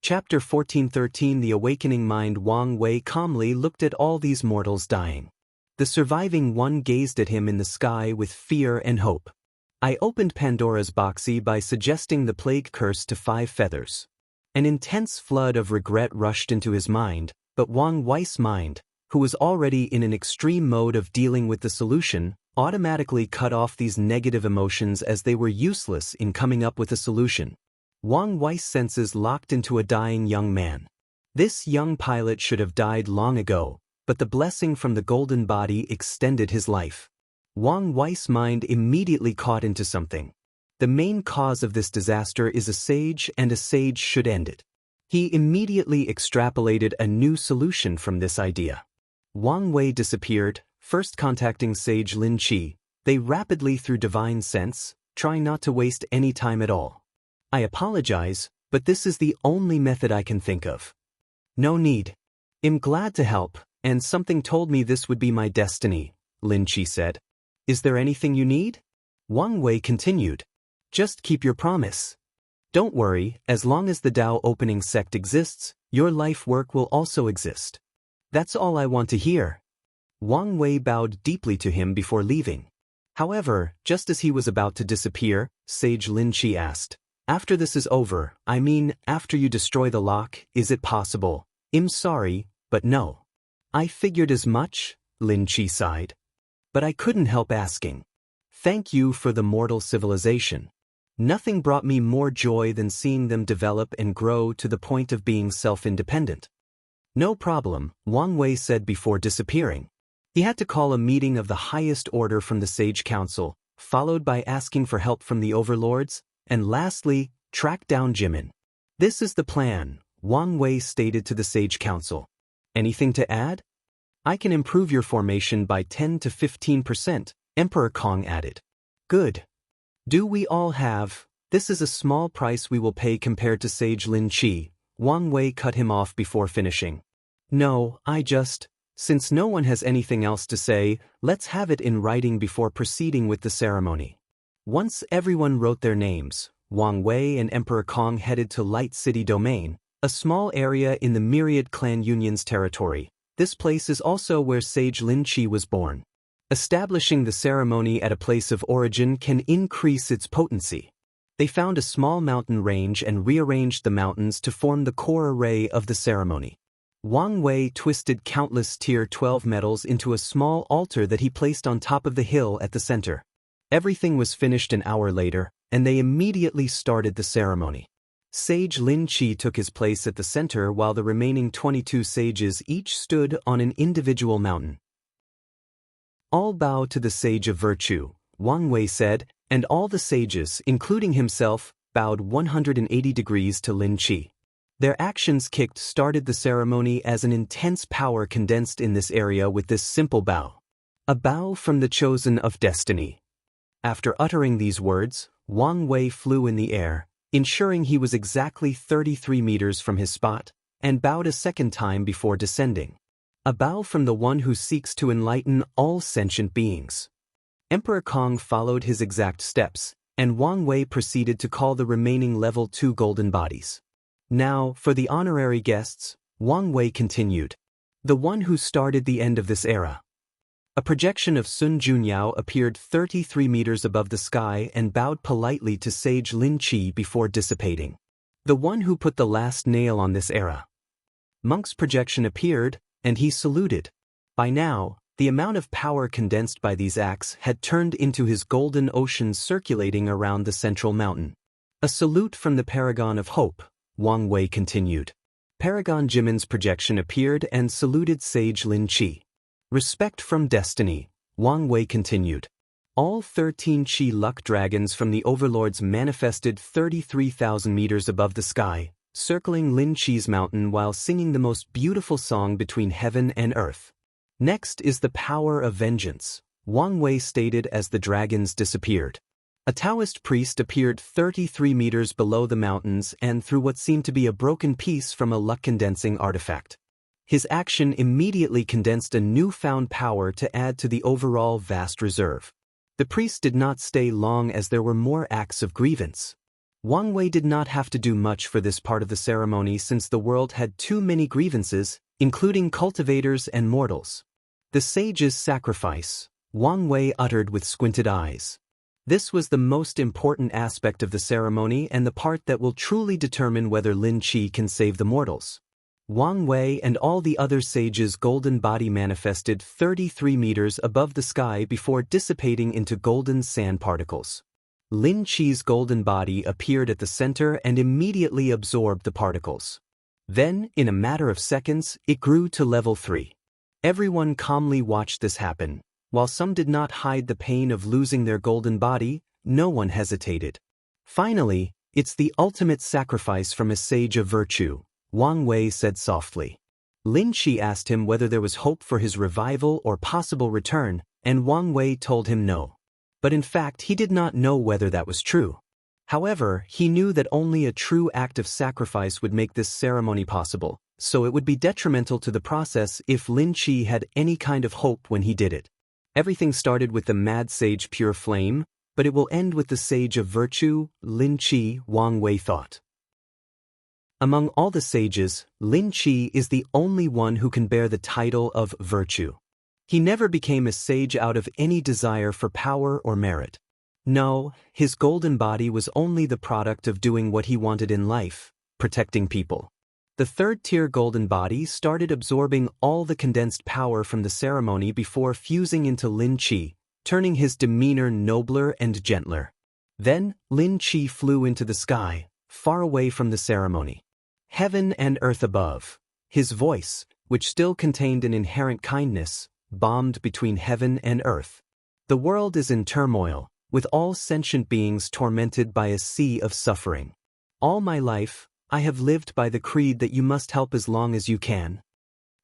Chapter 1413 The Awakening Mind. Wang Wei calmly looked at all these mortals dying. The surviving one gazed at him in the sky with fear and hope. I opened Pandora's boxy by suggesting the plague curse to 5 feathers. An intense flood of regret rushed into his mind, but Wang Wei's mind, who was already in an extreme mode of dealing with the solution, automatically cut off these negative emotions as they were useless in coming up with a solution. Wang Wei's senses locked into a dying young man. This young pilot should have died long ago, but the blessing from the golden body extended his life. Wang Wei's mind immediately caught into something. The main cause of this disaster is a sage, and a sage should end it. He immediately extrapolated a new solution from this idea. Wang Wei disappeared, first contacting Sage Lin Qi. They rapidly through divine sense, trying not to waste any time at all. I apologize, but this is the only method I can think of. No need. I'm glad to help, and something told me this would be my destiny, Lin Qi said. Is there anything you need? Wang Wei continued. Just keep your promise. Don't worry, as long as the Tao opening sect exists, your life work will also exist. That's all I want to hear. Wang Wei bowed deeply to him before leaving. However, just as he was about to disappear, Sage Lin Qi asked, after this is over, I mean, after you destroy the lock, is it possible? I'm sorry, but no. I figured as much, Lin Qi sighed. But I couldn't help asking. Thank you for the mortal civilization. Nothing brought me more joy than seeing them develop and grow to the point of being self-independent. No problem, Wang Wei said before disappearing. He had to call a meeting of the highest order from the Sage Council, followed by asking for help from the overlords, and lastly, track down Jimin. This is the plan, Wang Wei stated to the Sage Council. Anything to add? I can improve your formation by 10 to 15%, Emperor Kong added. Good. Do we all have? This is a small price we will pay compared to Sage Lin Qi. Wang Wei cut him off before finishing. No, since no one has anything else to say, let's have it in writing before proceeding with the ceremony. Once everyone wrote their names, Wang Wei and Emperor Kong headed to Light City Domain, a small area in the Myriad Clan Union's territory. This place is also where Sage Lin Qi was born. Establishing the ceremony at a place of origin can increase its potency. They found a small mountain range and rearranged the mountains to form the core array of the ceremony. Wang Wei twisted countless Tier 12 metals into a small altar that he placed on top of the hill at the center. Everything was finished an hour later, and they immediately started the ceremony. Sage Lin Qi took his place at the center while the remaining 22 sages each stood on an individual mountain. All bow to the Sage of Virtue, Wang Wei said, and all the sages, including himself, bowed 180 degrees to Lin Qi. Their actions started the ceremony as an intense power condensed in this area with this simple bow. A bow from the chosen of destiny. After uttering these words, Wang Wei flew in the air, ensuring he was exactly 33 meters from his spot, and bowed a second time before descending. A bow from the one who seeks to enlighten all sentient beings. Emperor Kong followed his exact steps, and Wang Wei proceeded to call the remaining level 2 golden bodies. Now, for the honorary guests, Wang Wei continued. The one who started the end of this era. A projection of Sun Junyao appeared 33 meters above the sky and bowed politely to Sage Lin Qi before dissipating. The one who put the last nail on this era. Monk's projection appeared, and he saluted. By now, the amount of power condensed by these acts had turned into his golden ocean circulating around the central mountain. A salute from the Paragon of Hope, Wang Wei continued. Paragon Jimin's projection appeared and saluted Sage Lin Qi. Respect from destiny, Wang Wei continued. All 13 Qi luck dragons from the overlords manifested 33,000 meters above the sky, circling Lin Qi's mountain while singing the most beautiful song between heaven and earth. Next is the power of vengeance, Wang Wei stated as the dragons disappeared. A Taoist priest appeared 33 meters below the mountains and threw what seemed to be a broken piece from a luck-condensing artifact. His action immediately condensed a newfound power to add to the overall vast reserve. The priest did not stay long as there were more acts of grievance. Wang Wei did not have to do much for this part of the ceremony since the world had too many grievances, including cultivators and mortals. The sage's sacrifice, Wang Wei uttered with squinted eyes. This was the most important aspect of the ceremony and the part that will truly determine whether Lin Qi can save the mortals. Wang Wei and all the other sages' golden body manifested 33 meters above the sky before dissipating into golden sand particles. Lin Qi's golden body appeared at the center and immediately absorbed the particles. Then, in a matter of seconds, it grew to level 3. Everyone calmly watched this happen. While some did not hide the pain of losing their golden body, no one hesitated. Finally, it's the ultimate sacrifice from a sage of virtue, Wang Wei said softly. Lin Qi asked him whether there was hope for his revival or possible return, and Wang Wei told him no. But in fact, he did not know whether that was true. However, he knew that only a true act of sacrifice would make this ceremony possible, so it would be detrimental to the process if Lin Qi had any kind of hope when he did it. Everything started with the mad sage Pure Flame, but it will end with the sage of virtue, Lin Qi, Wang Wei thought. Among all the sages, Lin Qi is the only one who can bear the title of virtue. He never became a sage out of any desire for power or merit. No, his golden body was only the product of doing what he wanted in life, protecting people. The third-tier golden body started absorbing all the condensed power from the ceremony before fusing into Lin Qi, turning his demeanor nobler and gentler. Then, Lin Qi flew into the sky, far away from the ceremony. Heaven and earth above. His voice, which still contained an inherent kindness, bombed between heaven and earth. The world is in turmoil, with all sentient beings tormented by a sea of suffering. All my life, I have lived by the creed that you must help as long as you can.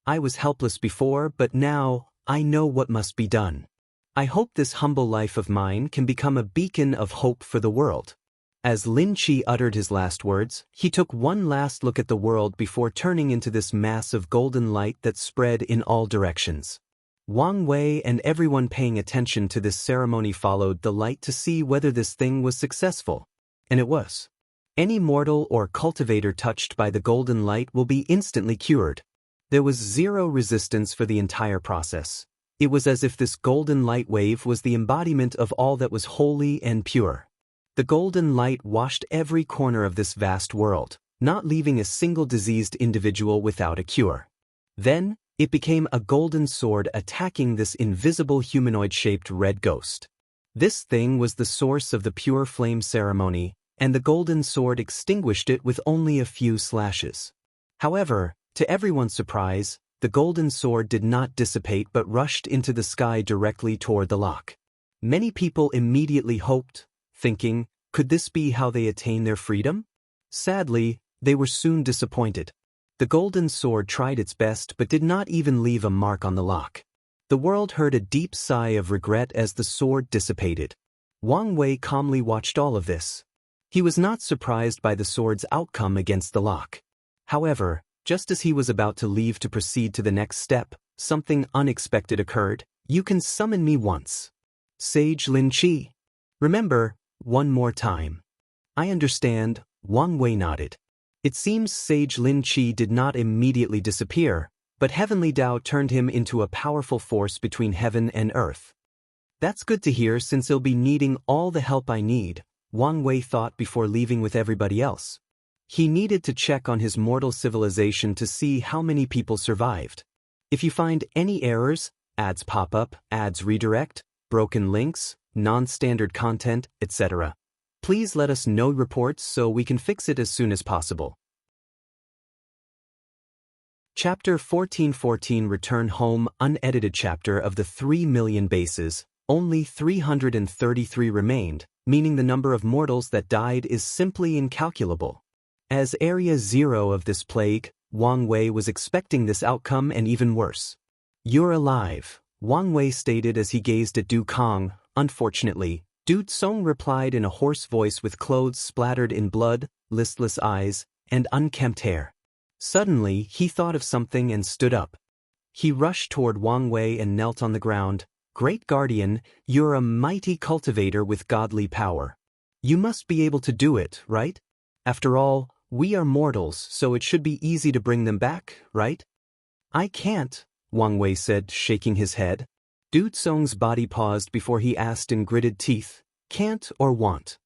I was helpless before, but now, I know what must be done. I hope this humble life of mine can become a beacon of hope for the world. As Lin Qi uttered his last words, he took one last look at the world before turning into this mass of golden light that spread in all directions. Wang Wei and everyone paying attention to this ceremony followed the light to see whether this thing was successful. And it was. Any mortal or cultivator touched by the golden light will be instantly cured. There was zero resistance for the entire process. It was as if this golden light wave was the embodiment of all that was holy and pure. The golden light washed every corner of this vast world, not leaving a single diseased individual without a cure. Then, it became a golden sword attacking this invisible humanoid-shaped red ghost. This thing was the source of the pure flame ceremony, and the golden sword extinguished it with only a few slashes. However, to everyone's surprise, the golden sword did not dissipate but rushed into the sky directly toward the lock. Many people immediately hoped, thinking, could this be how they attain their freedom? Sadly, they were soon disappointed. The golden sword tried its best but did not even leave a mark on the lock. The world heard a deep sigh of regret as the sword dissipated. Wang Wei calmly watched all of this. He was not surprised by the sword's outcome against the lock. However, just as he was about to leave to proceed to the next step, something unexpected occurred. You can summon me once. Sage Lin Qi. Remember, one more time. I understand, Wang Wei nodded. It seems Sage Lin Qi did not immediately disappear, but Heavenly Tao turned him into a powerful force between heaven and earth. That's good to hear since he'll be needing all the help I need, Wang Wei thought before leaving with everybody else. He needed to check on his mortal civilization to see how many people survived. If you find any errors, ads pop up, ads redirect, broken links, non-standard content, etc., please let us know reports so we can fix it as soon as possible. Chapter 1414 Return Home Unedited chapter of the 3 million bases, only 333 remained, meaning the number of mortals that died is simply incalculable. As Area 0 of this plague, Wang Wei was expecting this outcome and even worse. You're alive, Wang Wei stated as he gazed at Du Kong. Unfortunately, Du Song replied in a hoarse voice with clothes splattered in blood, listless eyes, and unkempt hair. Suddenly, he thought of something and stood up. He rushed toward Wang Wei and knelt on the ground. Great Guardian, you're a mighty cultivator with godly power. You must be able to do it, right? After all, we are mortals, so it should be easy to bring them back, right? I can't, Wang Wei said, shaking his head. Du Tsong's body paused before he asked in gritted teeth, can't or want?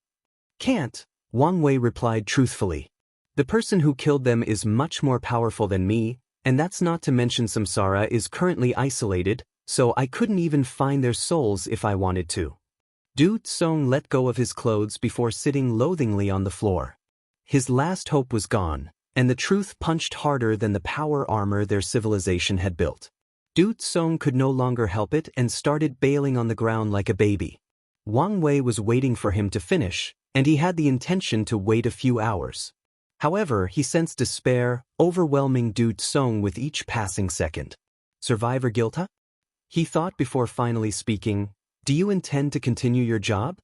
Can't, Wang Wei replied truthfully. The person who killed them is much more powerful than me, and that's not to mention Samsara is currently isolated, so I couldn't even find their souls if I wanted to. Du Tsong let go of his clothes before sitting loathingly on the floor. His last hope was gone, and the truth punched harder than the power armor their civilization had built. Du Tsong could no longer help it and started bailing on the ground like a baby. Wang Wei was waiting for him to finish, and he had the intention to wait a few hours. However, he sensed despair, overwhelming Du Tsong with each passing second. Survivor guilt, huh? He thought before finally speaking, do you intend to continue your job?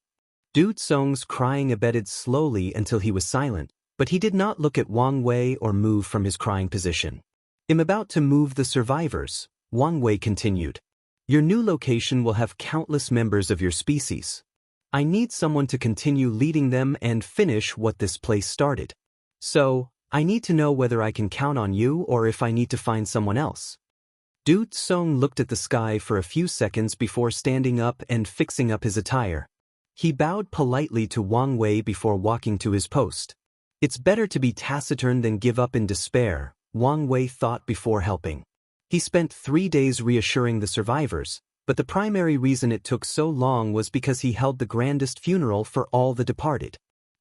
Du Tsong's crying abated slowly until he was silent, but he did not look at Wang Wei or move from his crying position. I'm about to move the survivors, Wang Wei continued. Your new location will have countless members of your species. I need someone to continue leading them and finish what this place started. So, I need to know whether I can count on you or if I need to find someone else. Du Tsong looked at the sky for a few seconds before standing up and fixing up his attire. He bowed politely to Wang Wei before walking to his post. It's better to be taciturn than give up in despair, Wang Wei thought before helping. He spent 3 days reassuring the survivors, but the primary reason it took so long was because he held the grandest funeral for all the departed.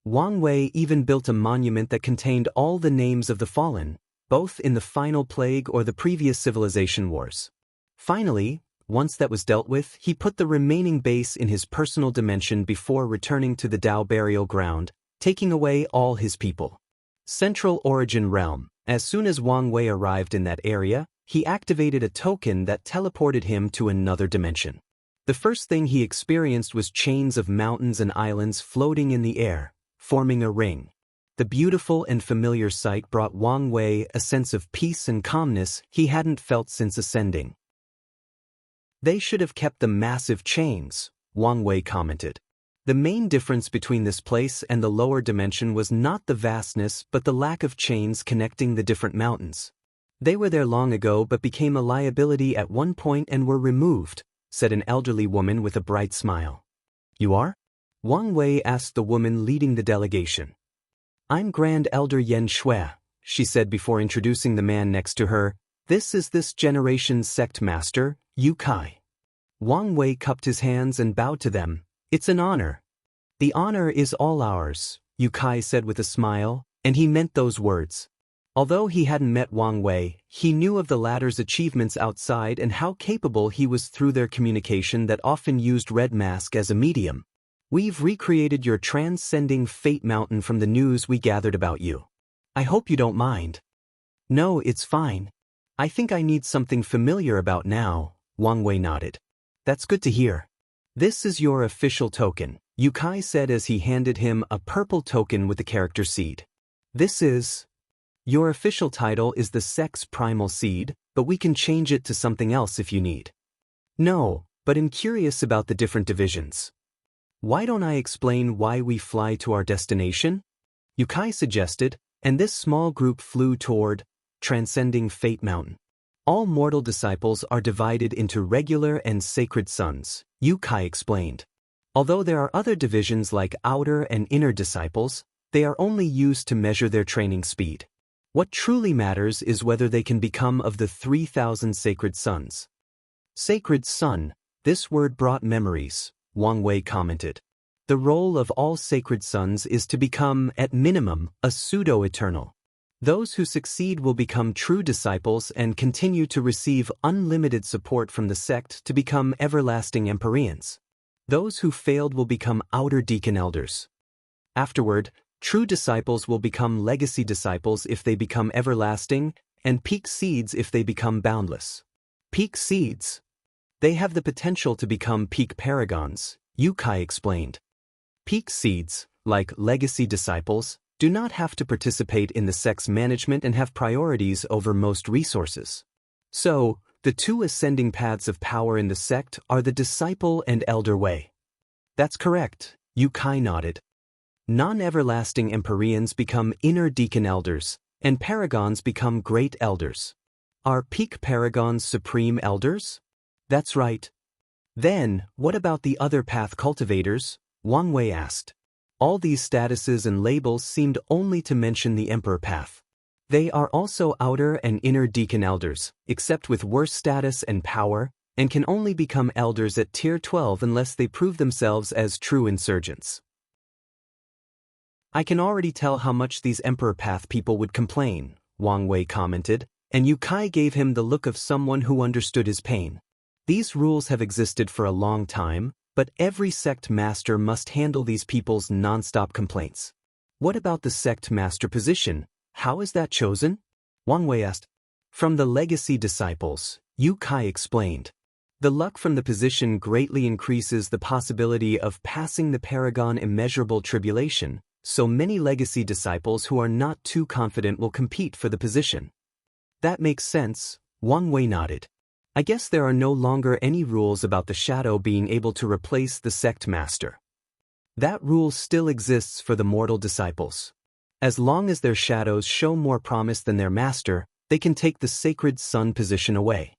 Wang Wei even built a monument that contained all the names of the fallen, both in the final plague or the previous civilization wars. Finally, once that was dealt with, he put the remaining base in his personal dimension before returning to the Dao burial ground, taking away all his people. Central Origin Realm. As soon as Wang Wei arrived in that area, he activated a token that teleported him to another dimension. The first thing he experienced was chains of mountains and islands floating in the air, forming a ring. The beautiful and familiar sight brought Wang Wei a sense of peace and calmness he hadn't felt since ascending. They should have kept the massive chains, Wang Wei commented. The main difference between this place and the lower dimension was not the vastness but the lack of chains connecting the different mountains. They were there long ago but became a liability at one point and were removed, said an elderly woman with a bright smile. You are? Wang Wei asked the woman leading the delegation. I'm Grand Elder Yen Shui, she said before introducing the man next to her. This is this generation's sect master, Yu Kai. Wang Wei cupped his hands and bowed to them. It's an honor. The honor is all ours, Yu Kai said with a smile, and he meant those words. Although he hadn't met Wang Wei, he knew of the latter's achievements outside and how capable he was through their communication that often used Red Mask as a medium. We've recreated your transcending fate mountain from the news we gathered about you. I hope you don't mind. No, it's fine. I think I need something familiar about now, Wang Wei nodded. That's good to hear. This is your official token, Yu Kai said as he handed him a purple token with the character seed. This is... Your official title is the Sex Primal Seed, but we can change it to something else if you need. No, but I'm curious about the different divisions. Why don't I explain why we fly to our destination? Yu Kai suggested, and this small group flew toward Transcending Fate Mountain. All mortal disciples are divided into regular and sacred sons, Yu Kai explained. Although there are other divisions like outer and inner disciples, they are only used to measure their training speed. What truly matters is whether they can become of the 3,000 sacred sons. Sacred son, this word brought memories, Wang Wei commented. The role of all sacred sons is to become, at minimum, a pseudo-eternal. Those who succeed will become true disciples and continue to receive unlimited support from the sect to become everlasting Empyreans. Those who failed will become outer deacon elders. Afterward, true disciples will become legacy disciples if they become everlasting, and peak seeds if they become boundless. Peak seeds. They have the potential to become peak paragons, Yu Kai explained. Peak seeds, like legacy disciples, do not have to participate in the sect's management and have priorities over most resources. So, the two ascending paths of power in the sect are the disciple and elder way. That's correct, Yu Kai nodded. Non-everlasting Empyreans become inner deacon elders, and Paragons become great elders. Are peak Paragons supreme elders? That's right. Then, what about the other path cultivators? Wang Wei asked. All these statuses and labels seemed only to mention the Emperor path. They are also outer and inner deacon elders, except with worse status and power, and can only become elders at tier 12 unless they prove themselves as true insurgents. I can already tell how much these Emperor path people would complain, Wang Wei commented, and Yu Kai gave him the look of someone who understood his pain. These rules have existed for a long time, but every sect master must handle these people's non-stop complaints. What about the sect master position? How is that chosen? Wang Wei asked. From the legacy disciples, Yu Kai explained. The luck from the position greatly increases the possibility of passing the Paragon immeasurable tribulation, so many legacy disciples who are not too confident will compete for the position. That makes sense, Wang Wei nodded. I guess there are no longer any rules about the shadow being able to replace the sect master. That rule still exists for the mortal disciples. As long as their shadows show more promise than their master, they can take the sacred sun position away.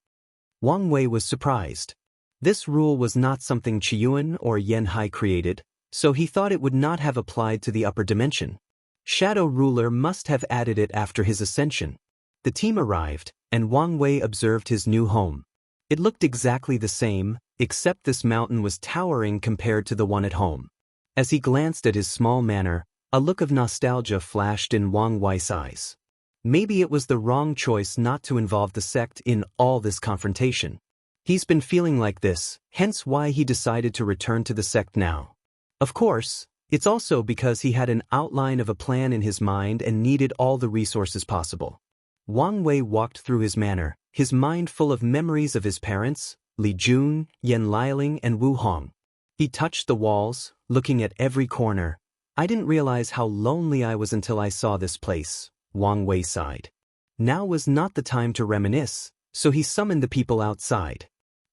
Wang Wei was surprised. This rule was not something Qiyuan or Yanhai created, so he thought it would not have applied to the upper dimension. Shadow Ruler must have added it after his ascension. The team arrived, and Wang Wei observed his new home. It looked exactly the same, except this mountain was towering compared to the one at home. As he glanced at his small manor, a look of nostalgia flashed in Wang Wei's eyes. Maybe it was the wrong choice not to involve the sect in all this confrontation. He's been feeling like this, hence why he decided to return to the sect now. Of course, it's also because he had an outline of a plan in his mind and needed all the resources possible. Wang Wei walked through his manor, his mind full of memories of his parents, Li Jun, Yan Liling, and Wu Hong. He touched the walls, looking at every corner. I didn't realize how lonely I was until I saw this place, Wang Wei sighed. Now was not the time to reminisce, so he summoned the people outside.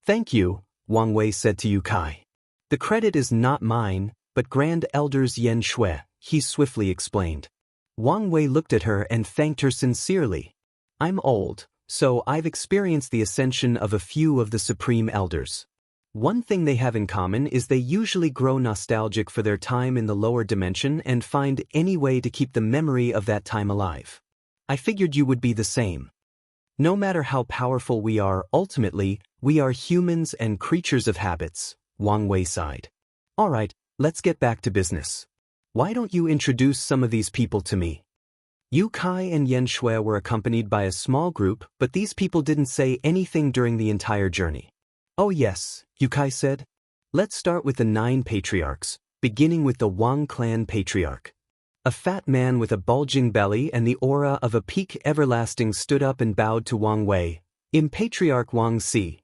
Thank you, Wang Wei said to Yu Kai. The credit is not mine, but Grand Elders Yan Shui, he swiftly explained. Wang Wei looked at her and thanked her sincerely. I'm old, so I've experienced the ascension of a few of the Supreme Elders. One thing they have in common is they usually grow nostalgic for their time in the lower dimension and find any way to keep the memory of that time alive. I figured you would be the same. No matter how powerful we are, ultimately, we are humans and creatures of habits, Wang Wei sighed. All right, let's get back to business. Why don't you introduce some of these people to me? Yu Kai and Yan Shui were accompanied by a small group, but these people didn't say anything during the entire journey. Oh yes, Yu Kai said. Let's start with the 9 patriarchs, beginning with the Wang clan patriarch. A fat man with a bulging belly and the aura of a peak everlasting stood up and bowed to Wang Wei. I'm Patriarch Wang Si.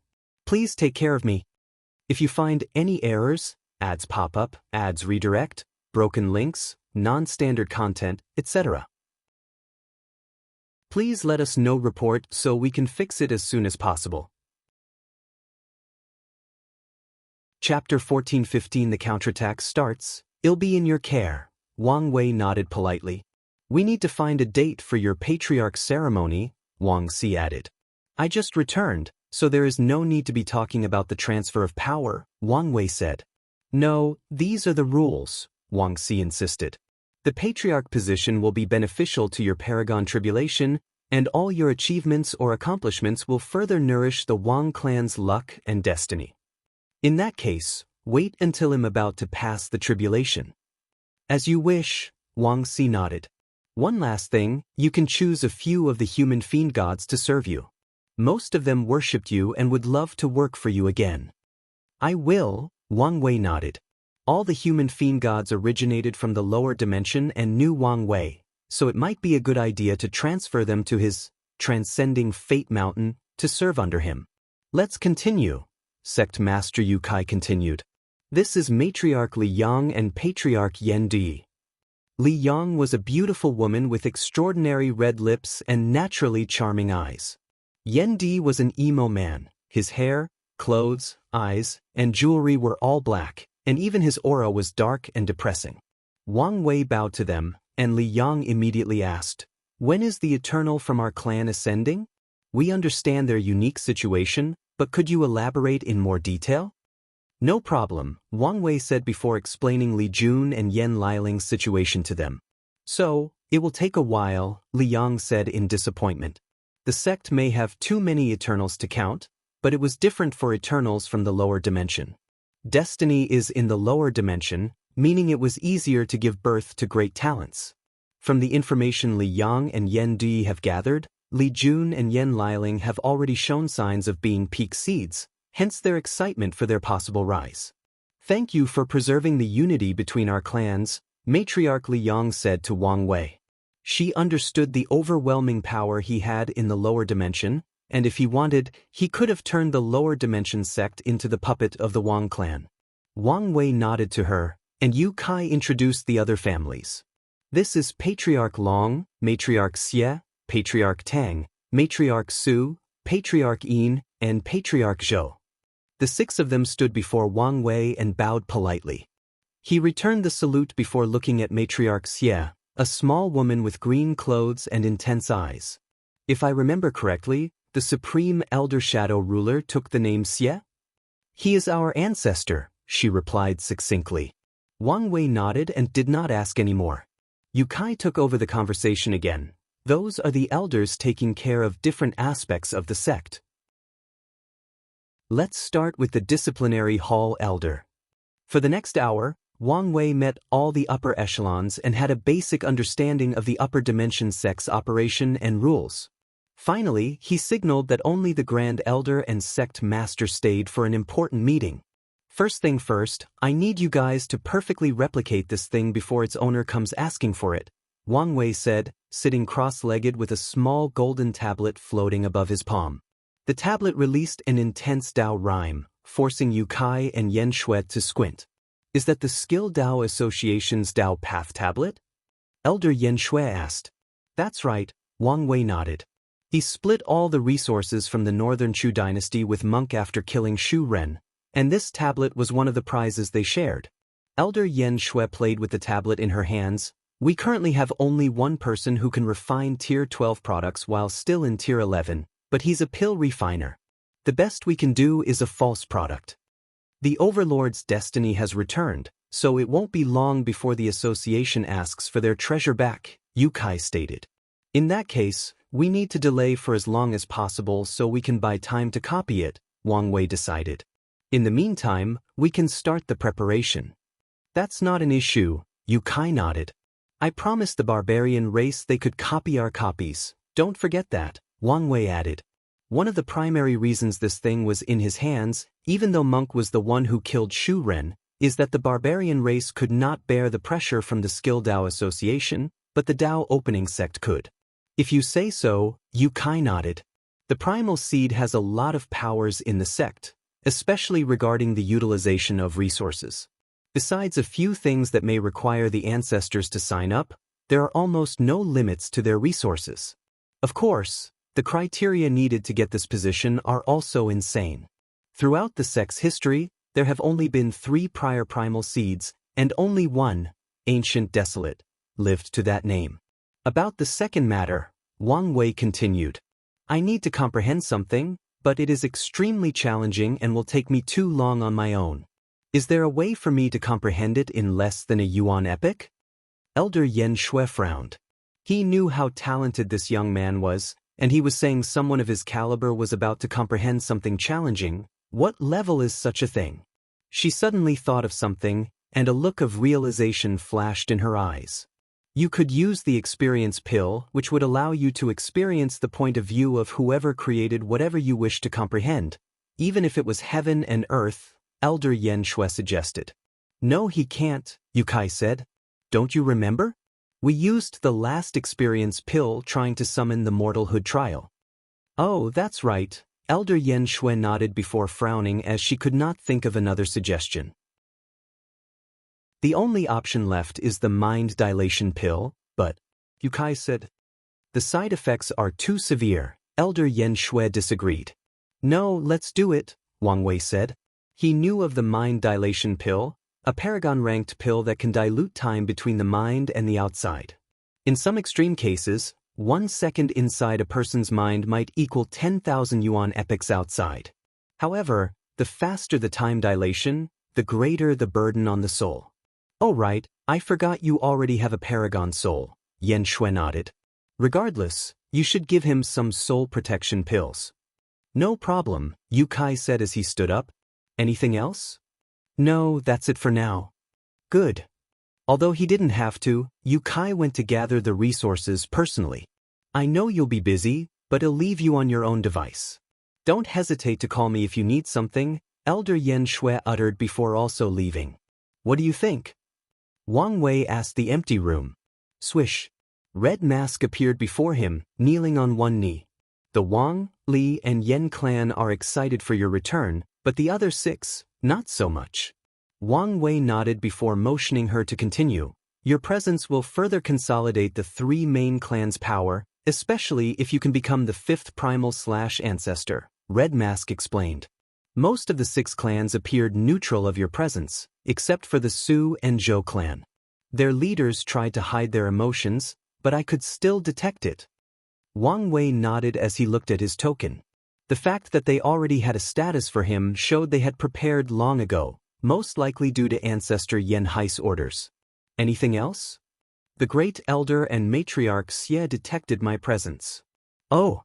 Please take care of me. If you find any errors, ads pop up, ads redirect, broken links, non-standard content, etc. Please let us know report so we can fix it as soon as possible. Chapter 14-15 The counterattack starts. I'll be in your care. Wang Wei nodded politely. We need to find a date for your patriarch ceremony, Wang Si added. I just returned, so there is no need to be talking about the transfer of power, Wang Wei said. No, these are the rules, Wang Si insisted. The patriarch position will be beneficial to your Paragon tribulation, and all your achievements or accomplishments will further nourish the Wang clan's luck and destiny. In that case, wait until I'm about to pass the tribulation. As you wish, Wang Si nodded. One last thing, you can choose a few of the human fiend gods to serve you. Most of them worshipped you and would love to work for you again. I will, Wang Wei nodded. All the human fiend gods originated from the lower dimension and knew Wang Wei, so it might be a good idea to transfer them to his transcending fate mountain to serve under him. Let's continue, Sect Master Yu Kai continued. This is Matriarch Li Yang and Patriarch Yan Di. Li Yang was a beautiful woman with extraordinary red lips and naturally charming eyes. Yan Di was an emo man. His hair, clothes, eyes, and jewelry were all black, and even his aura was dark and depressing. Wang Wei bowed to them, and Li Yang immediately asked, "When is the Eternal from our clan ascending? We understand their unique situation, but could you elaborate in more detail?" "No problem," Wang Wei said before explaining Li Jun and Yan Liling's situation to them. "So, it will take a while," Li Yang said in disappointment. "The sect may have too many Eternals to count, but it was different for Eternals from the lower dimension. Destiny is in the lower dimension, meaning it was easier to give birth to great talents. From the information Li Yang and Yan Di have gathered, Li Jun and Yan Liling have already shown signs of being peak seeds, hence their excitement for their possible rise. Thank you for preserving the unity between our clans," Matriarch Li Yang said to Wang Wei. She understood the overwhelming power he had in the lower dimension, and if he wanted, he could have turned the lower dimension sect into the puppet of the Wang clan. Wang Wei nodded to her, and Yu Kai introduced the other families. "This is Patriarch Long, Matriarch Xie, Patriarch Tang, Matriarch Su, Patriarch Yin, and Patriarch Zhou." The 6 of them stood before Wang Wei and bowed politely. He returned the salute before looking at Matriarch Xie, a small woman with green clothes and intense eyes. "If I remember correctly, the Supreme Elder Shadow Ruler took the name Xie?" "He is our ancestor," she replied succinctly. Wang Wei nodded and did not ask any more. Yu Kai took over the conversation again. "Those are the elders taking care of different aspects of the sect. Let's start with the disciplinary hall elder." For the next hour, Wang Wei met all the upper echelons and had a basic understanding of the upper dimension sect's operation and rules. Finally, he signaled that only the Grand Elder and Sect Master stayed for an important meeting. "First thing first, I need you guys to perfectly replicate this thing before its owner comes asking for it," Wang Wei said, sitting cross-legged with a small golden tablet floating above his palm. The tablet released an intense Dao rhyme, forcing Yu Kai and Yan Shui to squint. "Is that the Skill Dao Association's Dao Path tablet?" Elder Yan Shui asked. "That's right," Wang Wei nodded. He split all the resources from the Northern Chu dynasty with Monk after killing Shu Ren, and this tablet was one of the prizes they shared. Elder Yan Shui played with the tablet in her hands. "We currently have only one person who can refine Tier 12 products while still in Tier 11, but he's a pill refiner. The best we can do is a false product. The Overlord's destiny has returned, so it won't be long before the association asks for their treasure back," Yu Kai stated. "In that case, we need to delay for as long as possible so we can buy time to copy it," Wang Wei decided. "In the meantime, we can start the preparation." "That's not an issue," Yu Kai nodded. "I promised the barbarian race they could copy our copies, don't forget that," Wang Wei added. One of the primary reasons this thing was in his hands, even though Monk was the one who killed Shu Ren, is that the barbarian race could not bear the pressure from the Skill Dao Association, but the Dao Opening Sect could. "If you say so," Yu Kai nodded. "The Primal Seed has a lot of powers in the sect, especially regarding the utilization of resources. Besides a few things that may require the ancestors to sign up, there are almost no limits to their resources. Of course, the criteria needed to get this position are also insane. Throughout the sect's history, there have only been 3 prior primal seeds, and only one, Ancient Desolate, lived to that name." About the second matter, Wang Wei continued. "I need to comprehend something, but it is extremely challenging and will take me too long on my own. Is there a way for me to comprehend it in less than a yuan epoch?" Elder Yan Shui frowned. He knew how talented this young man was, and he was saying someone of his caliber was about to comprehend something challenging. What level is such a thing? She suddenly thought of something, and a look of realization flashed in her eyes. "You could use the experience pill, which would allow you to experience the point of view of whoever created whatever you wish to comprehend, even if it was heaven and earth," Elder Yan Shui suggested. "No, he can't," Yu Kai said. "Don't you remember? We used the last experience pill trying to summon the mortalhood trial." "Oh, that's right," Elder Yan Shui nodded before frowning as she could not think of another suggestion. "The only option left is the mind dilation pill, but," Yu Kai said. "The side effects are too severe," Elder Yan Shui disagreed. "No, let's do it," Wang Wei said. He knew of the mind dilation pill, a Paragon-ranked pill that can dilute time between the mind and the outside. In some extreme cases, 1 second inside a person's mind might equal 10,000 yuan epochs outside. However, the faster the time dilation, the greater the burden on the soul. Oh right, I forgot you already have a Paragon soul, Yan Shui nodded. Regardless, you should give him some soul protection pills. No problem, Yu Kai said as he stood up. Anything else? No, that's it for now. Good. Although he didn't have to, Yu Kai went to gather the resources personally. I know you'll be busy, but I'll leave you on your own device. Don't hesitate to call me if you need something, Elder Yan Shui uttered before also leaving. What do you think? Wang Wei asked the empty room. Swish. Red Mask appeared before him, kneeling on one knee. The Wang, Li, and Yen clan are excited for your return, but the other 6, not so much. Wang Wei nodded before motioning her to continue. Your presence will further consolidate the 3 main clans' power, especially if you can become the 5th primal/ancestor, Red Mask explained. Most of the 6 clans appeared neutral of your presence, except for the Su and Zhou clan. Their leaders tried to hide their emotions, but I could still detect it. Wang Wei nodded as he looked at his token. The fact that they already had a status for him showed they had prepared long ago, most likely due to Ancestor Yen Hai's orders. Anything else? The Great Elder and Matriarch Xie detected my presence. Oh!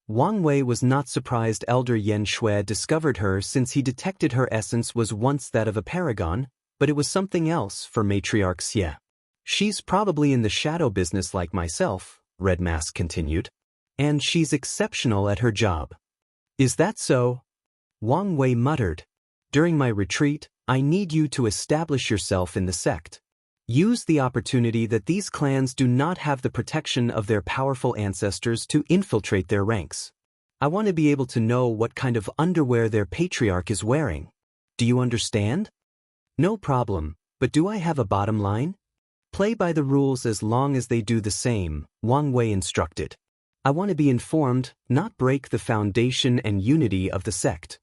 Wang Wei was not surprised Elder Yan Shui discovered her since he detected her essence was once that of a Paragon, but it was something else for Matriarch Xie. She's probably in the shadow business like myself, Red Mask continued. And she's exceptional at her job. Is that so? Wang Wei muttered. During my retreat, I need you to establish yourself in the sect. Use the opportunity that these clans do not have the protection of their powerful ancestors to infiltrate their ranks. I want to be able to know what kind of underwear their patriarch is wearing. Do you understand? No problem, but do I have a bottom line? Play by the rules as long as they do the same, Wang Wei instructed. I want to be informed, not break the foundation and unity of the sect.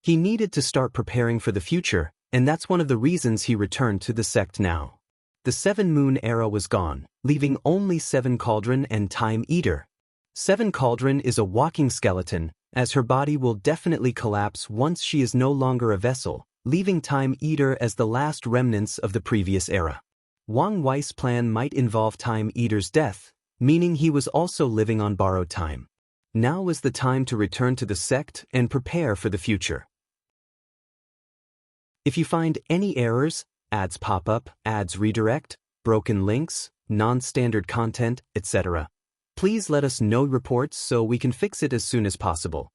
He needed to start preparing for the future, and that's one of the reasons he returned to the sect now. The 7 Moon era was gone, leaving only 7 Cauldron and Time Eater. 7 Cauldron is a walking skeleton, as her body will definitely collapse once she is no longer a vessel, leaving Time Eater as the last remnants of the previous era. Wang Wei's plan might involve Time Eater's death, meaning he was also living on borrowed time. Now was the time to return to the sect and prepare for the future. If you find any errors, ads pop up, ads redirect, broken links, non-standard content, etc., please let us know reports so we can fix it as soon as possible.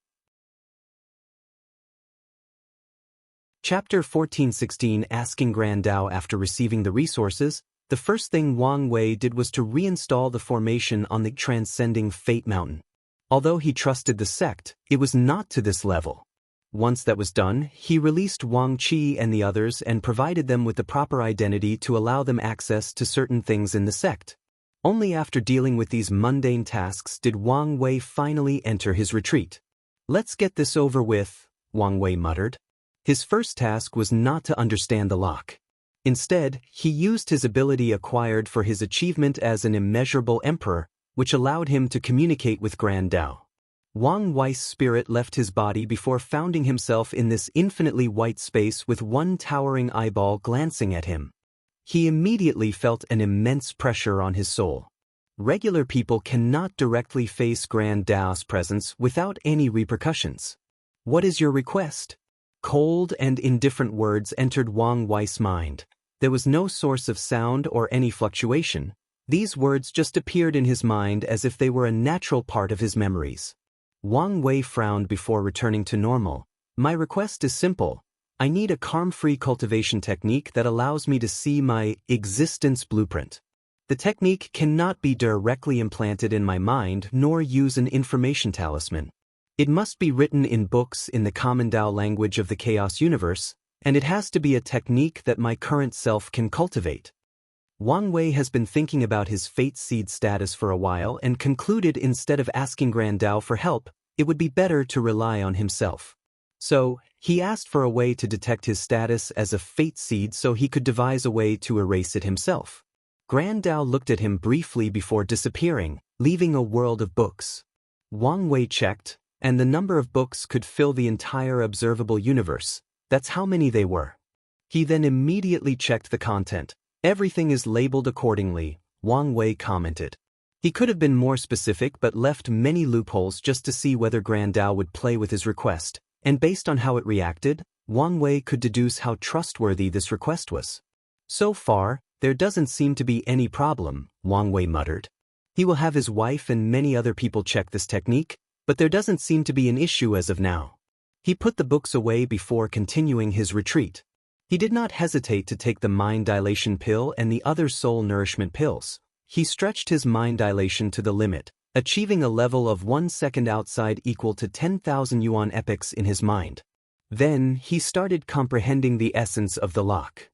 Chapter 1416 Asking Grand Dao. After receiving the resources, the first thing Wang Wei did was to reinstall the formation on the transcending Fate Mountain. Although he trusted the sect, it was not to this level. Once that was done, he released Wang Qi and the others and provided them with the proper identity to allow them access to certain things in the sect. Only after dealing with these mundane tasks did Wang Wei finally enter his retreat. Let's get this over with, Wang Wei muttered. His first task was not to understand the lock. Instead, he used his ability acquired for his achievement as an immeasurable emperor, which allowed him to communicate with Grand Dao. Wang Wei's spirit left his body before finding himself in this infinitely white space with one towering eyeball glancing at him. He immediately felt an immense pressure on his soul. Regular people cannot directly face Grand Dao's presence without any repercussions. What is your request? Cold and indifferent words entered Wang Wei's mind. There was no source of sound or any fluctuation. These words just appeared in his mind as if they were a natural part of his memories. Wang Wei frowned before returning to normal. My request is simple. I need a karm-free cultivation technique that allows me to see my existence blueprint. The technique cannot be directly implanted in my mind nor use an information talisman. It must be written in books in the common Dao language of the Chaos Universe, and it has to be a technique that my current self can cultivate. Wang Wei has been thinking about his Fate Seed status for a while and concluded instead of asking Grand Dao for help, it would be better to rely on himself. So, he asked for a way to detect his status as a fate seed so he could devise a way to erase it himself. Grand Dao looked at him briefly before disappearing, leaving a world of books. Wang Wei checked, and the number of books could fill the entire observable universe. That's how many they were. He then immediately checked the content. Everything is labeled accordingly, Wang Wei commented. He could have been more specific but left many loopholes just to see whether Grand Dao would play with his request, and based on how it reacted, Wang Wei could deduce how trustworthy this request was. So far, there doesn't seem to be any problem, Wang Wei muttered. He will have his wife and many other people check this technique, but there doesn't seem to be an issue as of now. He put the books away before continuing his retreat. He did not hesitate to take the mind dilation pill and the other soul nourishment pills. He stretched his mind dilation to the limit, achieving a level of 1 second outside equal to 10,000 yuan epochs in his mind. Then, he started comprehending the essence of the lock.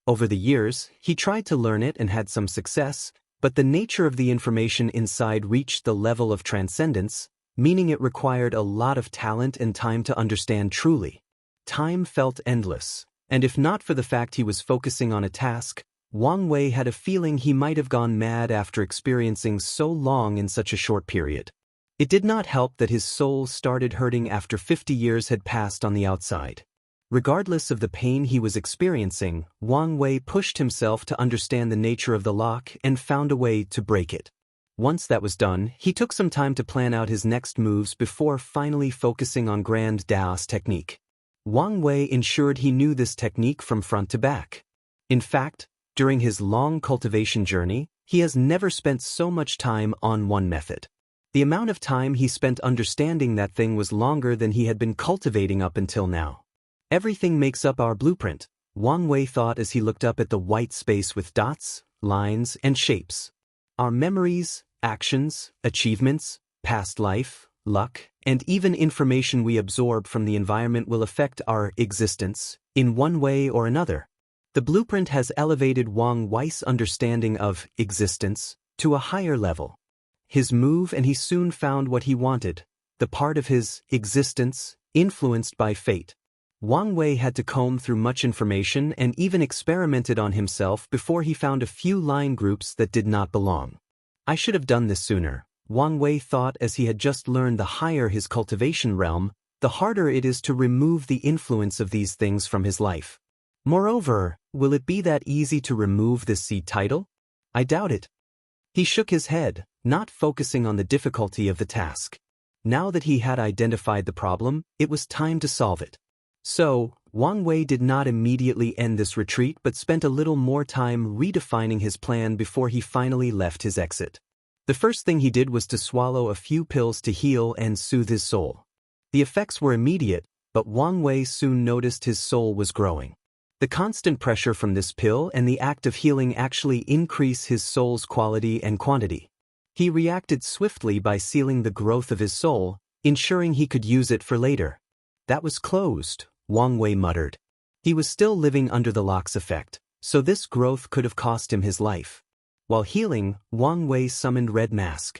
Over the years, he tried to learn it and had some success, but the nature of the information inside reached the level of transcendence, meaning it required a lot of talent and time to understand truly. Time felt endless, and if not for the fact he was focusing on a task, Wang Wei had a feeling he might have gone mad after experiencing so long in such a short period. It did not help that his soul started hurting after 50 years had passed on the outside. Regardless of the pain he was experiencing, Wang Wei pushed himself to understand the nature of the lock and found a way to break it. Once that was done, he took some time to plan out his next moves before finally focusing on Grand Dao's technique. Wang Wei ensured he knew this technique from front to back. In fact, during his long cultivation journey, he has never spent so much time on one method. The amount of time he spent understanding that thing was longer than he had been cultivating up until now. Everything makes up our blueprint, Wang Wei thought as he looked up at the white space with dots, lines, and shapes. Our memories, actions, achievements, past life, luck, and even information we absorb from the environment will affect our existence, in one way or another. The blueprint has elevated Wang Wei's understanding of existence to a higher level. His move and he soon found what he wanted, the part of his existence influenced by fate. Wang Wei had to comb through much information and even experimented on himself before he found a few line groups that did not belong. I should have done this sooner, Wang Wei thought as he had just learned the higher his cultivation realm, the harder it is to remove the influence of these things from his life. Moreover, will it be that easy to remove this seed title? I doubt it. He shook his head, not focusing on the difficulty of the task. Now that he had identified the problem, it was time to solve it. So, Wang Wei did not immediately end this retreat but spent a little more time redefining his plan before he finally left his exit. The first thing he did was to swallow a few pills to heal and soothe his soul. The effects were immediate, but Wang Wei soon noticed his soul was growing. The constant pressure from this pill and the act of healing actually increase his soul's quality and quantity. He reacted swiftly by sealing the growth of his soul, ensuring he could use it for later. That was closed, Wang Wei muttered. He was still living under the lock's effect, so this growth could have cost him his life. While healing, Wang Wei summoned Red Mask.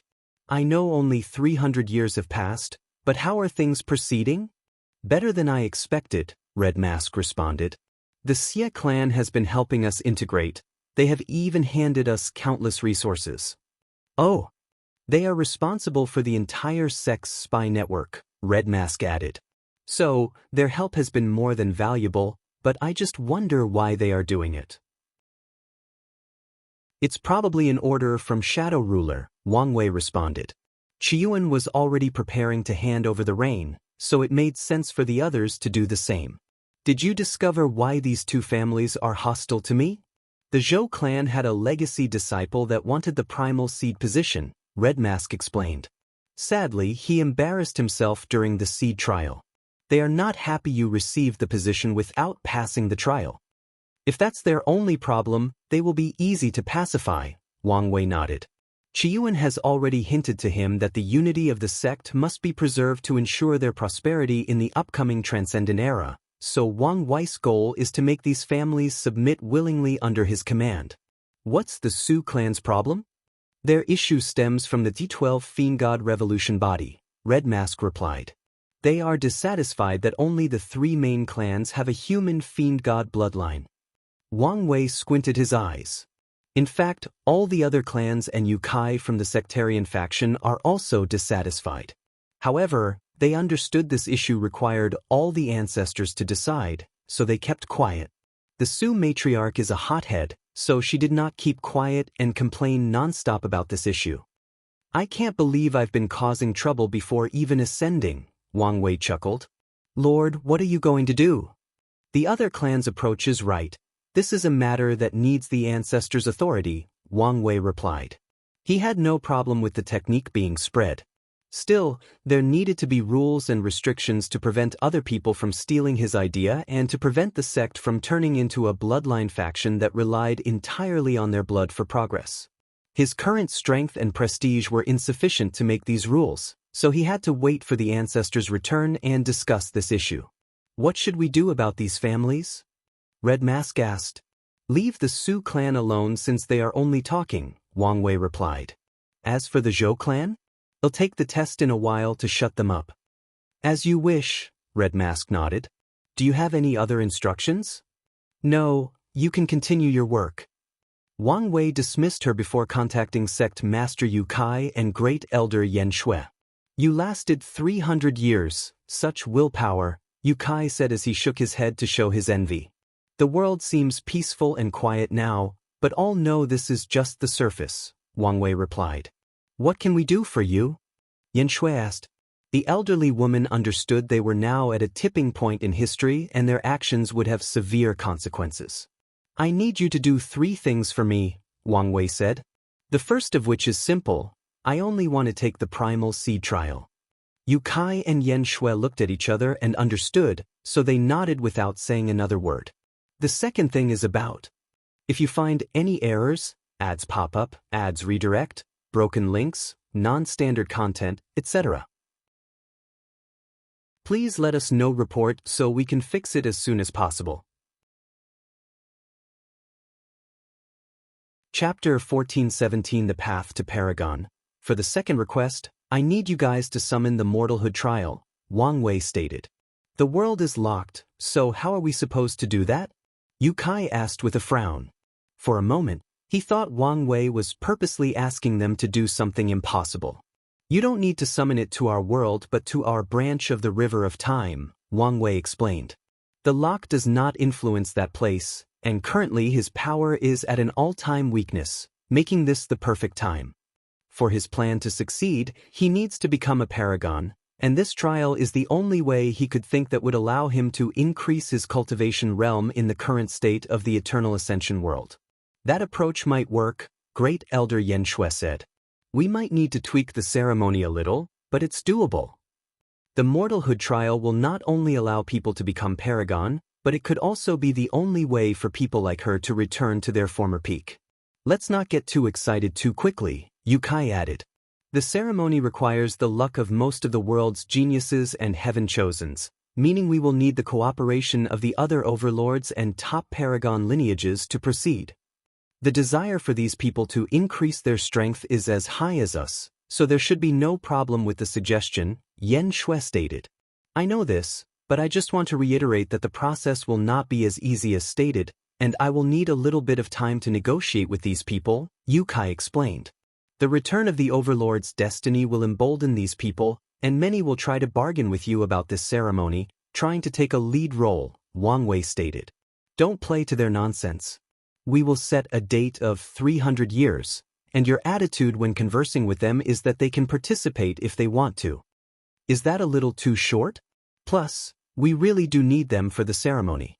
I know only 300 years have passed, but how are things proceeding? Better than I expected, Red Mask responded. The XIII clan has been helping us integrate. They have even handed us countless resources. Oh, they are responsible for the entire sex spy network, Red Mask added. So, their help has been more than valuable, but I just wonder why they are doing it. It's probably an order from Shadow Ruler, Wang Wei responded. XIII was already preparing to hand over the reign, so it made sense for the others to do the same. Did you discover why these two families are hostile to me? The Zhou clan had a legacy disciple that wanted the primal seed position, Red Mask explained. Sadly, he embarrassed himself during the seed trial. They are not happy you received the position without passing the trial. If that's their only problem, they will be easy to pacify, Wang Wei nodded. XIII has already hinted to him that the unity of the sect must be preserved to ensure their prosperity in the upcoming transcendent era, so Wang Wei's goal is to make these families submit willingly under his command. What's the Su clan's problem? Their issue stems from the XII Fiend God Revolution body, Red Mask replied. They are dissatisfied that only the three main clans have a human fiend-god bloodline. Wang Wei squinted his eyes. In fact, all the other clans and yokai from the sectarian faction are also dissatisfied. However, they understood this issue required all the ancestors to decide, so they kept quiet. The Su matriarch is a hothead, so she did not keep quiet and complain non-stop about this issue. I can't believe I've been causing trouble before even ascending, Wang Wei chuckled. Lord, what are you going to do? The other clan's approach is right. This is a matter that needs the ancestors' authority, Wang Wei replied. He had no problem with the technique being spread. Still, there needed to be rules and restrictions to prevent other people from stealing his idea and to prevent the sect from turning into a bloodline faction that relied entirely on their blood for progress. His current strength and prestige were insufficient to make these rules, so he had to wait for the ancestors' return and discuss this issue. What should we do about these families? Red Mask asked. Leave the Su clan alone since they are only talking, Wang Wei replied. As for the Zhou clan? It'll take the test in a while to shut them up. As you wish, Red Mask nodded. Do you have any other instructions? No, you can continue your work. Wang Wei dismissed her before contacting Sect Master Yu Kai and Great Elder Yan Shui. You lasted 300 years, such willpower, Yu Kai said as he shook his head to show his envy. The world seems peaceful and quiet now, but all know this is just the surface, Wang Wei replied. What can we do for you? Yan Shui asked. The elderly woman understood they were now at a tipping point in history and their actions would have severe consequences. I need you to do 3 things for me, Wang Wei said. The first of which is simple. I only want to take the primal seed trial. Yu Kai and Yan Shui looked at each other and understood, so they nodded without saying another word. The second thing is about. If you find any errors, ads pop up, ads redirect, broken links, non-standard content, etc. Please let us know report so we can fix it as soon as possible. Chapter 14:17 The Path to Paragon. For the second request, I need you guys to summon the Mortalhood Trial, Wang Wei stated. The world is locked, so how are we supposed to do that? Yu Kai asked with a frown. For a moment, he thought Wang Wei was purposely asking them to do something impossible. You don't need to summon it to our world but to our branch of the River of Time, Wang Wei explained. The lock does not influence that place, and currently his power is at an all-time weakness, making this the perfect time. For his plan to succeed, he needs to become a paragon, and this trial is the only way he could think that would allow him to increase his cultivation realm in the current state of the Eternal Ascension world. That approach might work, Great Elder Yan Shui said. We might need to tweak the ceremony a little, but it's doable. The Mortalhood Trial will not only allow people to become paragon, but it could also be the only way for people like her to return to their former peak. Let's not get too excited too quickly, Yu Kai added. The ceremony requires the luck of most of the world's geniuses and heaven-chosens, meaning we will need the cooperation of the other overlords and top paragon lineages to proceed. The desire for these people to increase their strength is as high as us, so there should be no problem with the suggestion, Yan Shui stated. I know this, but I just want to reiterate that the process will not be as easy as stated, and I will need a little bit of time to negotiate with these people, Yu Kai explained. The return of the Overlord's destiny will embolden these people, and many will try to bargain with you about this ceremony, trying to take a lead role, Wang Wei stated. Don't play to their nonsense. We will set a date of 300 years, and your attitude when conversing with them is that they can participate if they want to. Is that a little too short? Plus, we really do need them for the ceremony.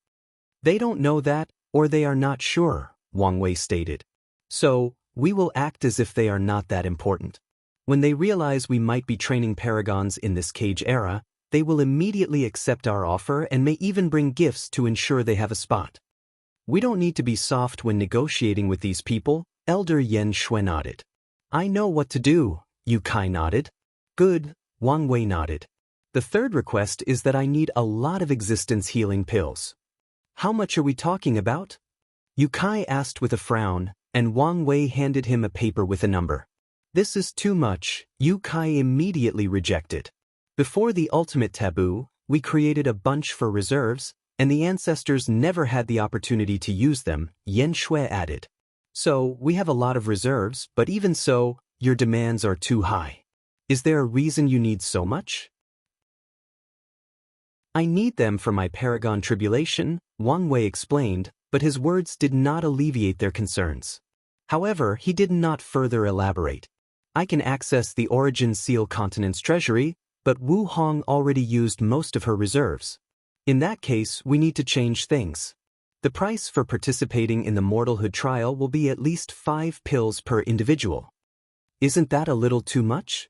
They don't know that, or they are not sure, Wang Wei stated. So, we will act as if they are not that important. When they realize we might be training paragons in this cage era, they will immediately accept our offer and may even bring gifts to ensure they have a spot. We don't need to be soft when negotiating with these people, Elder Yan Shui nodded. I know what to do, Yu Kai nodded. Good, Wang Wei nodded. The third request is that I need a lot of existence healing pills. How much are we talking about? Yu Kai asked with a frown, and Wang Wei handed him a paper with a number. This is too much, Yu Kai immediately rejected. Before the ultimate taboo, we created a bunch for reserves, and the ancestors never had the opportunity to use them, Yen Shui added. So, we have a lot of reserves, but even so, your demands are too high. Is there a reason you need so much? I need them for my Paragon tribulation, Wang Wei explained, but his words did not alleviate their concerns. However, he did not further elaborate. I can access the Origin Seal Continent's treasury, but Wu Hong already used most of her reserves. In that case, we need to change things. The price for participating in the Mortalhood trial will be at least 5 pills per individual. Isn't that a little too much?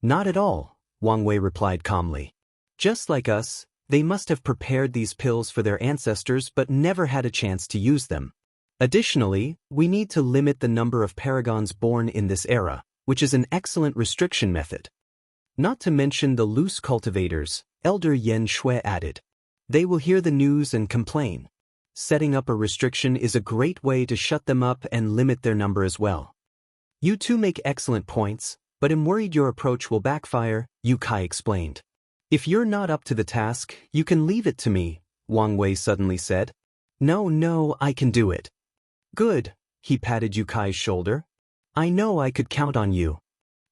Not at all, Wang Wei replied calmly. Just like us, they must have prepared these pills for their ancestors but never had a chance to use them. Additionally, we need to limit the number of paragons born in this era, which is an excellent restriction method. Not to mention the loose cultivators, Elder Yen Shui added. They will hear the news and complain. Setting up a restriction is a great way to shut them up and limit their number as well. You two make excellent points, but am worried your approach will backfire, Yu Kai explained. If you're not up to the task, you can leave it to me, Wang Wei suddenly said. No, I can do it. Good, he patted Yu Kai's shoulder. I know I could count on you.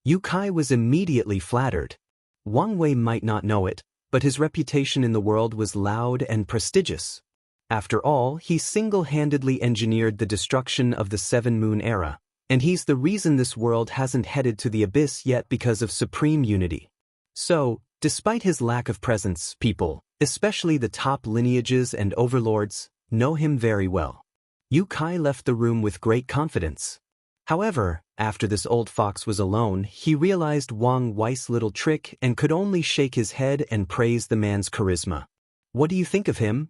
Yu Kai was immediately flattered. Wang Wei might not know it, but his reputation in the world was loud and prestigious. After all, he single-handedly engineered the destruction of the Seven Moon era, and he's the reason this world hasn't headed to the abyss yet because of supreme unity. So, despite his lack of presence, people, especially the top lineages and overlords, know him very well. Yu Kai left the room with great confidence. However, after this old fox was alone, he realized Wang Wei's little trick and could only shake his head and praise the man's charisma. What do you think of him?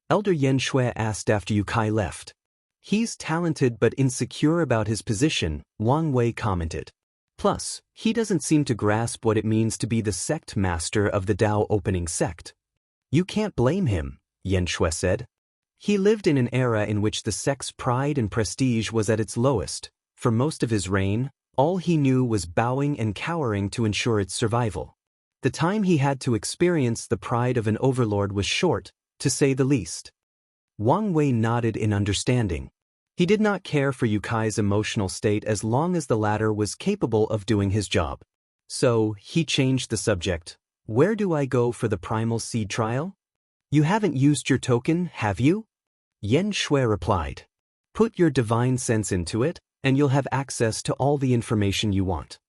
Elder Yen Shui asked after Yu Kai left. He's talented but insecure about his position, Wang Wei commented. Plus, he doesn't seem to grasp what it means to be the sect master of the Dao opening sect. You can't blame him, Yen Shui said. He lived in an era in which the sect's pride and prestige was at its lowest. For most of his reign, all he knew was bowing and cowering to ensure its survival. The time he had to experience the pride of an overlord was short, to say the least. Wang Wei nodded in understanding. He did not care for Yu Kai's emotional state as long as the latter was capable of doing his job. So, he changed the subject. Where do I go for the primal seed trial? You haven't used your token, have you? Yen Shui replied. Put your divine sense into it, and you'll have access to all the information you want.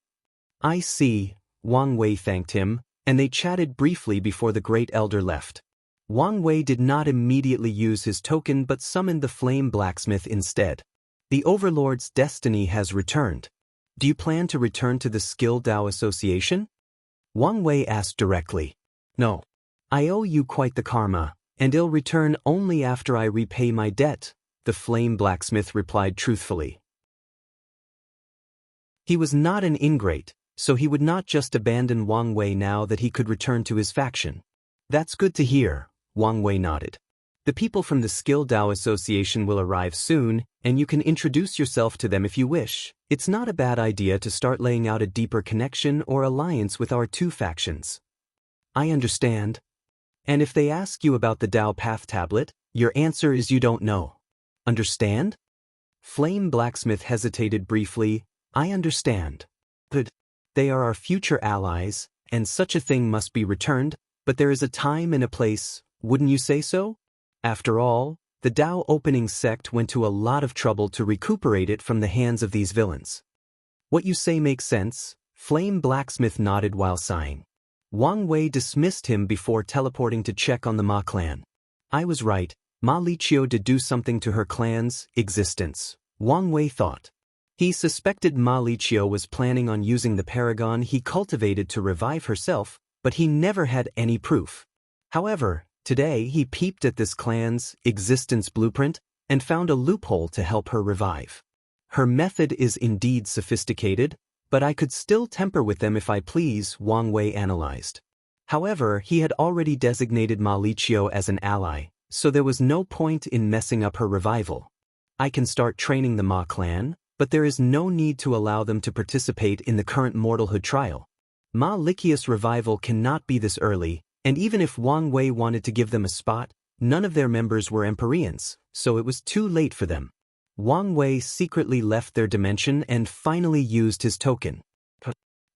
I see, Wang Wei thanked him, and they chatted briefly before the great elder left. Wang Wei did not immediately use his token but summoned the flame blacksmith instead. The overlord's destiny has returned. Do you plan to return to the Skill Dao Association? Wang Wei asked directly. No. I owe you quite the karma, and I'll return only after I repay my debt, the flame blacksmith replied truthfully. He was not an ingrate, so he would not just abandon Wang Wei now that he could return to his faction. That's good to hear, Wang Wei nodded. The people from the Skill Dao Association will arrive soon, and you can introduce yourself to them if you wish. It's not a bad idea to start laying out a deeper connection or alliance with our two factions. I understand. And if they ask you about the Dao Path tablet, your answer is you don't know. Understand? Flame Blacksmith hesitated briefly. I understand. But they are our future allies, and such a thing must be returned, but there is a time and a place, wouldn't you say so? After all, the Dao opening sect went to a lot of trouble to recuperate it from the hands of these villains. What you say makes sense, Flame Blacksmith nodded while sighing. Wang Wei dismissed him before teleporting to check on the Ma clan. I was right, Ma Liqiu did do something to her clan's existence, Wang Wei thought. He suspected Ma Liqiu was planning on using the paragon he cultivated to revive herself, but he never had any proof. However, today he peeped at this clan's existence blueprint and found a loophole to help her revive. Her method is indeed sophisticated, but I could still temper with them if I please, Wang Wei analyzed. However, he had already designated Ma Liqiu as an ally, so there was no point in messing up her revival. I can start training the Ma clan, but there is no need to allow them to participate in the current Mortalhood trial. Ma Likius revival cannot be this early, and even if Wang Wei wanted to give them a spot, none of their members were Empyreans, so it was too late for them. Wang Wei secretly left their dimension and finally used his token.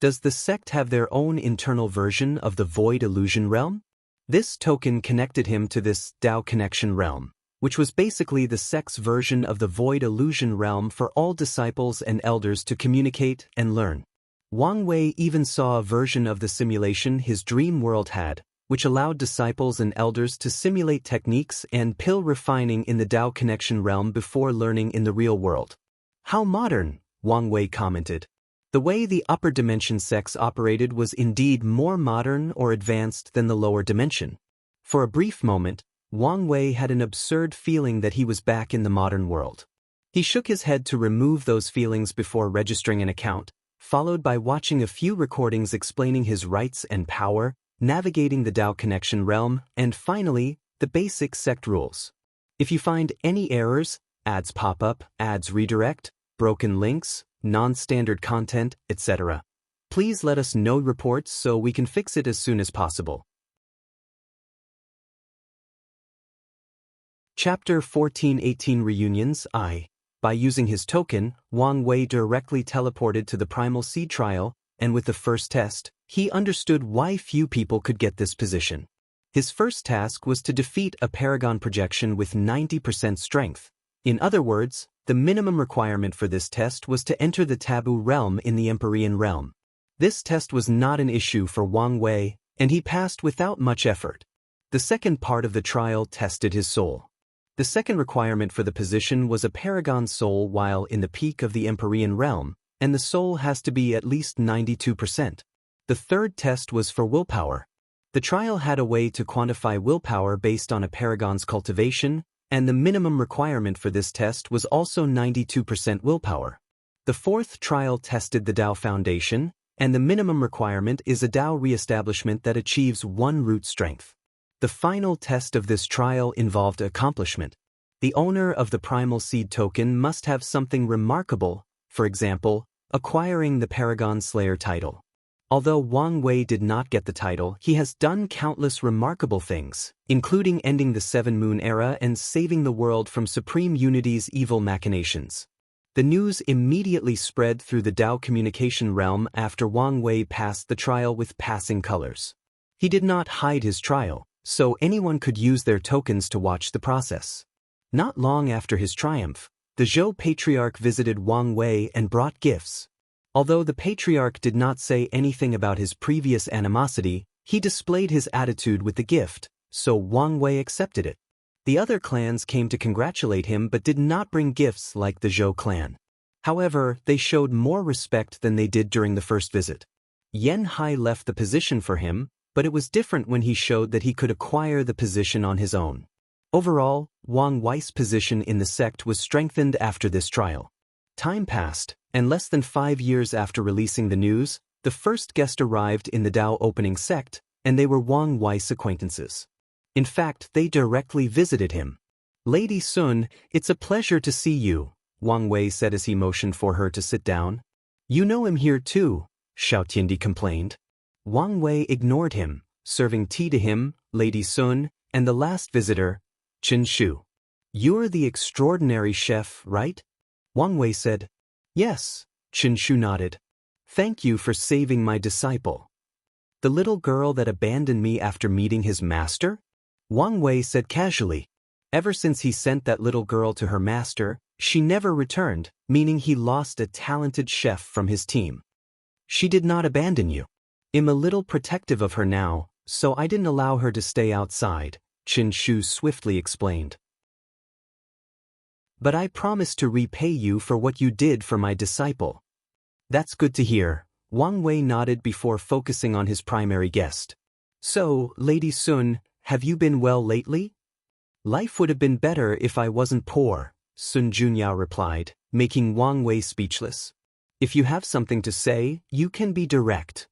Does the sect have their own internal version of the Void Illusion Realm? This token connected him to this Dao Connection Realm, which was basically the sect's version of the Void Illusion Realm for all disciples and elders to communicate and learn. Wang Wei even saw a version of the simulation his dream world had, which allowed disciples and elders to simulate techniques and pill refining in the Dao Connection Realm before learning in the real world. How modern, Wang Wei commented. The way the upper dimension sects operated was indeed more modern or advanced than the lower dimension. For a brief moment, Wang Wei had an absurd feeling that he was back in the modern world. He shook his head to remove those feelings before registering an account, followed by watching a few recordings explaining his rights and power, navigating the Dao Connection Realm, and finally, the basic sect rules. If you find any errors, ads pop up, ads redirect, broken links, non-standard content, etc., please let us know reports so we can fix it as soon as possible. Chapter 1418 Reunions I. By using his token, Wang Wei directly teleported to the Primal Seed trial, and with the first test, he understood why few people could get this position. His first task was to defeat a Paragon projection with 90% strength. In other words, the minimum requirement for this test was to enter the taboo realm in the Empyrean realm. This test was not an issue for Wang Wei, and he passed without much effort. The second part of the trial tested his soul. The second requirement for the position was a Paragon soul while in the peak of the Empyrean realm, and the soul has to be at least 92%. The third test was for willpower. The trial had a way to quantify willpower based on a Paragon's cultivation, and the minimum requirement for this test was also 92% willpower. The fourth trial tested the Dao Foundation, and the minimum requirement is a Dao reestablishment that achieves 1 root strength. The final test of this trial involved accomplishment. The owner of the Primal Seed token must have something remarkable, for example, acquiring the Paragon Slayer title. Although Wang Wei did not get the title, he has done countless remarkable things, including ending the Seven Moon Era and saving the world from Supreme Unity's evil machinations. The news immediately spread through the Dao communication realm after Wang Wei passed the trial with passing colors. He did not hide his trial, so anyone could use their tokens to watch the process. Not long after his triumph, the Zhou Patriarch visited Wang Wei and brought gifts. Although the Patriarch did not say anything about his previous animosity, he displayed his attitude with the gift, so Wang Wei accepted it. The other clans came to congratulate him but did not bring gifts like the Zhou clan. However, they showed more respect than they did during the first visit. Yan Hai left the position for him, but it was different when he showed that he could acquire the position on his own. Overall, Wang Wei's position in the sect was strengthened after this trial. Time passed, and less than 5 years after releasing the news, the first guest arrived in the Dao opening sect, and they were Wang Wei's acquaintances. In fact, they directly visited him. "Lady Sun, it's a pleasure to see you," Wang Wei said as he motioned for her to sit down. "You know him here too," Xiao Tiandi complained. Wang Wei ignored him, serving tea to him, Lady Sun, and the last visitor, Chen Shu. "You're the extraordinary chef, right?" Wang Wei said. "Yes," Chen Shu nodded. "Thank you for saving my disciple." "The little girl that abandoned me after meeting his master?" Wang Wei said casually. Ever since he sent that little girl to her master, she never returned, meaning he lost a talented chef from his team. "She did not abandon you. I'm a little protective of her now, so I didn't allow her to stay outside," Chen Shu swiftly explained. "But I promise to repay you for what you did for my disciple." "That's good to hear," Wang Wei nodded before focusing on his primary guest. "So, Lady Sun, have you been well lately?" "Life would have been better if I wasn't poor," Sun Junyao replied, making Wang Wei speechless. "If you have something to say, you can be direct."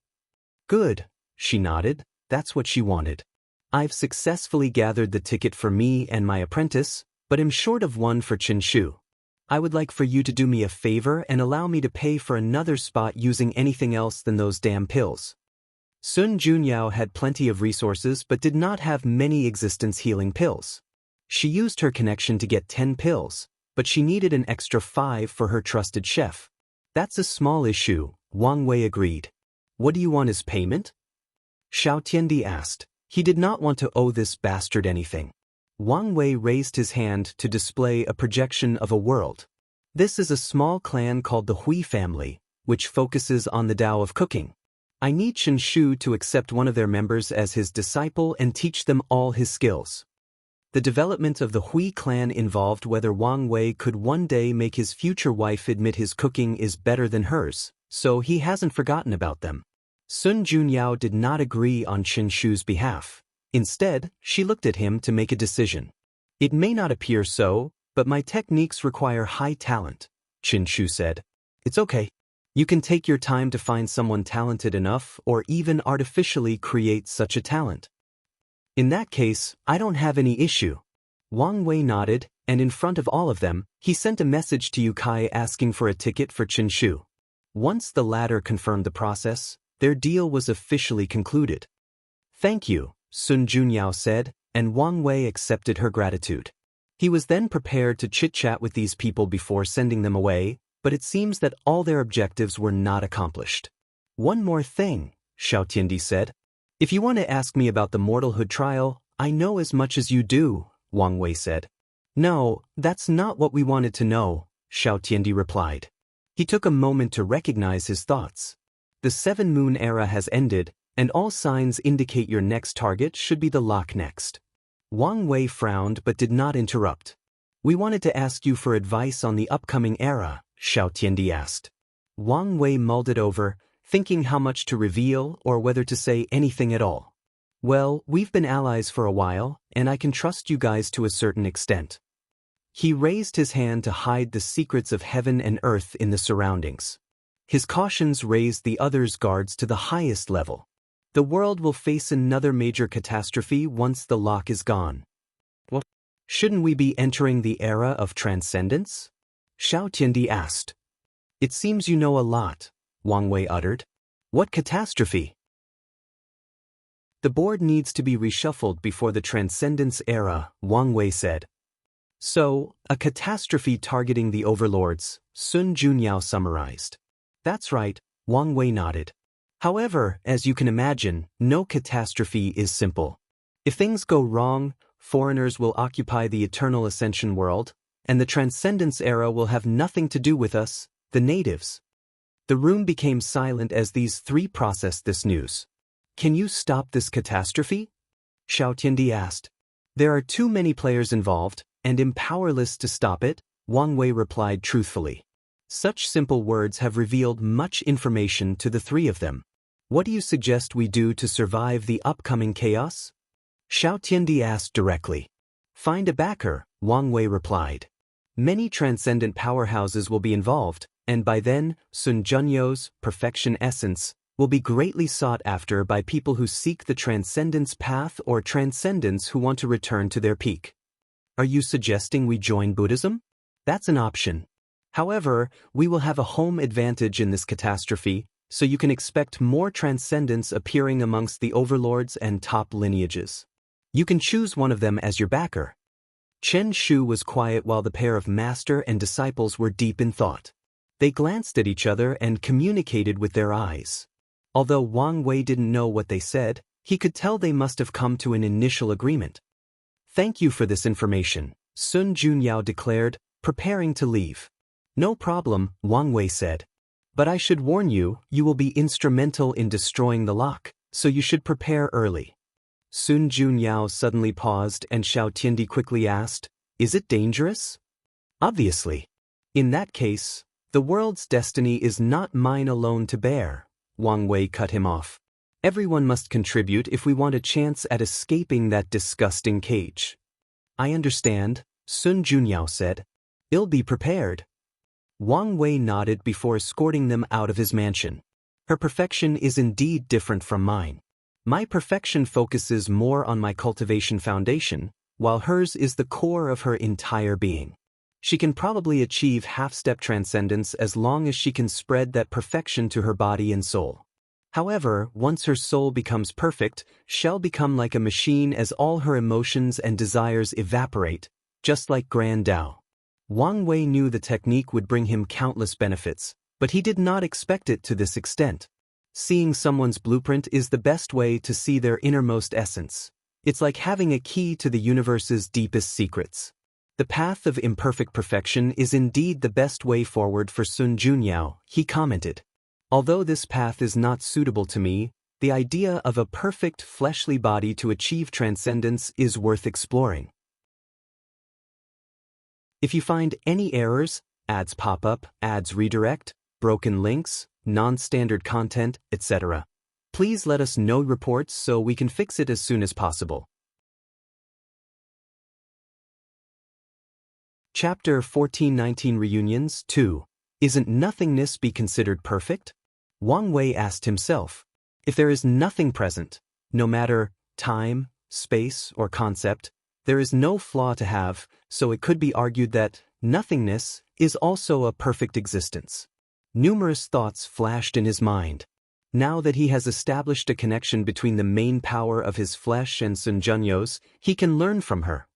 "Good," she nodded. That's what she wanted. "I've successfully gathered the ticket for me and my apprentice, but am short of one for Chen Shu. I would like for you to do me a favor and allow me to pay for another spot using anything else than those damn pills." Sun Junyao had plenty of resources but did not have many existence-healing pills. She used her connection to get 10 pills, but she needed an extra 5 for her trusted chef. That's a small issue, Wang Wei agreed. What do you want as payment? Xiao Tiandi asked. He did not want to owe this bastard anything. Wang Wei raised his hand to display a projection of a world. This is a small clan called the Hui family, which focuses on the Tao of cooking. I need Chen Shu to accept one of their members as his disciple and teach them all his skills. The development of the Hui clan involved whether Wang Wei could one day make his future wife admit his cooking is better than hers, so he hasn't forgotten about them. Sun Junyao did not agree on Chen Shu's behalf. Instead, she looked at him to make a decision. It may not appear so, but my techniques require high talent, Chen Shu said. It's okay. You can take your time to find someone talented enough or even artificially create such a talent. In that case, I don't have any issue. Wang Wei nodded, and in front of all of them, he sent a message to Yu Kai asking for a ticket for Chen Shu. Once the latter confirmed the process, their deal was officially concluded. Thank you, Sun Junyao said, and Wang Wei accepted her gratitude. He was then prepared to chit-chat with these people before sending them away, but it seems that all their objectives were not accomplished. One more thing, Xiao Tiandi said. If you want to ask me about the mortalhood trial, I know as much as you do, Wang Wei said. No, that's not what we wanted to know, Xiao Tiandi replied. He took a moment to recognize his thoughts. The 7 Moon era has ended, and all signs indicate your next target should be the lock next. Wang Wei frowned but did not interrupt. We wanted to ask you for advice on the upcoming era, Xiao Tiandi asked. Wang Wei mulled it over, thinking how much to reveal or whether to say anything at all. Well, we've been allies for a while, and I can trust you guys to a certain extent. He raised his hand to hide the secrets of heaven and earth in the surroundings. His cautions raised the others' guards to the highest level. The world will face another major catastrophe once the lock is gone. Well, shouldn't we be entering the era of transcendence? Xiao Tiandi asked. It seems you know a lot, Wang Wei uttered. What catastrophe? The board needs to be reshuffled before the transcendence era, Wang Wei said. So, a catastrophe targeting the overlords, Sun Junyao summarized. That's right, Wang Wei nodded. However, as you can imagine, no catastrophe is simple. If things go wrong, foreigners will occupy the eternal ascension world, and the transcendence era will have nothing to do with us, the natives. The room became silent as these 3 processed this news. Can you stop this catastrophe? Xiao Tiandi asked. There are too many players involved, and am powerless to stop it, Wang Wei replied truthfully. Such simple words have revealed much information to the 3 of them. What do you suggest we do to survive the upcoming chaos? Xiao Tiandi asked directly. Find a backer, Wang Wei replied. Many transcendent powerhouses will be involved, and by then, Sun Junyao's perfection essence will be greatly sought after by people who seek the transcendence path or transcendence who want to return to their peak. Are you suggesting we join Buddhism? That's an option. However, we will have a home advantage in this catastrophe, so you can expect more transcendence appearing amongst the overlords and top lineages. You can choose one of them as your backer. Chen Shu was quiet while the pair of master and disciples were deep in thought. They glanced at each other and communicated with their eyes. Although Wang Wei didn't know what they said, he could tell they must have come to an initial agreement. Thank you for this information, Sun Junyao declared, preparing to leave. No problem, Wang Wei said. But I should warn you, you will be instrumental in destroying the lock, so you should prepare early. Sun Junyao suddenly paused and Xiao Tiandi quickly asked, Is it dangerous? Obviously. In that case, the world's destiny is not mine alone to bear, Wang Wei cut him off. Everyone must contribute if we want a chance at escaping that disgusting cage. I understand, Sun Junyao said. I'll be prepared. Wang Wei nodded before escorting them out of his mansion. Her perfection is indeed different from mine. My perfection focuses more on my cultivation foundation, while hers is the core of her entire being. She can probably achieve half-step transcendence as long as she can spread that perfection to her body and soul. However, once her soul becomes perfect, she'll become like a machine as all her emotions and desires evaporate, just like Grand Tao. Wang Wei knew the technique would bring him countless benefits, but he did not expect it to this extent. Seeing someone's blueprint is the best way to see their innermost essence. It's like having a key to the universe's deepest secrets. The path of imperfect perfection is indeed the best way forward for Sun Junyao, he commented. Although this path is not suitable to me, the idea of a perfect fleshly body to achieve transcendence is worth exploring. If you find any errors, ads pop up, ads redirect, broken links, non-standard content, etc., please let us know reports so we can fix it as soon as possible. Chapter 1419 Reunions 2. Isn't nothingness be considered perfect? Wang Wei asked himself. If there is nothing present, no matter time, space, or concept, there is no flaw to have, so it could be argued that nothingness is also a perfect existence. Numerous thoughts flashed in his mind. Now that he has established a connection between the main power of his flesh and Sun Junyo's, he can learn from her.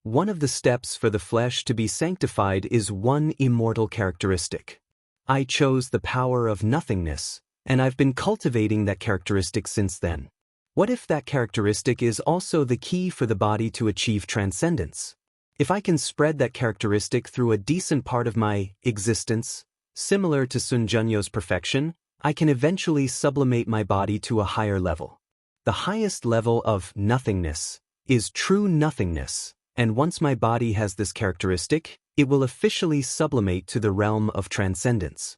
One of the steps for the flesh to be sanctified is one immortal characteristic. I chose the power of nothingness, and I've been cultivating that characteristic since then. What if that characteristic is also the key for the body to achieve transcendence? If I can spread that characteristic through a decent part of my existence, similar to Sun Junyo's perfection, I can eventually sublimate my body to a higher level. The highest level of nothingness is true nothingness. And once my body has this characteristic, it will officially sublimate to the realm of transcendence.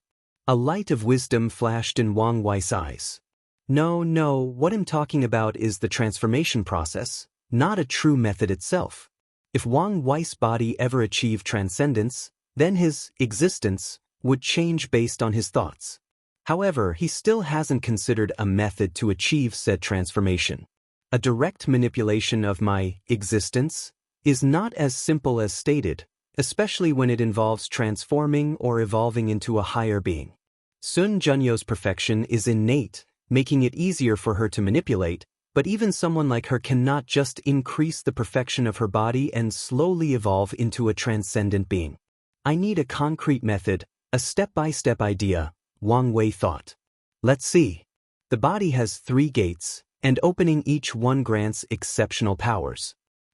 A light of wisdom flashed in Wang Wei's eyes. No, what I'm talking about is the transformation process, not a true method itself. If Wang Wei's body ever achieved transcendence, then his existence would change based on his thoughts. However, he still hasn't considered a method to achieve said transformation. A direct manipulation of my existence is not as simple as stated, especially when it involves transforming or evolving into a higher being. Sun Junyo's perfection is innate, making it easier for her to manipulate, but even someone like her cannot just increase the perfection of her body and slowly evolve into a transcendent being. I need a concrete method, a step-by-step idea, Wang Wei thought. Let's see. The body has 3 gates, and opening each one grants exceptional powers.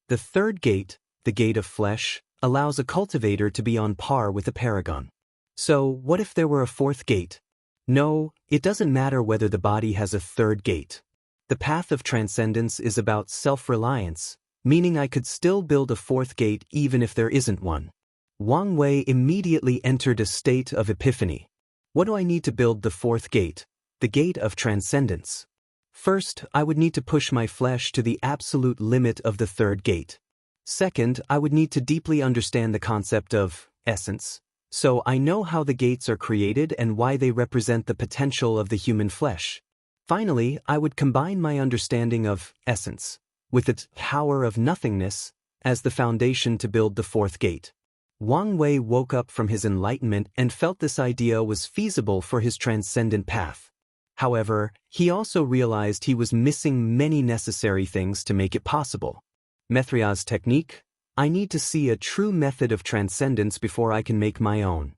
The third gate, the gate of flesh, allows a cultivator to be on par with a paragon. So, what if there were a 4th gate? No, it doesn't matter whether the body has a 3rd gate. The path of transcendence is about self-reliance, meaning I could still build a 4th gate even if there isn't one. Wang Wei immediately entered a state of epiphany. What do I need to build the 4th gate, the gate of transcendence? First, I would need to push my flesh to the absolute limit of the 3rd gate. Second, I would need to deeply understand the concept of essence, so I know how the gates are created and why they represent the potential of the human flesh. Finally, I would combine my understanding of essence with its power of nothingness as the foundation to build the 4th gate. Wang Wei woke up from his enlightenment and felt this idea was feasible for his transcendent path. However, he also realized he was missing many necessary things to make it possible. Mithria's technique? I need to see a true method of transcendence before I can make my own.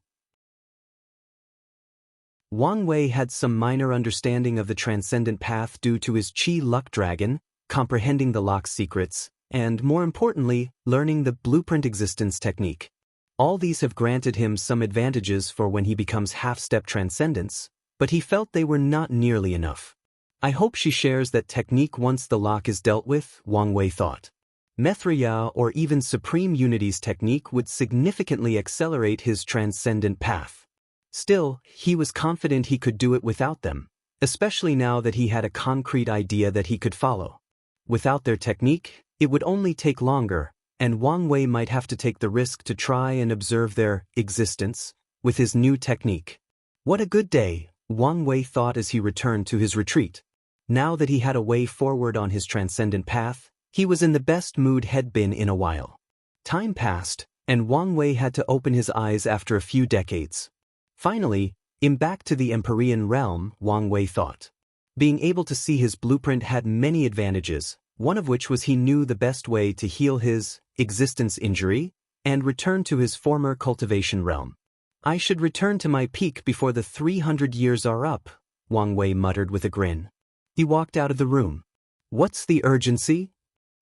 Wang Wei had some minor understanding of the transcendent path due to his Qi luck dragon, comprehending the lock's secrets, and more importantly, learning the blueprint existence technique. All these have granted him some advantages for when he becomes half-step transcendence, but he felt they were not nearly enough. I hope she shares that technique once the lock is dealt with, Wang Wei thought. Mithria or even Supreme Unity's technique would significantly accelerate his transcendent path. Still, he was confident he could do it without them, especially now that he had a concrete idea that he could follow. Without their technique, it would only take longer, and Wang Wei might have to take the risk to try and observe their existence with his new technique. What a good day, Wang Wei thought as he returned to his retreat. Now that he had a way forward on his transcendent path, he was in the best mood he'd been in a while. Time passed, and Wang Wei had to open his eyes after a few decades. Finally, back to the Empyrean realm, Wang Wei thought. Being able to see his blueprint had many advantages, one of which was he knew the best way to heal his existence injury and return to his former cultivation realm. I should return to my peak before the 300 years are up, Wang Wei muttered with a grin. He walked out of the room. What's the urgency?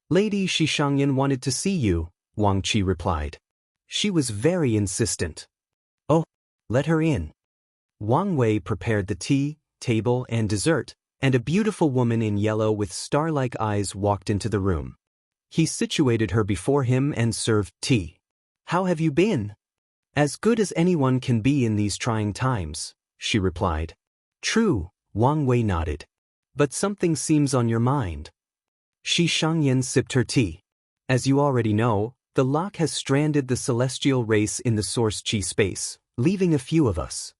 Lady Shishangyan wanted to see you, Wang Qi replied. She was very insistent. Oh, let her in. Wang Wei prepared the tea, table and dessert, and a beautiful woman in yellow with star-like eyes walked into the room. He situated her before him and served tea. How have you been? As good as anyone can be in these trying times, she replied. True, Wang Wei nodded. But something seems on your mind. Shi Shangyan sipped her tea. As you already know, the lock has stranded the celestial race in the source chi space, leaving a few of us.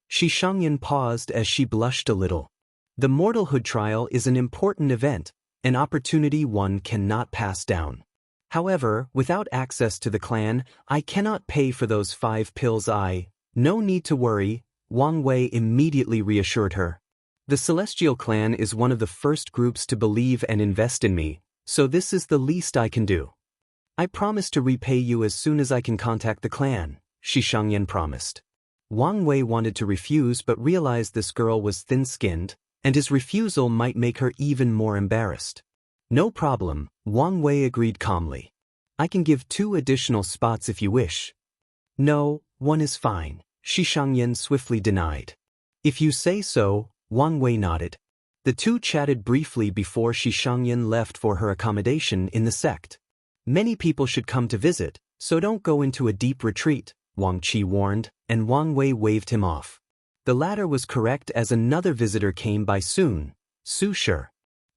Shi Shangyan paused as she blushed a little. The mortalhood trial is an important event, an opportunity one cannot pass down. However, without access to the clan, I cannot pay for those 5 pills. No need to worry, Wang Wei immediately reassured her. The Celestial Clan is one of the first groups to believe and invest in me, so this is the least I can do. I promise to repay you as soon as I can contact the clan, Shi Shangyan promised. Wang Wei wanted to refuse but realized this girl was thin-skinned, and his refusal might make her even more embarrassed. No problem, Wang Wei agreed calmly. I can give 2 additional spots if you wish. No, 1 is fine, Shi Shangyan swiftly denied. If you say so, Wang Wei nodded. The two chatted briefly before Shi Shangyan left for her accommodation in the sect. Many people should come to visit, so don't go into a deep retreat, Wang Qi warned, and Wang Wei waved him off. The latter was correct as another visitor came by soon, Su Shi.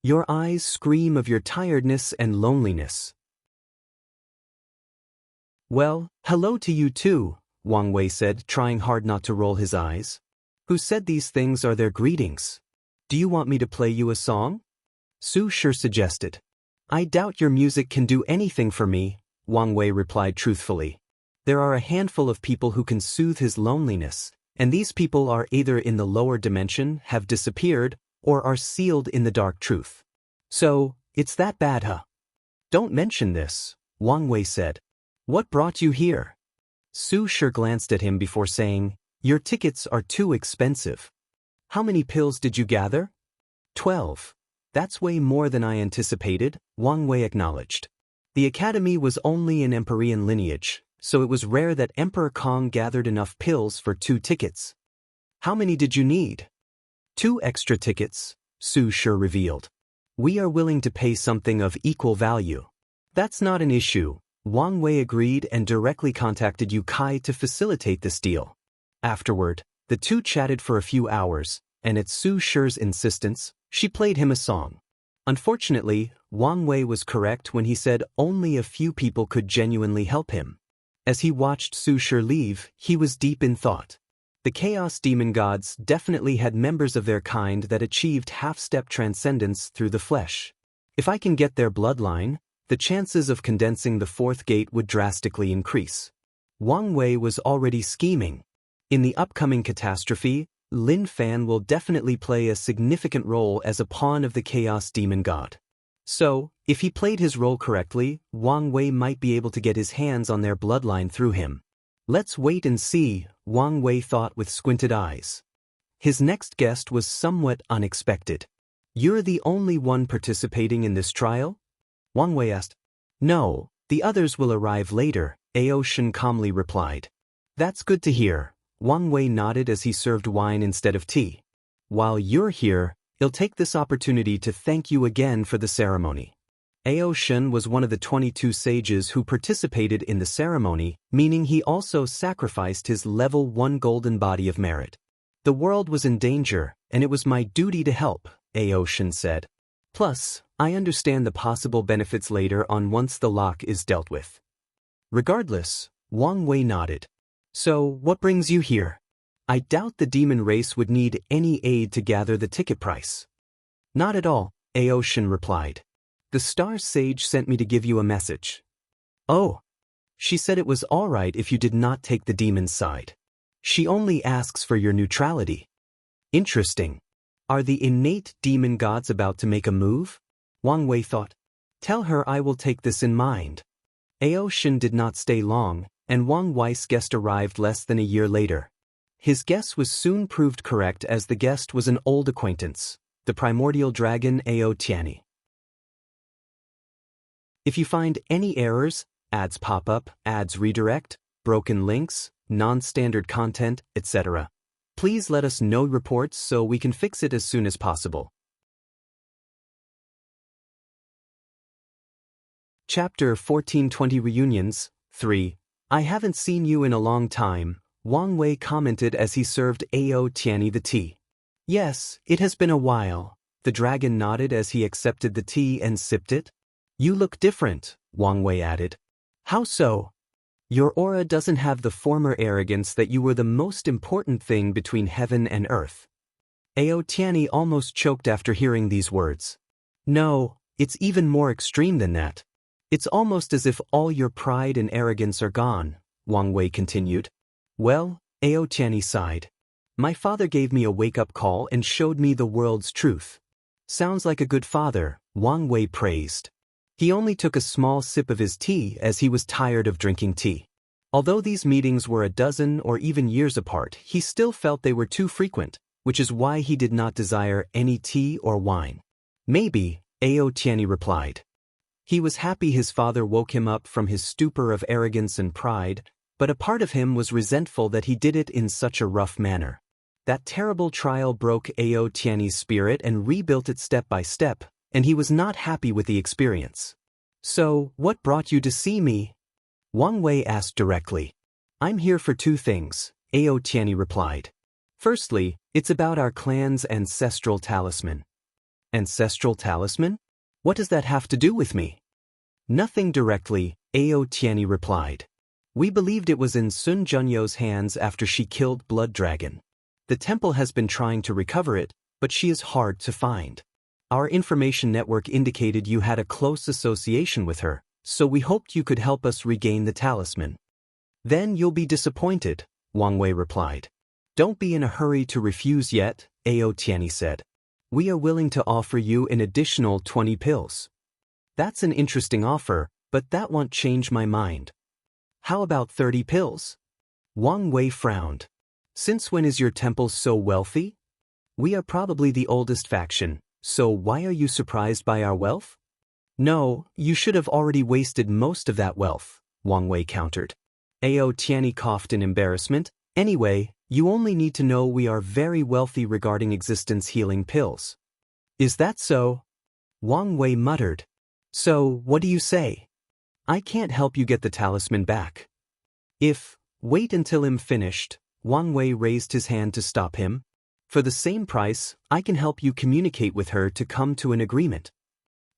Your eyes scream of your tiredness and loneliness. Well, hello to you too, Wang Wei said, trying hard not to roll his eyes. Who said these things are their greetings? Do you want me to play you a song? Su Shi suggested. I doubt your music can do anything for me, Wang Wei replied truthfully. There are a handful of people who can soothe his loneliness, and these people are either in the lower dimension, have disappeared, or are sealed in the dark truth. So, it's that bad, huh? Don't mention this, Wang Wei said. What brought you here? Su Shi glanced at him before saying, Your tickets are too expensive. How many pills did you gather? 12. That's way more than I anticipated, Wang Wei acknowledged. The academy was only an Emperorian lineage, so it was rare that Emperor Kong gathered enough pills for 2 tickets. How many did you need? 2 extra tickets, Su Shi revealed. We are willing to pay something of equal value. That's not an issue, Wang Wei agreed and directly contacted Yu Kai to facilitate this deal. Afterward, the two chatted for a few hours, and at Su Shi's insistence, she played him a song. Unfortunately, Wang Wei was correct when he said only a few people could genuinely help him. As he watched Su Shi leave, he was deep in thought. The Chaos Demon Gods definitely had members of their kind that achieved half-step transcendence through the flesh. If I can get their bloodline, the chances of condensing the 4th gate would drastically increase. Wang Wei was already scheming. In the upcoming catastrophe, Lin Fan will definitely play a significant role as a pawn of the Chaos Demon God. So, if he played his role correctly, Wang Wei might be able to get his hands on their bloodline through him. Let's wait and see, Wang Wei thought with squinted eyes. His next guest was somewhat unexpected. You're the only one participating in this trial? Wang Wei asked. No, the others will arrive later, Aoshin calmly replied. That's good to hear, Wang Wei nodded as he served wine instead of tea. While you're here, I'll take this opportunity to thank you again for the ceremony. Aoshin was one of the 22 sages who participated in the ceremony, meaning he also sacrificed his level 1 golden body of merit. The world was in danger, and it was my duty to help, Aoshin said. Plus, I understand the possible benefits later on once the lock is dealt with. Regardless, Wang Wei nodded. So, what brings you here? I doubt the demon race would need any aid to gather the ticket price. Not at all, Aoshin replied. The Star Sage sent me to give you a message. Oh. She said it was all right if you did not take the demon's side. She only asks for your neutrality. Interesting. Are the innate demon gods about to make a move? Wang Wei thought. Tell her I will take this in mind. Ao Shen did not stay long, and Wang Wei's guest arrived less than a year later. His guess was soon proved correct as the guest was an old acquaintance, the primordial dragon Ao Tianyi. If you find any errors, ads pop up, ads redirect, broken links, non-standard content, etc., please let us know reports so we can fix it as soon as possible. Chapter 1420 Reunions, 3. I haven't seen you in a long time, Wang Wei commented as he served Ao Tianyi the tea. Yes, it has been a while, the dragon nodded as he accepted the tea and sipped it. You look different, Wang Wei added. How so? Your aura doesn't have the former arrogance that you were the most important thing between heaven and earth. Ao Tianyi almost choked after hearing these words. No, it's even more extreme than that. It's almost as if all your pride and arrogance are gone, Wang Wei continued. Well, Ao Tianyi sighed. My father gave me a wake-up call and showed me the world's truth. Sounds like a good father, Wang Wei praised. He only took a small sip of his tea as he was tired of drinking tea. Although these meetings were a dozen or even years apart, he still felt they were too frequent, which is why he did not desire any tea or wine. Maybe, Ao Tianyi replied. He was happy his father woke him up from his stupor of arrogance and pride, but a part of him was resentful that he did it in such a rough manner. That terrible trial broke Ao Tianyi's spirit and rebuilt it step by step, and he was not happy with the experience. So, what brought you to see me? Wang Wei asked directly. I'm here for two things, Ao Tianyi replied. Firstly, it's about our clan's ancestral talisman. Ancestral talisman? What does that have to do with me? Nothing directly, Ao Tianyi replied. We believed it was in Sun Junyo's hands after she killed Blood Dragon. The temple has been trying to recover it, but she is hard to find. Our information network indicated you had a close association with her, so we hoped you could help us regain the talisman. Then you'll be disappointed, Wang Wei replied. Don't be in a hurry to refuse yet, Ao Tianyi said. We are willing to offer you an additional 20 pills. That's an interesting offer, but that won't change my mind. How about 30 pills? Wang Wei frowned. Since when is your temple so wealthy? We are probably the oldest faction, so why are you surprised by our wealth? No, you should have already wasted most of that wealth, Wang Wei countered. Ao Tianyi coughed in embarrassment. Anyway, you only need to know we are very wealthy regarding existence-healing pills. Is that so? Wang Wei muttered. So, what do you say? I can't help you get the talisman back. Wait until I'm finished, Wang Wei raised his hand to stop him. For the same price, I can help you communicate with her to come to an agreement.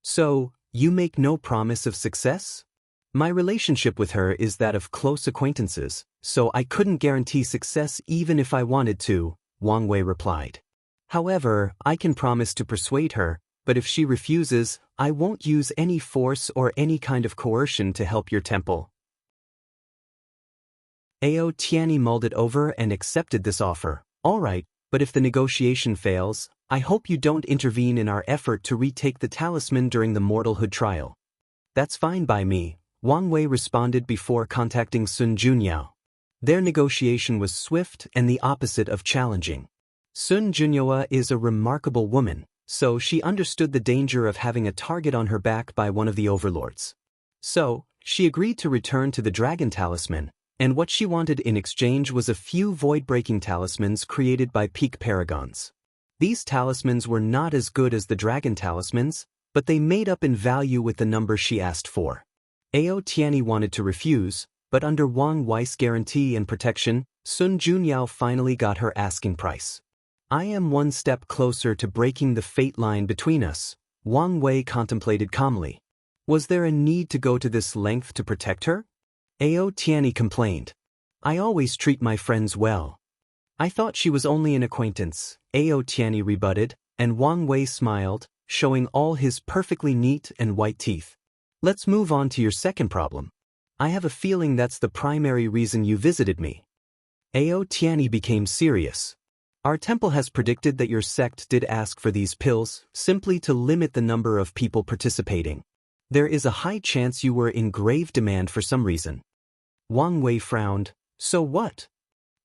So, you make no promise of success? My relationship with her is that of close acquaintances, so I couldn't guarantee success even if I wanted to, Wang Wei replied. However, I can promise to persuade her, but if she refuses, I won't use any force or any kind of coercion to help your temple. Ao Tianyi mulled it over and accepted this offer. All right, but if the negotiation fails, I hope you don't intervene in our effort to retake the talisman during the mortalhood trial. That's fine by me, Wang Wei responded before contacting Sun Junyao. Their negotiation was swift and the opposite of challenging. Sun Junyao is a remarkable woman, so she understood the danger of having a target on her back by one of the overlords. So, she agreed to return to the dragon talisman, and what she wanted in exchange was a few void-breaking talismans created by peak paragons. These talismans were not as good as the dragon talismans, but they made up in value with the number she asked for. Ao Tianyi wanted to refuse, but under Wang Wei's guarantee and protection, Sun Junyao finally got her asking price. I am one step closer to breaking the fate line between us, Wang Wei contemplated calmly. Was there a need to go to this length to protect her? Ao Tianyi complained. I always treat my friends well. I thought she was only an acquaintance, Ao Tianyi rebutted, and Wang Wei smiled, showing all his perfectly neat and white teeth. Let's move on to your second problem. I have a feeling that's the primary reason you visited me. Ao Tianyi became serious. Our temple has predicted that your sect did ask for these pills simply to limit the number of people participating. There is a high chance you were in grave demand for some reason. Wang Wei frowned. So what?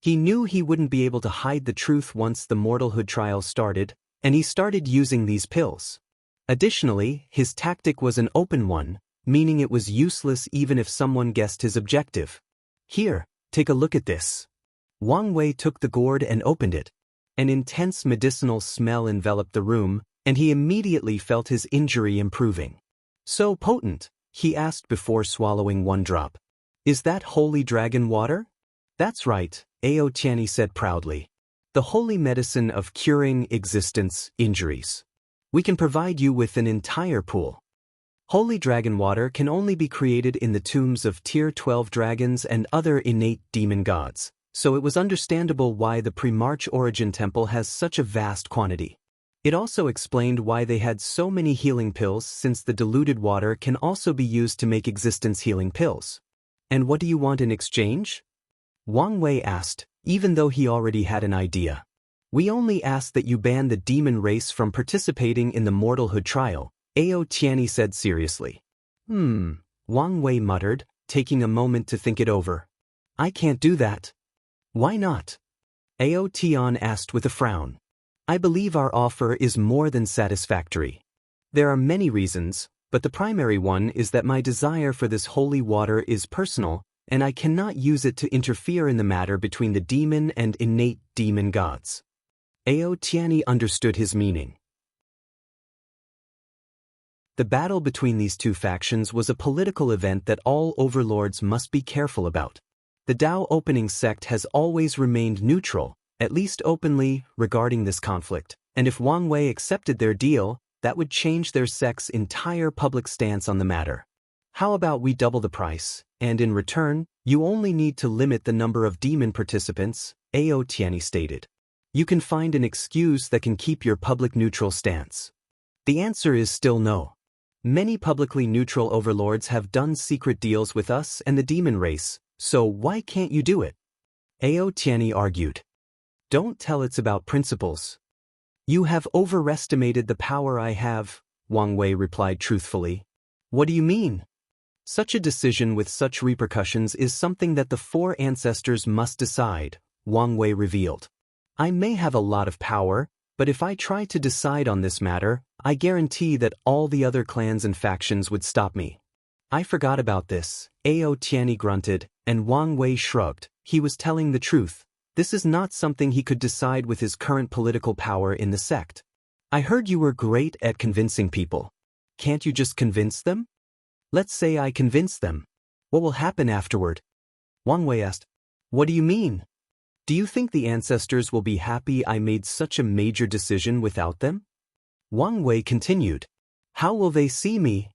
He knew he wouldn't be able to hide the truth once the mortalhood trial started, and he started using these pills. Additionally, his tactic was an open one, meaning it was useless even if someone guessed his objective. Here, take a look at this. Wang Wei took the gourd and opened it. An intense medicinal smell enveloped the room, and he immediately felt his injury improving. So potent, he asked before swallowing one drop. Is that holy dragon water? That's right, Ao Tianyi said proudly. The holy medicine of curing existence injuries. We can provide you with an entire pool. Holy dragon water can only be created in the tombs of Tier 12 dragons and other innate demon gods, so it was understandable why the pre-March Origin Temple has such a vast quantity. It also explained why they had so many healing pills, since the diluted water can also be used to make existence healing pills. And what do you want in exchange? Wang Wei asked, even though he already had an idea. We only ask that you ban the demon race from participating in the mortalhood trial, Ao Tianyi said seriously. Wang Wei muttered, taking a moment to think it over. I can't do that. Why not? Ao Tian asked with a frown. I believe our offer is more than satisfactory. There are many reasons, but the primary one is that my desire for this holy water is personal, and I cannot use it to interfere in the matter between the demon and innate demon gods. Ao Tianyi understood his meaning. The battle between these two factions was a political event that all overlords must be careful about. The Dao opening sect has always remained neutral, at least openly, regarding this conflict, and if Wang Wei accepted their deal, that would change their sect's entire public stance on the matter. How about we double the price, and in return, you only need to limit the number of demon participants, Ao Tianyi stated. You can find an excuse that can keep your public neutral stance. The answer is still no. Many publicly neutral overlords have done secret deals with us and the demon race, so why can't you do it? Ao Tianyi argued. Don't tell it's about principles. You have overestimated the power I have, Wang Wei replied truthfully. What do you mean? Such a decision with such repercussions is something that the four ancestors must decide, Wang Wei revealed. I may have a lot of power, but if I try to decide on this matter, I guarantee that all the other clans and factions would stop me. I forgot about this, Ao Tianyi grunted, and Wang Wei shrugged. He was telling the truth. This is not something he could decide with his current political power in the sect. I heard you were great at convincing people. Can't you just convince them? Let's say I convince them. What will happen afterward? Wang Wei asked. What do you mean? Do you think the ancestors will be happy I made such a major decision without them? Wang Wei continued. How will they see me?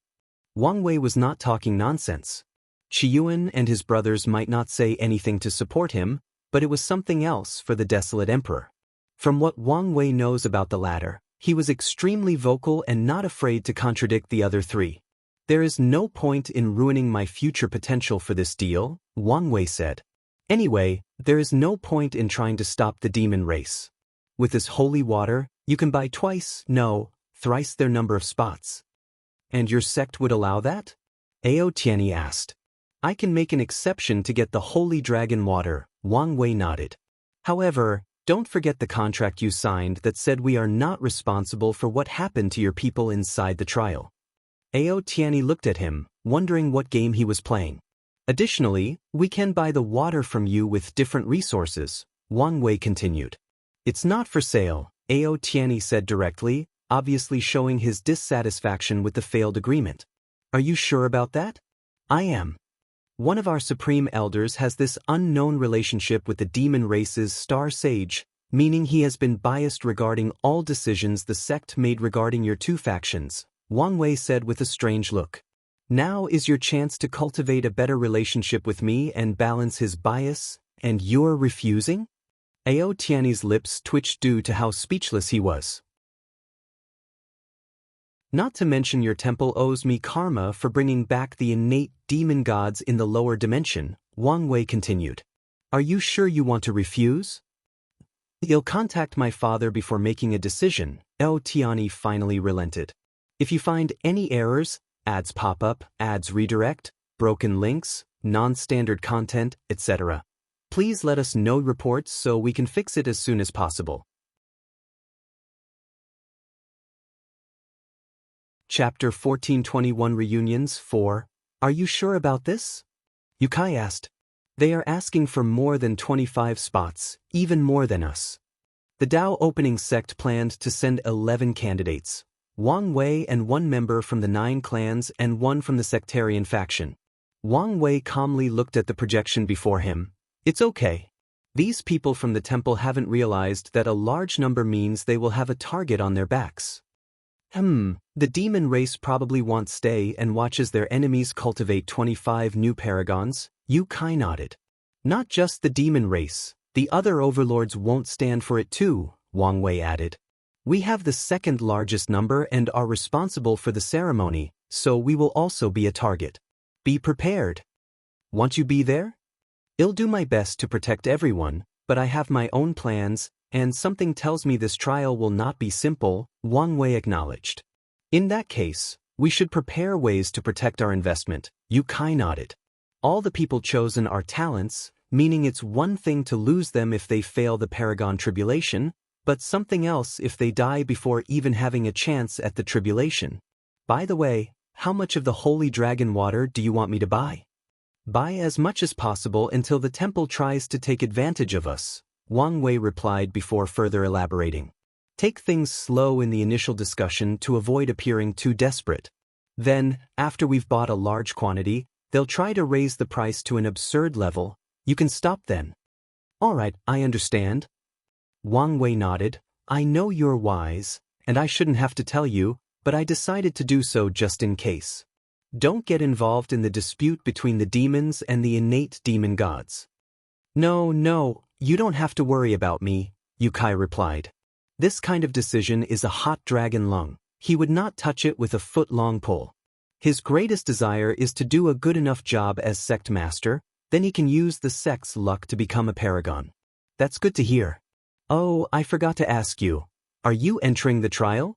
Wang Wei was not talking nonsense. Qiyuan and his brothers might not say anything to support him, but it was something else for the desolate emperor. From what Wang Wei knows about the latter, he was extremely vocal and not afraid to contradict the other three. There is no point in ruining my future potential for this deal, Wang Wei said. Anyway, there is no point in trying to stop the demon race. With this holy water, you can buy twice, no, thrice their number of spots. And your sect would allow that? Ao Tianyi asked. I can make an exception to get the holy dragon water, Wang Wei nodded. However, don't forget the contract you signed that said we are not responsible for what happened to your people inside the trial. Ao Tianyi looked at him, wondering what game he was playing. Additionally, we can buy the water from you with different resources, Wang Wei continued. It's not for sale, Ao Tianyi said directly, obviously showing his dissatisfaction with the failed agreement. Are you sure about that? I am. One of our supreme elders has this unknown relationship with the demon race's star sage, meaning he has been biased regarding all decisions the sect made regarding your two factions, Wang Wei said with a strange look. Now is your chance to cultivate a better relationship with me and balance his bias, and you're refusing? Ao Tianyi's lips twitched due to how speechless he was. Not to mention your temple owes me karma for bringing back the innate demon gods in the lower dimension, Wang Wei continued. Are you sure you want to refuse? You'll contact my father before making a decision. Tiani finally relented. If you find any errors, ads pop up, ads redirect, broken links, non-standard content, etc., please let us know reports so we can fix it as soon as possible. Chapter 1421 Reunions 4. Are you sure about this? Yukai asked. They are asking for more than 25 spots, even more than us. The Dao opening sect planned to send 11 candidates, Wang Wei and 1 member from the 9 clans and 1 from the sectarian faction. Wang Wei calmly looked at the projection before him. It's okay. These people from the temple haven't realized that a large number means they will have a target on their backs. The demon race probably won't stay and watches their enemies cultivate 25 new paragons. Yukai nodded. Not just the demon race, the other overlords won't stand for it too, Wang Wei added. We have the 2nd largest number and are responsible for the ceremony, so we will also be a target. Be prepared. Won't you be there? I'll do my best to protect everyone, but I have my own plans, and something tells me this trial will not be simple, Wang Wei acknowledged. In that case, we should prepare ways to protect our investment, Yukai nodded. All the people chosen are talents, meaning it's one thing to lose them if they fail the Paragon tribulation, but something else if they die before even having a chance at the tribulation. By the way, how much of the holy dragon water do you want me to buy? Buy as much as possible until the temple tries to take advantage of us, Wang Wei replied before further elaborating. Take things slow in the initial discussion to avoid appearing too desperate. Then, after we've bought a large quantity, they'll try to raise the price to an absurd level. You can stop then. All right, I understand. Wang Wei nodded. I know you're wise, and I shouldn't have to tell you, but I decided to do so just in case. Don't get involved in the dispute between the demons and the innate demon gods. No, you don't have to worry about me, Yukai replied. This kind of decision is a hot dragon lung. He would not touch it with a foot-long pole. His greatest desire is to do a good enough job as sect master, then he can use the sect's luck to become a paragon. That's good to hear. Oh, I forgot to ask you. Are you entering the trial?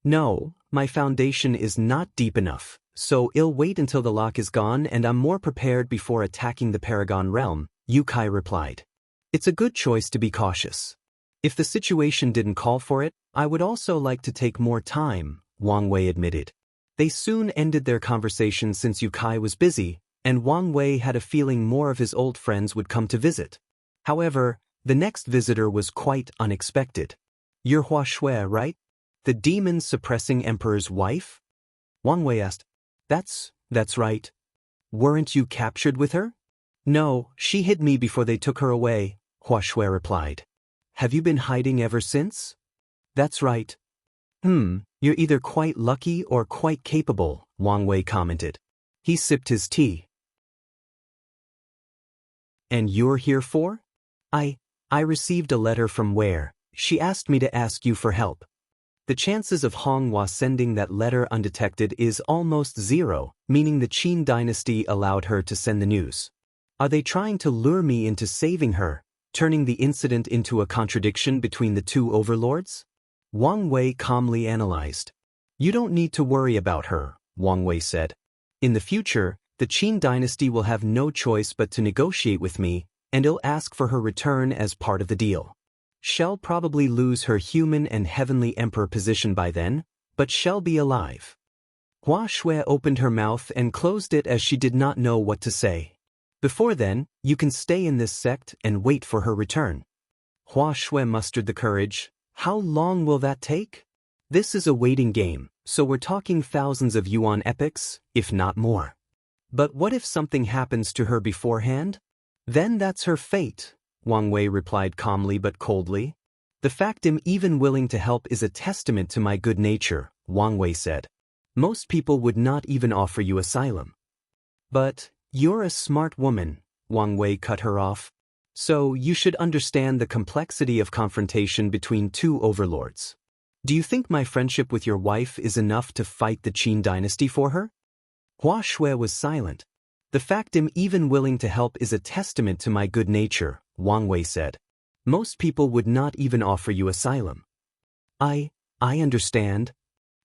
No, my foundation is not deep enough, so I'll wait until the lock is gone and I'm more prepared before attacking the Paragon realm, Yukai replied. It's a good choice to be cautious. If the situation didn't call for it, I would also like to take more time, Wang Wei admitted. They soon ended their conversation since Yukai was busy, and Wang Wei had a feeling more of his old friends would come to visit. However, the next visitor was quite unexpected. You're Hua Shui, right? The demon-suppressing emperor's wife? Wang Wei asked. That's right. Weren't you captured with her? No, she hid me before they took her away, Hua Shui replied. Have you been hiding ever since? That's right. You're either quite lucky or quite capable, Wang Wei commented. He sipped his tea. And you're here for? I received a letter from Where. She asked me to ask you for help. The chances of Honghua sending that letter undetected is almost 0, meaning the Qin dynasty allowed her to send the news. Are they trying to lure me into saving her, turning the incident into a contradiction between the two overlords? Wang Wei calmly analyzed. You don't need to worry about her, Wang Wei said. In the future, the Qin dynasty will have no choice but to negotiate with me, and I'll ask for her return as part of the deal. She'll probably lose her human and heavenly emperor position by then, but she'll be alive. Hua Shui opened her mouth and closed it as she did not know what to say. Before then, you can stay in this sect and wait for her return. Hua Shui mustered the courage. How long will that take? This is a waiting game, so we're talking thousands of yuan epochs, if not more. But what if something happens to her beforehand? Then that's her fate, Wang Wei replied calmly but coldly. The fact I'm even willing to help is a testament to my good nature, Wang Wei said. Most people would not even offer you asylum. But you're a smart woman, Wang Wei cut her off. So you should understand the complexity of confrontation between two overlords. Do you think my friendship with your wife is enough to fight the Qin dynasty for her? Hua Shui was silent. The fact I'm even willing to help is a testament to my good nature, Wang Wei said. Most people would not even offer you asylum. I understand.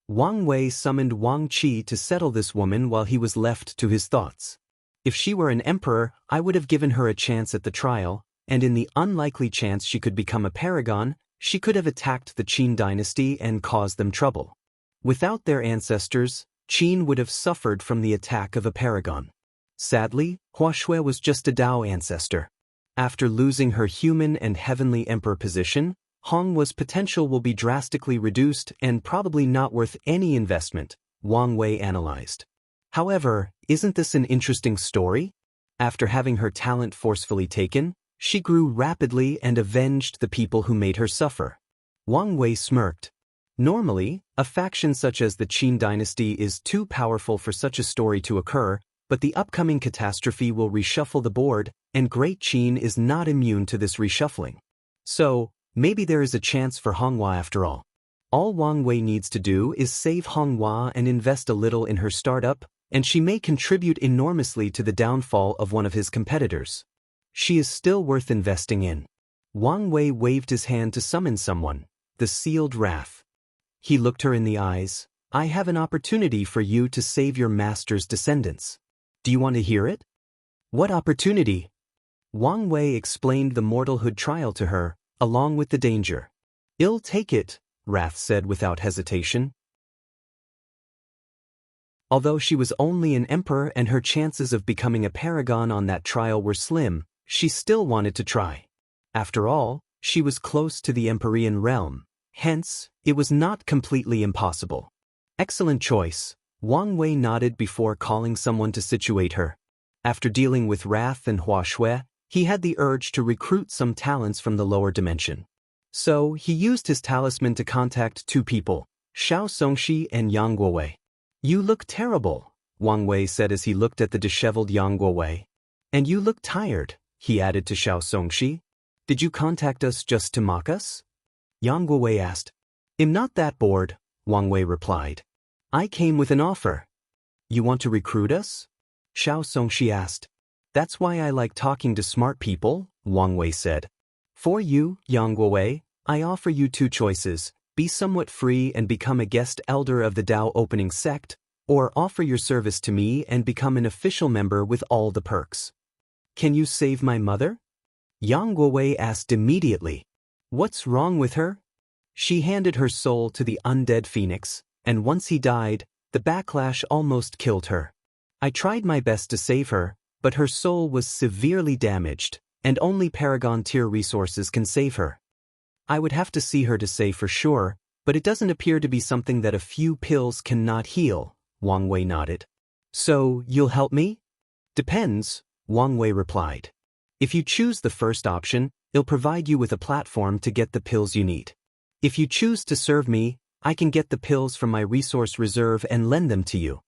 Wang Wei summoned Wang Qi to settle this woman while he was left to his thoughts. If she were an emperor, I would have given her a chance at the trial, and in the unlikely chance she could become a paragon, she could have attacked the Qin dynasty and caused them trouble. Without their ancestors, Qin would have suffered from the attack of a paragon. Sadly, Huashui was just a Dao ancestor. After losing her human and heavenly emperor position, Hongwa's potential will be drastically reduced and probably not worth any investment, Wang Wei analyzed. However, isn't this an interesting story? After having her talent forcefully taken, she grew rapidly and avenged the people who made her suffer. Wang Wei smirked. Normally, a faction such as the Qin dynasty is too powerful for such a story to occur, but the upcoming catastrophe will reshuffle the board, and Great Qin is not immune to this reshuffling. So, maybe there is a chance for Honghua after all. All Wang Wei needs to do is save Honghua and invest a little in her startup, and she may contribute enormously to the downfall of one of his competitors. She is still worth investing in. Wang Wei waved his hand to summon someone, the sealed wrath. He looked her in the eyes. I have an opportunity for you to save your master's descendants. Do you want to hear it? What opportunity? Wang Wei explained the mortalhood trial to her, along with the danger. I'll take it, Wrath said without hesitation. Although she was only an emperor and her chances of becoming a paragon on that trial were slim, she still wanted to try. After all, she was close to the Empyrean realm, hence, it was not completely impossible. Excellent choice, Wang Wei nodded before calling someone to situate her. After dealing with Wrath and Huashui, he had the urge to recruit some talents from the lower dimension. So, he used his talisman to contact two people, Xiao Songxi and Yang Guowei. You look terrible, Wang Wei said as he looked at the disheveled Yang Guowei. And you look tired, he added to Xiao Songxi. Did you contact us just to mock us? Yang Guowei asked. I'm not that bored, Wang Wei replied. I came with an offer. You want to recruit us? Xiao Songxi asked. That's why I like talking to smart people, Wang Wei said. For you, Yang Guowei, I offer you two choices, be somewhat free and become a guest elder of the Dao opening sect, or offer your service to me and become an official member with all the perks. Can you save my mother? Yang Guowei asked immediately. What's wrong with her? She handed her soul to the undead phoenix, and once he died, the backlash almost killed her. I tried my best to save her, but her soul was severely damaged, and only Paragon tier resources can save her. I would have to see her to say for sure, but it doesn't appear to be something that a few pills cannot heal, Wang Wei nodded. So, you'll help me? Depends, Wang Wei replied. If you choose the first option, it'll provide you with a platform to get the pills you need. If you choose to serve me, I can get the pills from my resource reserve and lend them to you.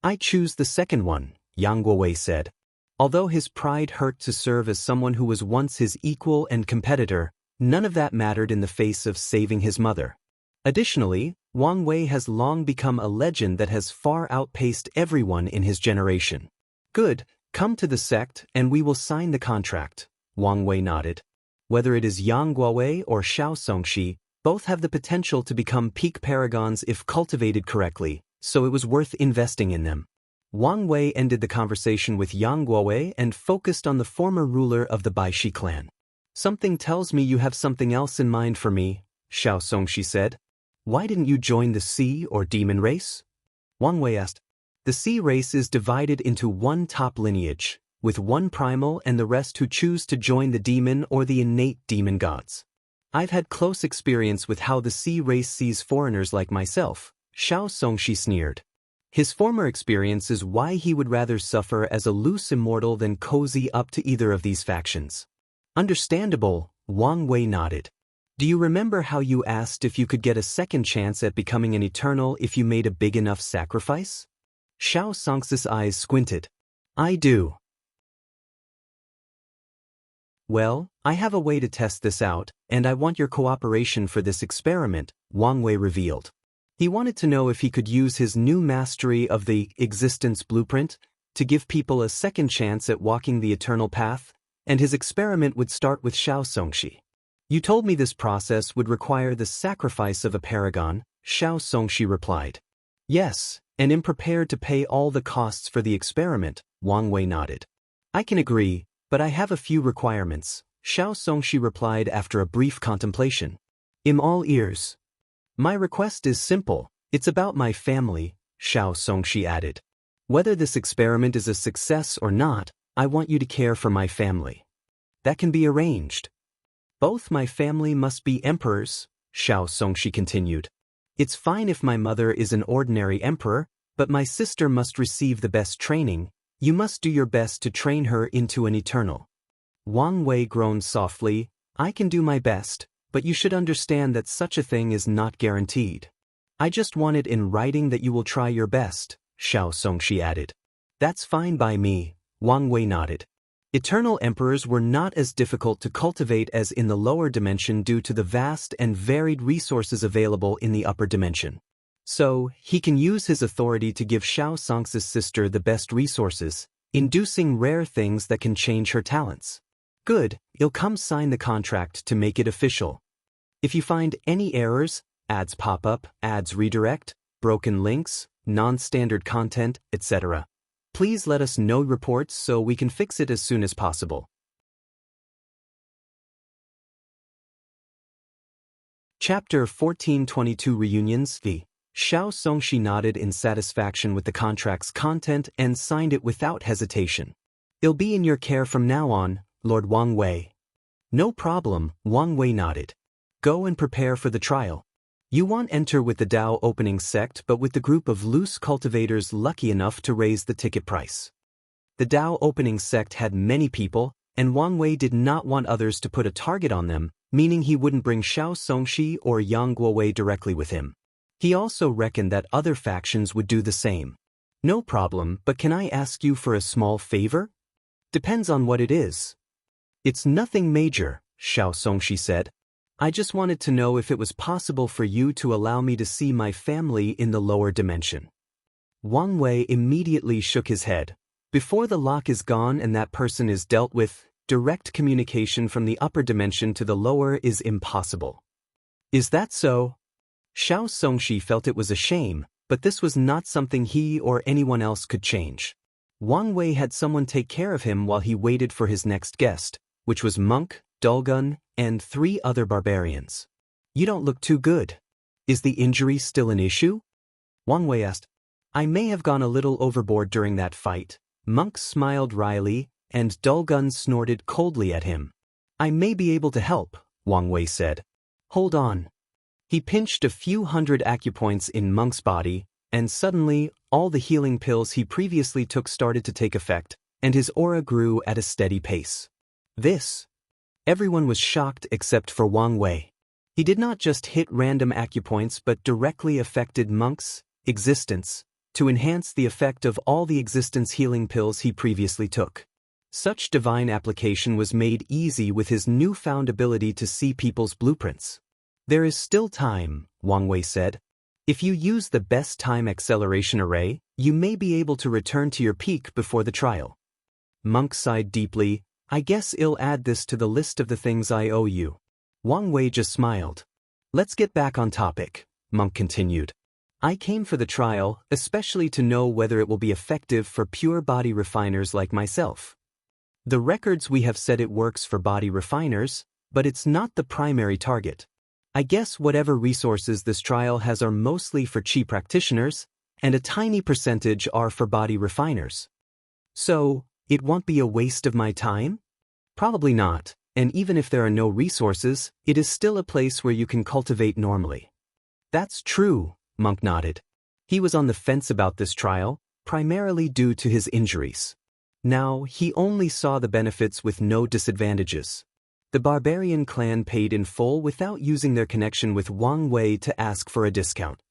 I choose the second one, Yang Guowei said. Although his pride hurt to serve as someone who was once his equal and competitor, none of that mattered in the face of saving his mother. Additionally, Wang Wei has long become a legend that has far outpaced everyone in his generation. Good, come to the sect and we will sign the contract, Wang Wei nodded. Whether it is Yang Guowei or Xiao Songxi, both have the potential to become peak paragons if cultivated correctly, so it was worth investing in them. Wang Wei ended the conversation with Yang Guowei and focused on the former ruler of the Baishi clan. Something tells me you have something else in mind for me, Xiao Songxi said. Why didn't you join the sea or demon race? Wang Wei asked. The sea race is divided into one top lineage, with one primal and the rest who choose to join the demon or the innate demon gods. I've had close experience with how the sea race sees foreigners like myself, Xiao Songxi sneered. His former experience is why he would rather suffer as a loose immortal than cozy up to either of these factions. Understandable, Wang Wei nodded. Do you remember how you asked if you could get a second chance at becoming an eternal if you made a big enough sacrifice? Xiao Songxi's eyes squinted. I do. Well, I have a way to test this out, and I want your cooperation for this experiment, Wang Wei revealed. He wanted to know if he could use his new mastery of the existence blueprint to give people a second chance at walking the eternal path, and his experiment would start with Xiao Songxi. You told me this process would require the sacrifice of a paragon, Xiao Songshi replied. Yes, and am prepared to pay all the costs for the experiment, Wang Wei nodded. I can agree, but I have a few requirements, Xiao Songshi replied after a brief contemplation. I'm all ears. My request is simple, it's about my family, Xiao Songshi added. Whether this experiment is a success or not, I want you to care for my family. That can be arranged. Both my family must be emperors, Xiao Songshi continued. It's fine if my mother is an ordinary emperor, but my sister must receive the best training. You must do your best to train her into an eternal. Wang Wei groaned softly. I can do my best, but you should understand that such a thing is not guaranteed. I just want it in writing that you will try your best, Xiao Songshi added. That's fine by me, Wang Wei nodded. Eternal emperors were not as difficult to cultivate as in the lower dimension due to the vast and varied resources available in the upper dimension. So, he can use his authority to give Xiao Song's sister the best resources, inducing rare things that can change her talents. Good, you'll come sign the contract to make it official. If you find any errors, ads pop up, ads redirect, broken links, non-standard content, etc., please let us know reports so we can fix it as soon as possible. Chapter 1422 Reunions. Xiao Songshi nodded in satisfaction with the contract's content and signed it without hesitation. It'll be in your care from now on, Lord Wang Wei. No problem, Wang Wei nodded. Go and prepare for the trial. You won't enter with the Dao opening sect but with the group of loose cultivators lucky enough to raise the ticket price. The Dao opening sect had many people, and Wang Wei did not want others to put a target on them, meaning he wouldn't bring Xiao Songshi or Yang Guowei directly with him. He also reckoned that other factions would do the same. No problem, but can I ask you for a small favor? Depends on what it is. It's nothing major, Xiao Songshi said. I just wanted to know if it was possible for you to allow me to see my family in the lower dimension. Wang Wei immediately shook his head. Before the lock is gone and that person is dealt with, direct communication from the upper dimension to the lower is impossible. Is that so? Xiao Songshi felt it was a shame, but this was not something he or anyone else could change. Wang Wei had someone take care of him while he waited for his next guest, which was Monk, Dulgun, and 3 other barbarians. You don't look too good. Is the injury still an issue? Wang Wei asked. I may have gone a little overboard during that fight. Monk smiled wryly, and Dulgun snorted coldly at him. I may be able to help, Wang Wei said. Hold on. He pinched a few hundred acupoints in Monk's body, and suddenly, all the healing pills he previously took started to take effect, and his aura grew at a steady pace. Everyone was shocked except for Wang Wei. He did not just hit random acupoints but directly affected Monk's existence to enhance the effect of all the existence healing pills he previously took. Such divine application was made easy with his newfound ability to see people's blueprints. There is still time, Wang Wei said. If you use the best time acceleration array, you may be able to return to your peak before the trial. Monk sighed deeply. I guess I'll add this to the list of the things I owe you. Wang Wei just smiled. Let's get back on topic, Monk continued. I came for the trial, especially to know whether it will be effective for pure body refiners like myself. The records we have said it works for body refiners, but it's not the primary target. I guess whatever resources this trial has are mostly for chi practitioners, and a tiny percentage are for body refiners. So, it won't be a waste of my time? Probably not, and even if there are no resources, it is still a place where you can cultivate normally. That's true, Monk nodded. He was on the fence about this trial, primarily due to his injuries. Now, he only saw the benefits with no disadvantages. The barbarian clan paid in full without using their connection with Wang Wei to ask for a discount.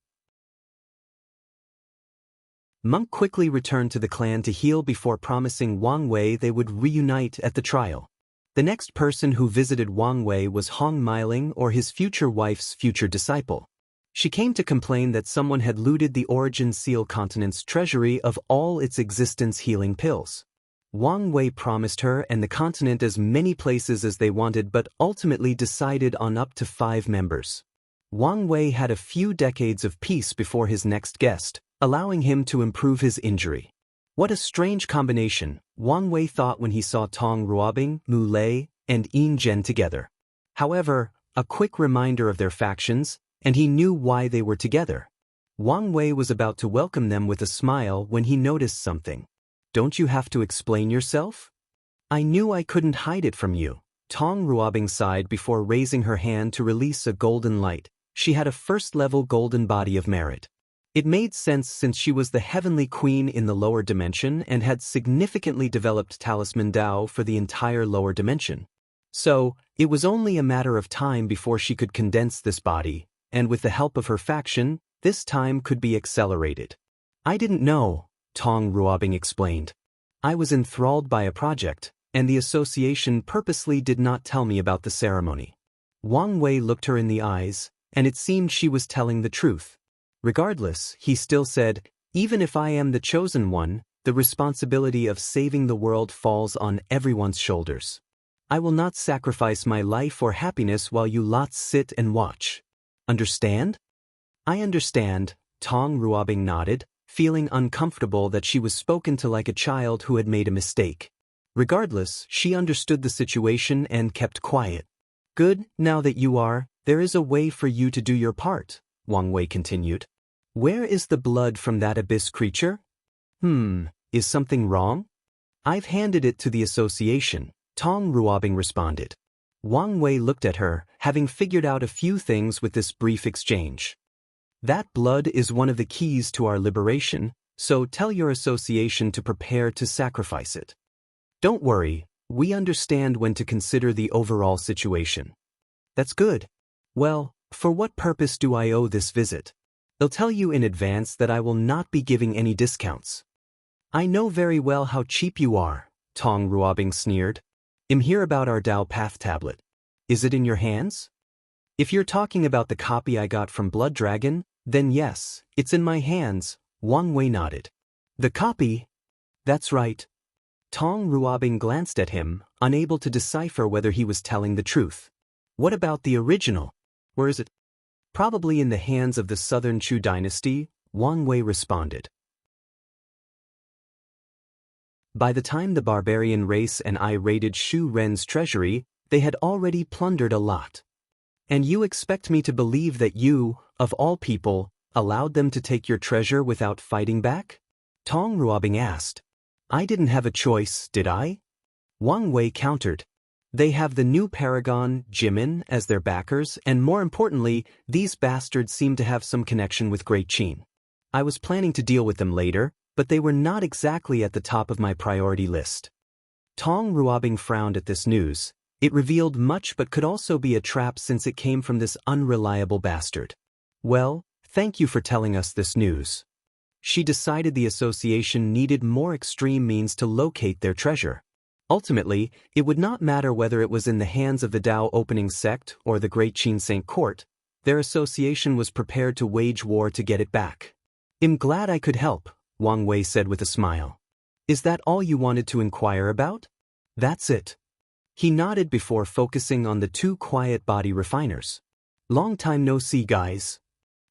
Monk quickly returned to the clan to heal before promising Wang Wei they would reunite at the trial. The next person who visited Wang Wei was Hong Meiling, or his future wife's future disciple. She came to complain that someone had looted the Origin Seal continent's treasury of all its existence healing pills. Wang Wei promised her and the continent as many places as they wanted but ultimately decided on up to 5 members. Wang Wei had a few decades of peace before his next guest, allowing him to improve his injury. What a strange combination, Wang Wei thought when he saw Tong Ruobing, Mu Lei, and Yin Zhen together. However, a quick reminder of their factions, and he knew why they were together. Wang Wei was about to welcome them with a smile when he noticed something. "Don't you have to explain yourself?" "I knew I couldn't hide it from you." Tong Ruobing sighed before raising her hand to release a golden light. She had a first-level golden body of merit. It made sense since she was the heavenly queen in the lower dimension and had significantly developed talisman Dao for the entire lower dimension. So, it was only a matter of time before she could condense this body, and with the help of her faction, this time could be accelerated. "I didn't know," Tong Ruobing explained. "I was enthralled by a project, and the association purposely did not tell me about the ceremony." Wang Wei looked her in the eyes, and it seemed she was telling the truth. Regardless, he still said, "Even if I am the chosen one, the responsibility of saving the world falls on everyone's shoulders. I will not sacrifice my life or happiness while you lots sit and watch. Understand?" "I understand," Tong Ruobing nodded, feeling uncomfortable that she was spoken to like a child who had made a mistake. Regardless, she understood the situation and kept quiet. "Good, now that you are, there is a way for you to do your part," Wang Wei continued. "Where is the blood from that abyss creature?" Is something wrong?" "I've handed it to the association," Tong Ruobing responded. Wang Wei looked at her, having figured out a few things with this brief exchange. "That blood is one of the keys to our liberation, so tell your association to prepare to sacrifice it. Don't worry, we understand when to consider the overall situation." "That's good. Well, for what purpose do I owe this visit?" "They'll tell you in advance that I will not be giving any discounts." "I know very well how cheap you are," Tong Ruobing sneered. "I'm here about our Dao Path tablet. Is it in your hands?" "If you're talking about the copy I got from Blood Dragon, then yes, it's in my hands," Wang Wei nodded. "The copy?" "That's right." Tong Ruobing glanced at him, unable to decipher whether he was telling the truth. "What about the original? Where is it?" "Probably in the hands of the Southern Chu dynasty," Wang Wei responded. By the time the barbarian race and I raided Shu Ren's treasury, they had already plundered a lot. "And you expect me to believe that you, of all people, allowed them to take your treasure without fighting back?" Tong Ruobing asked. "I didn't have a choice, did I?" Wang Wei countered. "They have the new Paragon, Jimin, as their backers, and more importantly, these bastards seem to have some connection with Great Qin. I was planning to deal with them later, but they were not exactly at the top of my priority list." Tong Ruobing frowned at this news. It revealed much but could also be a trap since it came from this unreliable bastard. "Well, thank you for telling us this news." She decided the association needed more extreme means to locate their treasure. Ultimately, it would not matter whether it was in the hands of the Dao Opening Sect or the Great Qin Saint Court, their association was prepared to wage war to get it back. "I'm glad I could help," Wang Wei said with a smile. "Is that all you wanted to inquire about?" "That's it." He nodded before focusing on the 2 quiet body refiners. "Long time no see, guys."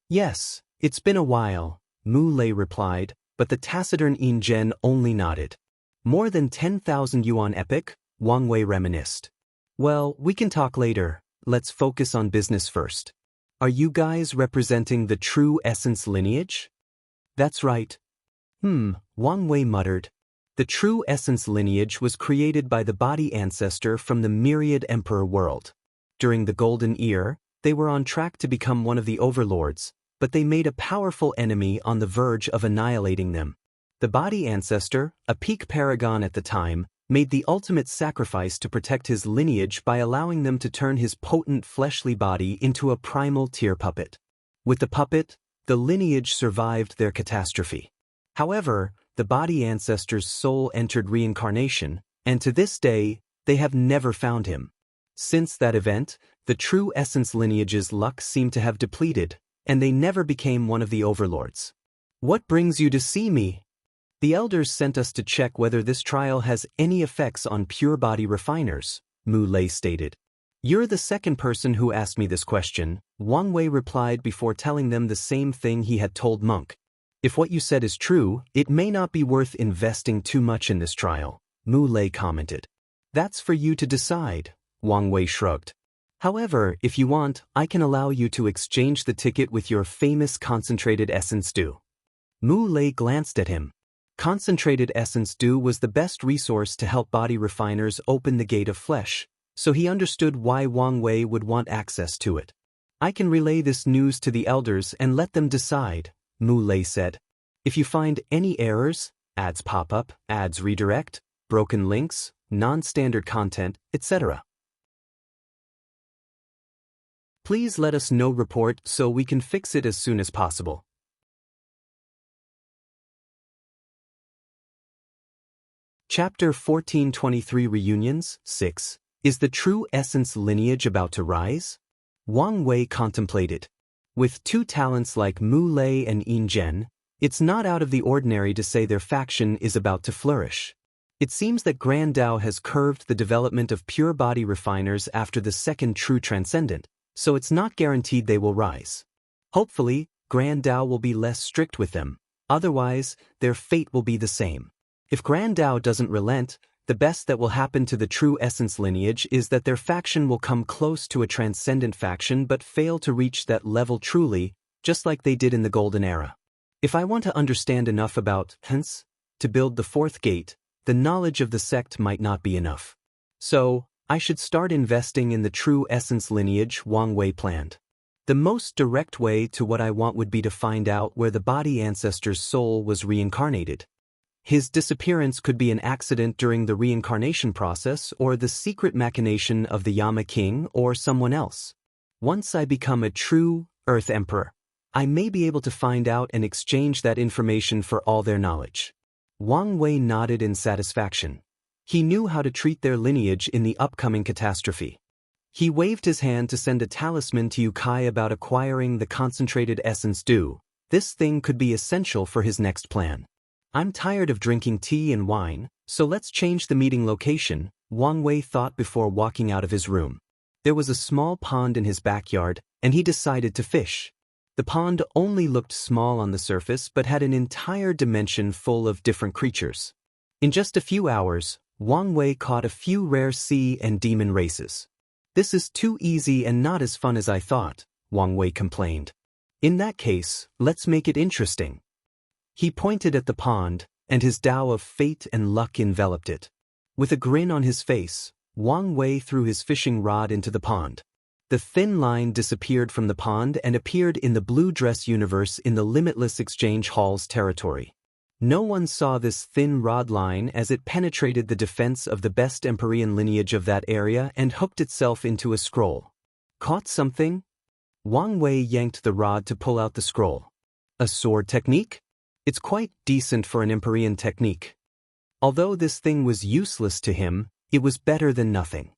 "Yes, it's been a while," Mu Lei replied, but the taciturn Yin Zhen only nodded. "More than 10,000 yuan epic," Wang Wei reminisced. "Well, we can talk later, let's focus on business first. Are you guys representing the true essence lineage?" "That's right." Wang Wei muttered. The true essence lineage was created by the body ancestor from the myriad emperor world. During the Golden Ear, they were on track to become one of the overlords, but they made a powerful enemy on the verge of annihilating them. The body ancestor, a peak paragon at the time, made the ultimate sacrifice to protect his lineage by allowing them to turn his potent fleshly body into a primal tear puppet. With the puppet, the lineage survived their catastrophe. However, the body ancestor's soul entered reincarnation, and to this day, they have never found him. Since that event, the true essence lineage's luck seemed to have depleted, and they never became one of the overlords. "What brings you to see me?" The elders sent us to check whether this trial has any effects on pure body refiners, Mu Lei stated. You're the second person who asked me this question, Wang Wei replied before telling them the same thing he had told Monk. If what you said is true, it may not be worth investing too much in this trial, Mu Lei commented. That's for you to decide, Wang Wei shrugged. However, if you want, I can allow you to exchange the ticket with your famous concentrated essence dew. Mu Lei glanced at him. Concentrated essence dew was the best resource to help body refiners open the gate of flesh, so he understood why Wang Wei would want access to it. I can relay this news to the elders and let them decide, Mu Lei said. If you find any errors, ads pop up, ads redirect, broken links, non-standard content, etc. Please let us know report so we can fix it as soon as possible. Chapter 1423 Reunions 6. Is the true essence lineage about to rise? Wang Wei contemplated. With two talents like Mu Lei and Yin Zhen, it's not out of the ordinary to say their faction is about to flourish. It seems that Grand Tao has curved the development of pure body refiners after the second true transcendent, so it's not guaranteed they will rise. Hopefully, Grand Tao will be less strict with them, otherwise, their fate will be the same. If Grand Tao doesn't relent, the best that will happen to the true essence lineage is that their faction will come close to a transcendent faction but fail to reach that level truly, just like they did in the Golden Era. If I want to understand enough about hence to build the fourth gate, the knowledge of the sect might not be enough. So, I should start investing in the true essence lineage Wang Wei planned. The most direct way to what I want would be to find out where the body ancestor's soul was reincarnated. His disappearance could be an accident during the reincarnation process or the secret machination of the Yama King or someone else. Once I become a true Earth Emperor, I may be able to find out and exchange that information for all their knowledge. Wang Wei nodded in satisfaction. He knew how to treat their lineage in the upcoming catastrophe. He waved his hand to send a talisman to Yu Kai about acquiring the concentrated essence dew. This thing could be essential for his next plan. I'm tired of drinking tea and wine, so let's change the meeting location, Wang Wei thought before walking out of his room. There was a small pond in his backyard, and he decided to fish. The pond only looked small on the surface but had an entire dimension full of different creatures. In just a few hours, Wang Wei caught a few rare sea and demon races. This is too easy and not as fun as I thought, Wang Wei complained. In that case, let's make it interesting. He pointed at the pond, and his Tao of fate and luck enveloped it. With a grin on his face, Wang Wei threw his fishing rod into the pond. The thin line disappeared from the pond and appeared in the blue dress universe in the Limitless Exchange Hall's territory. No one saw this thin rod line as it penetrated the defense of the best Empyrean lineage of that area and hooked itself into a scroll. Caught something? Wang Wei yanked the rod to pull out the scroll. A sword technique? It's quite decent for an Empyrean technique. Although this thing was useless to him, it was better than nothing.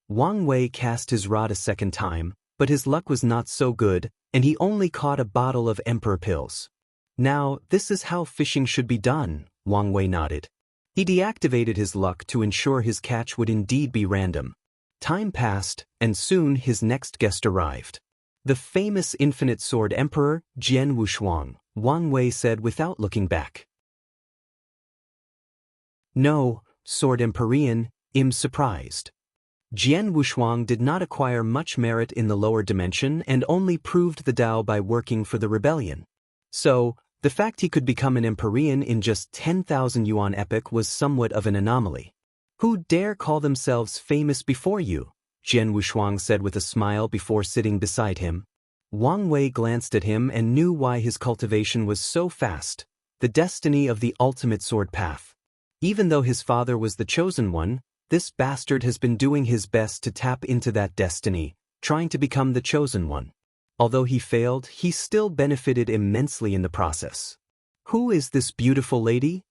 Wang Wei cast his rod a second time, but his luck was not so good, and he only caught a bottle of Emperor pills. Now, this is how fishing should be done, Wang Wei nodded. He deactivated his luck to ensure his catch would indeed be random. Time passed, and soon his next guest arrived. The famous Infinite Sword Emperor, Jian Wushuang, Wang Wei said without looking back. No, Sword Empyrean, I'm surprised. Jian Wushuang did not acquire much merit in the lower dimension and only proved the Tao by working for the rebellion. So, the fact he could become an Empyrean in just 10,000 yuan epoch was somewhat of an anomaly. Who dare call themselves famous before you? Jian Wushuang said with a smile before sitting beside him. Wang Wei glanced at him and knew why his cultivation was so fast, the destiny of the ultimate sword path. Even though his father was the chosen one, this bastard has been doing his best to tap into that destiny, trying to become the chosen one. Although he failed, he still benefited immensely in the process. Who is this beautiful lady?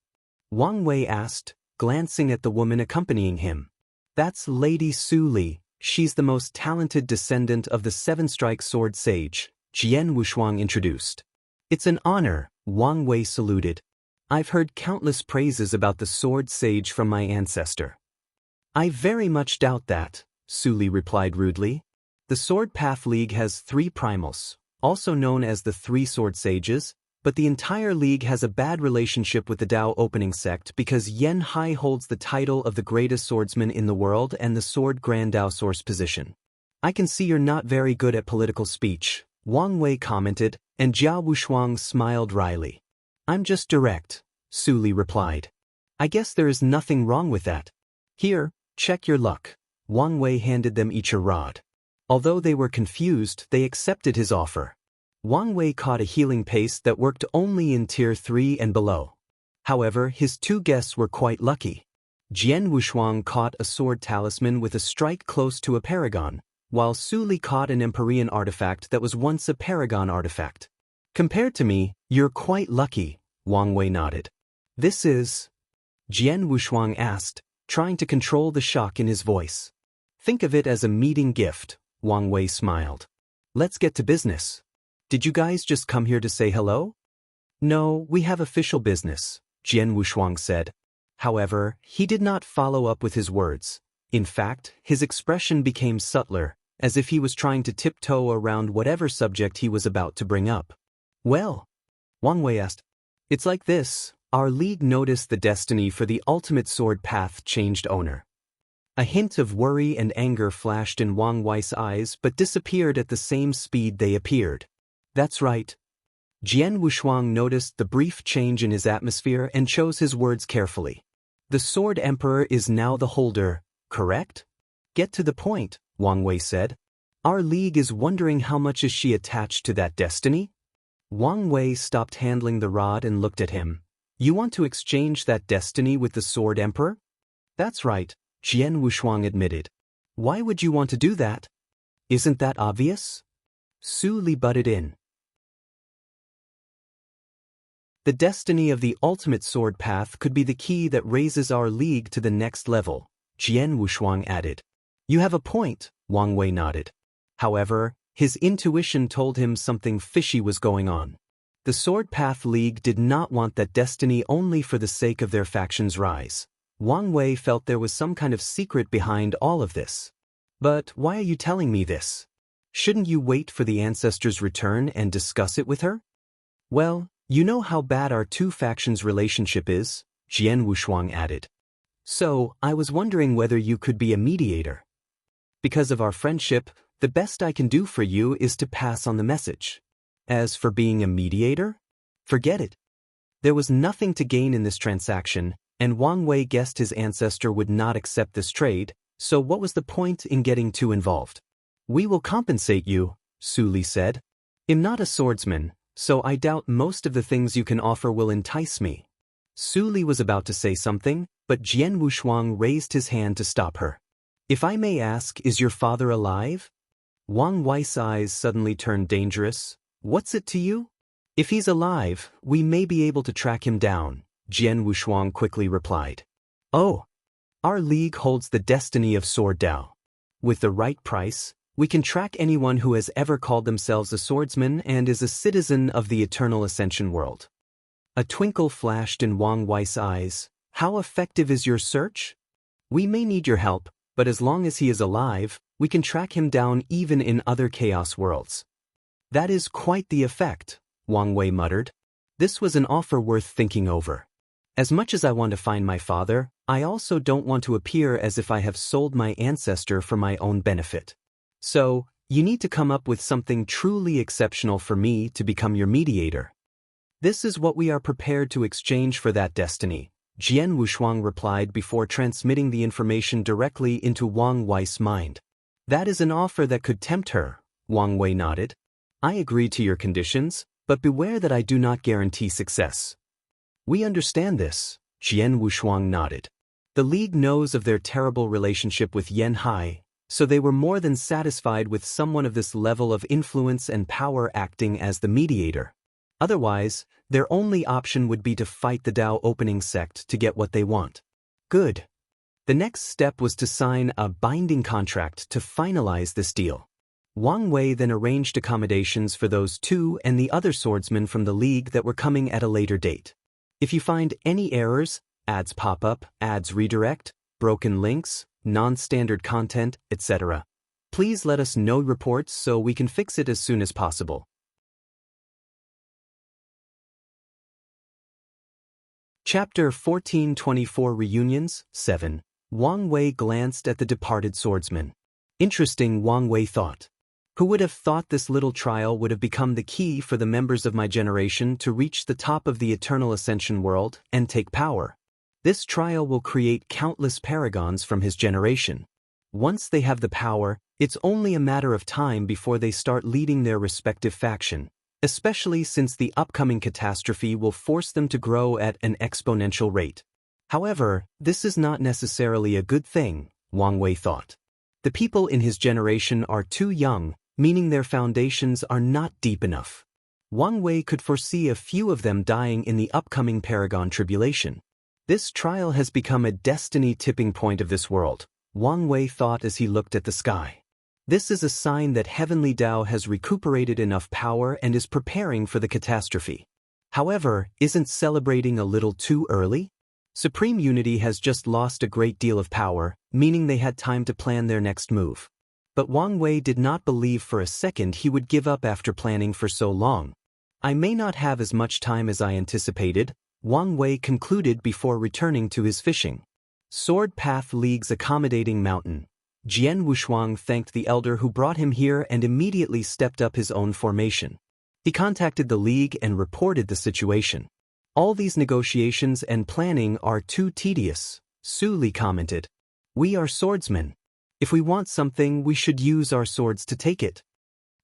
Wang Wei asked, glancing at the woman accompanying him. That's Lady Su Li. She's the most talented descendant of the seven-strike sword sage, Jian Wushuang introduced. It's an honor, Wang Wei saluted. I've heard countless praises about the sword sage from my ancestor. I very much doubt that, Suli replied rudely. The Sword Path League has 3 primals, also known as the 3 Sword Sages, but the entire league has a bad relationship with the Dao Opening Sect because Yen Hai holds the title of the greatest swordsman in the world and the Sword Grand Dao Source position. I can see you're not very good at political speech, Wang Wei commented, and Jiao Wushuang smiled wryly. I'm just direct, Suli replied. I guess there is nothing wrong with that. Here, check your luck. Wang Wei handed them each a rod. Although they were confused, they accepted his offer. Wang Wei caught a healing paste that worked only in Tier 3 and below. However, his 2 guests were quite lucky. Jian Wushuang caught a sword talisman with a strike close to a paragon, while Suli caught an Empyrean artifact that was once a paragon artifact. Compared to me, you're quite lucky, Wang Wei nodded. This is? Jian Wushuang asked, trying to control the shock in his voice. Think of it as a meeting gift, Wang Wei smiled. Let's get to business. Did you guys just come here to say hello? No, we have official business, Jian Wushuang said. However, he did not follow up with his words. In fact, his expression became subtler, as if he was trying to tiptoe around whatever subject he was about to bring up. Well, Wang Wei asked, it's like this, our league noticed the destiny for the ultimate sword path changed owner. A hint of worry and anger flashed in Wang Wei's eyes but disappeared at the same speed they appeared. That's right. Jian Wushuang noticed the brief change in his atmosphere and chose his words carefully. The Sword Emperor is now the holder, correct? Get to the point, Wang Wei said. Our league is wondering how much is she attached to that destiny? Wang Wei stopped handling the rod and looked at him. You want to exchange that destiny with the Sword Emperor? That's right, Jian Wushuang admitted. Why would you want to do that? Isn't that obvious? Su Li butted in. The destiny of the ultimate sword path could be the key that raises our league to the next level, Jian Wushuang added. You have a point, Wang Wei nodded. However, his intuition told him something fishy was going on. The Sword Path League did not want that destiny only for the sake of their faction's rise. Wang Wei felt there was some kind of secret behind all of this. But why are you telling me this? Shouldn't you wait for the ancestor's return and discuss it with her? Well, you know how bad our 2 factions' relationship is, Jian Wushuang added. So, I was wondering whether you could be a mediator. Because of our friendship, the best I can do for you is to pass on the message. As for being a mediator? Forget it. There was nothing to gain in this transaction, and Wang Wei guessed his ancestor would not accept this trade, so what was the point in getting too involved? We will compensate you, Su Li said. I'm not a swordsman, so I doubt most of the things you can offer will entice me. Su Li was about to say something, but Jian Wushuang raised his hand to stop her. If I may ask, is your father alive? Wang Wei's eyes suddenly turned dangerous. What's it to you? If he's alive, we may be able to track him down, Jian Wushuang quickly replied. Oh, our league holds the destiny of Sword Dao. With the right price, we can track anyone who has ever called themselves a swordsman and is a citizen of the Eternal Ascension world. A twinkle flashed in Wang Wei's eyes. How effective is your search? We may need your help, but as long as he is alive, we can track him down even in other chaos worlds. That is quite the effect, Wang Wei muttered. This was an offer worth thinking over. As much as I want to find my father, I also don't want to appear as if I have sold my ancestor for my own benefit. So, you need to come up with something truly exceptional for me to become your mediator. This is what we are prepared to exchange for that destiny, Jian Wushuang replied before transmitting the information directly into Wang Wei's mind. That is an offer that could tempt her, Wang Wei nodded. I agree to your conditions, but beware that I do not guarantee success. We understand this, Jian Wushuang nodded. The League knows of their terrible relationship with Yen Hai, so they were more than satisfied with someone of this level of influence and power acting as the mediator. Otherwise, their only option would be to fight the Dao Opening Sect to get what they want. Good. The next step was to sign a binding contract to finalize this deal. Wang Wei then arranged accommodations for those 2 and the other swordsmen from the League that were coming at a later date. If you find any errors, ads pop up, ads redirect, broken links, non-standard content, etc., please let us know reports so we can fix it as soon as possible. Chapter 1424 Reunions, 7. Wang Wei glanced at the departed swordsman. Interesting, Wang Wei thought. Who would have thought this little trial would have become the key for the members of my generation to reach the top of the eternal ascension world and take power? This trial will create countless paragons from his generation. Once they have the power, it's only a matter of time before they start leading their respective faction, especially since the upcoming catastrophe will force them to grow at an exponential rate. However, this is not necessarily a good thing, Wang Wei thought. The people in his generation are too young, meaning their foundations are not deep enough. Wang Wei could foresee a few of them dying in the upcoming Paragon tribulation. This trial has become a destiny tipping point of this world, Wang Wei thought as he looked at the sky. This is a sign that Heavenly Tao has recuperated enough power and is preparing for the catastrophe. However, isn't celebrating a little too early? Supreme Unity has just lost a great deal of power, meaning they had time to plan their next move. But Wang Wei did not believe for a second he would give up after planning for so long. I may not have as much time as I anticipated, Wang Wei concluded before returning to his fishing. Sword Path League's accommodating mountain. Jian Wushuang thanked the elder who brought him here and immediately stepped up his own formation. He contacted the league and reported the situation. All these negotiations and planning are too tedious, Su Li commented. We are swordsmen. If we want something, we should use our swords to take it.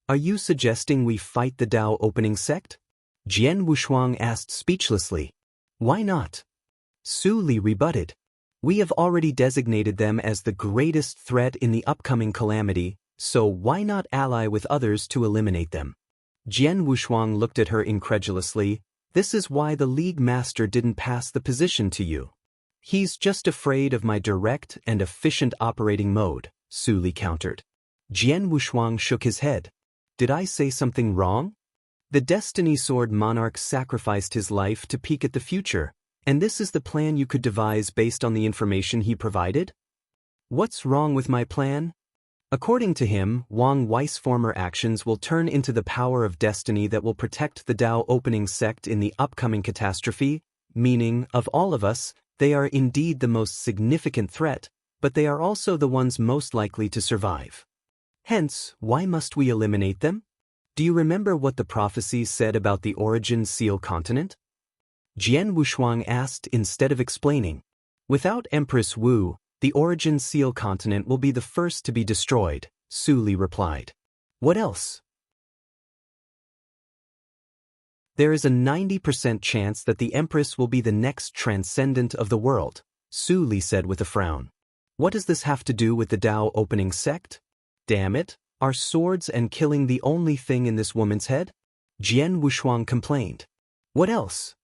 Are you suggesting we fight the Dao opening sect? Jian Wushuang asked speechlessly. Why not? Su Li rebutted. We have already designated them as the greatest threat in the upcoming calamity, so why not ally with others to eliminate them? Jian Wushuang looked at her incredulously. This is why the League Master didn't pass the position to you. He's just afraid of my direct and efficient operating mode, Su Li countered. Jian Wushuang shook his head. Did I say something wrong? The Destiny Sword Monarch sacrificed his life to peek at the future, and this is the plan you could devise based on the information he provided? What's wrong with my plan? According to him, Wang Wei's former actions will turn into the power of destiny that will protect the Dao opening sect in the upcoming catastrophe, meaning, of all of us, they are indeed the most significant threat, but they are also the ones most likely to survive. Hence, why must we eliminate them? Do you remember what the prophecies said about the Origin Seal continent? Jian Wushuang asked instead of explaining. Without Empress Wu, the Origin Seal continent will be the first to be destroyed, Su Li replied. What else? There is a 90% chance that the Empress will be the next transcendent of the world, Su Li said with a frown. What does this have to do with the Dao opening sect? Damn it, are swords and killing the only thing in this woman's head? Jian Wushuang complained. What else?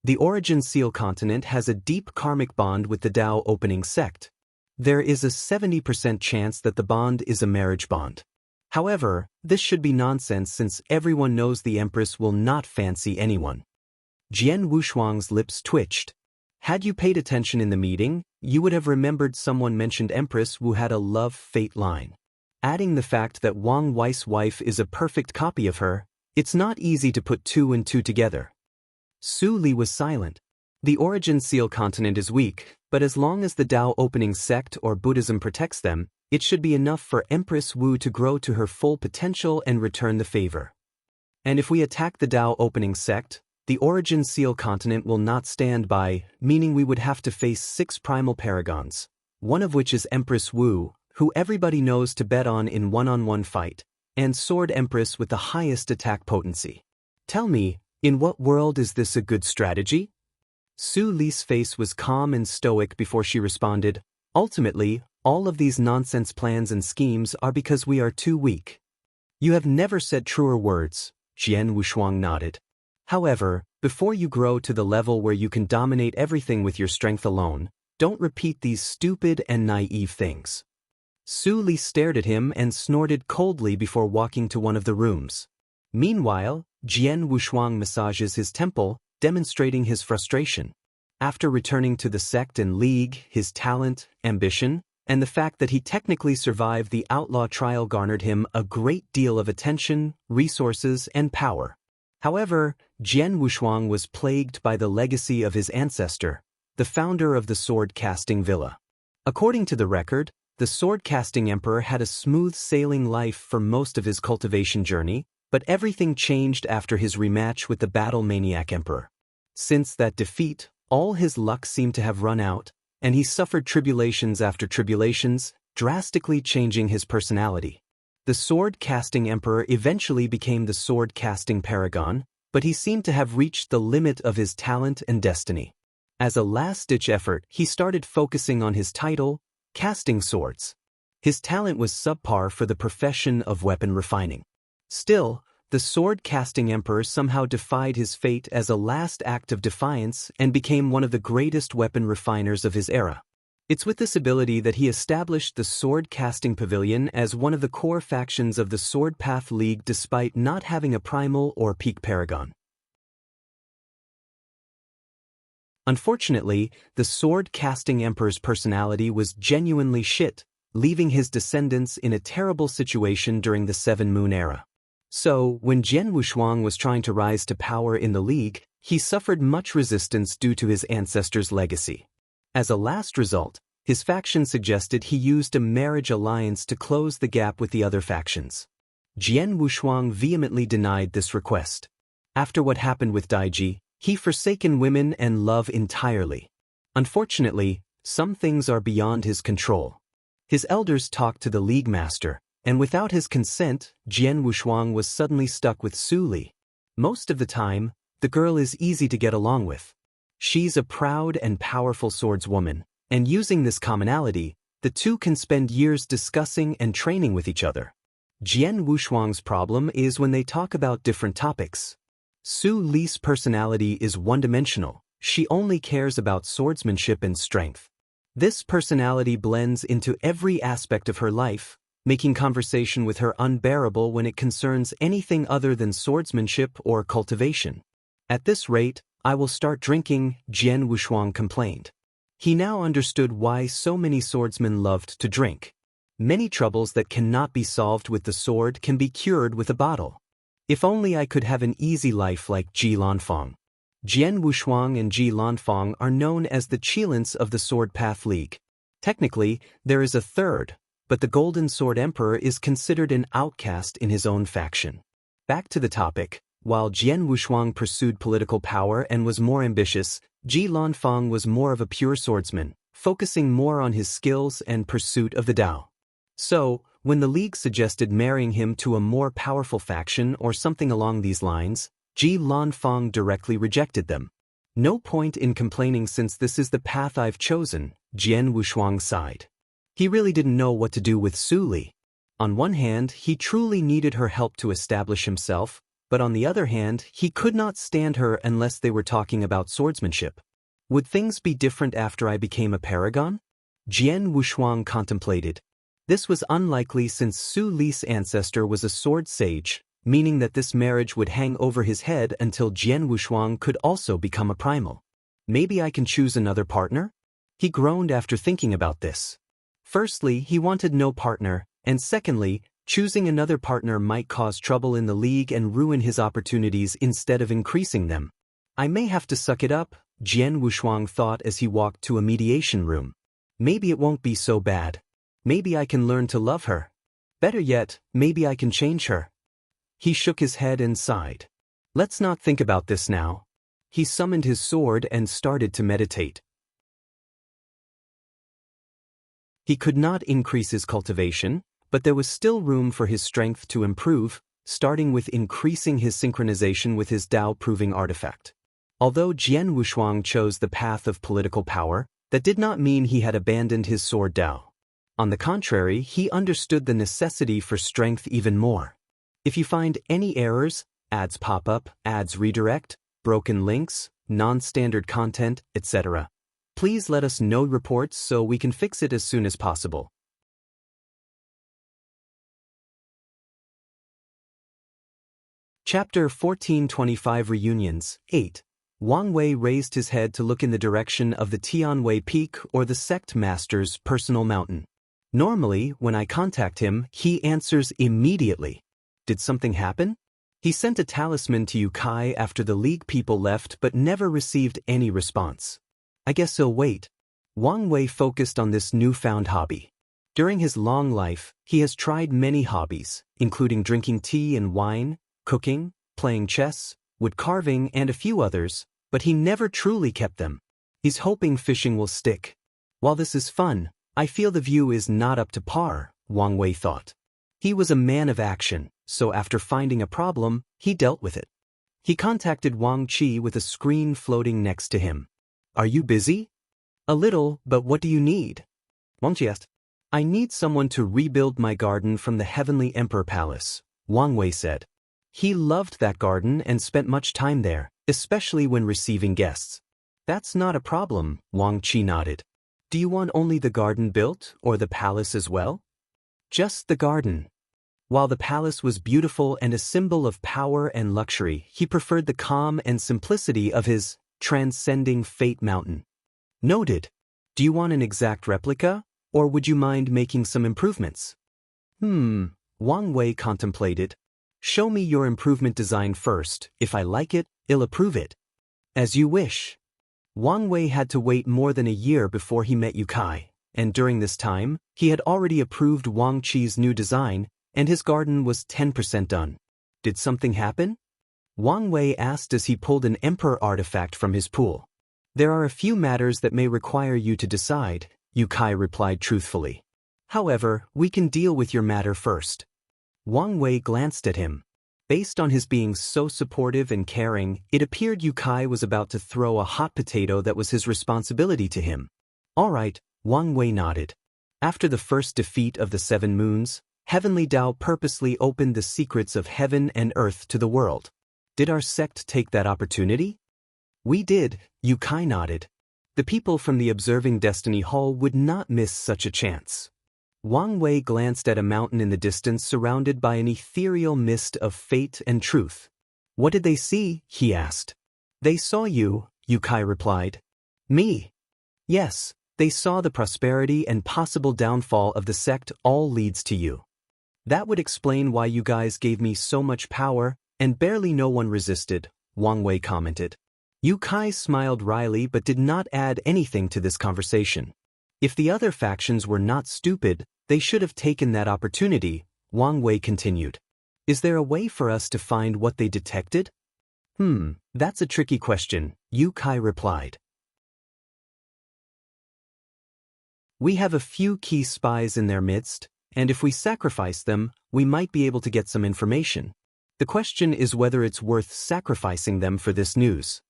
The Origin Seal continent has a deep karmic bond with the Dao opening sect. There is a 70% chance that the bond is a marriage bond. However, this should be nonsense since everyone knows the Empress will not fancy anyone. Jian Wushuang's lips twitched. Had you paid attention in the meeting, you would have remembered someone mentioned Empress Wu had a love-fate line. Adding the fact that Wang Wei's wife is a perfect copy of her, it's not easy to put two and two together. Su Li was silent. The Origin Seal continent is weak, but as long as the Dao opening sect or Buddhism protects them, it should be enough for Empress Wu to grow to her full potential and return the favor. And if we attack the Dao opening sect, the Origin Seal continent will not stand by, meaning we would have to face 6 primal paragons, one of which is Empress Wu, who everybody knows to bet on one-on-one fight, and Sword Empress with the highest attack potency. Tell me, in what world is this a good strategy? Su Li's face was calm and stoic before she responded. Ultimately, all of these nonsense plans and schemes are because we are too weak. You have never said truer words, Jian Wushuang nodded. However, before you grow to the level where you can dominate everything with your strength alone, don't repeat these stupid and naive things. Su Li stared at him and snorted coldly before walking to one of the rooms. Meanwhile, Jian Wushuang massages his temple, demonstrating his frustration. After returning to the sect and league, his talent, ambition, and the fact that he technically survived the outlaw trial garnered him a great deal of attention, resources, and power. However, Jian Wushuang was plagued by the legacy of his ancestor, the founder of the sword-casting villa. According to the record, the sword-casting emperor had a smooth-sailing life for most of his cultivation journey, but everything changed after his rematch with the battle-maniac emperor. Since that defeat, all his luck seemed to have run out, and he suffered tribulations after tribulations, drastically changing his personality. The sword-casting emperor eventually became the sword-casting Paragon, but he seemed to have reached the limit of his talent and destiny. As a last-ditch effort, he started focusing on his title, casting swords. His talent was subpar for the profession of weapon refining. Still, the sword-casting emperor somehow defied his fate as a last act of defiance and became one of the greatest weapon refiners of his era. It's with this ability that he established the sword-casting pavilion as one of the core factions of the Sword Path League despite not having a primal or peak paragon. Unfortunately, the sword-casting emperor's personality was genuinely shit, leaving his descendants in a terrible situation during the Seven Moon era. So, when Jian Wushuang was trying to rise to power in the league, he suffered much resistance due to his ancestors' legacy. As a last result, his faction suggested he used a marriage alliance to close the gap with the other factions. Jian Wushuang vehemently denied this request. After what happened with Daiji, he forsaken women and love entirely. Unfortunately, some things are beyond his control. His elders talked to the league master, and without his consent, Jian Wushuang was suddenly stuck with Su Li. Most of the time, the girl is easy to get along with. She's a proud and powerful swordswoman, and using this commonality, the two can spend years discussing and training with each other. Jian Wushuang's problem is when they talk about different topics. Su Li's personality is one-dimensional. She only cares about swordsmanship and strength. This personality blends into every aspect of her life, making conversation with her unbearable when it concerns anything other than swordsmanship or cultivation. At this rate, I will start drinking, Jian Wushuang complained. He now understood why so many swordsmen loved to drink. Many troubles that cannot be solved with the sword can be cured with a bottle. If only I could have an easy life like Ji Lanfang. Jian Wushuang and Ji Lanfang are known as the Qilins of the Sword Path League. Technically, there is a third, but the Golden Sword Emperor is considered an outcast in his own faction. Back to the topic, while Jian Wushuang pursued political power and was more ambitious, Ji Lanfang was more of a pure swordsman, focusing more on his skills and pursuit of the Dao. So, when the League suggested marrying him to a more powerful faction or something along these lines, Ji Lanfang directly rejected them. No point in complaining since this is the path I've chosen, Jian Wushuang sighed. He really didn't know what to do with Su Li. On one hand, he truly needed her help to establish himself, but on the other hand, he could not stand her unless they were talking about swordsmanship. Would things be different after I became a paragon? Jian Wushuang contemplated. This was unlikely since Su Li's ancestor was a sword sage, meaning that this marriage would hang over his head until Jian Wushuang could also become a primal. Maybe I can choose another partner? He groaned after thinking about this. Firstly, he wanted no partner, and secondly, choosing another partner might cause trouble in the league and ruin his opportunities instead of increasing them. I may have to suck it up, Jian Wushuang thought as he walked to a mediation room. Maybe it won't be so bad. Maybe I can learn to love her. Better yet, maybe I can change her. He shook his head and sighed. Let's not think about this now. He summoned his sword and started to meditate. He could not increase his cultivation, but there was still room for his strength to improve, starting with increasing his synchronization with his Dao-proving artifact. Although Jian Wushuang chose the path of political power, that did not mean he had abandoned his sword Dao. On the contrary, he understood the necessity for strength even more. If you find any errors, ads pop up, ads redirect, broken links, non-standard content, etc., please let us know reports so we can fix it as soon as possible. Chapter 1425 Reunions, 8. Wang Wei raised his head to look in the direction of the Tianwei Peak or the sect master's personal mountain. Normally, when I contact him, he answers immediately. Did something happen? He sent a talisman to Yukai after the League people left but never received any response. I guess he'll wait. Wang Wei focused on this newfound hobby. During his long life, he has tried many hobbies, including drinking tea and wine, cooking, playing chess, wood carving, and a few others, but he never truly kept them. He's hoping fishing will stick. While this is fun, I feel the view is not up to par, Wang Wei thought. He was a man of action, so after finding a problem, he dealt with it. He contacted Wang Qi with a screen floating next to him. Are you busy? A little, but what do you need? Wang Qi asked. I need someone to rebuild my garden from the Heavenly Emperor Palace, Wang Wei said. He loved that garden and spent much time there, especially when receiving guests. That's not a problem, Wang Qi nodded. Do you want only the garden built, or the palace as well? Just the garden. While the palace was beautiful and a symbol of power and luxury, he preferred the calm and simplicity of his transcending fate mountain. Noted. Do you want an exact replica, or would you mind making some improvements? Wang Wei contemplated. Show me your improvement design first. If I like it, I'll approve it. As you wish. Wang Wei had to wait more than a year before he met Yukai, and during this time, he had already approved Wang Qi's new design, and his garden was 10% done. Did something happen? Wang Wei asked as he pulled an emperor artifact from his pool. There are a few matters that may require you to decide, Yukai replied truthfully. However, we can deal with your matter first. Wang Wei glanced at him. Based on his being so supportive and caring, it appeared Yukai was about to throw a hot potato that was his responsibility to him. All right, Wang Wei nodded. After the first defeat of the 7 moons, Heavenly Tao purposely opened the secrets of heaven and earth to the world. Did our sect take that opportunity? We did, Yukai nodded. The people from the Observing Destiny Hall would not miss such a chance. Wang Wei glanced at a mountain in the distance surrounded by an ethereal mist of fate and truth. What did they see? He asked. They saw you, Yukai replied. Me? Yes, they saw the prosperity and possible downfall of the sect all leads to you. That would explain why you guys gave me so much power, and barely no one resisted, Wang Wei commented. Yukai smiled wryly but did not add anything to this conversation. If the other factions were not stupid, they should have taken that opportunity, Wang Wei continued. Is there a way for us to find what they detected? That's a tricky question, Yukai replied. We have a few key spies in their midst, and if we sacrifice them, we might be able to get some information. The question is whether it's worth sacrificing them for this news.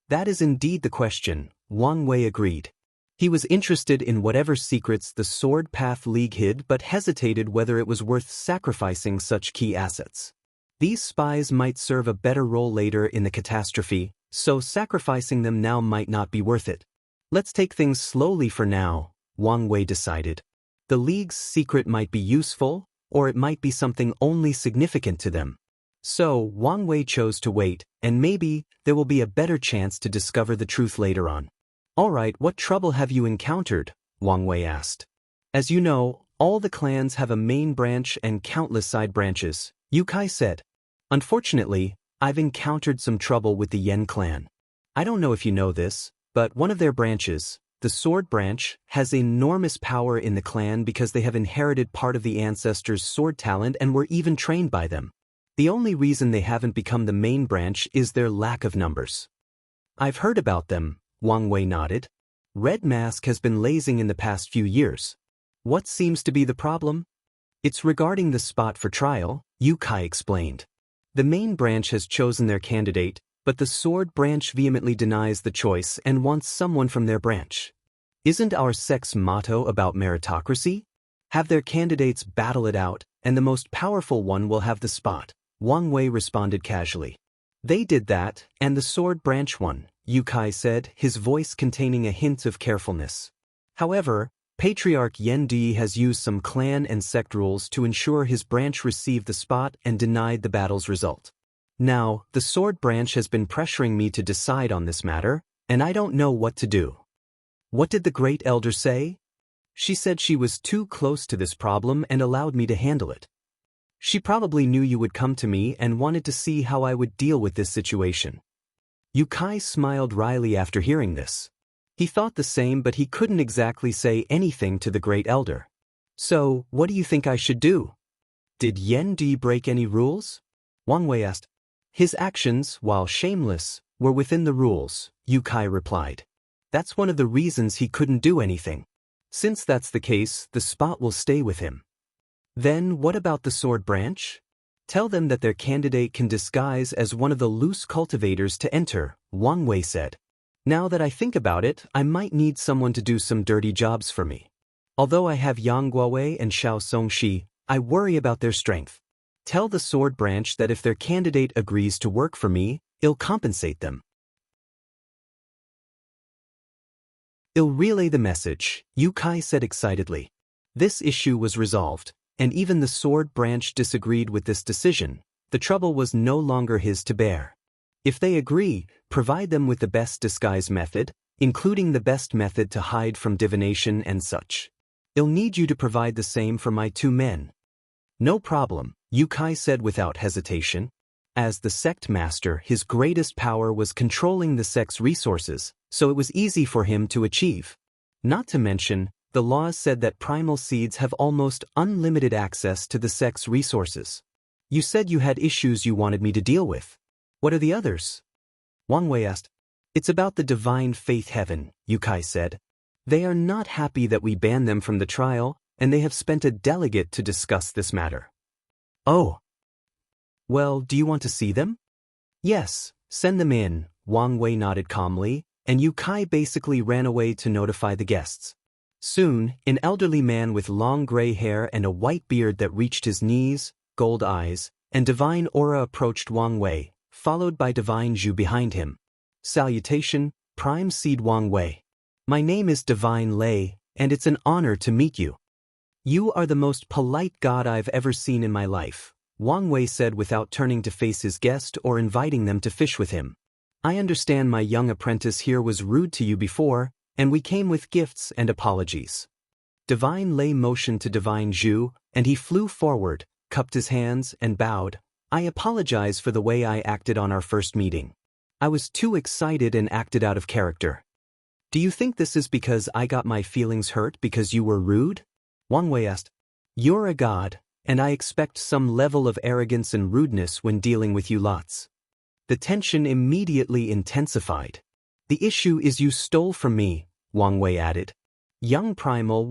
That is indeed the question, Wang Wei agreed. He was interested in whatever secrets the Sword Path League hid but hesitated whether it was worth sacrificing such key assets. These spies might serve a better role later in the catastrophe, so sacrificing them now might not be worth it. Let's take things slowly for now, Wang Wei decided. The League's secret might be useful, or it might be something only significant to them. So Wang Wei chose to wait, and maybe there will be a better chance to discover the truth later on. All right, what trouble have you encountered? Wang Wei asked. As you know, all the clans have a main branch and countless side branches, Yukai said. Unfortunately, I've encountered some trouble with the Yen clan. I don't know if you know this, but one of their branches, the sword branch, has enormous power in the clan because they have inherited part of the ancestors' sword talent and were even trained by them. The only reason they haven't become the main branch is their lack of numbers. I've heard about them, Wang Wei nodded. Red Mask has been lazing in the past few years. What seems to be the problem? It's regarding the spot for trial, Yukai explained. The main branch has chosen their candidate, but the sword branch vehemently denies the choice and wants someone from their branch. Isn't our sect's motto about meritocracy? Have their candidates battle it out, and the most powerful one will have the spot, Wang Wei responded casually. They did that, and the sword branch won, Yukai said, his voice containing a hint of carefulness. However, Patriarch Yen Di has used some clan and sect rules to ensure his branch received the spot and denied the battle's result. Now, the sword branch has been pressuring me to decide on this matter, and I don't know what to do. What did the great elder say? She said she was too close to this problem and allowed me to handle it. She probably knew you would come to me and wanted to see how I would deal with this situation. Yukai smiled wryly after hearing this. He thought the same, but he couldn't exactly say anything to the great elder. So, what do you think I should do? Did Yen Di break any rules? Wang Wei asked. His actions, while shameless, were within the rules, Yukai replied. That's one of the reasons he couldn't do anything. Since that's the case, the spot will stay with him. Then what about the sword branch? Tell them that their candidate can disguise as one of the loose cultivators to enter, Wang Wei said. Now that I think about it, I might need someone to do some dirty jobs for me. Although I have Yang Guowei and Xiao Songxi, I worry about their strength. Tell the sword branch that if their candidate agrees to work for me, I'll compensate them. I'll relay the message, Yukai said excitedly. This issue was resolved, and even the sword branch disagreed with this decision. The trouble was no longer his to bear. If they agree, provide them with the best disguise method, including the best method to hide from divination and such. I'll need you to provide the same for my 2 men. No problem, Yukai said without hesitation. As the sect master, his greatest power was controlling the sect's resources, so it was easy for him to achieve. Not to mention, the laws said that primal seeds have almost unlimited access to the sect's resources. You said you had issues you wanted me to deal with. What are the others? Wang Wei asked. It's about the divine faith heaven, Yukai said. They are not happy that we banned them from the trial, and they have spent a delegate to discuss this matter. Oh. Well, do you want to see them? Yes, send them in, Wang Wei nodded calmly, and Yukai basically ran away to notify the guests. Soon, an elderly man with long gray hair and a white beard that reached his knees, gold eyes, and divine aura approached Wang Wei, followed by divine Zhu behind him. Salutation, Prime Seed Wang Wei. My name is Divine Lei, and it's an honor to meet you. You are the most polite god I've ever seen in my life, Wang Wei said without turning to face his guest or inviting them to fish with him. I understand my young apprentice here was rude to you before, and we came with gifts and apologies. Divine Lei motioned to Divine Zhu, and he flew forward, cupped his hands, and bowed. I apologize for the way I acted on our first meeting. I was too excited and acted out of character. Do you think this is because I got my feelings hurt because you were rude? Wang Wei asked. You're a god, and I expect some level of arrogance and rudeness when dealing with you lots. The tension immediately intensified. The issue is you stole from me, Wang Wei added. Young Primal,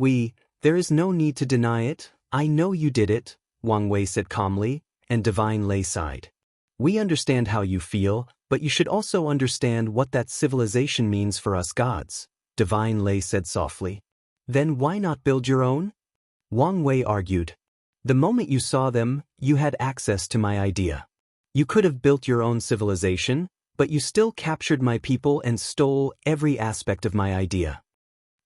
there is no need to deny it. I know you did it, Wang Wei said calmly, and Divine Lei sighed. We understand how you feel, but you should also understand what that civilization means for us gods, Divine Lei said softly. Then why not build your own? Wang Wei argued. The moment you saw them, you had access to my idea. You could have built your own civilization, but you still captured my people and stole every aspect of my idea.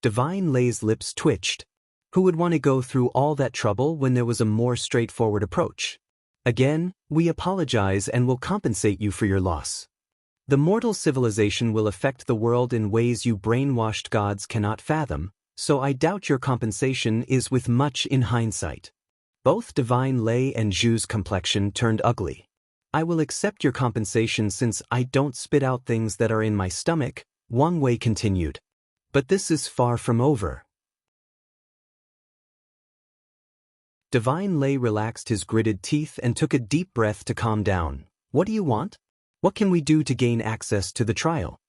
Divine Lei's lips twitched. Who would want to go through all that trouble when there was a more straightforward approach? Again, we apologize and will compensate you for your loss. The mortal civilization will affect the world in ways you brainwashed gods cannot fathom, so I doubt your compensation is with much in hindsight. Both Divine Lei and Zhu's complexion turned ugly. I will accept your compensation since I don't spit out things that are in my stomach, Wang Wei continued. But this is far from over. Divine Lei relaxed his gritted teeth and took a deep breath to calm down. What do you want? What can we do to gain access to the trial?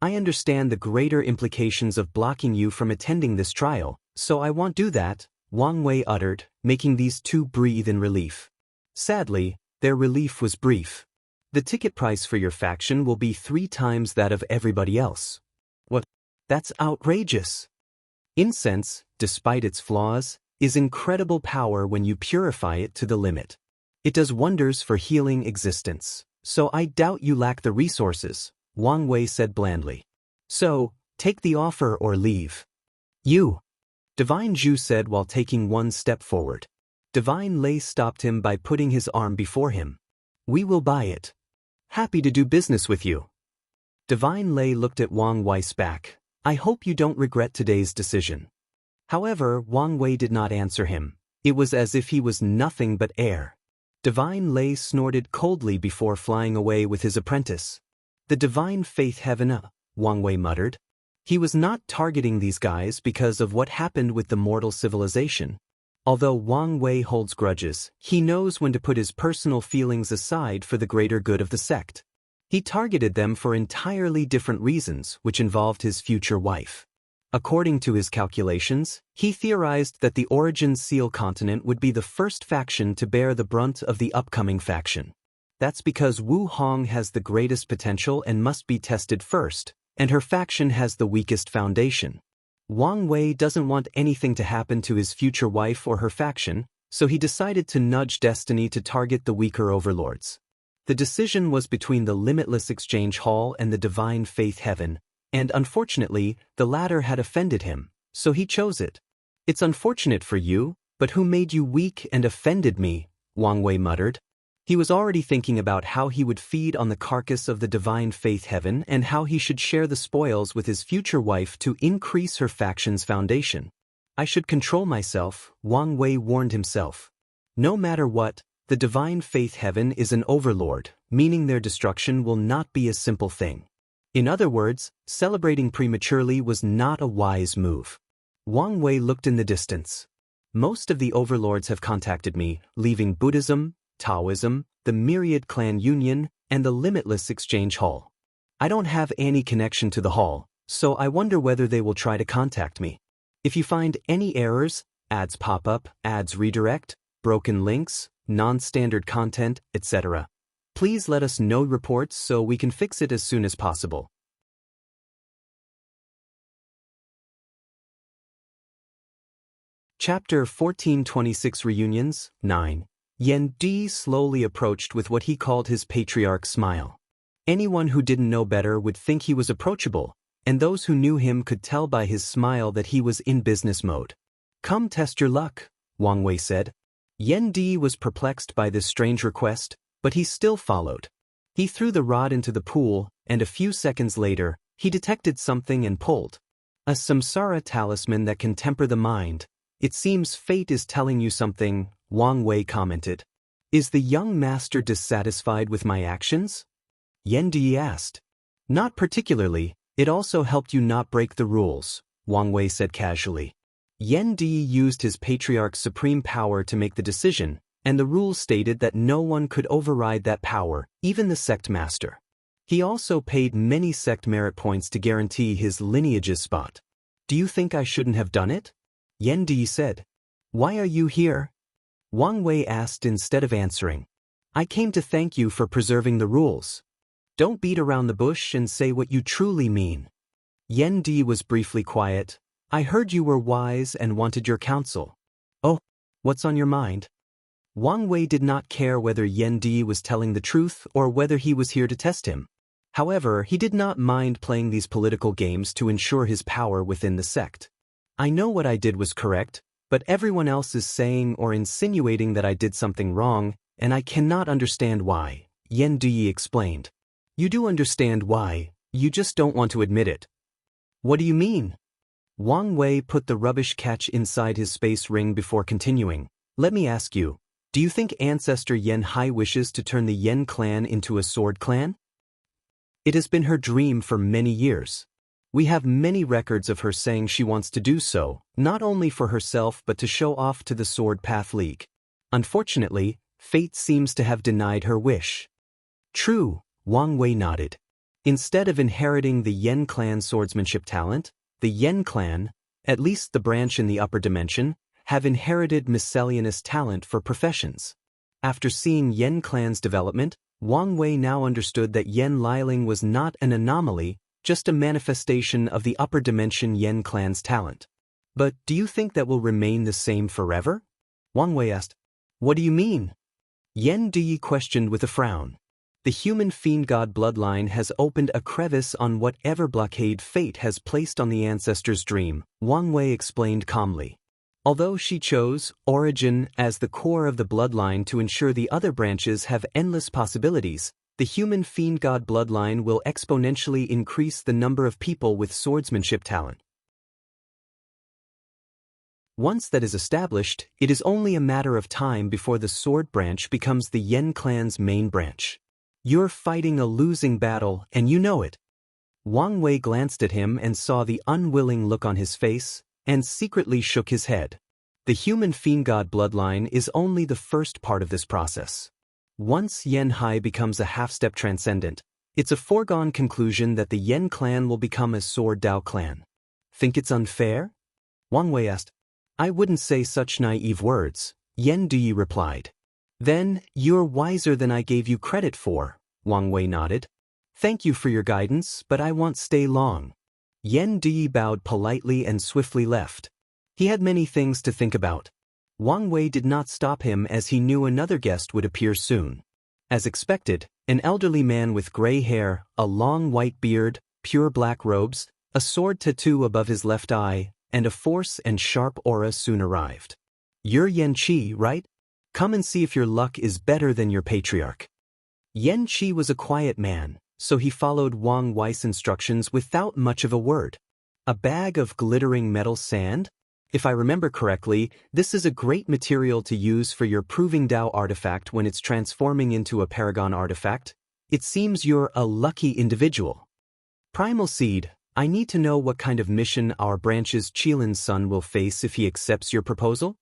I understand the greater implications of blocking you from attending this trial, so I won't do that, Wang Wei uttered, making these two breathe in relief. Sadly, their relief was brief. The ticket price for your faction will be 3 times that of everybody else. What? That's outrageous. Incense, despite its flaws, is incredible power when you purify it to the limit. It does wonders for healing existence, so I doubt you lack the resources, Wang Wei said blandly. So, take the offer or leave. You. Divine Zhu said while taking one step forward. Divine Lei stopped him by putting his arm before him. We will buy it, Happy to do business with you. Divine Lei looked at Wang Wei's back. I hope you don't regret today's decision. However, Wang Wei did not answer him. It was as if he was nothing but air. Divine Lei snorted coldly before flying away with his apprentice. The divine faith heaven, Wang Wei muttered. He was not targeting these guys because of what happened with the mortal civilization. Although Wang Wei holds grudges, he knows when to put his personal feelings aside for the greater good of the sect. He targeted them for entirely different reasons, which involved his future wife. According to his calculations, he theorized that the Origin Seal continent would be the first faction to bear the brunt of the upcoming faction. That's because Wu Hong has the greatest potential and must be tested first, and her faction has the weakest foundation. Wang Wei doesn't want anything to happen to his future wife or her faction, so he decided to nudge destiny to target the weaker overlords. The decision was between the Limitless Exchange Hall and the Divine Faith Heaven, and unfortunately, the latter had offended him, so he chose it. It's unfortunate for you, but who made you weak and offended me? Wang Wei muttered. He was already thinking about how he would feed on the carcass of the Divine Faith Heaven and how he should share the spoils with his future wife to increase her faction's foundation. I should control myself, Wang Wei warned himself. No matter what, the Divine Faith Heaven is an overlord, meaning their destruction will not be a simple thing. In other words, celebrating prematurely was not a wise move. Wang Wei looked in the distance. Most of the overlords have contacted me, leaving Buddhism, Taoism, the Myriad Clan Union, and the Limitless Exchange Hall. I don't have any connection to the hall, so I wonder whether they will try to contact me. If you find any errors, ads pop up, ads redirect, broken links, non-standard content, etc., please let us know reports so we can fix it as soon as possible. Chapter 1426 Reunions, 9. Yan Di slowly approached with what he called his patriarch smile. Anyone who didn't know better would think he was approachable, and those who knew him could tell by his smile that he was in business mode. Come test your luck, Wang Wei said. Yan Di was perplexed by this strange request, but he still followed. He threw the rod into the pool, and a few seconds later, he detected something and pulled. A samsara talisman that can temper the mind. It seems fate is telling you something, Wang Wei commented. Is the young master dissatisfied with my actions? Yan Di asked. Not particularly, it also helped you not break the rules, Wang Wei said casually. Yan Di used his patriarch's supreme power to make the decision, and the rules stated that no one could override that power, even the sect master. He also paid many sect merit points to guarantee his lineage's spot. Do you think I shouldn't have done it? Yan Di said. Why are you here? Wang Wei asked instead of answering. I came to thank you for preserving the rules. Don't beat around the bush and say what you truly mean. Yan Di was briefly quiet. I heard you were wise and wanted your counsel. Oh, what's on your mind? Wang Wei did not care whether Yan Di was telling the truth or whether he was here to test him. However, he did not mind playing these political games to ensure his power within the sect. I know what I did was correct, but everyone else is saying or insinuating that I did something wrong, and I cannot understand why, Yan Di explained. You do understand why, you just don't want to admit it. What do you mean? Wang Wei put the rubbish catch inside his space ring before continuing. Let me ask you, do you think Ancestor Yan Hai wishes to turn the Yan clan into a sword clan? It has been her dream for many years. We have many records of her saying she wants to do so, not only for herself but to show off to the Sword Path League. Unfortunately, fate seems to have denied her wish. True, Wang Wei nodded. Instead of inheriting the Yan clan swordsmanship talent, the Yan clan, at least the branch in the upper dimension, have inherited miscellaneous talent for professions. After seeing Yan clan's development, Wang Wei now understood that Yan Liling was not an anomaly, just a manifestation of the upper dimension Yan clan's talent. But do you think that will remain the same forever? Wang Wei asked. What do you mean? Yan Di questioned with a frown. The human fiend god bloodline has opened a crevice on whatever blockade fate has placed on the ancestor's dream, Wang Wei explained calmly. Although she chose origin as the core of the bloodline to ensure the other branches have endless possibilities, The human fiend god bloodline will exponentially increase the number of people with swordsmanship talent. Once that is established, it is only a matter of time before the sword branch becomes the Yen clan's main branch. You're fighting a losing battle, and you know it. Wang Wei glanced at him and saw the unwilling look on his face, and secretly shook his head. The human fiend god bloodline is only the first part of this process. Once Yen Hai becomes a half-step transcendent, it's a foregone conclusion that the Yen clan will become a sword Dao clan. Think it's unfair? Wang Wei asked. I wouldn't say such naive words, Yen Dui replied. Then, you're wiser than I gave you credit for, Wang Wei nodded. Thank you for your guidance, but I won't stay long. Yen Dui bowed politely and swiftly left. He had many things to think about. Wang Wei did not stop him as he knew another guest would appear soon. As expected, an elderly man with gray hair, a long white beard, pure black robes, a sword tattoo above his left eye, and a force and sharp aura soon arrived. You're Yen Qi, right? Come and see if your luck is better than your patriarch. Yen Qi was a quiet man, so he followed Wang Wei's instructions without much of a word. A bag of glittering metal sand? If I remember correctly, this is a great material to use for your Proving Dao artifact when it's transforming into a Paragon artifact. It seems you're a lucky individual. Primal Seed, I need to know what kind of mission our branch's Qilin's son will face if he accepts your proposal.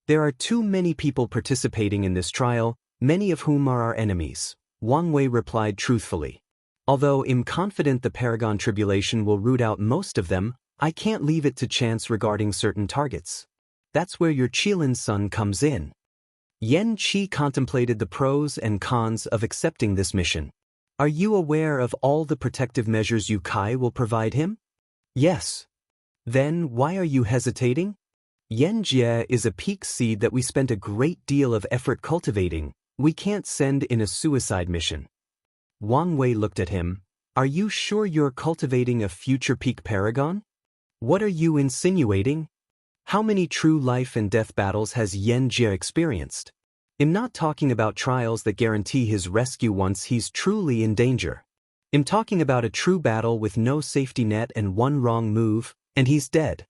There are too many people participating in this trial, many of whom are our enemies, Wang Wei replied truthfully. Although I'm confident the Paragon tribulation will root out most of them, I can't leave it to chance regarding certain targets. That's where your Qilin's son comes in. Yen Qi contemplated the pros and cons of accepting this mission. Are you aware of all the protective measures Yu Kai will provide him? Yes. Then why are you hesitating? Yen Jie is a peak seed that we spent a great deal of effort cultivating. We can't send in a suicide mission. Wang Wei looked at him. Are you sure you're cultivating a future peak Paragon? What are you insinuating? How many true life and death battles has Yen Jie experienced? I'm not talking about trials that guarantee his rescue once he's truly in danger. I'm talking about a true battle with no safety net and one wrong move, and he's dead.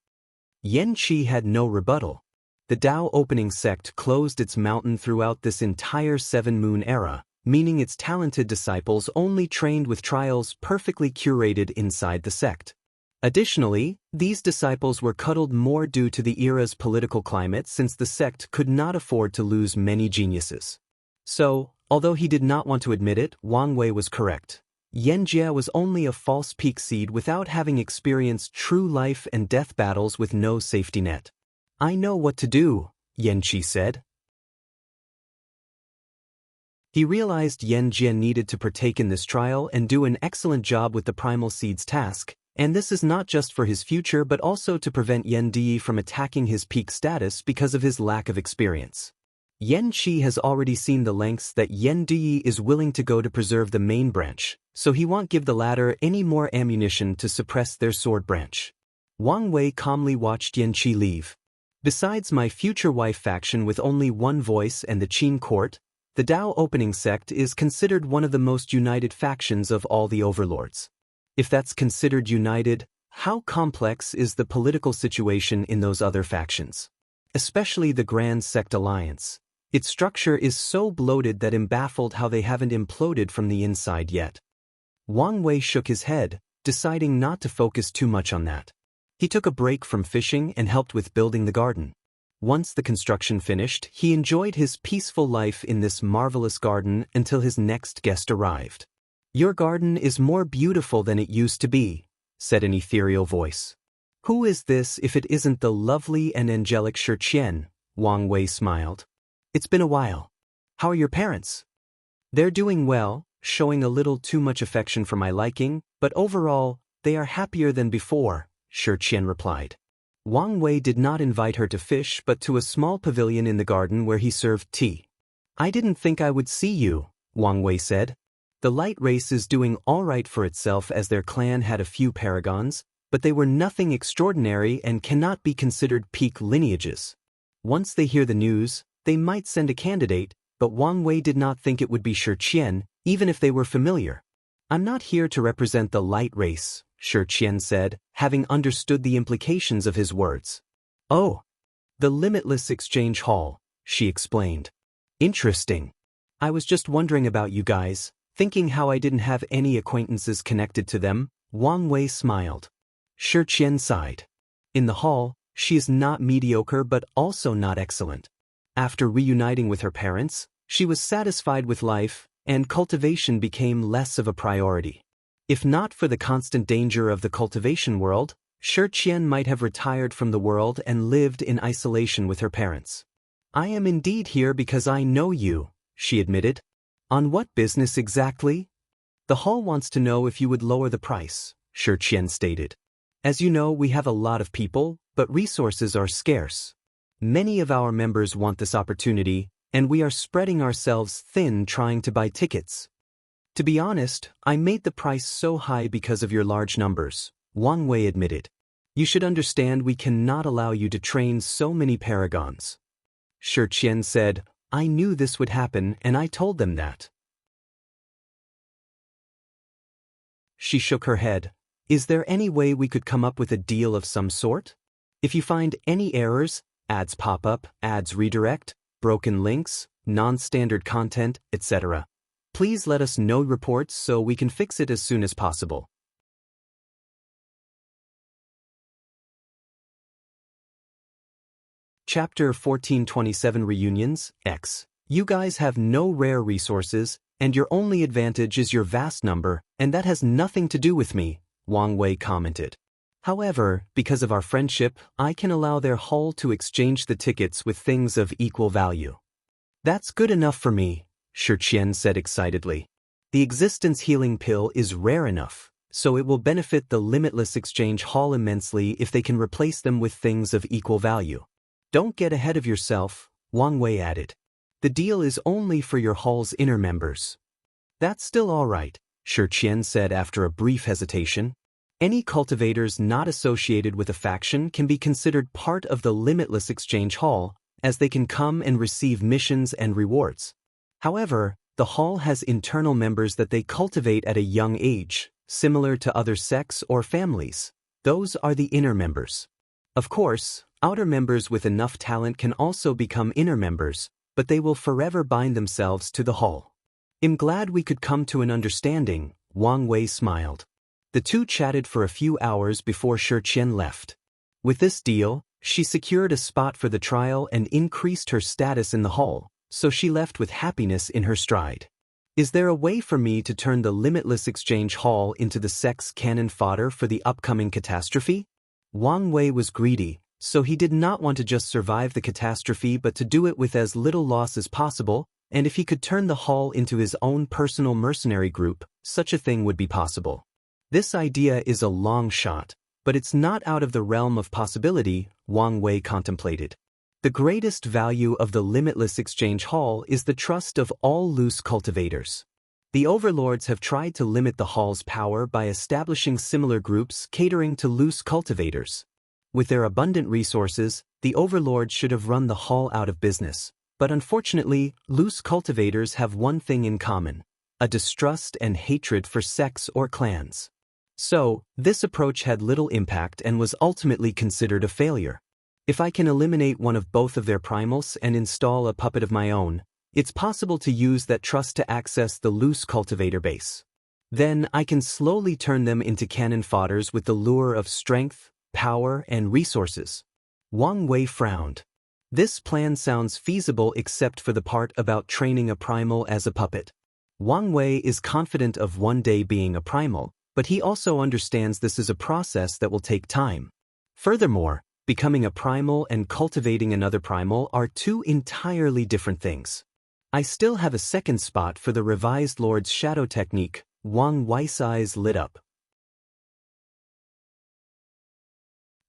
Yen Qi had no rebuttal. The Dao opening sect closed its mountain throughout this entire seven-moon era, meaning its talented disciples only trained with trials perfectly curated inside the sect. Additionally, these disciples were cuddled more due to the era's political climate since the sect could not afford to lose many geniuses. So, although he did not want to admit it, Wang Wei was correct. Yen Jie was only a false peak seed without having experienced true life and death battles with no safety net. I know what to do, Yen Qi said. He realized Yen Jie needed to partake in this trial and do an excellent job with the Primal Seed's task, and this is not just for his future but also to prevent Yen Di from attacking his peak status because of his lack of experience. Yen Qi has already seen the lengths that Yen Di is willing to go to preserve the main branch, so he won't give the latter any more ammunition to suppress their sword branch. Wang Wei calmly watched Yen Qi leave. Besides my future wife faction with only one voice and the Qin court, the Dao opening sect is considered one of the most united factions of all the overlords. If that's considered united, how complex is the political situation in those other factions? Especially the Grand Sect Alliance. Its structure is so bloated that I'm baffled how they haven't imploded from the inside yet. Wang Wei shook his head, deciding not to focus too much on that. He took a break from fishing and helped with building the garden. Once the construction finished, he enjoyed his peaceful life in this marvelous garden until his next guest arrived. Your garden is more beautiful than it used to be, said an ethereal voice. Who is this if it isn't the lovely and angelic Shi? Wang Wei smiled. It's been a while. How are your parents? They're doing well, showing a little too much affection for my liking, but overall, they are happier than before, Shi replied. Wang Wei did not invite her to fish but to a small pavilion in the garden where he served tea. I didn't think I would see you, Wang Wei said. The light race is doing all right for itself as their clan had a few paragons, but they were nothing extraordinary and cannot be considered peak lineages. Once they hear the news, they might send a candidate, but Wang Wei did not think it would be Shi, even if they were familiar. I'm not here to represent the light race, XIII said, having understood the implications of his words. Oh, the Limitless Exchange Hall, she explained. Interesting. I was just wondering about you guys, thinking how I didn't have any acquaintances connected to them. Wang Wei smiled. XIII sighed. In the hall, she is not mediocre but also not excellent. After reuniting with her parents, she was satisfied with life, and cultivation became less of a priority. If not for the constant danger of the cultivation world, XIII might have retired from the world and lived in isolation with her parents. I am indeed here because I know you, she admitted. On what business exactly? The hall wants to know if you would lower the price, XIII stated. As you know, we have a lot of people, but resources are scarce. Many of our members want this opportunity, and we are spreading ourselves thin trying to buy tickets. To be honest, I made the price so high because of your large numbers, Wang Wei admitted. You should understand we cannot allow you to train so many paragons. XIII said, I knew this would happen and I told them that. She shook her head. Is there any way we could come up with a deal of some sort? If you find any errors, ads pop up, ads redirect, broken links, non-standard content, etc., please let us know reports so we can fix it as soon as possible. Chapter 1427 Reunions, X. You guys have no rare resources, and your only advantage is your vast number, and that has nothing to do with me, Wang Wei commented. However, because of our friendship, I can allow their hall to exchange the tickets with things of equal value. That's good enough for me, XIII said excitedly. The existence healing pill is rare enough, so it will benefit the Limitless Exchange Hall immensely if they can replace them with things of equal value. Don't get ahead of yourself, Wang Wei added. The deal is only for your hall's inner members. That's still all right, XIII said after a brief hesitation. Any cultivators not associated with a faction can be considered part of the Limitless Exchange Hall, as they can come and receive missions and rewards. However, the hall has internal members that they cultivate at a young age, similar to other sects or families. Those are the inner members. Of course, outer members with enough talent can also become inner members, but they will forever bind themselves to the hall. I'm glad we could come to an understanding, Wang Wei smiled. The two chatted for a few hours before XIII left. With this deal, she secured a spot for the trial and increased her status in the hall, so she left with happiness in her stride. Is there a way for me to turn the Limitless Exchange Hall into the sect's cannon fodder for the upcoming catastrophe? Wang Wei was greedy, so he did not want to just survive the catastrophe but to do it with as little loss as possible, and if he could turn the hall into his own personal mercenary group, such a thing would be possible. This idea is a long shot, but it's not out of the realm of possibility, Wang Wei contemplated. The greatest value of the Limitless Exchange Hall is the trust of all loose cultivators. The overlords have tried to limit the hall's power by establishing similar groups catering to loose cultivators. With their abundant resources, the overlords should have run the hall out of business, but unfortunately, loose cultivators have one thing in common: a distrust and hatred for sects or clans. So, this approach had little impact and was ultimately considered a failure. If I can eliminate one of both of their primals and install a puppet of my own, it's possible to use that trust to access the loose cultivator base. Then I can slowly turn them into cannon fodders with the lure of strength, power, and resources. Wang Wei frowned. This plan sounds feasible except for the part about training a primal as a puppet. Wang Wei is confident of one day being a primal, but he also understands this is a process that will take time. Furthermore, becoming a primal and cultivating another primal are two entirely different things. I still have a second spot for the revised Lord's Shadow technique. Wang Wei's eyes lit up.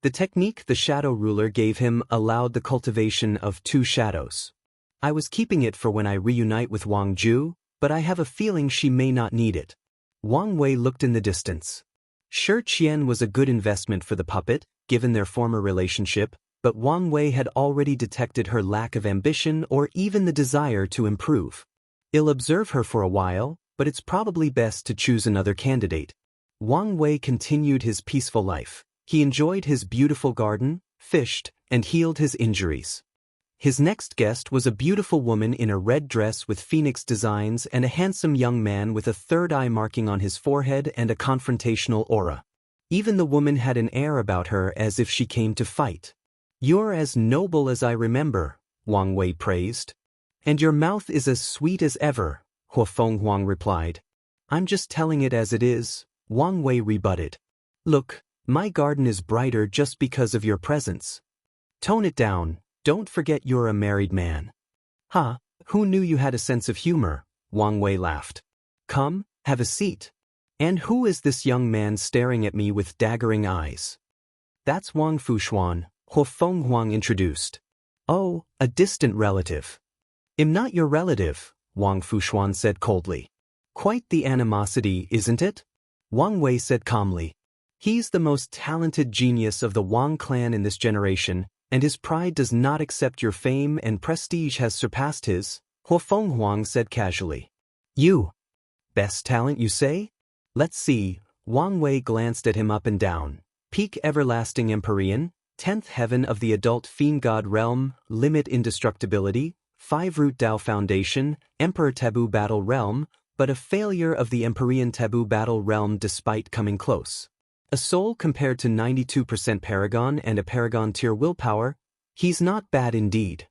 The technique the Shadow Ruler gave him allowed the cultivation of two shadows. I was keeping it for when I reunite with Wang Ju, but I have a feeling she may not need it. Wang Wei looked in the distance. XIII was a good investment for the puppet, given their former relationship, but Wang Wei had already detected her lack of ambition or even the desire to improve. I'll observe her for a while, but it's probably best to choose another candidate. Wang Wei continued his peaceful life. He enjoyed his beautiful garden, fished, and healed his injuries. His next guest was a beautiful woman in a red dress with phoenix designs and a handsome young man with a third eye marking on his forehead and a confrontational aura. Even the woman had an air about her as if she came to fight. "You're as noble as I remember," Wang Wei praised. "And your mouth is as sweet as ever," Huafeng Huang replied. "I'm just telling it as it is," Wang Wei rebutted. "Look, my garden is brighter just because of your presence. Tone it down, don't forget you're a married man." "Ha, who knew you had a sense of humor?" Wang Wei laughed. "Come, have a seat. And who is this young man staring at me with daggering eyes?" "That's Wang Fushuan," Huafeng Huang introduced. "Oh, a distant relative." "I'm not your relative," Wang Fushuan said coldly. "Quite the animosity, isn't it?" Wang Wei said calmly. "He's the most talented genius of the Wang clan in this generation, and his pride does not accept your fame and prestige has surpassed his," Huafeng Huang said casually. "You? Best talent, you say? Let's see." Wang Wei glanced at him up and down. "Peak everlasting Empyrean, 10th heaven of the adult fiend god realm, limit indestructibility, 5-root Tao foundation, emperor taboo battle realm, but a failure of the Empyrean taboo battle realm despite coming close. A soul compared to 92% Paragon and a Paragon tier willpower, he's not bad indeed."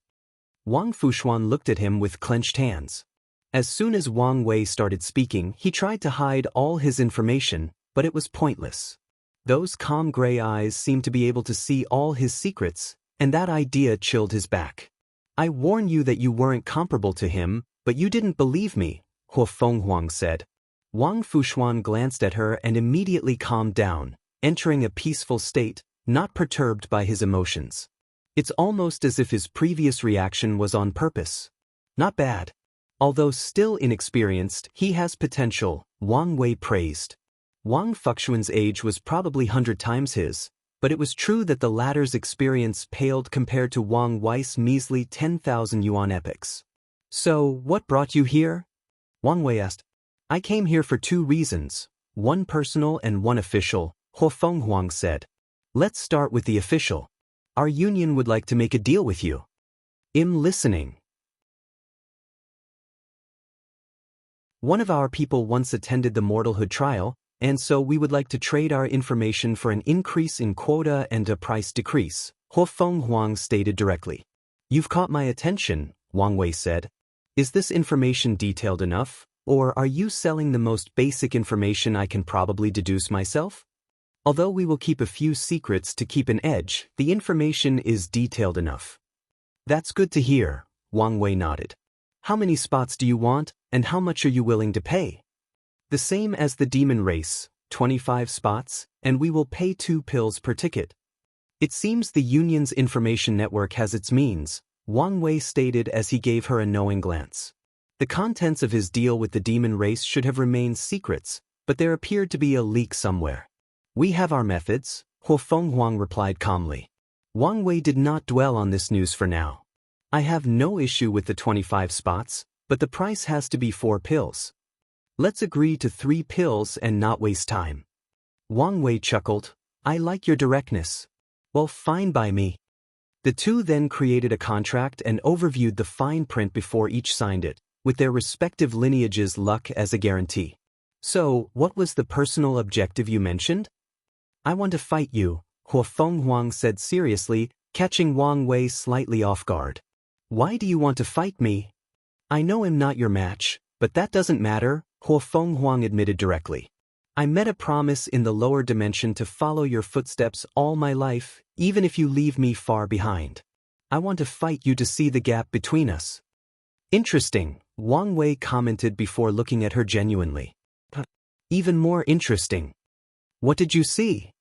Wang Fushuan looked at him with clenched hands. As soon as Wang Wei started speaking, he tried to hide all his information, but it was pointless. Those calm gray eyes seemed to be able to see all his secrets, and that idea chilled his back. "I warned you that you weren't comparable to him, but you didn't believe me," Huafeng Huang said. Wang Fushuan glanced at her and immediately calmed down, entering a peaceful state, not perturbed by his emotions. It's almost as if his previous reaction was on purpose. "Not bad. Although still inexperienced, he has potential," Wang Wei praised. Wang Fushuan's age was probably 100 times his, but it was true that the latter's experience paled compared to Wang Wei's measly 10,000 yuan epics. "So, what brought you here?" Wang Wei asked. "I came here for 2 reasons, one personal and one official," Huafeng Huang said. "Let's start with the official. Our union would like to make a deal with you." "I'm listening." "One of our people once attended the mortalhood trial, and so we would like to trade our information for an increase in quota and a price decrease," Huafeng Huang stated directly. "You've caught my attention," Wang Wei said. "Is this information detailed enough, or are you selling the most basic information I can probably deduce myself? Although we will keep a few secrets to keep an edge, the information is detailed enough." "That's good to hear," Wang Wei nodded. "How many spots do you want, and how much are you willing to pay?" "The same as the demon race, 25 spots, and we will pay 2 pills per ticket." "It seems the union's information network has its means," Wang Wei stated as he gave her a knowing glance. The contents of his deal with the demon race should have remained secrets, but there appeared to be a leak somewhere. "We have our methods," Huafeng Huang replied calmly. Wang Wei did not dwell on this news for now. "I have no issue with the 25 spots, but the price has to be 4 pills. Let's agree to 3 pills and not waste time." Wang Wei chuckled. "I like your directness." "Well, fine by me." The two then created a contract and overviewed the fine print before each signed it, with their respective lineages' luck as a guarantee. "So, what was the personal objective you mentioned?" "I want to fight you," Huafeng Huang said seriously, catching Wang Wei slightly off guard. "Why do you want to fight me?" "I know I'm not your match, but that doesn't matter," Huafeng Huang admitted directly. "I made a promise in the lower dimension to follow your footsteps all my life, even if you leave me far behind. I want to fight you to see the gap between us." "Interesting," Wang Wei commented before looking at her genuinely. "Even more interesting." "What did you see?"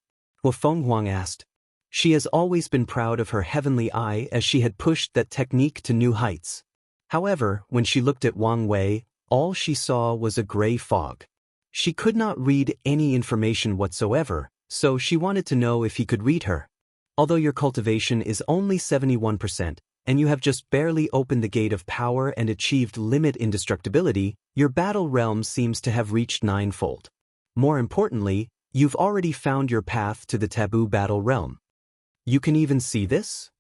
Huafeng Huang asked. She has always been proud of her heavenly eye as she had pushed that technique to new heights. However, when she looked at Wang Wei, all she saw was a gray fog. She could not read any information whatsoever, so she wanted to know if he could read her. "Although your cultivation is only 71%, and you have just barely opened the gate of power and achieved limit indestructibility, your battle realm seems to have reached ninefold. More importantly, you've already found your path to the taboo battle realm. You can even see this?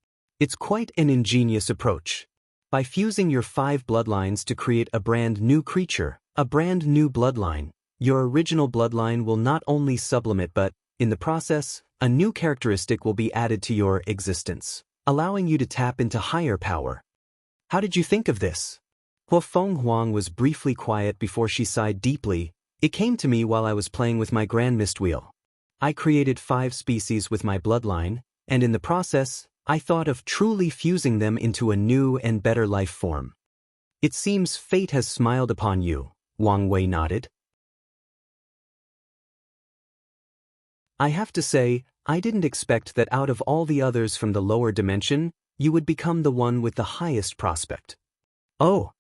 It's quite an ingenious approach. By fusing your 5 bloodlines to create a brand new creature, a brand new bloodline, your original bloodline will not only sublimate but, in the process, a new characteristic will be added to your existence, allowing you to tap into higher power. How did you think of this? Huafeng Huang was briefly quiet before she sighed deeply. It came to me while I was playing with my Grand Mist Wheel. I created 5 species with my bloodline, and in the process, I thought of truly fusing them into a new and better life form. It seems fate has smiled upon you, Wang Wei nodded. I have to say, I didn't expect that out of all the others from the lower dimension, you would become the one with the highest prospect. Oh,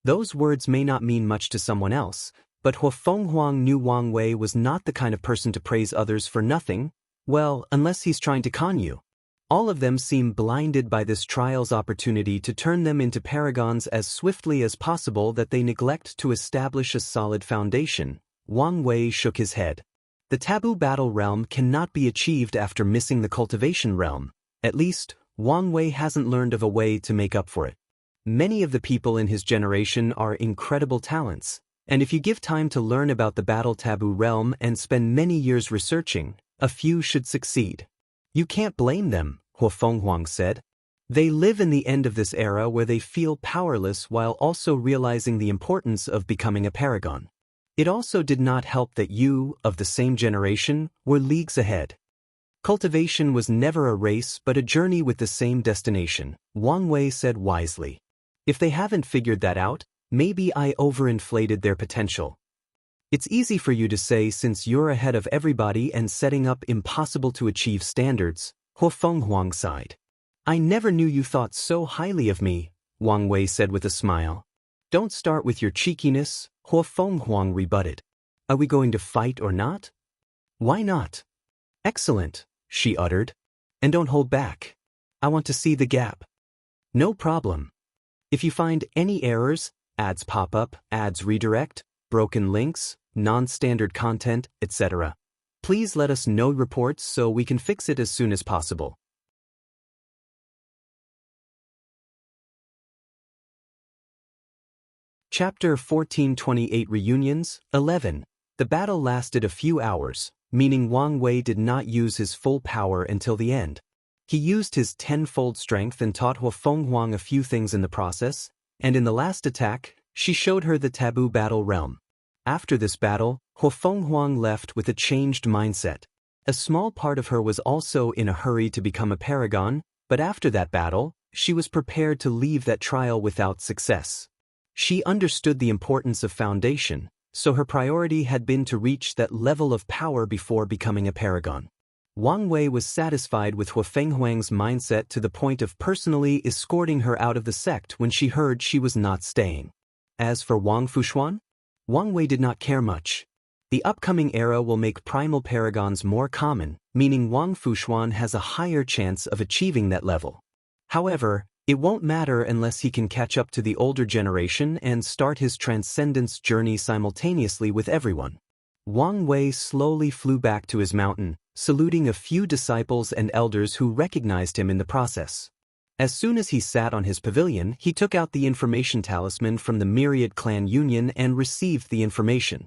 those words may not mean much to someone else, but Huafeng Huang knew Wang Wei was not the kind of person to praise others for nothing, well, unless he's trying to con you. All of them seem blinded by this trial's opportunity to turn them into paragons as swiftly as possible that they neglect to establish a solid foundation. Wang Wei shook his head. The taboo battle realm cannot be achieved after missing the cultivation realm. At least, Wang Wei hasn't learned of a way to make up for it. Many of the people in his generation are incredible talents, and if you give time to learn about the battle taboo realm and spend many years researching, a few should succeed. You can't blame them, Huafeng Huang said. They live in the end of this era where they feel powerless while also realizing the importance of becoming a paragon. It also did not help that you, of the same generation, were leagues ahead. Cultivation was never a race but a journey with the same destination, Wang Wei said wisely. If they haven't figured that out, maybe I overinflated their potential. It's easy for you to say since you're ahead of everybody and setting up impossible to achieve standards, Huafeng Huang sighed. I never knew you thought so highly of me, Wang Wei said with a smile. Don't start with your cheekiness, Huafeng Huang rebutted. Are we going to fight or not? Why not? Excellent, she uttered. And don't hold back. I want to see the gap. No problem. If you find any errors, ads pop up, ads redirect, broken links, non-standard content, etc., please let us know reports so we can fix it as soon as possible. Chapter 1428 Reunions, 11. The battle lasted a few hours, meaning Wang Wei did not use his full power until the end. He used his tenfold strength and taught Huafeng Huang a few things in the process, and in the last attack, she showed her the taboo battle realm. After this battle, Huafeng Huang left with a changed mindset. A small part of her was also in a hurry to become a paragon, but after that battle, she was prepared to leave that trial without success. She understood the importance of foundation, so her priority had been to reach that level of power before becoming a paragon. Wang Wei was satisfied with Huafeng Huang's mindset to the point of personally escorting her out of the sect when she heard she was not staying. As for Wang Fushuan, Wang Wei did not care much. The upcoming era will make primal paragons more common, meaning Wang Fushuan has a higher chance of achieving that level. However, it won't matter unless he can catch up to the older generation and start his transcendence journey simultaneously with everyone. Wang Wei slowly flew back to his mountain, saluting a few disciples and elders who recognized him in the process. As soon as he sat on his pavilion, he took out the information talisman from the Myriad Clan Union and received the information.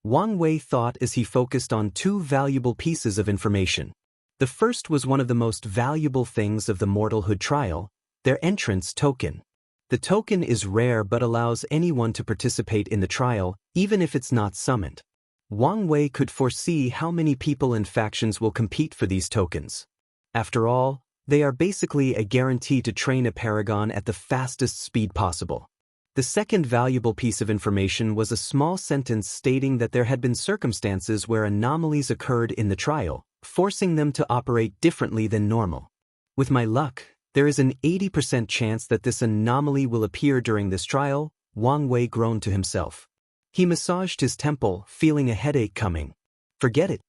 Wang Wei thought as he focused on 2 valuable pieces of information. The first was one of the most valuable things of the Mortalhood trial, their entrance token. The token is rare but allows anyone to participate in the trial, even if it's not summoned. Wang Wei could foresee how many people and factions will compete for these tokens. After all, they are basically a guarantee to train a paragon at the fastest speed possible. The second valuable piece of information was a small sentence stating that there had been circumstances where anomalies occurred in the trial, forcing them to operate differently than normal. With my luck, there is an 80% chance that this anomaly will appear during this trial, Wang Wei groaned to himself. He massaged his temple, feeling a headache coming. Forget it.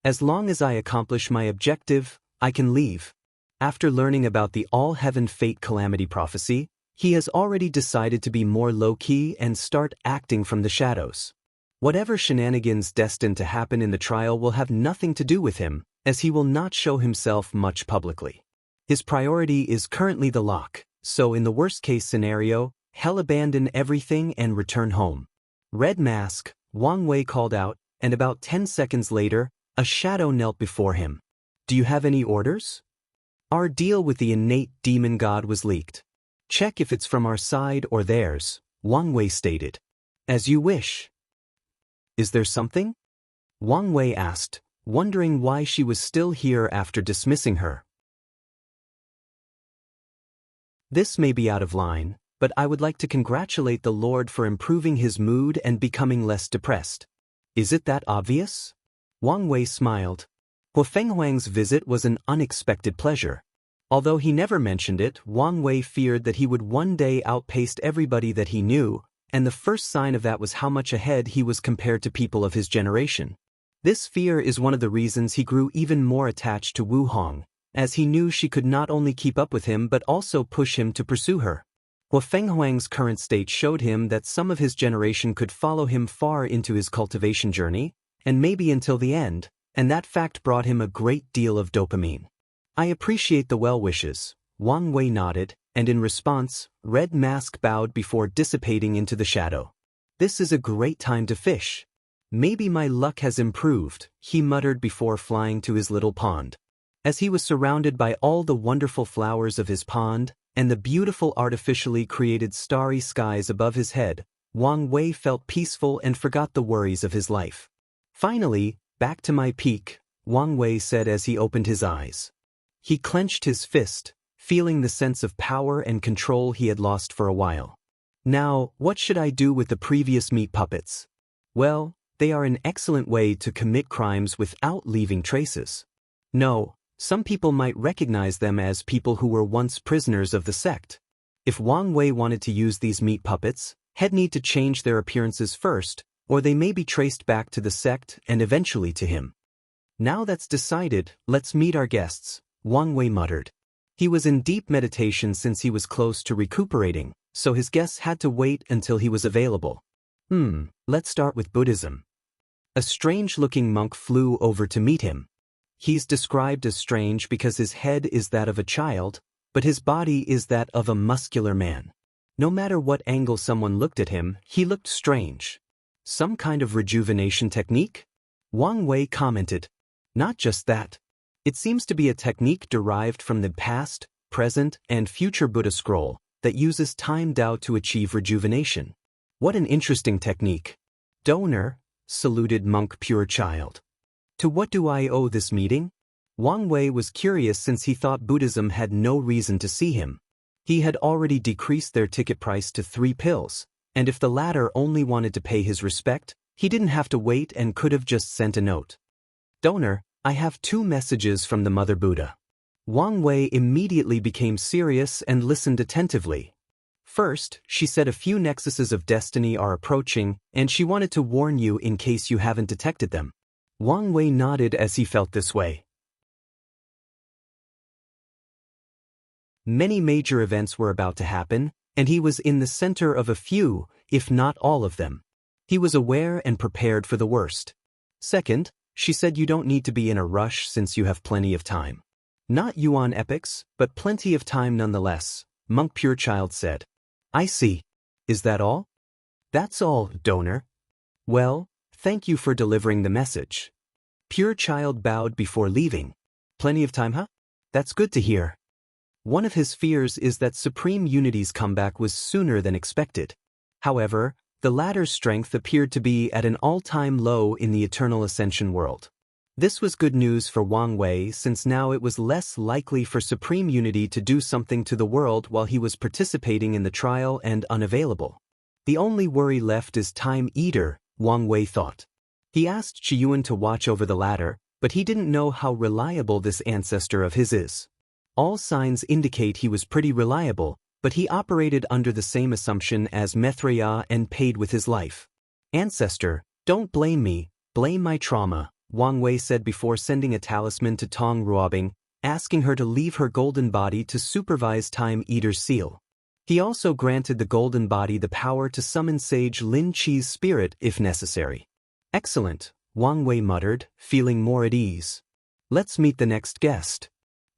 As long as I accomplish my objective, I can leave. After learning about the all-heaven fate calamity prophecy, he has already decided to be more low-key and start acting from the shadows. Whatever shenanigans destined to happen in the trial will have nothing to do with him, as he will not show himself much publicly. His priority is currently the lock, so in the worst-case scenario, he'll abandon everything and return home. Red Mask, Wang Wei called out, and about 10 seconds later, a shadow knelt before him. Do you have any orders? Our deal with the innate demon god was leaked. Check if it's from our side or theirs, Wang Wei stated. As you wish. Is there something? Wang Wei asked, wondering why she was still here after dismissing her. This may be out of line, but I would like to congratulate the Lord for improving his mood and becoming less depressed. Is it that obvious? Wang Wei smiled. Hu Fenghuang's visit was an unexpected pleasure. Although he never mentioned it, Wang Wei feared that he would one day outpace everybody that he knew, and the first sign of that was how much ahead he was compared to people of his generation. This fear is one of the reasons he grew even more attached to Wu Hong, as he knew she could not only keep up with him but also push him to pursue her. Hu Fenghuang's current state showed him that some of his generation could follow him far into his cultivation journey, and maybe until the end, and that fact brought him a great deal of dopamine. I appreciate the well wishes, Wang Wei nodded, and in response, Red Mask bowed before dissipating into the shadow. This is a great time to fish. Maybe my luck has improved, he muttered before flying to his little pond. As he was surrounded by all the wonderful flowers of his pond, and the beautiful artificially created starry skies above his head, Wang Wei felt peaceful and forgot the worries of his life. Finally, back to my peak, Wang Wei said as he opened his eyes. He clenched his fist, feeling the sense of power and control he had lost for a while. Now, what should I do with the previous meat puppets? Well, they are an excellent way to commit crimes without leaving traces. No, some people might recognize them as people who were once prisoners of the sect. If Wang Wei wanted to use these meat puppets, he'd need to change their appearances first, or they may be traced back to the sect and eventually to him. Now that's decided, let's meet our guests, Wang Wei muttered. He was in deep meditation since he was close to recuperating, so his guests had to wait until he was available. Let's start with Buddhism. A strange-looking monk flew over to meet him. He's described as strange because his head is that of a child, but his body is that of a muscular man. No matter what angle someone looked at him, he looked strange. Some kind of rejuvenation technique? Wang Wei commented. Not just that. It seems to be a technique derived from the past, present, and future Buddha scroll that uses time Tao to achieve rejuvenation. What an interesting technique. Donor, saluted Monk Pure Child. To what do I owe this meeting? Wang Wei was curious since he thought Buddhism had no reason to see him. He had already decreased their ticket price to 3 pills, and if the latter only wanted to pay his respect, he didn't have to wait and could have just sent a note. Donor, I have 2 messages from the Mother Buddha. Wang Wei immediately became serious and listened attentively. First, she said a few nexuses of destiny are approaching, and she wanted to warn you in case you haven't detected them. Wang Wei nodded as he felt this way. Many major events were about to happen, and he was in the center of a few, if not all of them. He was aware and prepared for the worst. Second, she said you don't need to be in a rush since you have plenty of time. Not Yuan epics, but plenty of time nonetheless, Monk Pure Child said. I see. Is that all? That's all, Donor. Well, thank you for delivering the message. Pure Child bowed before leaving. Plenty of time, huh? That's good to hear. One of his fears is that Supreme Unity's comeback was sooner than expected. However, the latter's strength appeared to be at an all-time low in the Eternal Ascension world. This was good news for Wang Wei since now it was less likely for Supreme Unity to do something to the world while he was participating in the trial and unavailable. The only worry left is Time Eater, Wang Wei thought. He asked Chiyuan to watch over the latter, but he didn't know how reliable this ancestor of his is. All signs indicate he was pretty reliable, but he operated under the same assumption as Mithriya and paid with his life. Ancestor, don't blame me, blame my trauma, Wang Wei said before sending a talisman to Tong Ruobing, asking her to leave her golden body to supervise Time Eater's seal. He also granted the golden body the power to summon Sage Lin Qi's spirit if necessary. Excellent, Wang Wei muttered, feeling more at ease. Let's meet the next guest.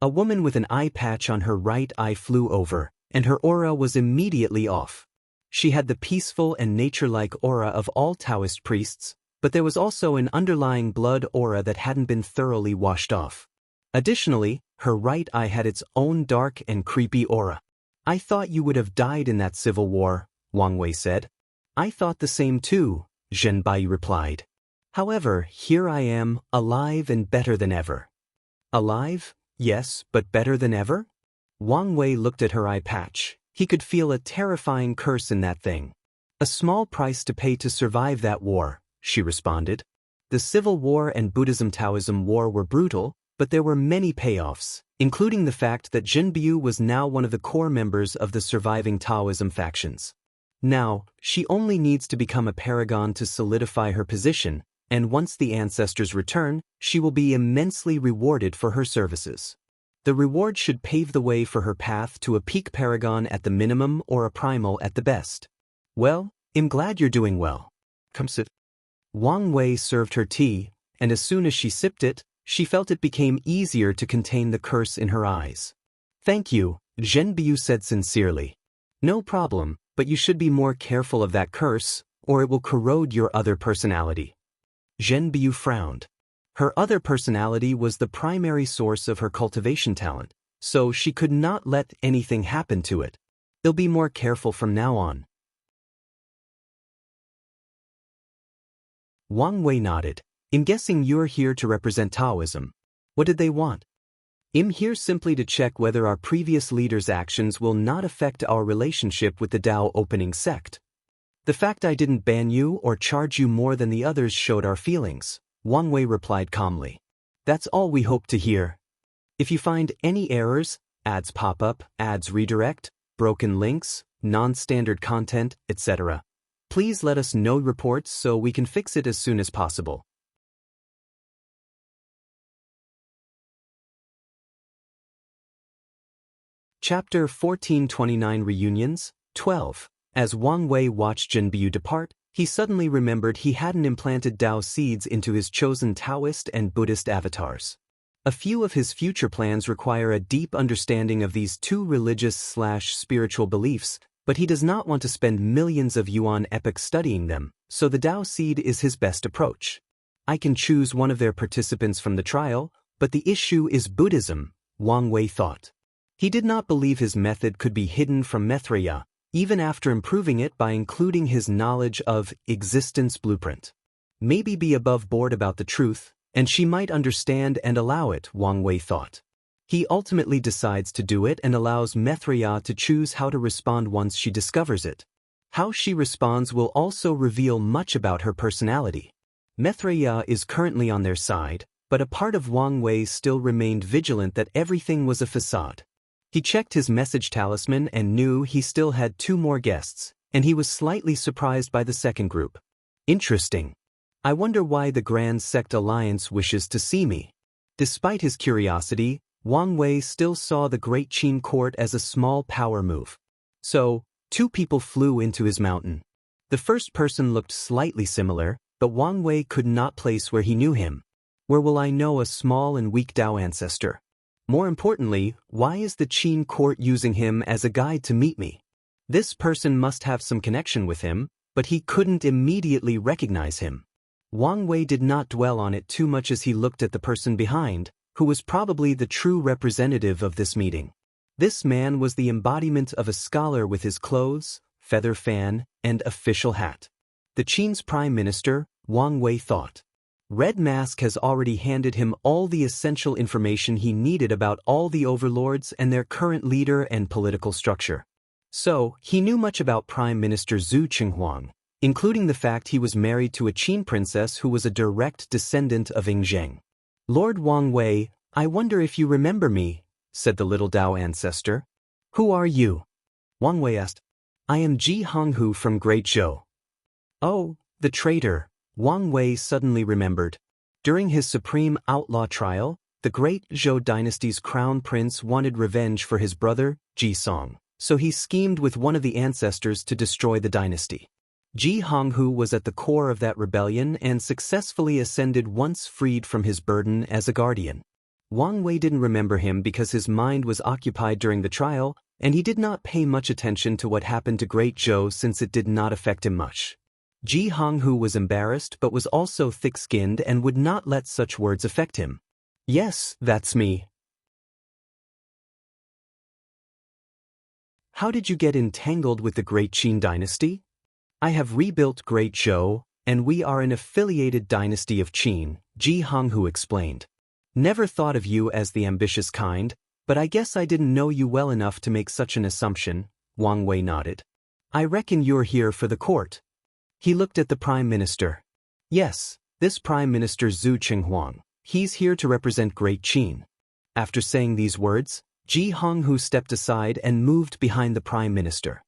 A woman with an eye patch on her right eye flew over, and her aura was immediately off. She had the peaceful and nature-like aura of all Taoist priests, but there was also an underlying blood aura that hadn't been thoroughly washed off. Additionally, her right eye had its own dark and creepy aura. I thought you would have died in that civil war, Wang Wei said. I thought the same too, Zhen Bai replied. However, here I am, alive and better than ever. Alive? Yes, but better than ever? Wang Wei looked at her eye patch. He could feel a terrifying curse in that thing. A small price to pay to survive that war, she responded. The Civil War and Buddhism-Taoism war were brutal, but there were many payoffs, including the fact that Jin Biu was now one of the core members of the surviving Taoism factions. Now, she only needs to become a paragon to solidify her position, and once the ancestors return, she will be immensely rewarded for her services. The reward should pave the way for her path to a peak paragon at the minimum or a primal at the best. Well, I'm glad you're doing well. Come sit. Wang Wei served her tea, and as soon as she sipped it, she felt it became easier to contain the curse in her eyes. Thank you, Zhen Biu said sincerely. No problem, but you should be more careful of that curse, or it will corrode your other personality. Zhen Biu frowned. Her other personality was the primary source of her cultivation talent, so she could not let anything happen to it. They'll be more careful from now on. Wang Wei nodded. I'm guessing you're here to represent Taoism. What did they want? I'm here simply to check whether our previous leader's actions will not affect our relationship with the Dao opening sect. The fact I didn't ban you or charge you more than the others showed our feelings, Wang Wei replied calmly. That's all we hope to hear. If you find any errors, ads pop up, ads redirect, broken links, non-standard content, etc., please let us know reports so we can fix it as soon as possible. Chapter 1429 Reunions, 12. As Wang Wei watched Jin Biu depart, he suddenly remembered he hadn't implanted Dao seeds into his chosen Taoist and Buddhist avatars. A few of his future plans require a deep understanding of these two religious/spiritual beliefs, but he does not want to spend millions of yuan epochs studying them, so the Dao seed is his best approach. I can choose one of their participants from the trial, but the issue is Buddhism, Wang Wei thought. He did not believe his method could be hidden from Maitreya, even after improving it by including his knowledge of existence blueprint. Maybe be above board about the truth, and she might understand and allow it, Wang Wei thought. He ultimately decides to do it and allows Maitreya to choose how to respond once she discovers it. How she responds will also reveal much about her personality. Maitreya is currently on their side, but a part of Wang Wei still remained vigilant that everything was a facade. He checked his message talisman and knew he still had 2 more guests, and he was slightly surprised by the second group. Interesting. I wonder why the Grand Sect Alliance wishes to see me. Despite his curiosity, Wang Wei still saw the Great Qin Court as a small power move. So, 2 people flew into his mountain. The first person looked slightly similar, but Wang Wei could not place where he knew him. Where will I know a small and weak Dao ancestor? More importantly, why is the Qin court using him as a guide to meet me? This person must have some connection with him, but he couldn't immediately recognize him. Wang Wei did not dwell on it too much as he looked at the person behind, who was probably the true representative of this meeting. This man was the embodiment of a scholar with his clothes, feather fan, and official hat. The Qin's prime minister, Wang Wei thought. Red Mask has already handed him all the essential information he needed about all the overlords and their current leader and political structure. So, he knew much about Prime Minister Zhu Qinghuang, including the fact he was married to a Qin princess who was a direct descendant of Ying Zheng. Lord Wang Wei, I wonder if you remember me, said the little Dao ancestor. Who are you? Wang Wei asked. I am Ji Honghu from Great Zhou. Oh, the traitor. Wang Wei suddenly remembered. During his supreme outlaw trial, the great Zhou dynasty's crown prince wanted revenge for his brother, Ji Song, so he schemed with one of the ancestors to destroy the dynasty. Ji Honghu was at the core of that rebellion and successfully ascended once freed from his burden as a guardian. Wang Wei didn't remember him because his mind was occupied during the trial, and he did not pay much attention to what happened to Great Zhou since it did not affect him much. Ji Honghu was embarrassed but was also thick-skinned and would not let such words affect him. Yes, that's me. How did you get entangled with the Great Qin dynasty? I have rebuilt Great Zhou, and we are an affiliated dynasty of Qin, Ji Honghu explained. Never thought of you as the ambitious kind, but I guess I didn't know you well enough to make such an assumption, Wang Wei nodded. I reckon you're here for the court. He looked at the Prime Minister. Yes, this Prime Minister Zhu Qinghuang. He's here to represent Great Qin. After saying these words, Ji Honghu stepped aside and moved behind the Prime Minister.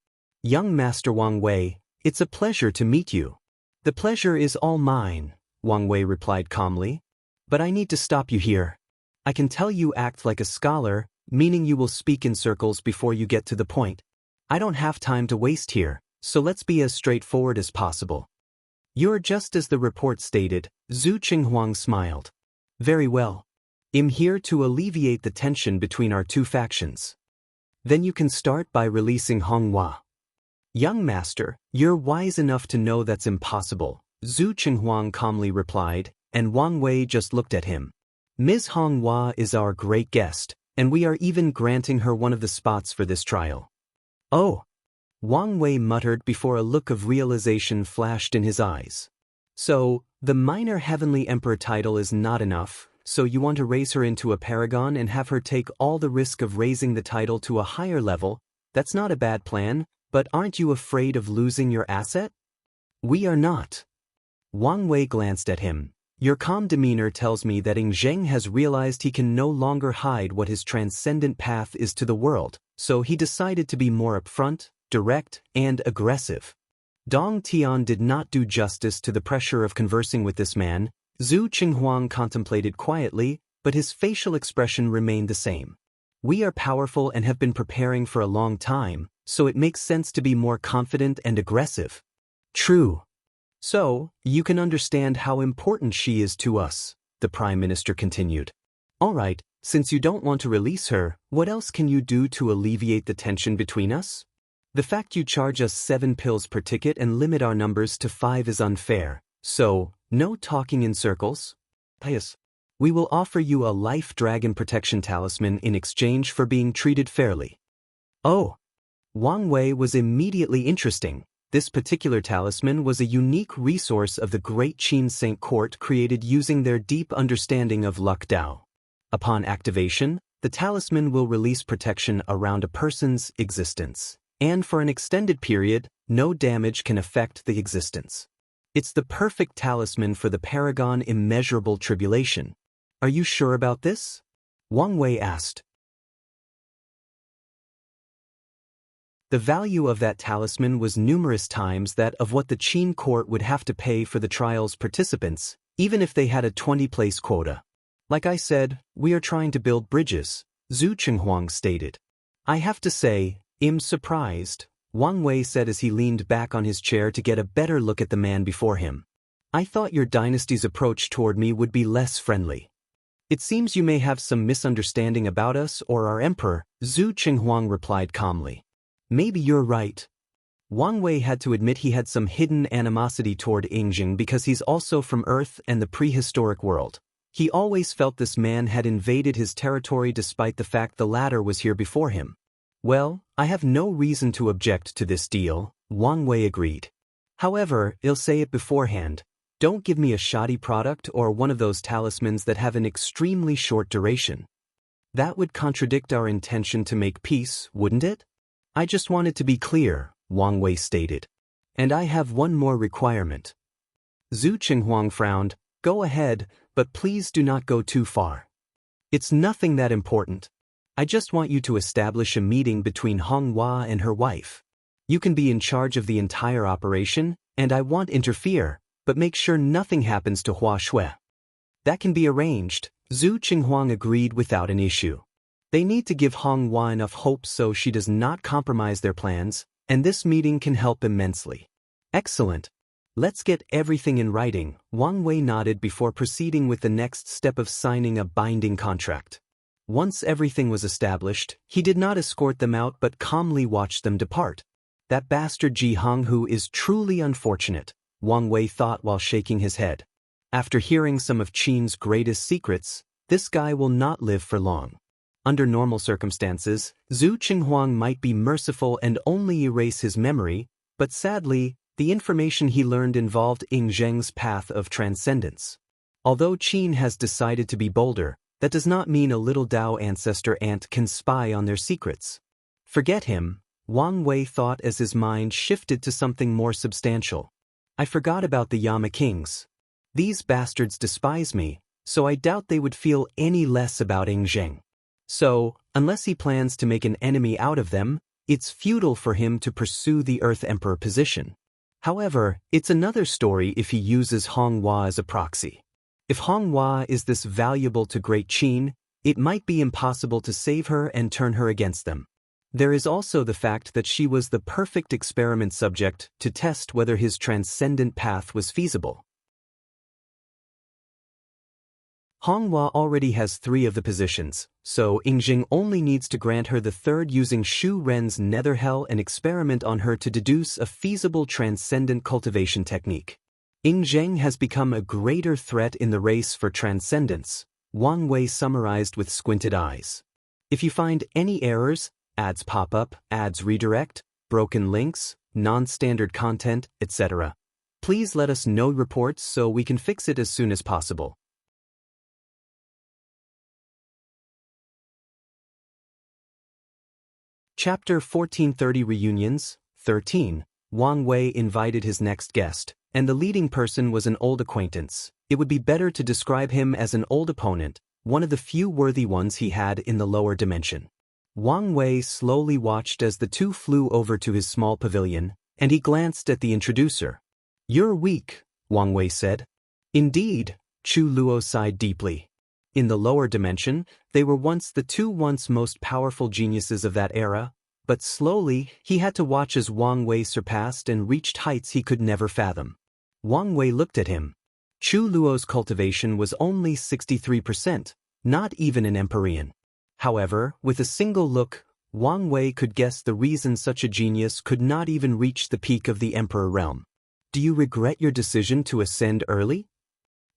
Young Master Wang Wei, it's a pleasure to meet you. The pleasure is all mine, Wang Wei replied calmly. But I need to stop you here. I can tell you act like a scholar, meaning you will speak in circles before you get to the point. I don't have time to waste here, so let's be as straightforward as possible. You're just as the report stated, Zhu Qinghuang smiled. Very well. I'm here to alleviate the tension between our two factions. Then you can start by releasing Honghua. Young master, you're wise enough to know that's impossible, Zhu Qinghuang calmly replied, and Wang Wei just looked at him. Ms. Honghua is our great guest, and we are even granting her one of the spots for this trial. Oh! Wang Wei muttered before a look of realization flashed in his eyes. So, the minor Heavenly Emperor title is not enough, so you want to raise her into a Paragon and have her take all the risk of raising the title to a higher level? That's not a bad plan, but aren't you afraid of losing your asset? We are not. Wang Wei glanced at him. Your calm demeanor tells me that Ing Zheng has realized he can no longer hide what his transcendent path is to the world, so he decided to be more upfront, direct, and aggressive. Dong Tian did not do justice to the pressure of conversing with this man. Zhu Qinghuang contemplated quietly, but his facial expression remained the same. We are powerful and have been preparing for a long time, so it makes sense to be more confident and aggressive. True. So, you can understand how important she is to us, the Prime Minister continued. All right, since you don't want to release her, what else can you do to alleviate the tension between us? The fact you charge us 7 pills per ticket and limit our numbers to 5 is unfair, so, no talking in circles. Yes. We will offer you a life dragon protection talisman in exchange for being treated fairly. Oh! Wang Wei was immediately interesting. This particular talisman was a unique resource of the Great Qin Saint Court created using their deep understanding of luck Dao. Upon activation, the talisman will release protection around a person's existence, and for an extended period, no damage can affect the existence. It's the perfect talisman for the Paragon immeasurable tribulation. Are you sure about this? Wang Wei asked. The value of that talisman was numerous times that of what the Qin court would have to pay for the trial's participants, even if they had a 20-place quota. Like I said, we are trying to build bridges, Zhu Qinghuang stated. I have to say, I'm surprised, Wang Wei said as he leaned back on his chair to get a better look at the man before him. I thought your dynasty's approach toward me would be less friendly. It seems you may have some misunderstanding about us or our emperor, Zhu Qinghuang replied calmly. Maybe you're right. Wang Wei had to admit he had some hidden animosity toward Yingjing because he's also from Earth and the prehistoric world. He always felt this man had invaded his territory despite the fact the latter was here before him. Well, I have no reason to object to this deal, Wang Wei agreed. However, I'll say it beforehand. Don't give me a shoddy product or one of those talismans that have an extremely short duration. That would contradict our intention to make peace, wouldn't it? I just wanted to be clear, Wang Wei stated. And I have one more requirement. Zhu Qinghuang frowned. Go ahead, but please do not go too far. It's nothing that important. I just want you to establish a meeting between Honghua and her wife. You can be in charge of the entire operation, and I won't interfere, but make sure nothing happens to Hua Shui. That can be arranged, Zhu Qinghuang agreed without an issue. They need to give Hong Hua enough hope so she does not compromise their plans, and this meeting can help immensely. Excellent. Let's get everything in writing, Wang Wei nodded before proceeding with the next step of signing a binding contract. Once everything was established, he did not escort them out but calmly watched them depart. That bastard Ji Honghu is truly unfortunate, Wang Wei thought while shaking his head. After hearing some of Qin's greatest secrets, this guy will not live for long. Under normal circumstances, Zhu Qinghuang might be merciful and only erase his memory, but sadly, the information he learned involved Ying Zheng's path of transcendence. Although Qin has decided to be bolder, that does not mean a little Dao ancestor ant can spy on their secrets. Forget him, Wang Wei thought as his mind shifted to something more substantial. I forgot about the Yama kings. These bastards despise me, so I doubt they would feel any less about Ying Zheng. So, unless he plans to make an enemy out of them, it's futile for him to pursue the Earth Emperor position. However, it's another story if he uses Hong Hua as a proxy. If Hong Hua is this valuable to Great Qin, it might be impossible to save her and turn her against them. There is also the fact that she was the perfect experiment subject to test whether his transcendent path was feasible. Hong Hua already has 3 of the positions, so Ying Zheng only needs to grant her the 3rd using Shu Ren's nether hell and experiment on her to deduce a feasible transcendent cultivation technique. Ying Zheng has become a greater threat in the race for transcendence, Wang Wei summarized with squinted eyes. If you find any errors, ads pop up, ads redirect, broken links, non-standard content, etc., please let us know reports so we can fix it as soon as possible. Chapter 1430 Reunions, 13. Wang Wei invited his next guest, and the leading person was an old acquaintance. It would be better to describe him as an old opponent, one of the few worthy ones he had in the lower dimension. Wang Wei slowly watched as the two flew over to his small pavilion, and he glanced at the introducer. "You're weak," Wang Wei said. "Indeed," Chu Luo sighed deeply. In the lower dimension, they were once the two most powerful geniuses of that era, but slowly he had to watch as Wang Wei surpassed and reached heights he could never fathom. Wang Wei looked at him. Chu Luo's cultivation was only 63%, not even an Empyrean. However, with a single look, Wang Wei could guess the reason such a genius could not even reach the peak of the Emperor realm. "Do you regret your decision to ascend early?"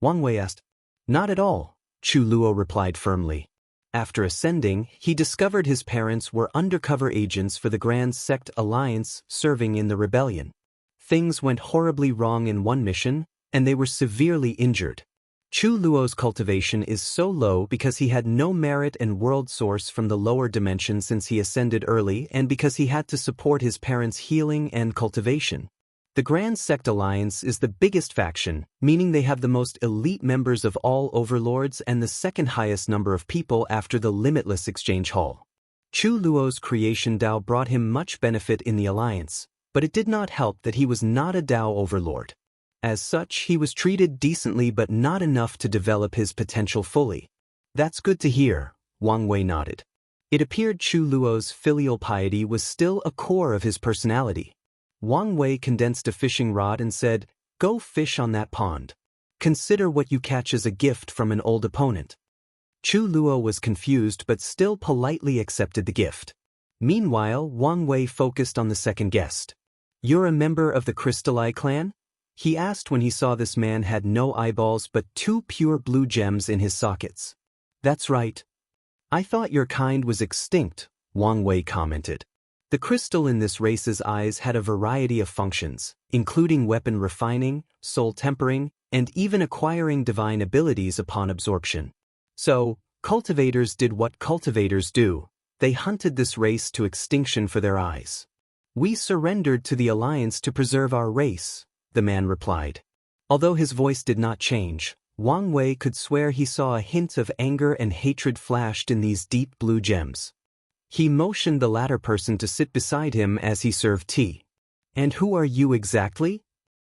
Wang Wei asked. "Not at all," Chu Luo replied firmly. After ascending, he discovered his parents were undercover agents for the Grand Sect Alliance serving in the rebellion. Things went horribly wrong in one mission, and they were severely injured. Chu Luo's cultivation is so low because he had no merit and world source from the lower dimension since he ascended early and because he had to support his parents' healing and cultivation. The Grand Sect Alliance is the biggest faction, meaning they have the most elite members of all overlords and the second highest number of people after the Limitless Exchange Hall. Chu Luo's creation Dao brought him much benefit in the alliance, but it did not help that he was not a Dao overlord. As such, he was treated decently but not enough to develop his potential fully. "That's good to hear," Wang Wei nodded. It appeared Chu Luo's filial piety was still a core of his personality. Wang Wei condensed a fishing rod and said, "Go fish on that pond. Consider what you catch as a gift from an old opponent." Chu Luo was confused but still politely accepted the gift. Meanwhile, Wang Wei focused on the second guest. "You're a member of the Crystalli clan?" he asked when he saw this man had no eyeballs but 2 pure blue gems in his sockets. "That's right. I thought your kind was extinct," Wang Wei commented. The crystal in this race's eyes had a variety of functions, including weapon refining, soul tempering, and even acquiring divine abilities upon absorption. So, cultivators did what cultivators do. They hunted this race to extinction for their eyes. "We surrendered to the Alliance to preserve our race," the man replied. Although his voice did not change, Wang Wei could swear he saw a hint of anger and hatred flashed in these deep blue gems. He motioned the latter person to sit beside him as he served tea. "And who are you exactly?"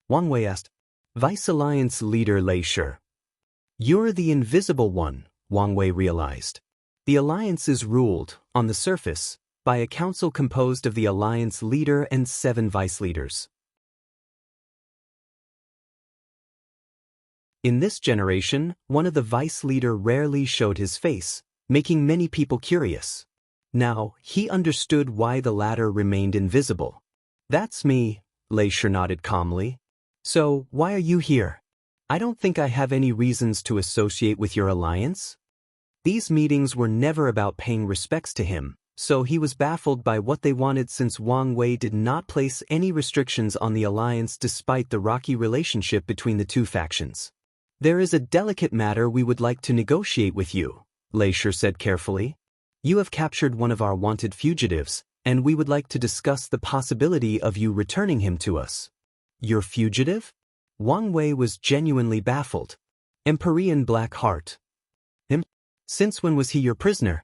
Wang Wei asked. "Vice Alliance leader Lei Shi." "You're the invisible one," Wang Wei realized. The alliance is ruled, on the surface, by a council composed of the alliance leader and 7 vice leaders. In this generation, one of the vice leader rarely showed his face, making many people curious. Now, he understood why the latter remained invisible. That's me, Lei Shi nodded calmly. So, why are you here? I don't think I have any reasons to associate with your alliance. These meetings were never about paying respects to him, so he was baffled by what they wanted since Wang Wei did not place any restrictions on the alliance despite the rocky relationship between the 2 factions. There is a delicate matter we would like to negotiate with you, Lei Shi said carefully. You have captured one of our wanted fugitives, and we would like to discuss the possibility of you returning him to us. Your fugitive? Wang Wei was genuinely baffled. Empyrean Black Heart. Him? Since when was he your prisoner?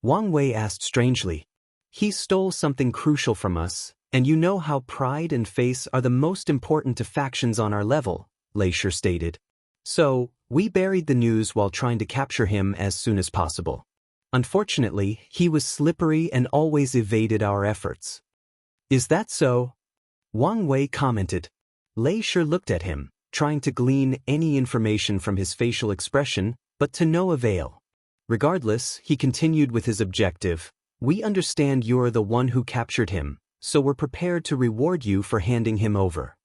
Wang Wei asked strangely. He stole something crucial from us, and you know how pride and face are the most important to factions on our level, Lei Shi stated. So, we buried the news while trying to capture him as soon as possible. Unfortunately, he was slippery and always evaded our efforts. Is that so? Wang Wei commented. Lei Shi looked at him, trying to glean any information from his facial expression, but to no avail. Regardless, he continued with his objective. We understand you're the one who captured him, so we're prepared to reward you for handing him over.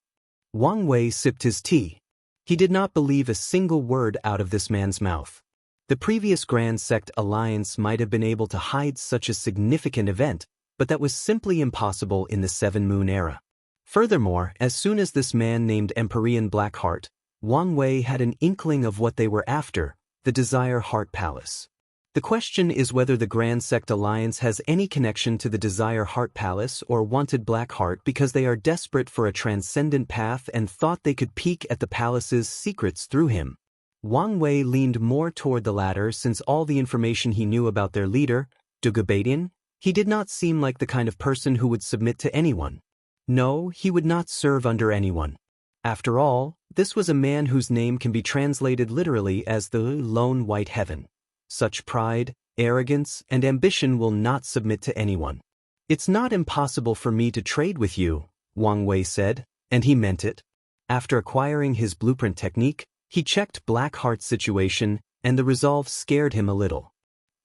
Wang Wei sipped his tea. He did not believe a single word out of this man's mouth. The previous Grand Sect alliance might have been able to hide such a significant event, but that was simply impossible in the 7 Moon era. Furthermore, as soon as this man named Empyrean Blackheart, Wang Wei had an inkling of what they were after, the Desire Heart Palace. The question is whether the Grand Sect Alliance has any connection to the Desire Heart Palace or wanted Blackheart because they are desperate for a transcendent path and thought they could peek at the palace's secrets through him. Wang Wei leaned more toward the latter since all the information he knew about their leader, Dugabadian, he did not seem like the kind of person who would submit to anyone. No, he would not serve under anyone. After all, this was a man whose name can be translated literally as the Lone White Heaven. Such pride, arrogance, and ambition will not submit to anyone. It's not impossible for me to trade with you, Wang Wei said, and he meant it. After acquiring his blueprint technique, he checked Blackheart's situation, and the resolve scared him a little.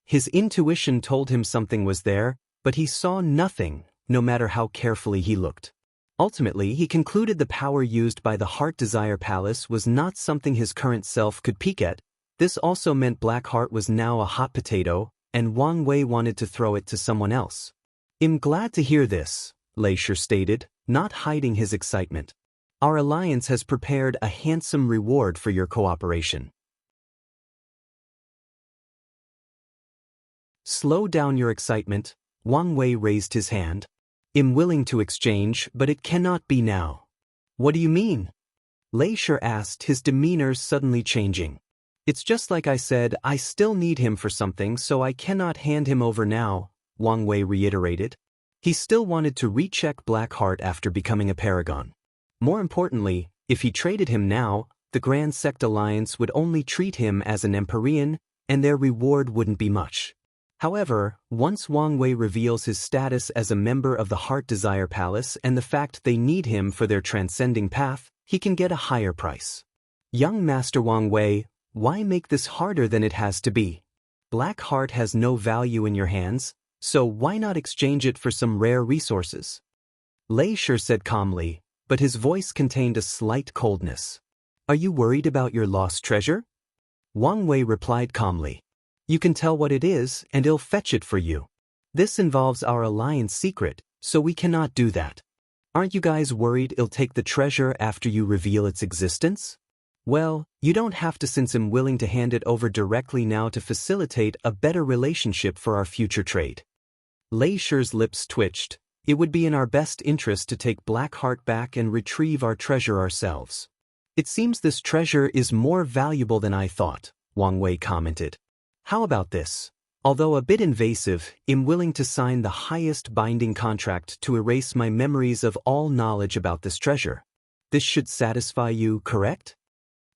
His intuition told him something was there, but he saw nothing, no matter how carefully he looked. Ultimately, he concluded the power used by the Heart Desire Palace was not something his current self could peek at. This also meant Blackheart was now a hot potato, and Wang Wei wanted to throw it to someone else. I'm glad to hear this, Lei Shi stated, not hiding his excitement. Our alliance has prepared a handsome reward for your cooperation. Slow down your excitement, Wang Wei raised his hand. I'm willing to exchange, but it cannot be now. What do you mean? Lei Shi asked, his demeanor suddenly changing. It's just like I said, I still need him for something, so I cannot hand him over now, Wang Wei reiterated. He still wanted to recheck Blackheart after becoming a Paragon. More importantly, if he traded him now, the Grand Sect Alliance would only treat him as an Empyrean, and their reward wouldn't be much. However, once Wang Wei reveals his status as a member of the Heart Desire Palace and the fact they need him for their transcending path, he can get a higher price. Young Master Wang Wei, why make this harder than it has to be? Blackheart has no value in your hands, so why not exchange it for some rare resources? Lei Shi said calmly, but his voice contained a slight coldness. Are you worried about your lost treasure? Wang Wei replied calmly. You can tell what it is, and I'll fetch it for you. This involves our alliance secret, so we cannot do that. Aren't you guys worried I'll take the treasure after you reveal its existence? Well, you don't have to since I'm willing to hand it over directly now to facilitate a better relationship for our future trade. Lei Shi's lips twitched. It would be in our best interest to take Blackheart back and retrieve our treasure ourselves. It seems this treasure is more valuable than I thought, Wang Wei commented. How about this? Although a bit invasive, I'm willing to sign the highest binding contract to erase my memories of all knowledge about this treasure. This should satisfy you, correct?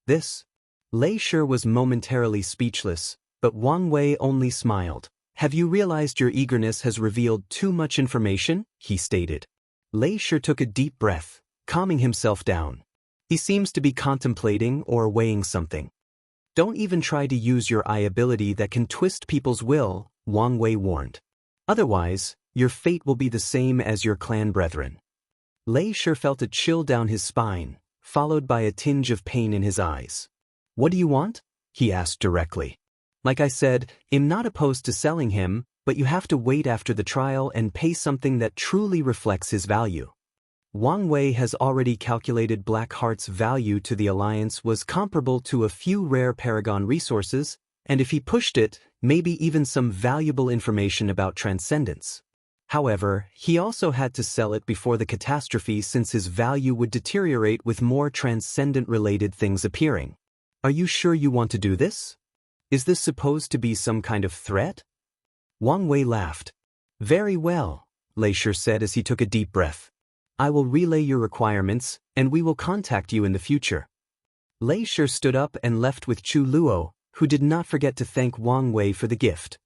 This? Lei Shi was momentarily speechless, But Wang Wei only smiled. "Have you realized your eagerness has revealed too much information?" he stated. Lei Shi took a deep breath, calming himself down. He seems to be contemplating or weighing something. "Don't even try to use your eye ability that can twist people's will," Wang Wei warned. "Otherwise, your fate will be the same as your clan brethren." Lei Shi felt a chill down his spine, followed by a tinge of pain in his eyes. "What do you want?" he asked directly. "Like I said, I'm not opposed to selling him, but you have to wait after the trial and pay something that truly reflects his value." Wang Wei has already calculated Blackheart's value to the Alliance was comparable to a few rare Paragon resources, and if he pushed it, maybe even some valuable information about Transcendence. However, he also had to sell it before the catastrophe since his value would deteriorate with more transcendent-related things appearing. "Are you sure you want to do this? Is this supposed to be some kind of threat?" Wang Wei laughed. "Very well," Lei Shi said as he took a deep breath. "I will relay your requirements, and we will contact you in the future." Lei Shi stood up and left with Chu Luo, who did not forget to thank Wang Wei for the gift.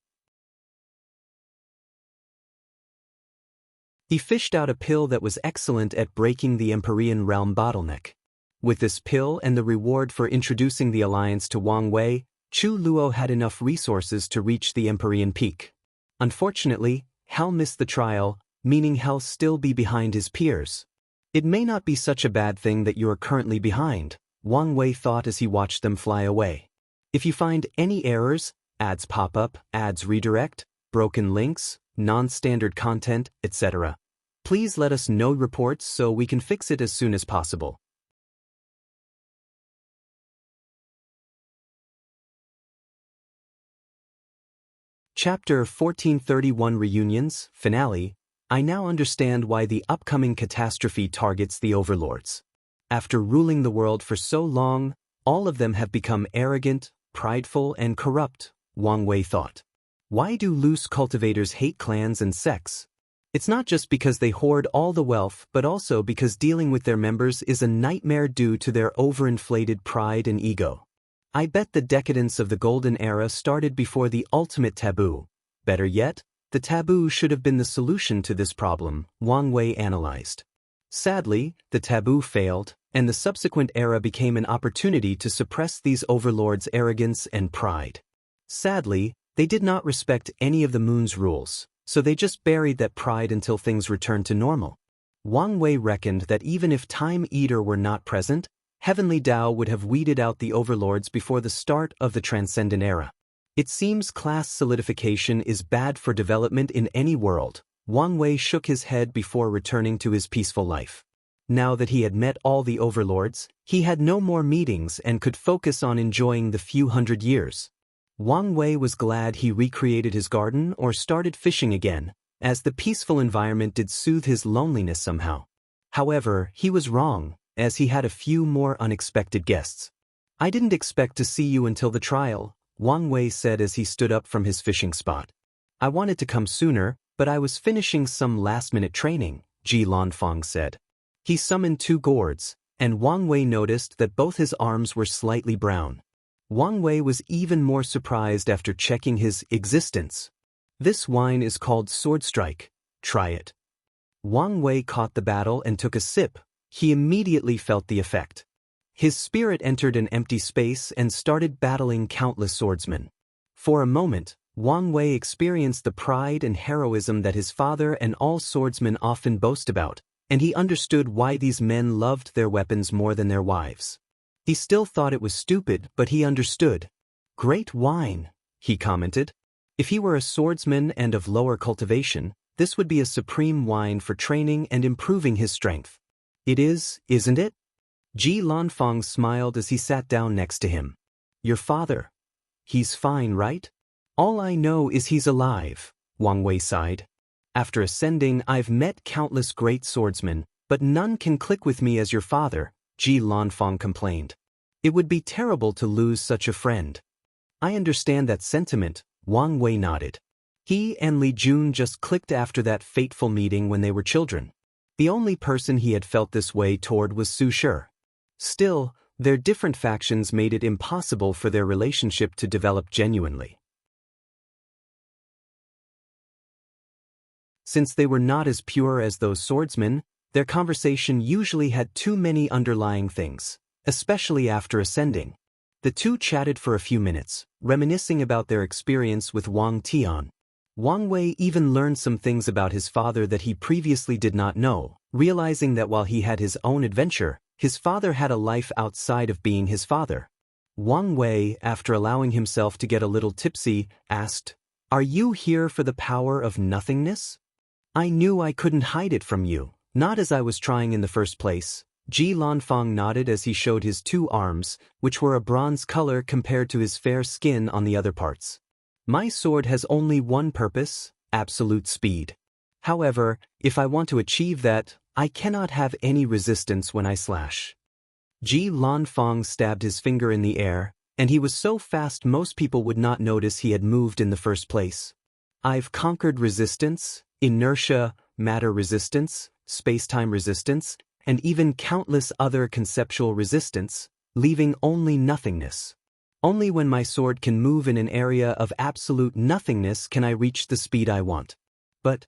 He fished out a pill that was excellent at breaking the Empyrean realm bottleneck. With this pill and the reward for introducing the Alliance to Wang Wei, Chu Luo had enough resources to reach the Empyrean peak. Unfortunately, Hal missed the trial, meaning he'll still be behind his peers. "It may not be such a bad thing that you are currently behind," Wang Wei thought as he watched them fly away. "If you find any errors, ads pop up, ads redirect, broken links, non-standard content, etc., please let us know reports so we can fix it as soon as possible." Chapter 1431 Reunions, Finale. I now understand why the upcoming catastrophe targets the overlords. After ruling the world for so long, all of them have become arrogant, prideful, and corrupt, Wang Wei thought. Why do loose cultivators hate clans and sects? It's not just because they hoard all the wealth, but also because dealing with their members is a nightmare due to their overinflated pride and ego. I bet the decadence of the Golden Era started before the ultimate taboo. Better yet, the taboo should have been the solution to this problem, Wang Wei analyzed. Sadly, the taboo failed, and the subsequent era became an opportunity to suppress these overlords' arrogance and pride. Sadly, they did not respect any of the moon's rules, so they just buried that pride until things returned to normal. Wang Wei reckoned that even if Time Eater were not present, Heavenly Tao would have weeded out the overlords before the start of the Transcendent Era. It seems class solidification is bad for development in any world. Wang Wei shook his head before returning to his peaceful life. Now that he had met all the overlords, he had no more meetings and could focus on enjoying the few hundred years. Wang Wei was glad he recreated his garden or started fishing again, as the peaceful environment did soothe his loneliness somehow. However, he was wrong, as he had a few more unexpected guests. "I didn't expect to see you until the trial," Wang Wei said as he stood up from his fishing spot. "I wanted to come sooner, but I was finishing some last-minute training," Ji Lanfang said. He summoned 2 gourds, and Wang Wei noticed that both his arms were slightly brown. Wang Wei was even more surprised after checking his existence. "This wine is called Sword Strike. Try it." Wang Wei caught the battle and took a sip. He immediately felt the effect. His spirit entered an empty space and started battling countless swordsmen. For a moment, Wang Wei experienced the pride and heroism that his father and all swordsmen often boast about, and he understood why these men loved their weapons more than their wives. He still thought it was stupid, but he understood. "Great wine," he commented. If he were a swordsman and of lower cultivation, this would be a supreme wine for training and improving his strength. "It is, isn't it?" Ji Lanfang smiled as he sat down next to him. "Your father. He's fine, right?" "All I know is he's alive," Wang Wei sighed. "After ascending, I've met countless great swordsmen, but none can click with me as your father," Ji Lanfang complained. "It would be terrible to lose such a friend." "I understand that sentiment," Wang Wei nodded. He and Li Jun just clicked after that fateful meeting when they were children. The only person he had felt this way toward was Su Shi. Still, their different factions made it impossible for their relationship to develop genuinely. Since they were not as pure as those swordsmen, their conversation usually had too many underlying things, especially after ascending. The two chatted for a few minutes, reminiscing about their experience with Wang Tian. Wang Wei even learned some things about his father that he previously did not know, realizing that while he had his own adventure, his father had a life outside of being his father. Wang Wei, after allowing himself to get a little tipsy, asked, "Are you here for the power of nothingness? I knew I couldn't hide it from you, not as I was trying in the first place." Ji Lanfang nodded as he showed his two arms, which were a bronze color compared to his fair skin on the other parts. "My sword has only one purpose, absolute speed. However, if I want to achieve that, I cannot have any resistance when I slash." Ji Lanfang stabbed his finger in the air, and he was so fast most people would not notice he had moved in the first place. "I've conquered resistance, inertia, matter resistance, space-time resistance, and even countless other conceptual resistance, leaving only nothingness. Only when my sword can move in an area of absolute nothingness can I reach the speed I want. But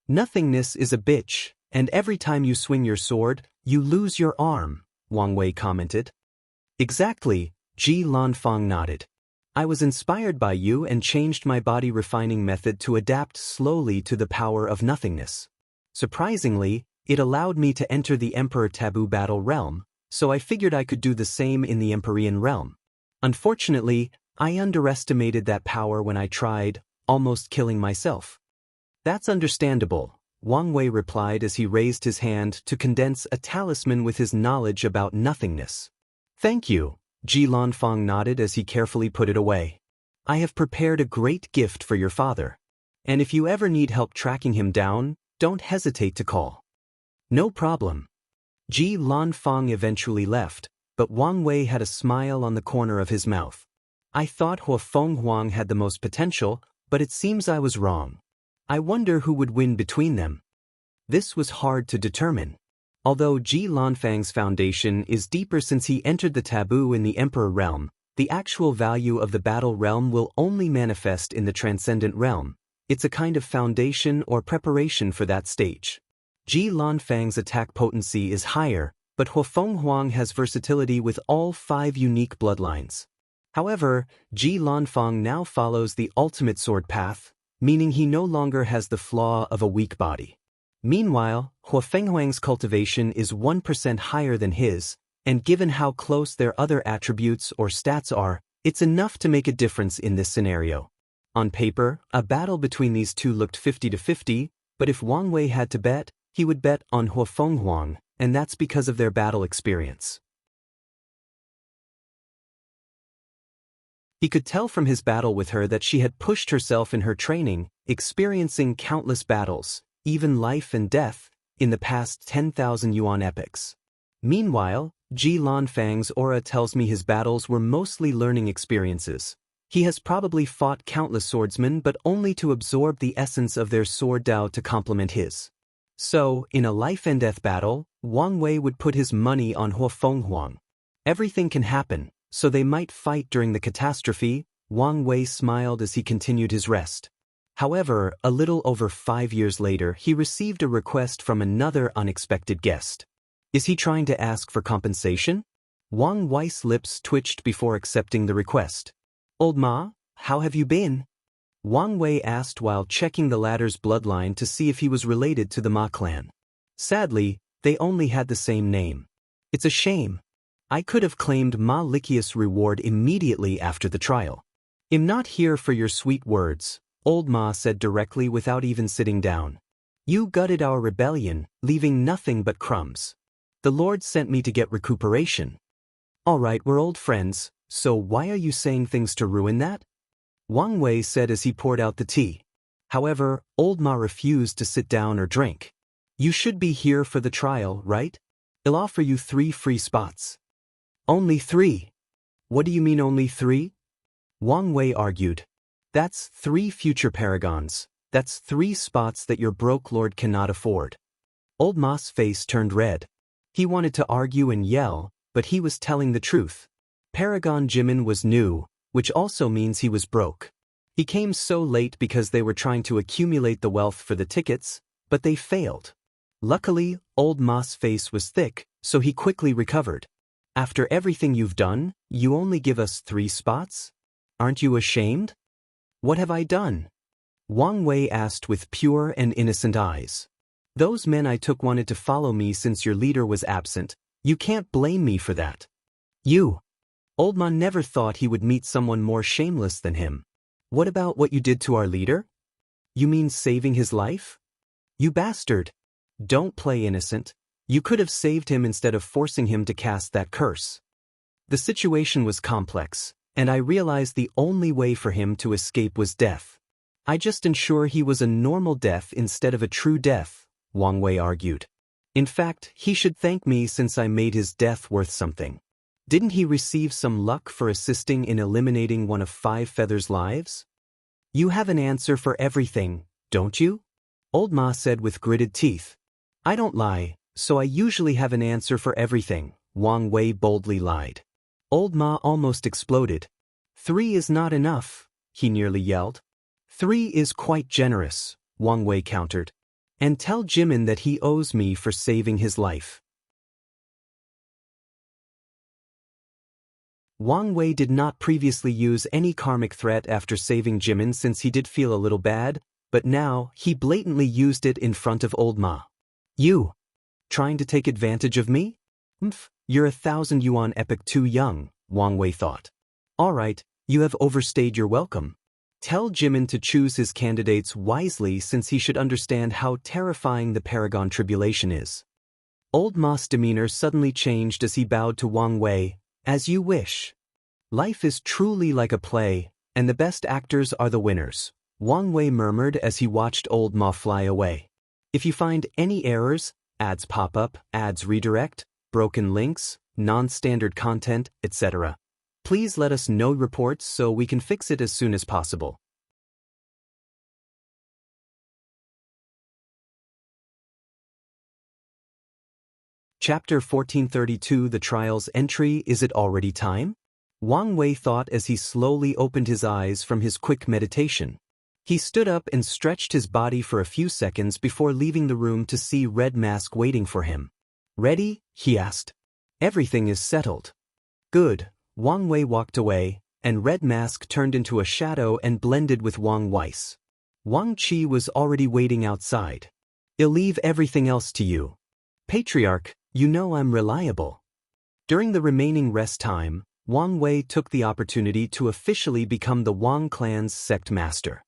nothingness is a bitch, and every time you swing your sword, you lose your arm," Wang Wei commented. "Exactly," Ji Lanfang nodded. "I was inspired by you and changed my body refining method to adapt slowly to the power of nothingness. Surprisingly, it allowed me to enter the Emperor Taboo Battle realm, so I figured I could do the same in the Empyrean realm. Unfortunately, I underestimated that power when I tried, almost killing myself." "That's understandable," Wang Wei replied as he raised his hand to condense a talisman with his knowledge about nothingness. "Thank you," Ji Lanfang nodded as he carefully put it away. "I have prepared a great gift for your father. And if you ever need help tracking him down, don't hesitate to call." "No problem." Ji Lanfang eventually left, but Wang Wei had a smile on the corner of his mouth. "I thought Huafeng Huang had the most potential, but it seems I was wrong. I wonder who would win between them." This was hard to determine. Although Ji Lanfang's foundation is deeper since he entered the taboo in the Emperor realm, the actual value of the battle realm will only manifest in the transcendent realm. It's a kind of foundation or preparation for that stage. Ji Lanfang's attack potency is higher, but Huafeng Huang has versatility with all 5 unique bloodlines. However, Ji Lanfang now follows the ultimate sword path, meaning he no longer has the flaw of a weak body. Meanwhile, Huafeng Huang's cultivation is 1% higher than his, and given how close their other attributes or stats are, it's enough to make a difference in this scenario. On paper, a battle between these two looked 50-50, but if Wang Wei had to bet, he would bet on Huafeng Huang, and that's because of their battle experience. He could tell from his battle with her that she had pushed herself in her training, experiencing countless battles, even life and death, in the past 10,000 yuan epochs. Meanwhile, Ji Lanfang's aura tells me his battles were mostly learning experiences. He has probably fought countless swordsmen but only to absorb the essence of their sword Dao to complement his. So, in a life-and-death battle, Wang Wei would put his money on Huafeng Huang. Everything can happen, so they might fight during the catastrophe. Wang Wei smiled as he continued his rest. However, a little over 5 years later, he received a request from another unexpected guest. Is he trying to ask for compensation? Wang Wei's lips twitched before accepting the request. "Old Ma, how have you been?" Wang Wei asked while checking the latter's bloodline to see if he was related to the Ma clan. Sadly, they only had the same name. "It's a shame. I could have claimed Ma Likius' reward immediately after the trial." "I'm not here for your sweet words," Old Ma said directly without even sitting down. "You gutted our rebellion, leaving nothing but crumbs. The Lord sent me to get recuperation." "All right, we're old friends, so why are you saying things to ruin that?" Wang Wei said as he poured out the tea. However, Old Ma refused to sit down or drink. "You should be here for the trial, right? I'll offer you 3 free spots." "Only 3? What do you mean only 3? Wang Wei argued. "That's 3 future paragons. That's 3 spots that your broke lord cannot afford." Old Ma's face turned red. He wanted to argue and yell, but he was telling the truth. Paragon Jimin was new, which also means he was broke. He came so late because they were trying to accumulate the wealth for the tickets, but they failed. Luckily, old Ma's face was thick, so he quickly recovered. After everything you've done, you only give us 3 spots? Aren't you ashamed? What have I done? Wang Wei asked with pure and innocent eyes. Those men I took wanted to follow me since your leader was absent. You can't blame me for that. You. Old Ma never thought he would meet someone more shameless than him. What about what you did to our leader? You mean saving his life? You bastard. Don't play innocent. You could have saved him instead of forcing him to cast that curse. The situation was complex, and I realized the only way for him to escape was death. I just ensure he was a normal death instead of a true death, Wang Wei argued. In fact, he should thank me since I made his death worth something. Didn't he receive some luck for assisting in eliminating one of 5 Feathers' lives? You have an answer for everything, don't you? Old Ma said with gritted teeth. I don't lie, so I usually have an answer for everything, Wang Wei boldly lied. Old Ma almost exploded. 3 is not enough, he nearly yelled. 3 is quite generous, Wang Wei countered. And tell Jimin that he owes me for saving his life. Wang Wei did not previously use any karmic threat after saving Jimin since he did feel a little bad, but now he blatantly used it in front of old Ma. You. Trying to take advantage of me? You're 1,000 yuan epic too young, Wang Wei thought. Alright, you have overstayed your welcome. Tell Jimin to choose his candidates wisely since he should understand how terrifying the Paragon tribulation is. Old Ma's demeanor suddenly changed as he bowed to Wang Wei. As you wish. Life is truly like a play, and the best actors are the winners, Wang Wei murmured as he watched old Ma fly away. If you find any errors, ads pop up, ads redirect, broken links, non-standard content, etc., please let us know reports so we can fix it as soon as possible. Chapter 1432 The Trial's Entry. Is it already time? Wang Wei thought as he slowly opened his eyes from his quick meditation. He stood up and stretched his body for a few seconds before leaving the room to see Red Mask waiting for him. Ready? He asked. Everything is settled. Good. Wang Wei walked away, and Red Mask turned into a shadow and blended with Wang Weiss. Wang Qi was already waiting outside. I'll leave everything else to you. Patriarch, you know I'm reliable. During the remaining rest time, Wang Wei took the opportunity to officially become the Wang clan's sect master.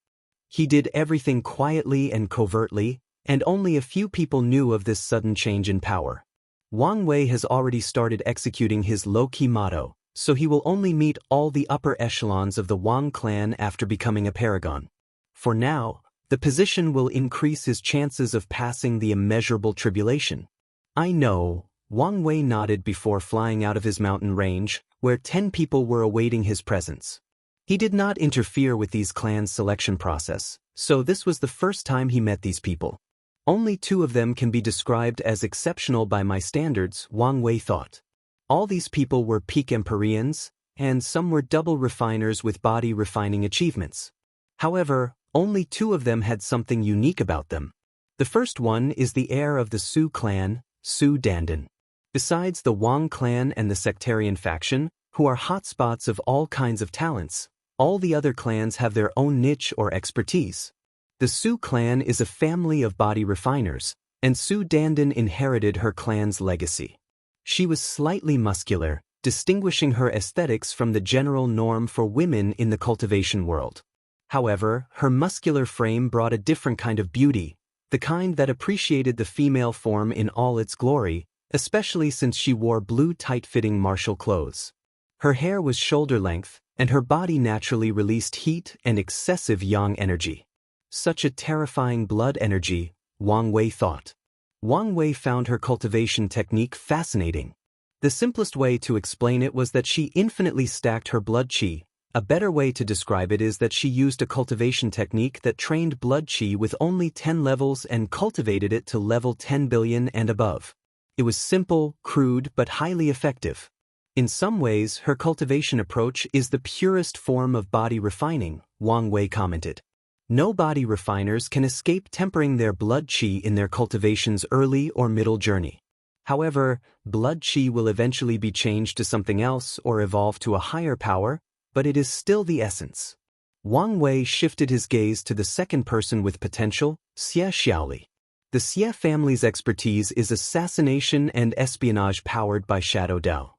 He did everything quietly and covertly, and only a few people knew of this sudden change in power. Wang Wei has already started executing his low-key motto, so he will only meet all the upper echelons of the Wang clan after becoming a paragon. For now, the position will increase his chances of passing the immeasurable tribulation. I know, Wang Wei nodded before flying out of his mountain range, where 10 people were awaiting his presence. He did not interfere with these clans' selection process, so this was the first time he met these people. Only 2 of them can be described as exceptional by my standards, Wang Wei thought. All these people were peak Empyreans, and some were double refiners with body refining achievements. However, only 2 of them had something unique about them. The first one is the heir of the Su clan, Su Dandan. Besides the Wang clan and the sectarian faction, who are hotspots of all kinds of talents, all the other clans have their own niche or expertise. The Su clan is a family of body refiners, and Su Dandan inherited her clan's legacy. She was slightly muscular, distinguishing her aesthetics from the general norm for women in the cultivation world. However, her muscular frame brought a different kind of beauty, the kind that appreciated the female form in all its glory, especially since she wore blue tight-fitting martial clothes. Her hair was shoulder-length, and her body naturally released heat and excessive yang energy. Such a terrifying blood energy, Wang Wei thought. Wang Wei found her cultivation technique fascinating. The simplest way to explain it was that she infinitely stacked her blood qi. A better way to describe it is that she used a cultivation technique that trained blood qi with only 10 levels and cultivated it to level 10 billion and above. It was simple, crude, but highly effective. In some ways, her cultivation approach is the purest form of body refining, Wang Wei commented. No body refiners can escape tempering their blood qi in their cultivation's early or middle journey. However, blood qi will eventually be changed to something else or evolve to a higher power, but it is still the essence. Wang Wei shifted his gaze to the second person with potential, Xie Xiaoli. The Xie family's expertise is assassination and espionage powered by Shadow Dao.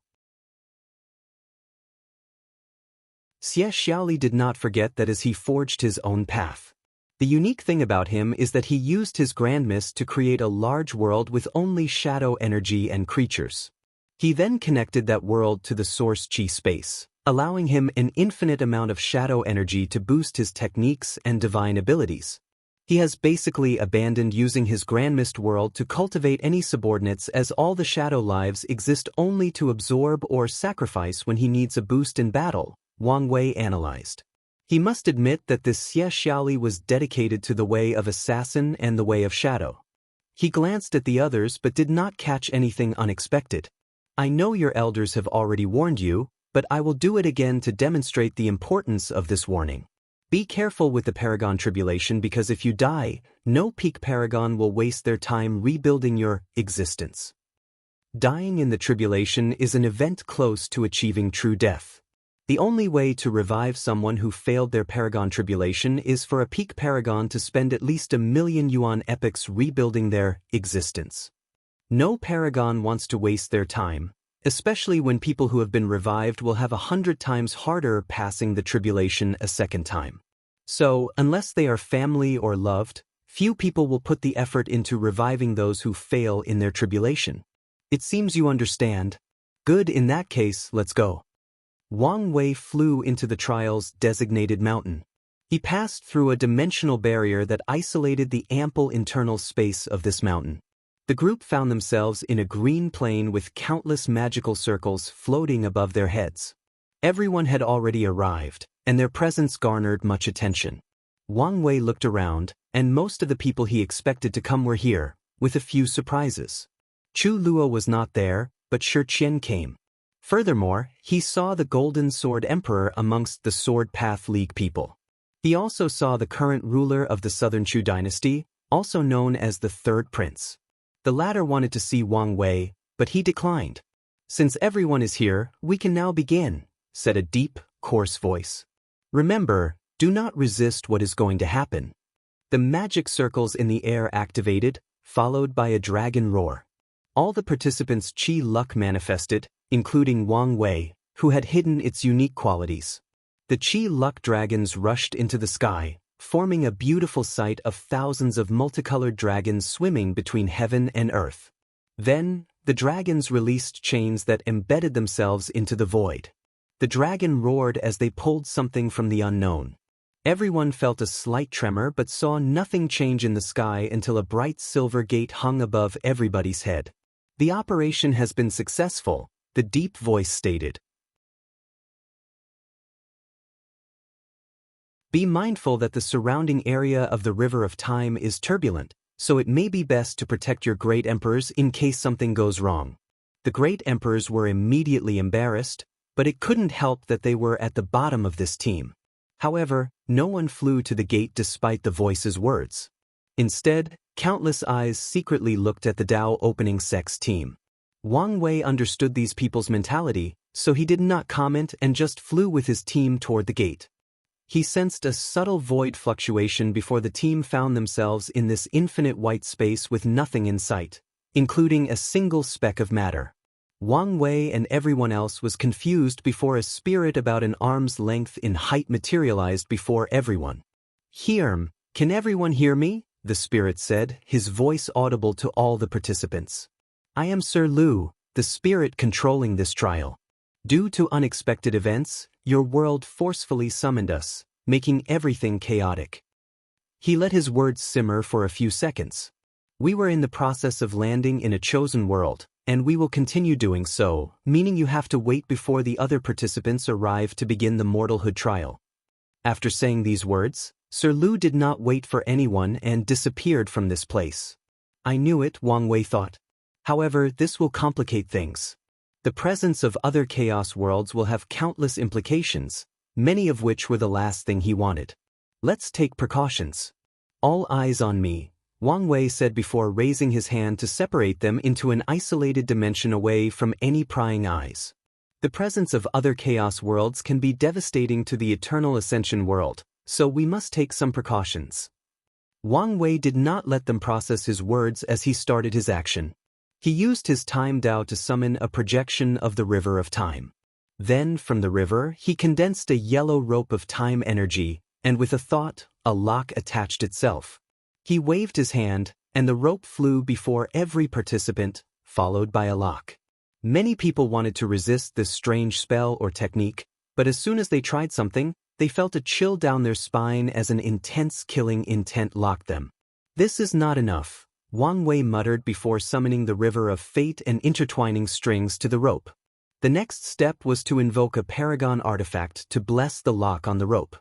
Xie Xiaoli did not forget that as he forged his own path. The unique thing about him is that he used his grandmist to create a large world with only shadow energy and creatures. He then connected that world to the source qi space, allowing him an infinite amount of shadow energy to boost his techniques and divine abilities. He has basically abandoned using his grandmist world to cultivate any subordinates, as all the shadow lives exist only to absorb or sacrifice when he needs a boost in battle, Wang Wei analyzed. He must admit that this Xie Xiaoli was dedicated to the way of assassin and the way of shadow. He glanced at the others but did not catch anything unexpected. I know your elders have already warned you, but I will do it again to demonstrate the importance of this warning. Be careful with the Paragon tribulation, because if you die, no peak Paragon will waste their time rebuilding your existence. Dying in the tribulation is an event close to achieving true death. The only way to revive someone who failed their Paragon tribulation is for a peak Paragon to spend at least 1,000,000 yuan epochs rebuilding their existence. No Paragon wants to waste their time, especially when people who have been revived will have 100 times harder passing the tribulation a second time. So, unless they are family or loved, few people will put the effort into reviving those who fail in their tribulation. It seems you understand. Good, in that case, let's go. Wang Wei flew into the trial's designated mountain. He passed through a dimensional barrier that isolated the ample internal space of this mountain. The group found themselves in a green plain with countless magical circles floating above their heads. Everyone had already arrived, and their presence garnered much attention. Wang Wei looked around, and most of the people he expected to come were here, with a few surprises. Chu Luo was not there, but Shi Qian came. Furthermore, he saw the Golden Sword Emperor amongst the Sword Path League people. He also saw the current ruler of the Southern Chu dynasty, also known as the Third Prince. The latter wanted to see Wang Wei, but he declined. Since everyone is here, we can now begin, said a deep, coarse voice. Remember, do not resist what is going to happen. The magic circles in the air activated, followed by a dragon roar. All the participants' qi luck manifested, including Wang Wei, who had hidden its unique qualities. The qi luck dragons rushed into the sky, forming a beautiful sight of thousands of multicolored dragons swimming between heaven and earth. Then, the dragons released chains that embedded themselves into the void. The dragon roared as they pulled something from the unknown. Everyone felt a slight tremor but saw nothing change in the sky until a bright silver gate hung above everybody's head. The operation has been successful, the deep voice stated. Be mindful that the surrounding area of the River of Time is turbulent, so it may be best to protect your great emperors in case something goes wrong. The great emperors were immediately embarrassed, but it couldn't help that they were at the bottom of this team. However, no one flew to the gate despite the voice's words. Instead, countless eyes secretly looked at the Dao opening sex team. Wang Wei understood these people's mentality, so he did not comment and just flew with his team toward the gate. He sensed a subtle void fluctuation before the team found themselves in this infinite white space with nothing in sight, including a single speck of matter. Wang Wei and everyone else was confused before a spirit about an arm's length in height materialized before everyone. "Hearm, can everyone hear me?" the spirit said, his voice audible to all the participants. "I am Sir Lu, the spirit controlling this trial. Due to unexpected events, your world forcefully summoned us, making everything chaotic." He let his words simmer for a few seconds. "We were in the process of landing in a chosen world, and we will continue doing so, meaning you have to wait before the other participants arrive to begin the mortalhood trial." After saying these words, Sir Lu did not wait for anyone and disappeared from this place. "I knew it," Wang Wei thought. "However, this will complicate things." The presence of other chaos worlds will have countless implications, many of which were the last thing he wanted. Let's take precautions. All eyes on me, Wang Wei said before raising his hand to separate them into an isolated dimension away from any prying eyes. The presence of other chaos worlds can be devastating to the Eternal Ascension world, so we must take some precautions. Wang Wei did not let them process his words as he started his action. He used his time Dao to summon a projection of the river of time. Then, from the river, he condensed a yellow rope of time energy, and with a thought, a lock attached itself. He waved his hand, and the rope flew before every participant, followed by a lock. Many people wanted to resist this strange spell or technique, but as soon as they tried something, they felt a chill down their spine as an intense killing intent locked them. This is not enough, Wang Wei muttered before summoning the river of fate and intertwining strings to the rope. The next step was to invoke a Paragon artifact to bless the lock on the rope.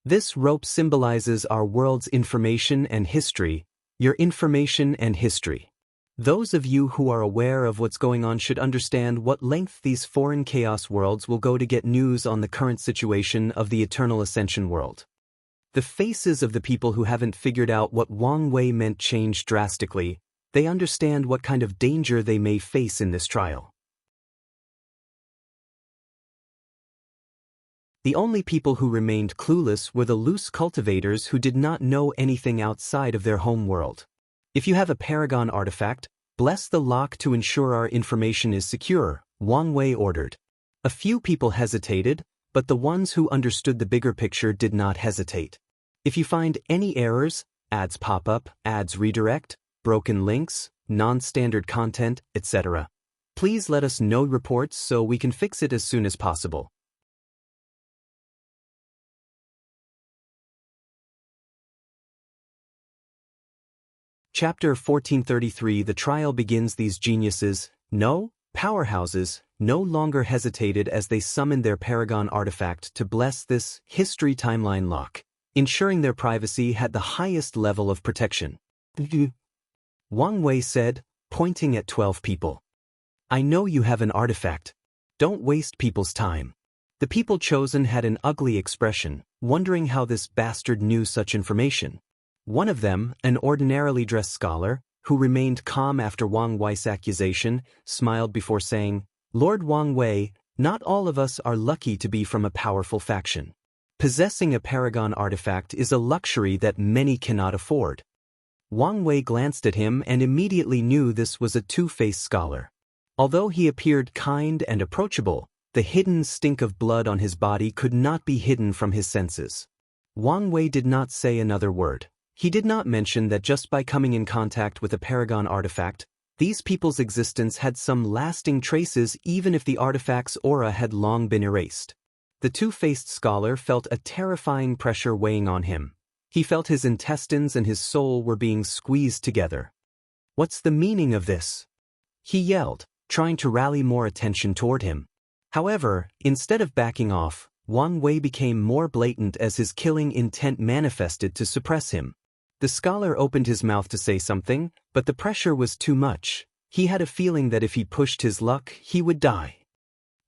This rope symbolizes our world's information and history, your information and history. Those of you who are aware of what's going on should understand what length these foreign chaos worlds will go to get news on the current situation of the Eternal Ascension world. The faces of the people who haven't figured out what Wang Wei meant changed drastically. They understand what kind of danger they may face in this trial. The only people who remained clueless were the loose cultivators who did not know anything outside of their home world. If you have a Paragon artifact, bless the lock to ensure our information is secure, Wang Wei ordered. A few people hesitated, but the ones who understood the bigger picture did not hesitate. If you find any errors, ads pop up, ads redirect, broken links, non-standard content, etc., please let us know reports so we can fix it as soon as possible. Chapter 1433. The trial begins. These geniuses, powerhouses, no longer hesitated as they summoned their Paragon artifact to bless this history timeline lock, ensuring their privacy had the highest level of protection. Wang Wei said, pointing at 12 people. I know you have an artifact. Don't waste people's time. The people chosen had an ugly expression, wondering how this bastard knew such information. One of them, an ordinarily dressed scholar, who remained calm after Wang Wei's accusation, smiled before saying, Lord Wang Wei, not all of us are lucky to be from a powerful faction. Possessing a Paragon artifact is a luxury that many cannot afford. Wang Wei glanced at him and immediately knew this was a two-faced scholar. Although he appeared kind and approachable, the hidden stink of blood on his body could not be hidden from his senses. Wang Wei did not say another word. He did not mention that just by coming in contact with a Paragon artifact, these people's existence had some lasting traces even if the artifact's aura had long been erased. The two-faced scholar felt a terrifying pressure weighing on him. He felt his intestines and his soul were being squeezed together. What's the meaning of this? He yelled, trying to rally more attention toward him. However, instead of backing off, Wang Wei became more blatant as his killing intent manifested to suppress him. The scholar opened his mouth to say something, but the pressure was too much. He had a feeling that if he pushed his luck, he would die.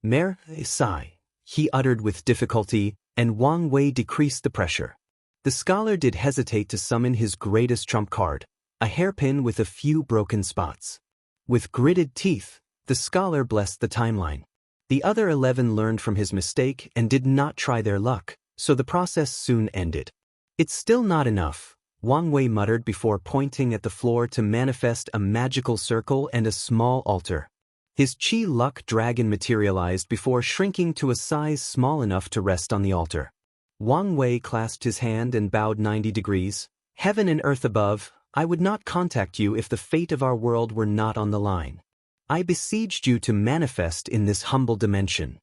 Mer Sai, he uttered with difficulty, and Wang Wei decreased the pressure. The scholar did hesitate to summon his greatest trump card, a hairpin with a few broken spots. With gritted teeth, the scholar blessed the timeline. The other 11 learned from his mistake and did not try their luck, so the process soon ended. It's still not enough, Wang Wei muttered before pointing at the floor to manifest a magical circle and a small altar. His Chi Luck dragon materialized before shrinking to a size small enough to rest on the altar. Wang Wei clasped his hand and bowed 90 degrees. Heaven and earth above, I would not contact you if the fate of our world were not on the line. I besieged you to manifest in this humble dimension.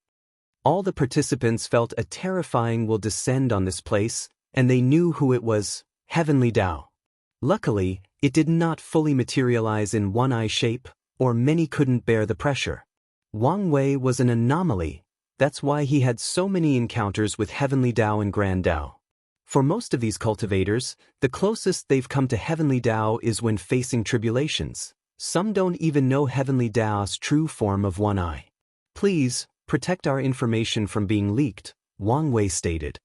All the participants felt a terrifying will descend on this place, and they knew who it was, Heavenly Tao. Luckily, it did not fully materialize in one-eye shape, or many couldn't bear the pressure. Wang Wei was an anomaly. That's why he had so many encounters with Heavenly Tao and Grand Tao. For most of these cultivators, the closest they've come to Heavenly Tao is when facing tribulations. Some don't even know Heavenly Tao's true form of one eye. Please, protect our information from being leaked, Wang Wei stated.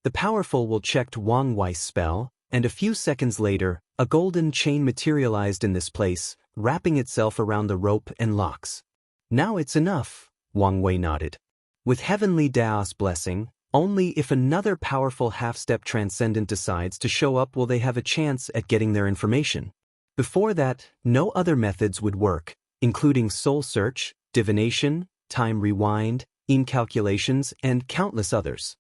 The powerful will checked Wang Wei's spell, and a few seconds later, a golden chain materialized in this place, wrapping itself around the rope and locks. Now it's enough, Wang Wei nodded. With Heavenly Daos blessing, only if another powerful half-step transcendent decides to show up will they have a chance at getting their information. Before that, no other methods would work, including soul search, divination, time rewind, incalculations, and countless others.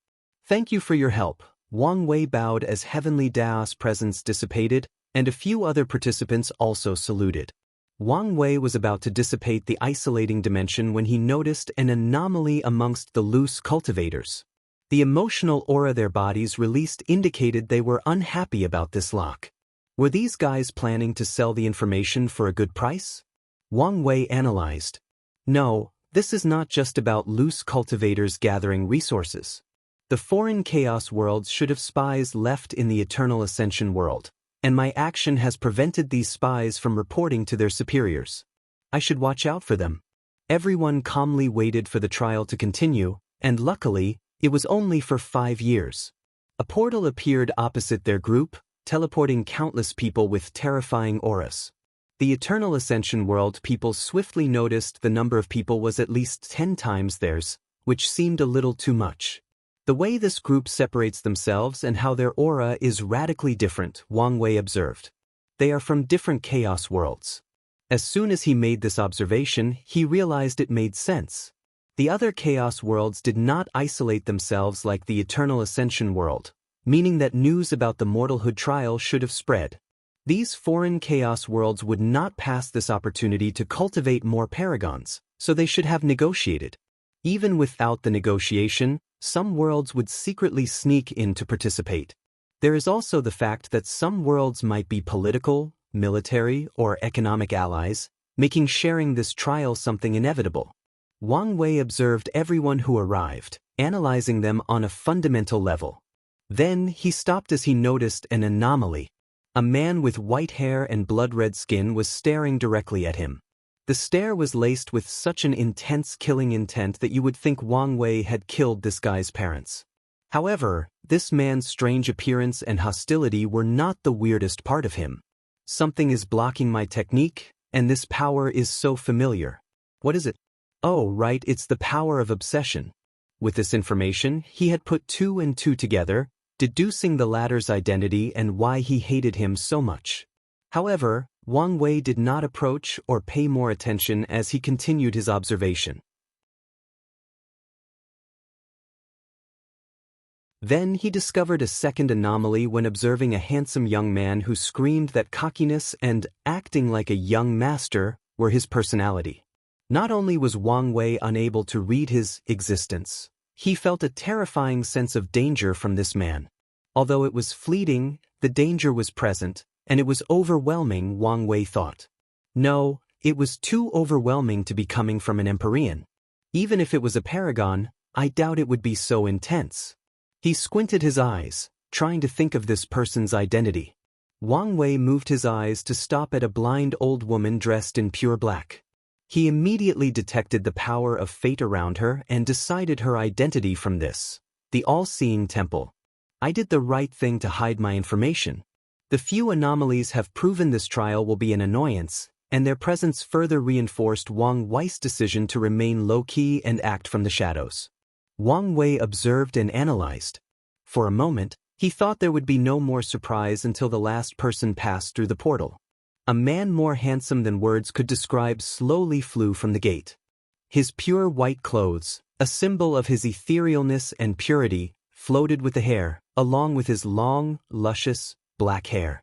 Thank you for your help, Wang Wei bowed as Heavenly Daos presence dissipated, and a few other participants also saluted. Wang Wei was about to dissipate the isolating dimension when he noticed an anomaly amongst the loose cultivators. The emotional aura their bodies released indicated they were unhappy about this lock. Were these guys planning to sell the information for a good price? Wang Wei analyzed. No, this is not just about loose cultivators gathering resources. The foreign chaos worlds should have spies left in the eternal ascension world, and my action has prevented these spies from reporting to their superiors. I should watch out for them. Everyone calmly waited for the trial to continue, and luckily, it was only for 5 years. A portal appeared opposite their group, teleporting countless people with terrifying auras. The eternal ascension world people swiftly noticed the number of people was at least 10 times theirs, which seemed a little too much. The way this group separates themselves and how their aura is radically different, Wang Wei observed. They are from different chaos worlds. As soon as he made this observation, he realized it made sense. The other chaos worlds did not isolate themselves like the eternal ascension world, meaning that news about the mortalhood trial should have spread. These foreign chaos worlds would not pass this opportunity to cultivate more paragons, so they should have negotiated. Even without the negotiation, some worlds would secretly sneak in to participate. There is also the fact that some worlds might be political, military, or economic allies, making sharing this trial something inevitable. Wang Wei observed everyone who arrived, analyzing them on a fundamental level. Then he stopped as he noticed an anomaly. A man with white hair and blood-red skin was staring directly at him. The stare was laced with such an intense killing intent that you would think Wang Wei had killed this guy's parents. However, this man's strange appearance and hostility were not the weirdest part of him. Something is blocking my technique, and this power is so familiar. What is it? Oh, right, it's the power of obsession. With this information, he had put 2 and 2 together, deducing the latter's identity and why he hated him so much. However, Wang Wei did not approach or pay more attention as he continued his observation. Then he discovered a second anomaly when observing a handsome young man who screamed that cockiness and acting like a young master were his personality. Not only was Wang Wei unable to read his existence, he felt a terrifying sense of danger from this man. Although it was fleeting, the danger was present, and it was overwhelming, Wang Wei thought. No, it was too overwhelming to be coming from an Empyrean. Even if it was a Paragon, I doubt it would be so intense. He squinted his eyes, trying to think of this person's identity. Wang Wei moved his eyes to stop at a blind old woman dressed in pure black. He immediately detected the power of fate around her and decided her identity from this, the all-seeing temple. I did the right thing to hide my information. The few anomalies have proven this trial will be an annoyance, and their presence further reinforced Wang Wei's decision to remain low-key and act from the shadows. Wang Wei observed and analyzed. For a moment, he thought there would be no more surprise until the last person passed through the portal. A man more handsome than words could describe slowly flew from the gate. His pure white clothes, a symbol of his etherealness and purity, floated with the hair, along with his long, luscious, black hair.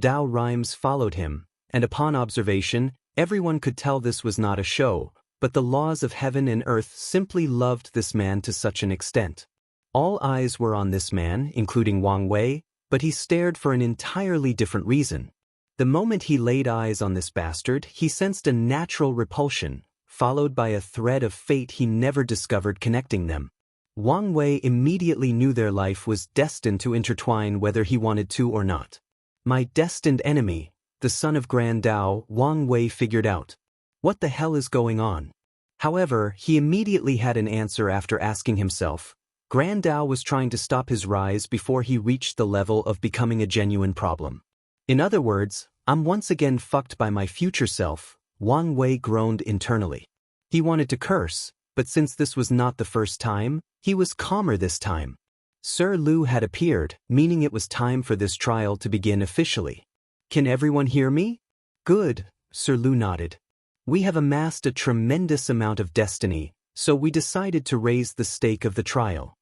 Dao rhymes followed him, and upon observation, everyone could tell this was not a show, but the laws of heaven and earth simply loved this man to such an extent. All eyes were on this man, including Wang Wei, but he stared for an entirely different reason. The moment he laid eyes on this bastard, he sensed a natural repulsion, followed by a thread of fate he never discovered connecting them. Wang Wei immediately knew their life was destined to intertwine whether he wanted to or not. My destined enemy, the son of Grand Dao, Wang Wei figured out. What the hell is going on? However, he immediately had an answer after asking himself. Grand Dao was trying to stop his rise before he reached the level of becoming a genuine problem. In other words, I'm once again fucked by my future self, Wang Wei groaned internally. He wanted to curse, but since this was not the first time, he was calmer this time. Sir Lu had appeared, meaning it was time for this trial to begin officially. Can everyone hear me? Good, Sir Lu nodded. We have amassed a tremendous amount of destiny, so we decided to raise the stake of the trial.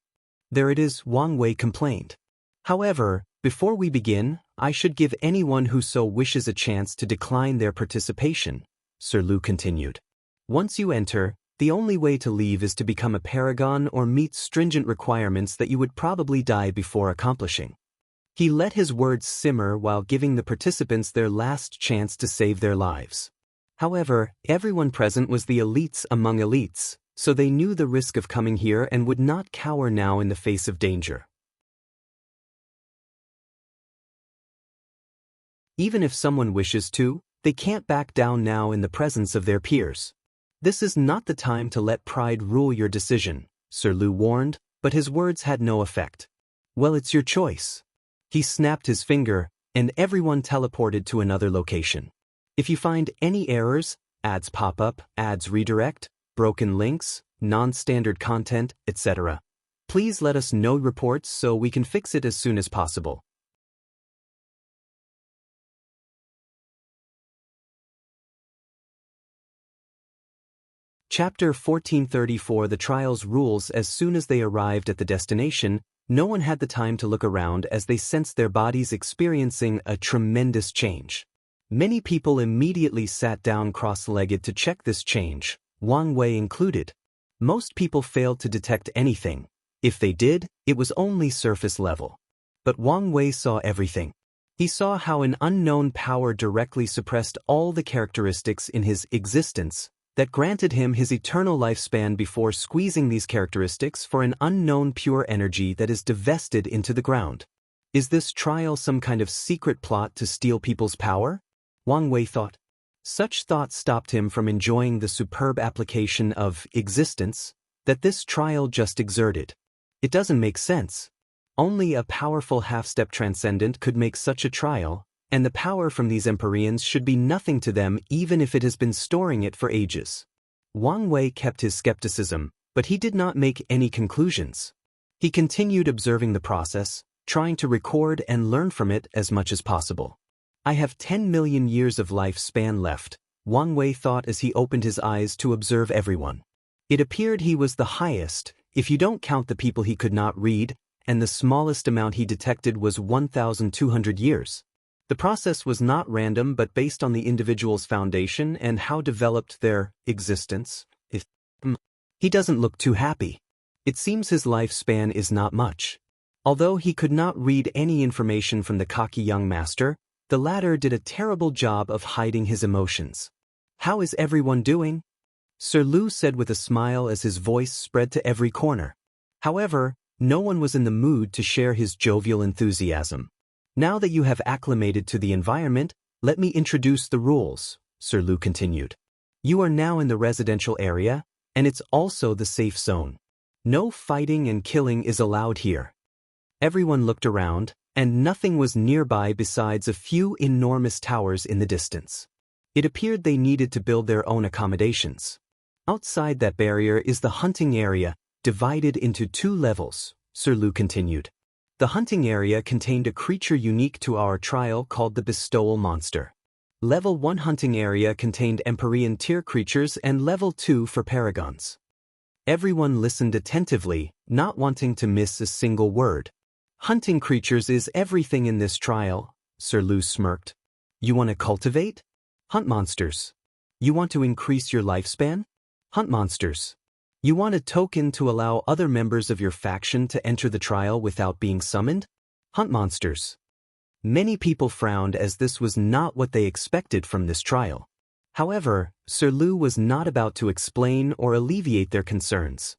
There it is, Wang Wei complained. However, before we begin, I should give anyone who so wishes a chance to decline their participation, Sir Lu continued. Once you enter, the only way to leave is to become a paragon or meet stringent requirements that you would probably die before accomplishing. He let his words simmer while giving the participants their last chance to save their lives. However, everyone present was the elites among elites, so they knew the risk of coming here and would not cower now in the face of danger. Even if someone wishes to, they can't back down now in the presence of their peers. This is not the time to let pride rule your decision, Sir Lu warned, but his words had no effect. Well, it's your choice. He snapped his finger, and everyone teleported to another location. If you find any errors, ads pop up, ads redirect, broken links, non-standard content, etc., please let us know reports so we can fix it as soon as possible. Chapter 1434 The trial's rules. As soon as they arrived at the destination, no one had the time to look around as they sensed their bodies experiencing a tremendous change. Many people immediately sat down cross-legged to check this change, Wang Wei included. Most people failed to detect anything. If they did, it was only surface level. But Wang Wei saw everything. He saw how an unknown power directly suppressed all the characteristics in his existence that granted him his eternal lifespan before squeezing these characteristics for an unknown pure energy that is divested into the ground. Is this trial some kind of secret plot to steal people's power? Wang Wei thought. Such thoughts stopped him from enjoying the superb application of existence that this trial just exerted. It doesn't make sense. Only a powerful half-step transcendent could make such a trial, and the power from these Empyreans should be nothing to them even if it has been storing it for ages. Wang Wei kept his skepticism, but he did not make any conclusions. He continued observing the process, trying to record and learn from it as much as possible. I have 10 million years of lifespan left, Wang Wei thought as he opened his eyes to observe everyone. It appeared he was the highest, if you don't count the people he could not read, and the smallest amount he detected was 1,200 years. The process was not random but based on the individual's foundation and how developed their existence. He doesn't look too happy. It seems his lifespan is not much. Although he could not read any information from the cocky young master, the latter did a terrible job of hiding his emotions. How is everyone doing? Sir Lu said with a smile as his voice spread to every corner. However, no one was in the mood to share his jovial enthusiasm. Now that you have acclimated to the environment, let me introduce the rules, Sir Lu continued. You are now in the residential area, and it's also the safe zone. No fighting and killing is allowed here. Everyone looked around, and nothing was nearby besides a few enormous towers in the distance. It appeared they needed to build their own accommodations. Outside that barrier is the hunting area, divided into 2 levels, Sir Lu continued. The hunting area contained a creature unique to our trial called the bestowal monster. Level 1 hunting area contained Empyrean tier creatures and level 2 for paragons. Everyone listened attentively, not wanting to miss a single word. Hunting creatures is everything in this trial, Sir Lu smirked. You want to cultivate? Hunt monsters. You want to increase your lifespan? Hunt monsters. You want a token to allow other members of your faction to enter the trial without being summoned? Hunt monsters. Many people frowned as this was not what they expected from this trial. However, Sir Lu was not about to explain or alleviate their concerns.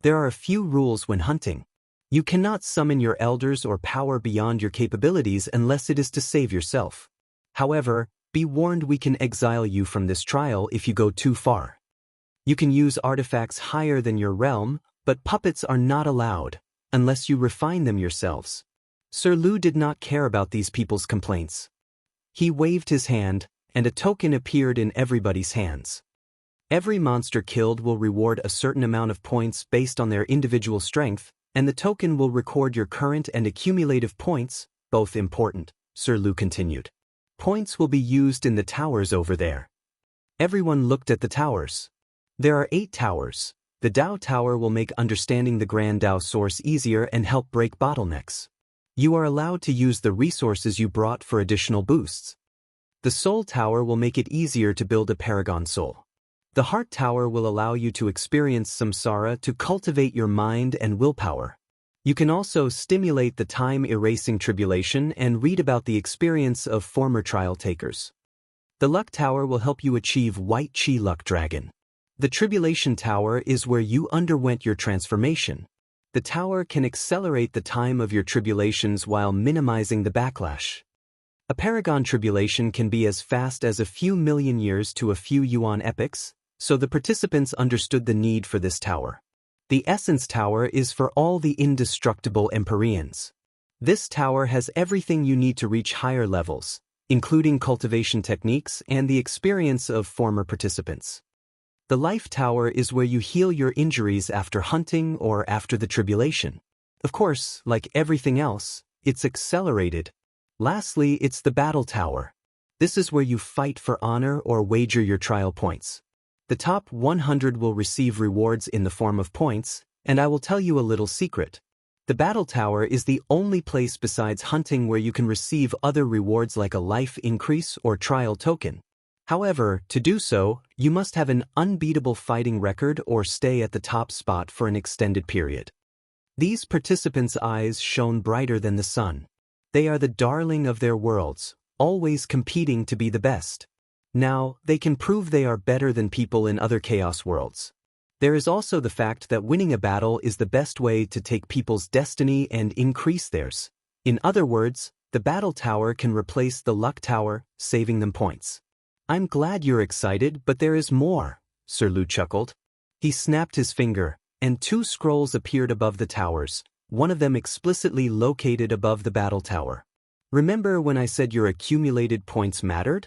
There are a few rules when hunting. You cannot summon your elders or power beyond your capabilities unless it is to save yourself. However, be warned, we can exile you from this trial if you go too far. You can use artifacts higher than your realm, but puppets are not allowed, unless you refine them yourselves. Sir Lu did not care about these people's complaints. He waved his hand, and a token appeared in everybody's hands. Every monster killed will reward a certain amount of points based on their individual strength, and the token will record your current and accumulative points, both important, Sir Lu continued. Points will be used in the towers over there. Everyone looked at the towers. There are 8 towers. The Dao Tower will make understanding the Grand Dao source easier and help break bottlenecks. You are allowed to use the resources you brought for additional boosts. The Soul Tower will make it easier to build a Paragon soul. The Heart Tower will allow you to experience samsara to cultivate your mind and willpower. You can also stimulate the time-erasing tribulation and read about the experience of former trial takers. The Luck Tower will help you achieve White Chi Luck Dragon. The Tribulation Tower is where you underwent your transformation. The tower can accelerate the time of your tribulations while minimizing the backlash. A Paragon tribulation can be as fast as a few million years to a few yuan epochs, so the participants understood the need for this tower. The Essence Tower is for all the indestructible Empyreans. This tower has everything you need to reach higher levels, including cultivation techniques and the experience of former participants. The Life Tower is where you heal your injuries after hunting or after the tribulation. Of course, like everything else, it's accelerated. Lastly, it's the Battle Tower. This is where you fight for honor or wager your trial points. The top 100 will receive rewards in the form of points, and I will tell you a little secret. The Battle Tower is the only place besides hunting where you can receive other rewards like a life increase or trial token. However, to do so, you must have an unbeatable fighting record or stay at the top spot for an extended period. These participants' eyes shone brighter than the sun. They are the darling of their worlds, always competing to be the best. Now, they can prove they are better than people in other chaos worlds. There is also the fact that winning a battle is the best way to take people's destiny and increase theirs. In other words, the Battle Tower can replace the Luck Tower, saving them points. I'm glad you're excited, but there is more, Sir Lu chuckled. He snapped his finger, and 2 scrolls appeared above the towers, one of them explicitly located above the Battle Tower. Remember when I said your accumulated points mattered?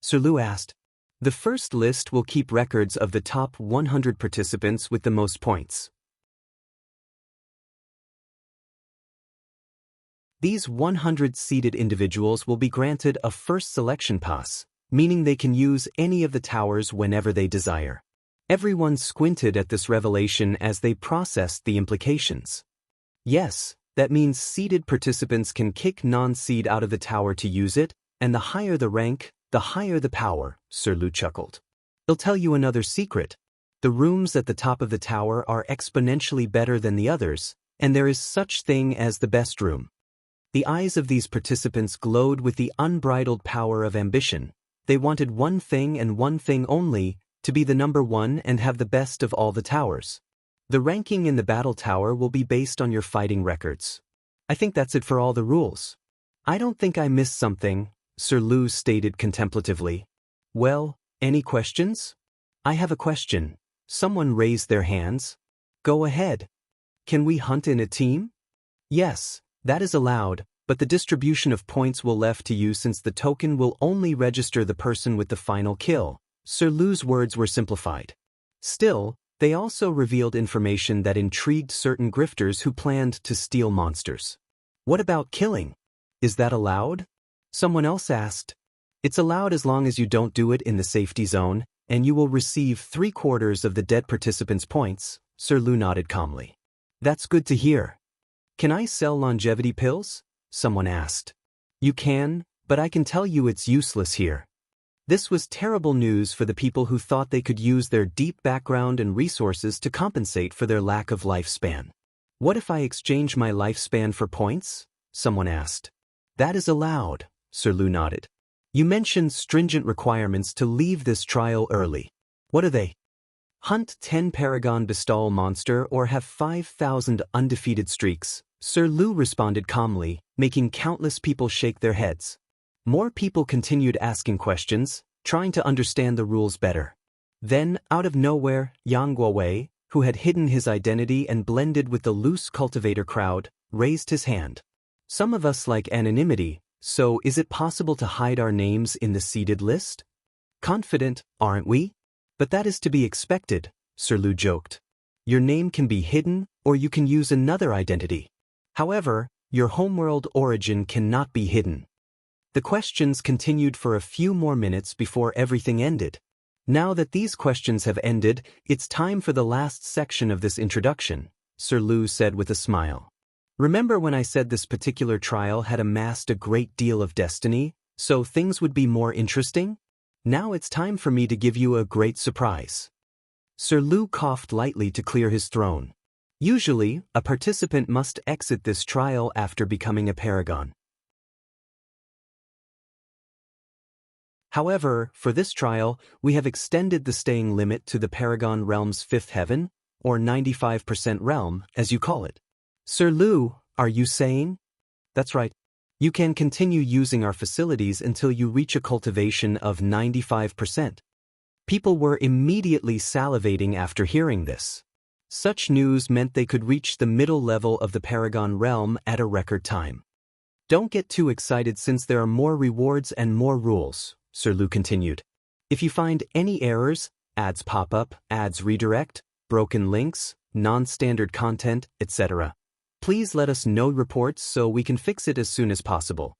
Sir Lu asked. The first list will keep records of the top 100 participants with the most points. These 100 seeded individuals will be granted a first selection pass, meaning they can use any of the towers whenever they desire. Everyone squinted at this revelation as they processed the implications. Yes, that means seeded participants can kick non-seed out of the tower to use it, and the higher the rank, the higher the power, Sir Lu chuckled. I'll tell you another secret. The rooms at the top of the tower are exponentially better than the others, and there is such thing as the best room. The eyes of these participants glowed with the unbridled power of ambition. They wanted one thing and one thing only, to be the number one and have the best of all the towers. The ranking in the Battle Tower will be based on your fighting records. I think that's it for all the rules. I don't think I missed something, Sir Lu stated contemplatively. Well, any questions? I have a question. Someone raised their hands. Go ahead. Can we hunt in a team? Yes, that is allowed, but the distribution of points will left to you since the token will only register the person with the final kill. Sir Lu's words were simplified. Still, they also revealed information that intrigued certain grifters who planned to steal monsters. What about killing? Is that allowed? Someone else asked. It's allowed as long as you don't do it in the safety zone, and you will receive 3/4 of the dead participants' points, Sir Lu nodded calmly. That's good to hear. Can I sell longevity pills? Someone asked. You can, but I can tell you it's useless here. This was terrible news for the people who thought they could use their deep background and resources to compensate for their lack of lifespan. What if I exchange my lifespan for points? Someone asked. That is allowed, Sir Lu nodded. You mentioned stringent requirements to leave this trial early. What are they? Hunt 10 Paragon Bestall monster or have 5,000 undefeated streaks, Sir Lu responded calmly, making countless people shake their heads. More people continued asking questions, trying to understand the rules better. Then, out of nowhere, Yang Guowei, who had hidden his identity and blended with the loose cultivator crowd, raised his hand. Some of us like anonymity, so is it possible to hide our names in the seeded list? Confident, aren't we? But that is to be expected, Sir Lu joked. Your name can be hidden, or you can use another identity. However, your homeworld origin cannot be hidden. The questions continued for a few more minutes before everything ended. Now that these questions have ended, it's time for the last section of this introduction, Sir Lu said with a smile. Remember when I said this particular trial had amassed a great deal of destiny, so things would be more interesting? Now it's time for me to give you a great surprise. Sir Lu coughed lightly to clear his throne. Usually, a participant must exit this trial after becoming a paragon. However, for this trial, we have extended the staying limit to the Paragon realm's 5th heaven, or 95% realm, as you call it. Sir Lu, are you saying? That's right. You can continue using our facilities until you reach a cultivation of 95%. People were immediately salivating after hearing this. Such news meant they could reach the middle level of the Paragon realm at a record time. Don't get too excited since there are more rewards and more rules, Sir Lu continued. If you find any errors, ads pop up, ads redirect, broken links, non-standard content, etc., please let us know reports so we can fix it as soon as possible.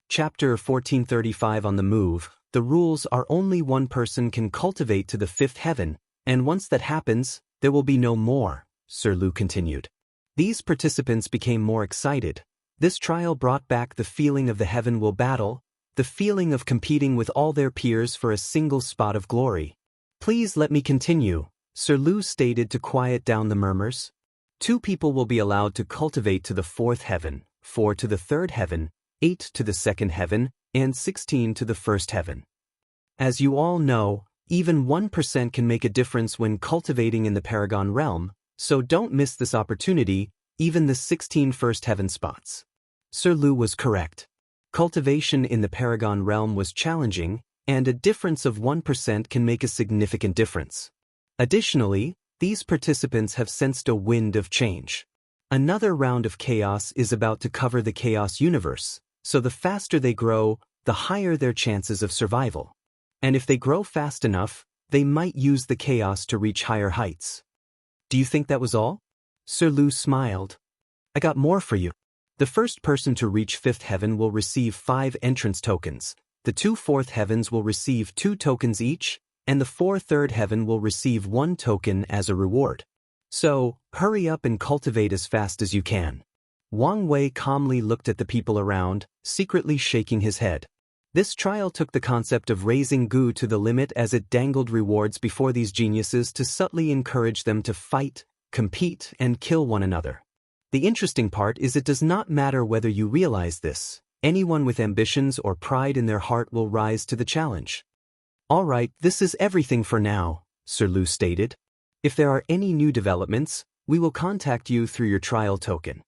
Chapter 1435 on the move. The rules are only one person can cultivate to the 5th heaven, and once that happens, there will be no more, Sir Lu continued. These participants became more excited. This trial brought back the feeling of the heaven will battle, the feeling of competing with all their peers for a single spot of glory. Please let me continue, Sir Lu stated to quiet down the murmurs. 2 people will be allowed to cultivate to the 4th heaven, 4 to the 3rd heaven, 8 to the 2nd heaven, and 16 to the 1st heaven. As you all know, even 1% can make a difference when cultivating in the Paragon realm, so don't miss this opportunity, even the 16 first heaven spots. Sir Lu was correct. Cultivation in the Paragon realm was challenging, and a difference of 1% can make a significant difference. Additionally, these participants have sensed a wind of change. Another round of chaos is about to cover the chaos universe, so the faster they grow, the higher their chances of survival. And if they grow fast enough, they might use the chaos to reach higher heights. Do you think that was all? Sir Lu smiled. I got more for you. The first person to reach 5th heaven will receive 5 entrance tokens, the 2 4th heavens will receive 2 tokens each, and the 4 3rd heaven will receive 1 token as a reward. So, hurry up and cultivate as fast as you can. Wang Wei calmly looked at the people around, secretly shaking his head. This trial took the concept of raising Gu to the limit as it dangled rewards before these geniuses to subtly encourage them to fight, compete, and kill one another. The interesting part is it does not matter whether you realize this. Anyone with ambitions or pride in their heart will rise to the challenge. All right, this is everything for now, Sir Lu stated. If there are any new developments, we will contact you through your trial token.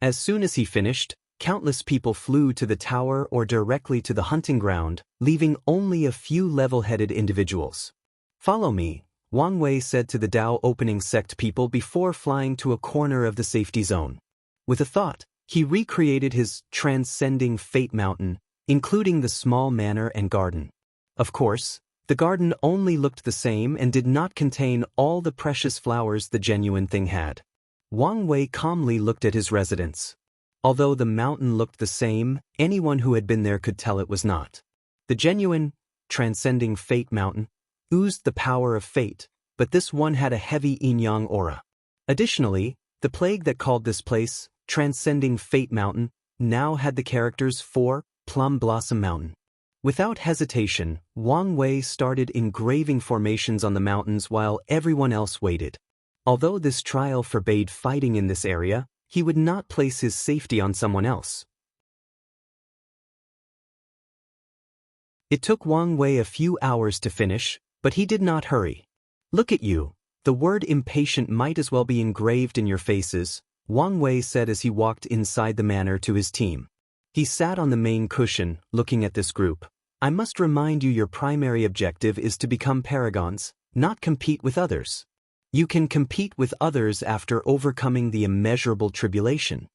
As soon as he finished, countless people flew to the tower or directly to the hunting ground, leaving only a few level-headed individuals. Follow me, Wang Wei said to the Dao opening sect people before flying to a corner of the safety zone. With a thought, he recreated his transcending fate mountain, including the small manor and garden. Of course, the garden only looked the same and did not contain all the precious flowers the genuine thing had. Wang Wei calmly looked at his residence. Although the mountain looked the same, anyone who had been there could tell it was not. The genuine, transcending fate mountain oozed the power of fate, but this one had a heavy yin-yang aura. Additionally, the plague that called this place Transcending Fate Mountain now had the characters for Plum Blossom Mountain. Without hesitation, Wang Wei started engraving formations on the mountains while everyone else waited. Although this trial forbade fighting in this area, he would not place his safety on someone else. It took Wang Wei a few hours to finish, but he did not hurry. Look at you. The word impatient might as well be engraved in your faces, Wang Wei said as he walked inside the manor to his team. He sat on the main cushion, looking at this group. I must remind you your primary objective is to become paragons, not compete with others. You can compete with others after overcoming the immeasurable tribulation.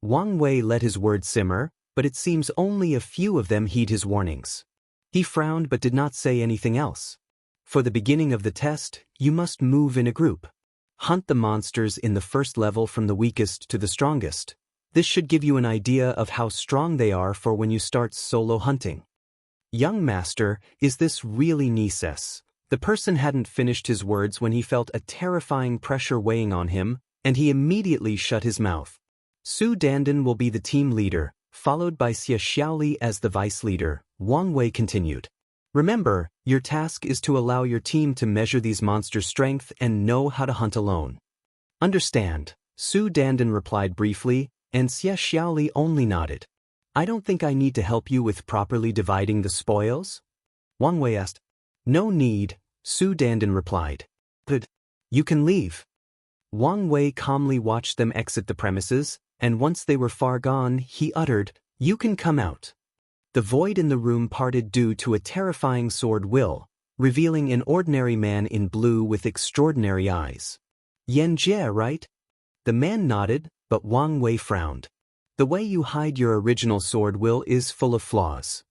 Wang Wei let his words simmer, but it seems only a few of them heed his warnings. He frowned but did not say anything else. For the beginning of the test, you must move in a group. Hunt the monsters in the first level from the weakest to the strongest. This should give you an idea of how strong they are for when you start solo hunting. Young master, is this really Nises? The person hadn't finished his words when he felt a terrifying pressure weighing on him, and he immediately shut his mouth. Su Dandan will be the team leader, followed by Xie Xiaoli as the vice leader, Wang Wei continued. Remember, your task is to allow your team to measure these monsters' strength and know how to hunt alone. Understand, Su Dandan replied briefly, and Xie Xiaoli only nodded. I don't think I need to help you with properly dividing the spoils? Wang Wei asked. No need, Su Dandan replied. Good. You can leave. Wang Wei calmly watched them exit the premises, and once they were far gone, he uttered, You can come out. The void in the room parted due to a terrifying sword will, revealing an ordinary man in blue with extraordinary eyes. Yan Jie, right? The man nodded, but Wang Wei frowned. The way you hide your original sword will is full of flaws.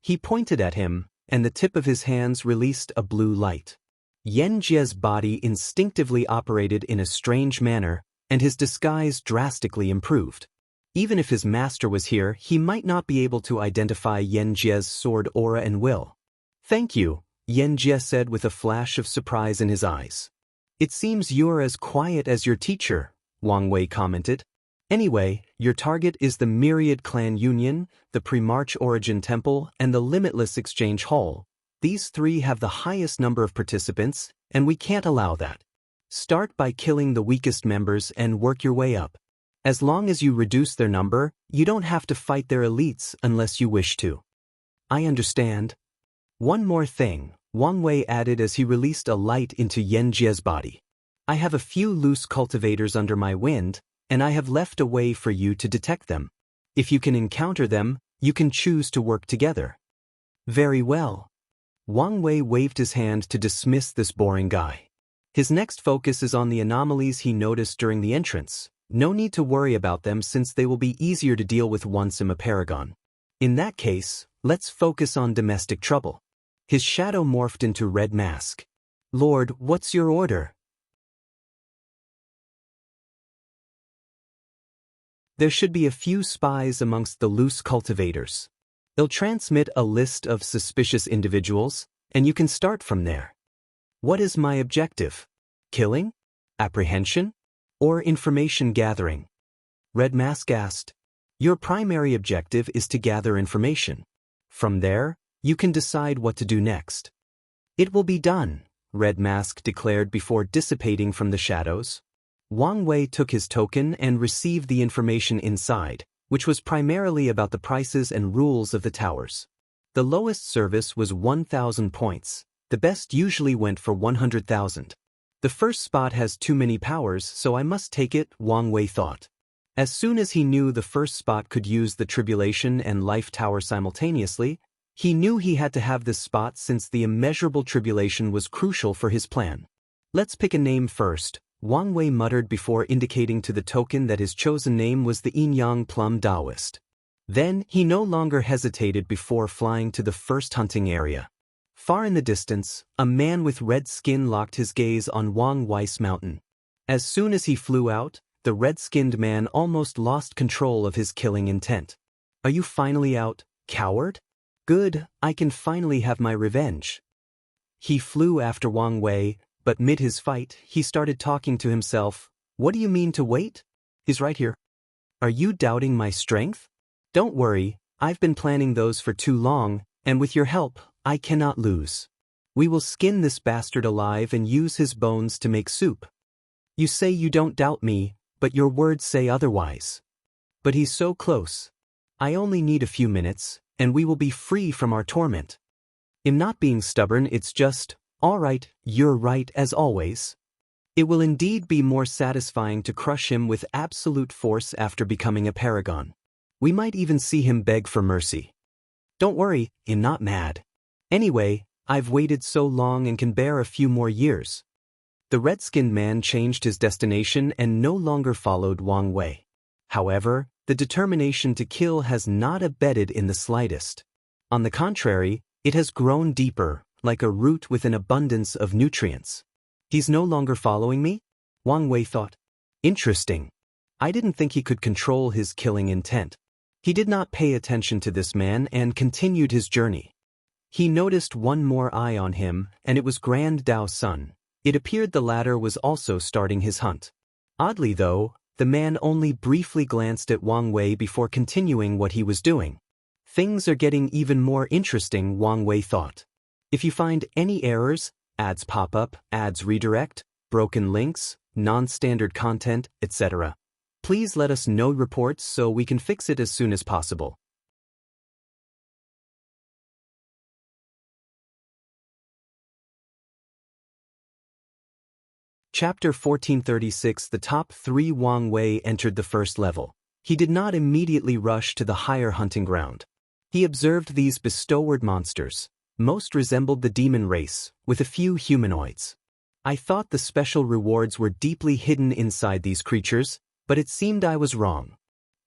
He pointed at him, and the tip of his hands released a blue light. Yan Jie's body instinctively operated in a strange manner, and his disguise drastically improved. Even if his master was here, he might not be able to identify Yan Jie's sword aura and will. Thank you, Yan Jie said with a flash of surprise in his eyes. It seems you're as quiet as your teacher, Wang Wei commented. Anyway, your target is the Myriad Clan Union, the Pre-March Origin Temple, and the Limitless Exchange Hall. These three have the highest number of participants, and we can't allow that. Start by killing the weakest members and work your way up. As long as you reduce their number, you don't have to fight their elites unless you wish to. I understand. One more thing, Wang Wei added as he released a light into Yan Jie's body. I have a few loose cultivators under my wind, and I have left a way for you to detect them. If you can encounter them, you can choose to work together. Very well. Wang Wei waved his hand to dismiss this boring guy. His next focus is on the anomalies he noticed during the entrance. No need to worry about them since they will be easier to deal with once I'm a paragon. In that case, let's focus on domestic trouble. His shadow morphed into Red Mask. Lord, what's your order? There should be a few spies amongst the loose cultivators. They'll transmit a list of suspicious individuals, and you can start from there. What is my objective? Killing? Apprehension? Or information gathering? Red Mask asked. Your primary objective is to gather information. From there, you can decide what to do next. It will be done, Red Mask declared before dissipating from the shadows. Wang Wei took his token and received the information inside, which was primarily about the prices and rules of the towers. The lowest service was 1,000 points. The best usually went for 100,000. The first spot has too many powers, so I must take it, Wang Wei thought. As soon as he knew the first spot could use the Tribulation and Life Tower simultaneously, he knew he had to have this spot since the immeasurable tribulation was crucial for his plan. Let's pick a name first, Wang Wei muttered before indicating to the token that his chosen name was the Yin-Yang Plum Taoist. Then, he no longer hesitated before flying to the first hunting area. Far in the distance, a man with red skin locked his gaze on Wang Wei's mountain. As soon as he flew out, the red-skinned man almost lost control of his killing intent. Are you finally out, coward? Good, I can finally have my revenge. He flew after Wang Wei, but mid his fight, he started talking to himself. What do you mean to wait? He's right here. Are you doubting my strength? Don't worry, I've been planning those for too long, and with your help, I cannot lose. We will skin this bastard alive and use his bones to make soup. You say you don't doubt me, but your words say otherwise. But he's so close. I only need a few minutes, and we will be free from our torment. In not being stubborn, it's just, all right, you're right as always. It will indeed be more satisfying to crush him with absolute force after becoming a paragon. We might even see him beg for mercy. Don't worry, I'm not mad. Anyway, I've waited so long and can bear a few more years. The red-skinned man changed his destination and no longer followed Wang Wei. However, the determination to kill has not abated in the slightest. On the contrary, it has grown deeper, like a root with an abundance of nutrients. He's no longer following me? Wang Wei thought. Interesting. I didn't think he could control his killing intent. He did not pay attention to this man and continued his journey. He noticed one more eye on him, and it was Grand Dao's son. It appeared the latter was also starting his hunt. Oddly though, the man only briefly glanced at Wang Wei before continuing what he was doing. Things are getting even more interesting, Wang Wei thought. If you find any errors, ads pop up, ads redirect, broken links, non-standard content, etc., please let us know reports so we can fix it as soon as possible. Chapter 1436. The top 3. Wang Wei entered the first level. He did not immediately rush to the higher hunting ground. He observed these bestoward monsters. Most resembled the demon race, with a few humanoids. I thought the special rewards were deeply hidden inside these creatures, but it seemed I was wrong.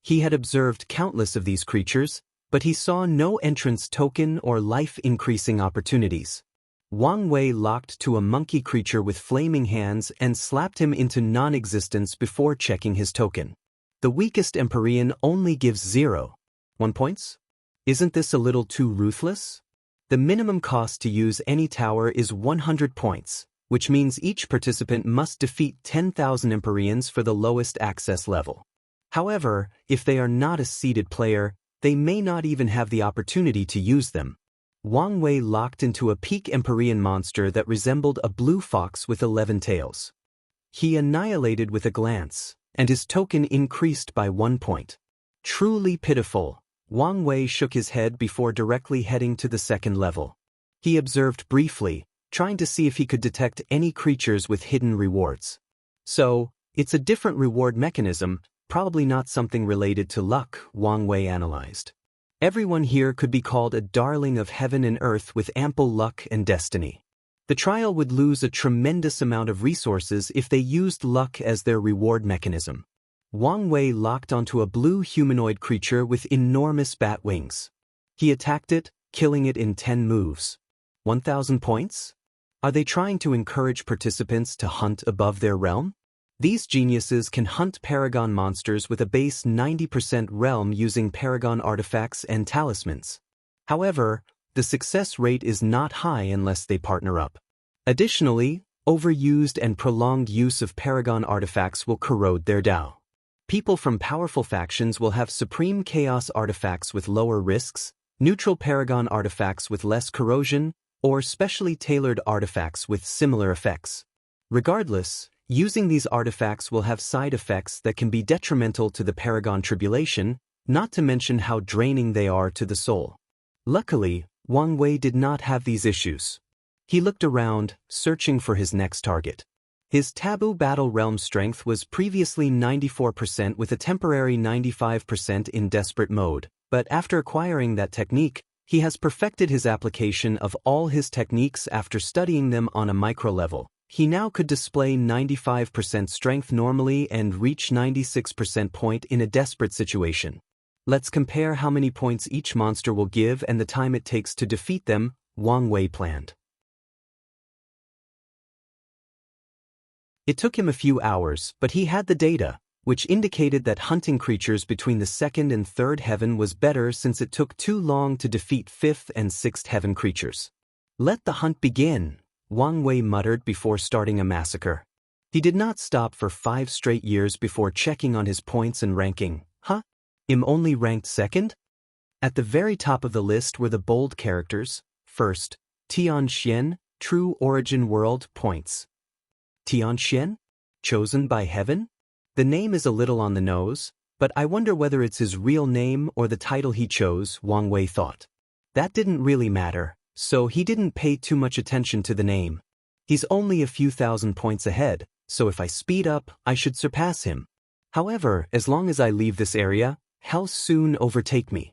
He had observed countless of these creatures, but he saw no entrance token or life-increasing opportunities. Wang Wei locked to a monkey creature with flaming hands and slapped him into non-existence before checking his token. The weakest Empyrean only gives 0.1 points? Isn't this a little too ruthless? The minimum cost to use any tower is 100 points, which means each participant must defeat 10,000 Empyreans for the lowest access level. However, if they are not a seeded player, they may not even have the opportunity to use them. Wang Wei locked into a peak Empyrean monster that resembled a blue fox with 11 tails. He annihilated with a glance, and his token increased by 1 point. Truly pitiful. Wang Wei shook his head before directly heading to the second level. He observed briefly, trying to see if he could detect any creatures with hidden rewards. So, it's a different reward mechanism, probably not something related to luck, Wang Wei analyzed. Everyone here could be called a darling of heaven and earth with ample luck and destiny. The trial would lose a tremendous amount of resources if they used luck as their reward mechanism. Wang Wei locked onto a blue humanoid creature with enormous bat wings. He attacked it, killing it in 10 moves. 1,000 points? Are they trying to encourage participants to hunt above their realm? These geniuses can hunt Paragon monsters with a base 90% realm using Paragon artifacts and talismans. However, the success rate is not high unless they partner up. Additionally, overused and prolonged use of Paragon artifacts will corrode their Dao. People from powerful factions will have Supreme Chaos artifacts with lower risks, neutral Paragon artifacts with less corrosion, or specially tailored artifacts with similar effects. Regardless, using these artifacts will have side effects that can be detrimental to the Paragon tribulation, not to mention how draining they are to the soul. Luckily, Wang Wei did not have these issues. He looked around, searching for his next target. His taboo battle realm strength was previously 94% with a temporary 95% in desperate mode, but after acquiring that technique, he has perfected his application of all his techniques after studying them on a micro level. He now could display 95% strength normally and reach 96% point in a desperate situation. Let's compare how many points each monster will give and the time it takes to defeat them, Wang Wei planned. It took him a few hours, but he had the data, which indicated that hunting creatures between the second and third heaven was better since it took too long to defeat fifth and sixth heaven creatures. Let the hunt begin, Wang Wei muttered before starting a massacre. He did not stop for 5 straight years before checking on his points and ranking. I'm only ranked second? At the very top of the list were the bold characters. First, Tianxian, True Origin World points. Tianxian? Chosen by heaven? The name is a little on the nose, But I wonder whether it's his real name or the title he chose, Wang Wei thought. That didn't really matter, so he didn't pay too much attention to the name. He's only a few thousand points ahead, so if I speed up, I should surpass him. However, as long as I leave this area, he'll soon overtake me.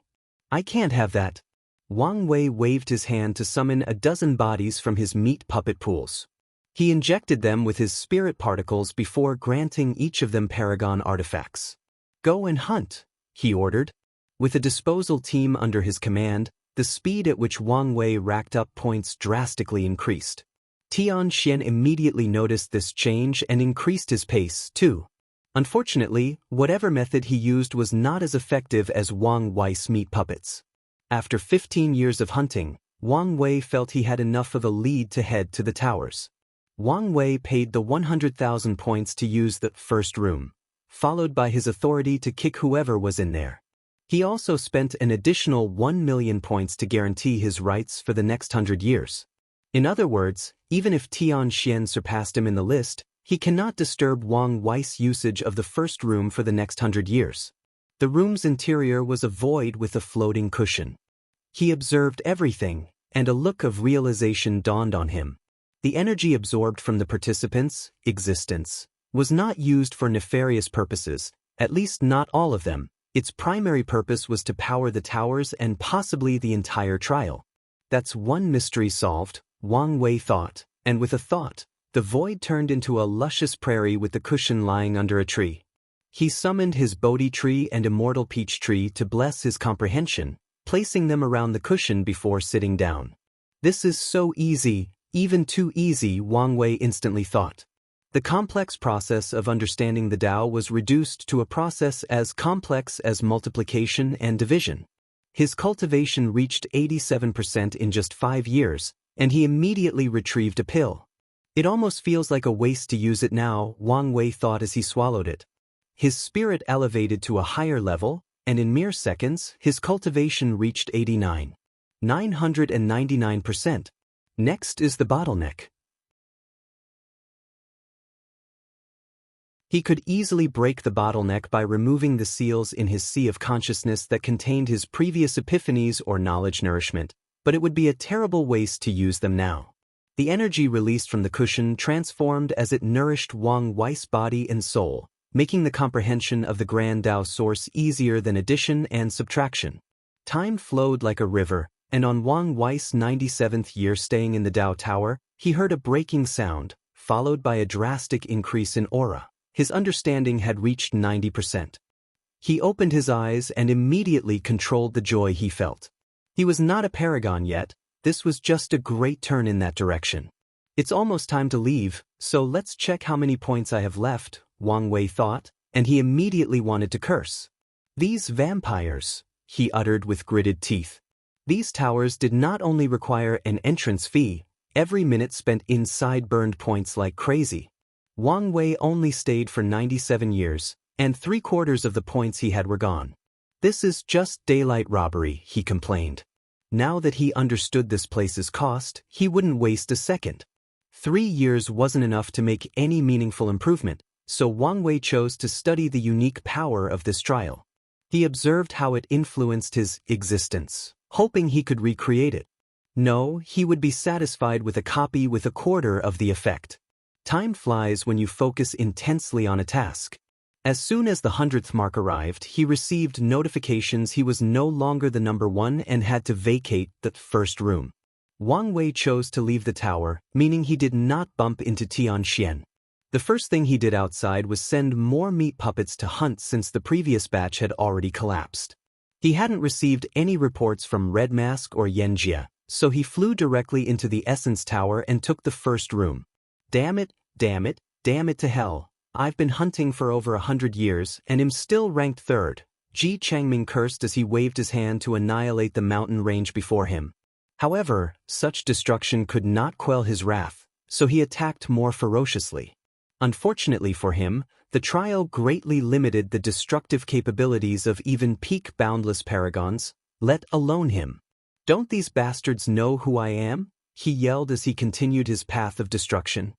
I can't have that. Wang Wei waved his hand to summon a dozen bodies from his meat puppet pools. He injected them with his spirit particles before granting each of them Paragon artifacts. Go and hunt, he ordered. With a disposal team under his command, the speed at which Wang Wei racked up points drastically increased. Tian Xian immediately noticed this change and increased his pace, too. Unfortunately, whatever method he used was not as effective as Wang Wei's meat puppets. After 15 years of hunting, Wang Wei felt he had enough of a lead to head to the towers. Wang Wei paid the 100,000 points to use the first room, followed by his authority to kick whoever was in there. He also spent an additional 1 million points to guarantee his rights for the next 100 years. In other words, even if Tian Xian surpassed him in the list, he cannot disturb Wang Wei's usage of the first room for the next 100 years. The room's interior was a void with a floating cushion. He observed everything, and a look of realization dawned on him. The energy absorbed from the participants' existence was not used for nefarious purposes, at least not all of them. Its primary purpose was to power the towers and possibly the entire trial. That's one mystery solved, Wang Wei thought, and with a thought, the void turned into a luscious prairie with the cushion lying under a tree. He summoned his Bodhi tree and immortal peach tree to bless his comprehension, placing them around the cushion before sitting down. This is so easy, even too easy, Wang Wei instantly thought. The complex process of understanding the Tao was reduced to a process as complex as multiplication and division. His cultivation reached 87% in just 5 years, and he immediately retrieved a pill. It almost feels like a waste to use it now, Wang Wei thought as he swallowed it. His spirit elevated to a higher level, and in mere seconds, his cultivation reached 999%. Next is the bottleneck. He could easily break the bottleneck by removing the seals in his sea of consciousness that contained his previous epiphanies or knowledge nourishment, but it would be a terrible waste to use them now. The energy released from the cushion transformed as it nourished Wang Wei's body and soul, making the comprehension of the Grand Tao source easier than addition and subtraction. Time flowed like a river, and on Wang Wei's 97th year staying in the Tao Tower, he heard a breaking sound, followed by a drastic increase in aura. His understanding had reached 90%. He opened his eyes and immediately controlled the joy he felt. He was not a paragon yet, this was just a great turn in that direction. It's almost time to leave, so let's check how many points I have left, Wang Wei thought, and he immediately wanted to curse. These vampires, he uttered with gritted teeth. These towers did not only require an entrance fee, every minute spent inside burned points like crazy. Wang Wei only stayed for 97 years, and 3/4 of the points he had were gone. This is just daylight robbery, he complained. Now that he understood this place's cost, he wouldn't waste a second. 3 years wasn't enough to make any meaningful improvement, so Wang Wei chose to study the unique power of this trial. He observed how it influenced his existence, hoping he could recreate it. No, he would be satisfied with a copy with 1/4 of the effect. Time flies when you focus intensely on a task. As soon as the 100th mark arrived, he received notifications he was no longer the number 1 and had to vacate the first room. Wang Wei chose to leave the tower, meaning he did not bump into Tian Xian. The first thing he did outside was send more meat puppets to hunt since the previous batch had already collapsed. He hadn't received any reports from Red Mask or Yanjia, so he flew directly into the Essence Tower and took the first room. Damn it, damn it, damn it to hell. I've been hunting for over 100 years and am still ranked 3rd, Ji Changming cursed as he waved his hand to annihilate the mountain range before him. However, such destruction could not quell his wrath, so he attacked more ferociously. Unfortunately for him, the trial greatly limited the destructive capabilities of even peak Boundless Paragons, let alone him. Don't these bastards know who I am? He yelled as he continued his path of destruction.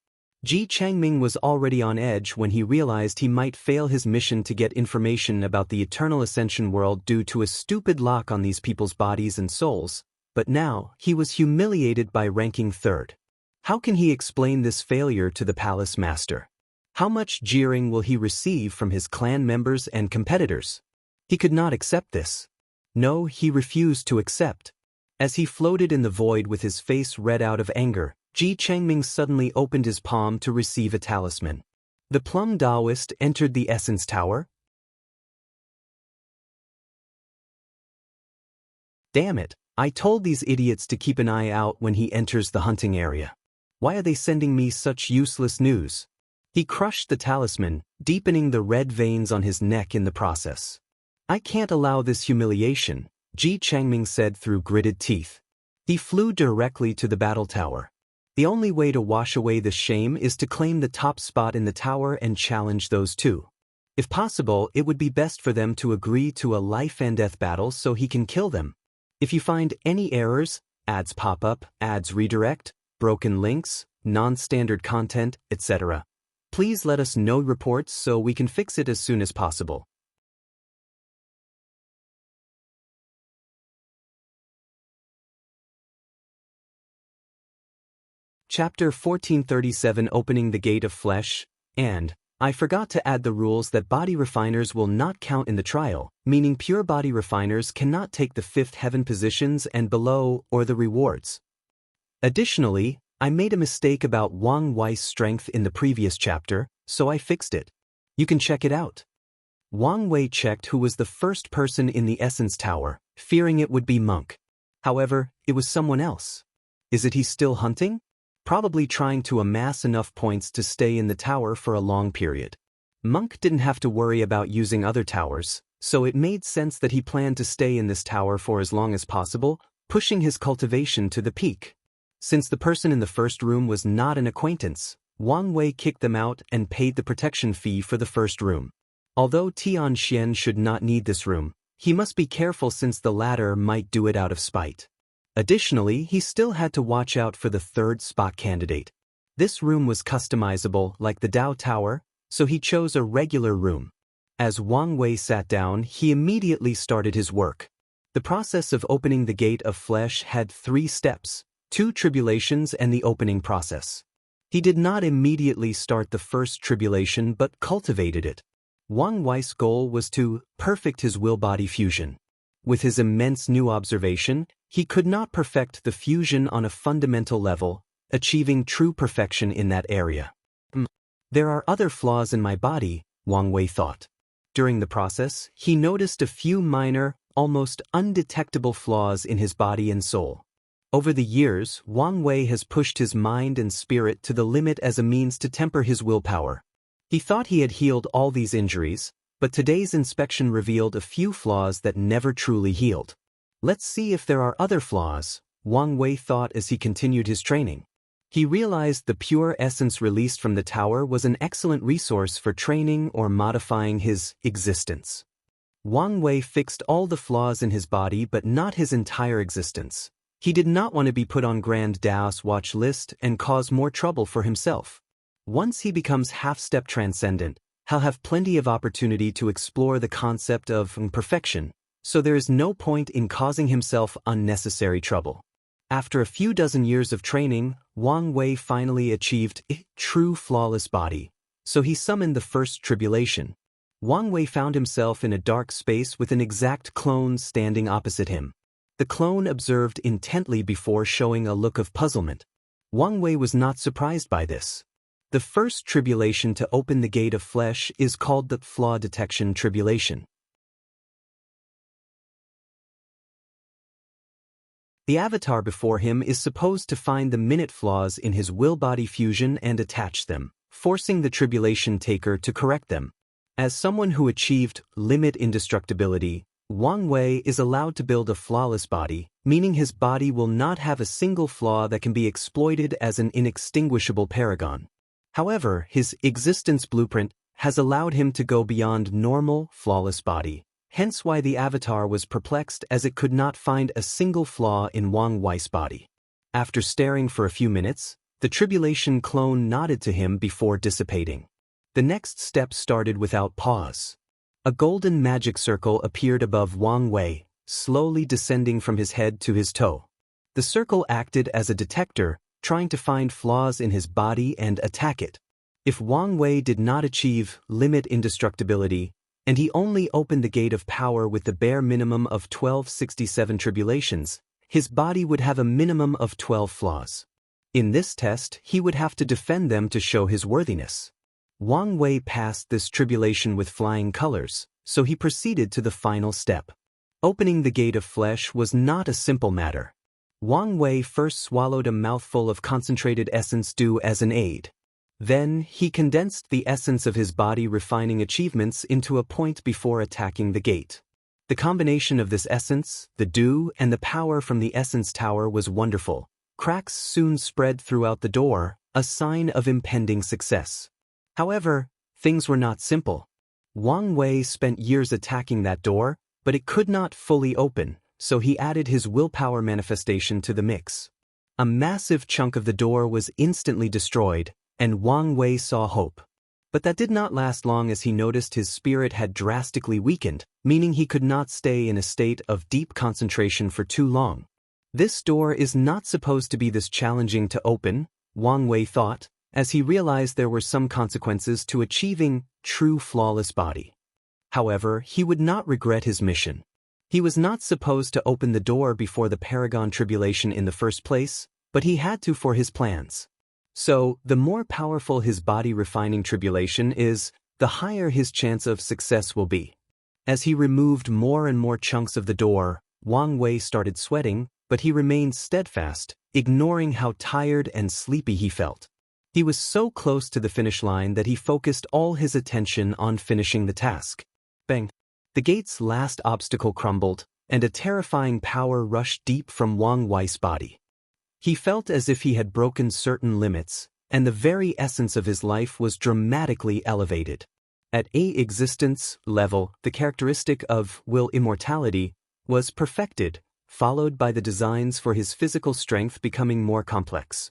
Ji Changming was already on edge when he realized he might fail his mission to get information about the Eternal Ascension world due to a stupid lock on these people's bodies and souls, but now he was humiliated by ranking third. How can he explain this failure to the palace master? How much jeering will he receive from his clan members and competitors? He could not accept this. No, he refused to accept. As he floated in the void with his face red out of anger, Ji Changming suddenly opened his palm to receive a talisman. The plum Taoist entered the Essence Tower? Damn it, I told these idiots to keep an eye out when he enters the hunting area. Why are they sending me such useless news? He crushed the talisman, deepening the red veins on his neck in the process. I can't allow this humiliation, Ji Changming said through gritted teeth. He flew directly to the battle tower. The only way to wash away this shame is to claim the top spot in the tower and challenge those two. If possible, it would be best for them to agree to a life-and-death battle so he can kill them. If you find any errors, ads pop up, ads redirect, broken links, non-standard content, etc., please let us know reports so we can fix it as soon as possible. Chapter 1437 Opening the Gate of Flesh, and, I forgot to add the rules that body refiners will not count in the trial, meaning pure body refiners cannot take the fifth heaven positions and below or the rewards. Additionally, I made a mistake about Wang Wei's strength in the previous chapter, so I fixed it. You can check it out. Wang Wei checked who was the first person in the Essence Tower, fearing it would be Monk. However, it was someone else. Is it he still hunting? Probably trying to amass enough points to stay in the tower for a long period. Monk didn't have to worry about using other towers, so it made sense that he planned to stay in this tower for as long as possible, pushing his cultivation to the peak. Since the person in the first room was not an acquaintance, Wang Wei kicked them out and paid the protection fee for the first room. Although Tian Xian should not need this room, he must be careful since the latter might do it out of spite. Additionally, he still had to watch out for the third spot candidate. This room was customizable like the Dao Tower, so he chose a regular room. As Wang Wei sat down, he immediately started his work. The process of opening the gate of flesh had 3 steps, 2 tribulations and the opening process. He did not immediately start the first tribulation but cultivated it. Wang Wei's goal was to perfect his will-body fusion. With his immense new observation, he could not perfect the fusion on a fundamental level, achieving true perfection in that area. There are other flaws in my body, Wang Wei thought. During the process, he noticed a few minor, almost undetectable flaws in his body and soul. Over the years, Wang Wei has pushed his mind and spirit to the limit as a means to temper his willpower. He thought he had healed all these injuries, but today's inspection revealed a few flaws that never truly healed. Let's see if there are other flaws, Wang Wei thought as he continued his training. He realized the pure essence released from the tower was an excellent resource for training or modifying his existence. Wang Wei fixed all the flaws in his body but not his entire existence. He did not want to be put on Grand Dao's watch list and cause more trouble for himself. Once he becomes half-step transcendent, he'll have plenty of opportunity to explore the concept of perfection, so there is no point in causing himself unnecessary trouble. After a few dozen years of training, Wang Wei finally achieved a true flawless body, so he summoned the first tribulation. Wang Wei found himself in a dark space with an exact clone standing opposite him. The clone observed intently before showing a look of puzzlement. Wang Wei was not surprised by this. The first tribulation to open the gate of flesh is called the flaw detection tribulation. The avatar before him is supposed to find the minute flaws in his will-body fusion and attach them, forcing the tribulation taker to correct them. As someone who achieved limit indestructibility, Wang Wei is allowed to build a flawless body, meaning his body will not have a single flaw that can be exploited as an inextinguishable paragon. However, his existence blueprint has allowed him to go beyond normal, flawless body, hence why the avatar was perplexed as it could not find a single flaw in Wang Wei's body. After staring for a few minutes, The tribulation clone nodded to him before dissipating. The next step started without pause. A golden magic circle appeared above Wang Wei, slowly descending from his head to his toe. The circle acted as a detector, trying to find flaws in his body and attack it. If Wang Wei did not achieve limit indestructibility, and he only opened the gate of power with the bare minimum of 1267 tribulations, his body would have a minimum of 12 flaws. In this test, he would have to defend them to show his worthiness. Wang Wei passed this tribulation with flying colors, so he proceeded to the final step. Opening the gate of flesh was not a simple matter. Wang Wei first swallowed a mouthful of concentrated essence due as an aid. Then, he condensed the essence of his body refining achievements into a point before attacking the gate. The combination of this essence, the dew, and the power from the essence tower was wonderful. Cracks soon spread throughout the door, a sign of impending success. However, things were not simple. Wang Wei spent years attacking that door, but it could not fully open, so he added his willpower manifestation to the mix. A massive chunk of the door was instantly destroyed, and Wang Wei saw hope. But that did not last long as he noticed his spirit had drastically weakened, meaning he could not stay in a state of deep concentration for too long. This door is not supposed to be this challenging to open, Wang Wei thought, as he realized there were some consequences to achieving true flawless body. However, he would not regret his mission. He was not supposed to open the door before the Paragon tribulation in the first place, but he had to for his plans. So, the more powerful his body refining tribulation is, the higher his chance of success will be. As he removed more and more chunks of the door, Wang Wei started sweating, but he remained steadfast, ignoring how tired and sleepy he felt. He was so close to the finish line that he focused all his attention on finishing the task. Bang! The gate's last obstacle crumbled, and a terrifying power rushed deep from Wang Wei's body. He felt as if he had broken certain limits, and the very essence of his life was dramatically elevated. At a existence level, the characteristic of will immortality was perfected, followed by the designs for his physical strength becoming more complex.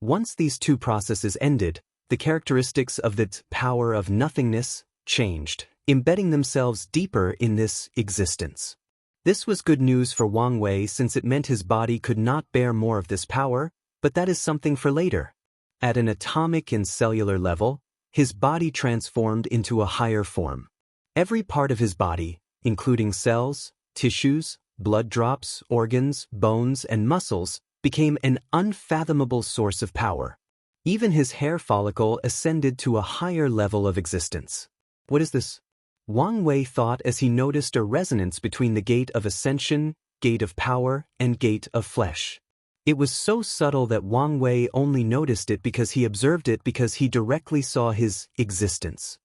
Once these two processes ended, the characteristics of the power of nothingness changed, embedding themselves deeper in this existence. This was good news for Wang Wei since it meant his body could not bear more of this power, but that is something for later. At an atomic and cellular level, his body transformed into a higher form. Every part of his body, including cells, tissues, blood drops, organs, bones, and muscles, became an unfathomable source of power. Even his hair follicle ascended to a higher level of existence. What is this? Wang Wei thought as he noticed a resonance between the gate of ascension, gate of power, and gate of flesh. It was so subtle that Wang Wei only noticed it because he observed it because he directly saw his existence.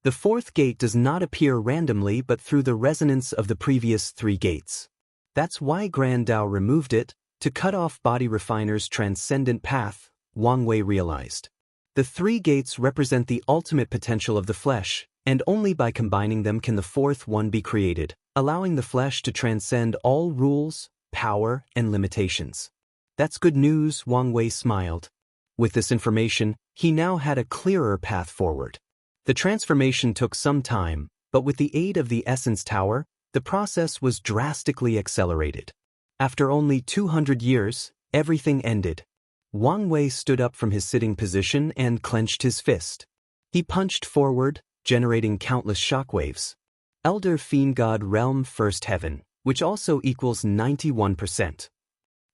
The fourth gate does not appear randomly but through the resonance of the previous three gates. That's why Grand Dao removed it, to cut off body refiner's transcendent path, Wang Wei realized. The three gates represent the ultimate potential of the flesh, and only by combining them can the fourth one be created, allowing the flesh to transcend all rules, power, and limitations. That's good news, Wang Wei smiled. With this information, he now had a clearer path forward. The transformation took some time, but with the aid of the Essence Tower, the process was drastically accelerated. After only 200 years, everything ended. Wang Wei stood up from his sitting position and clenched his fist. He punched forward, generating countless shockwaves. Elder Fiend God Realm First Heaven, which also equals 91%.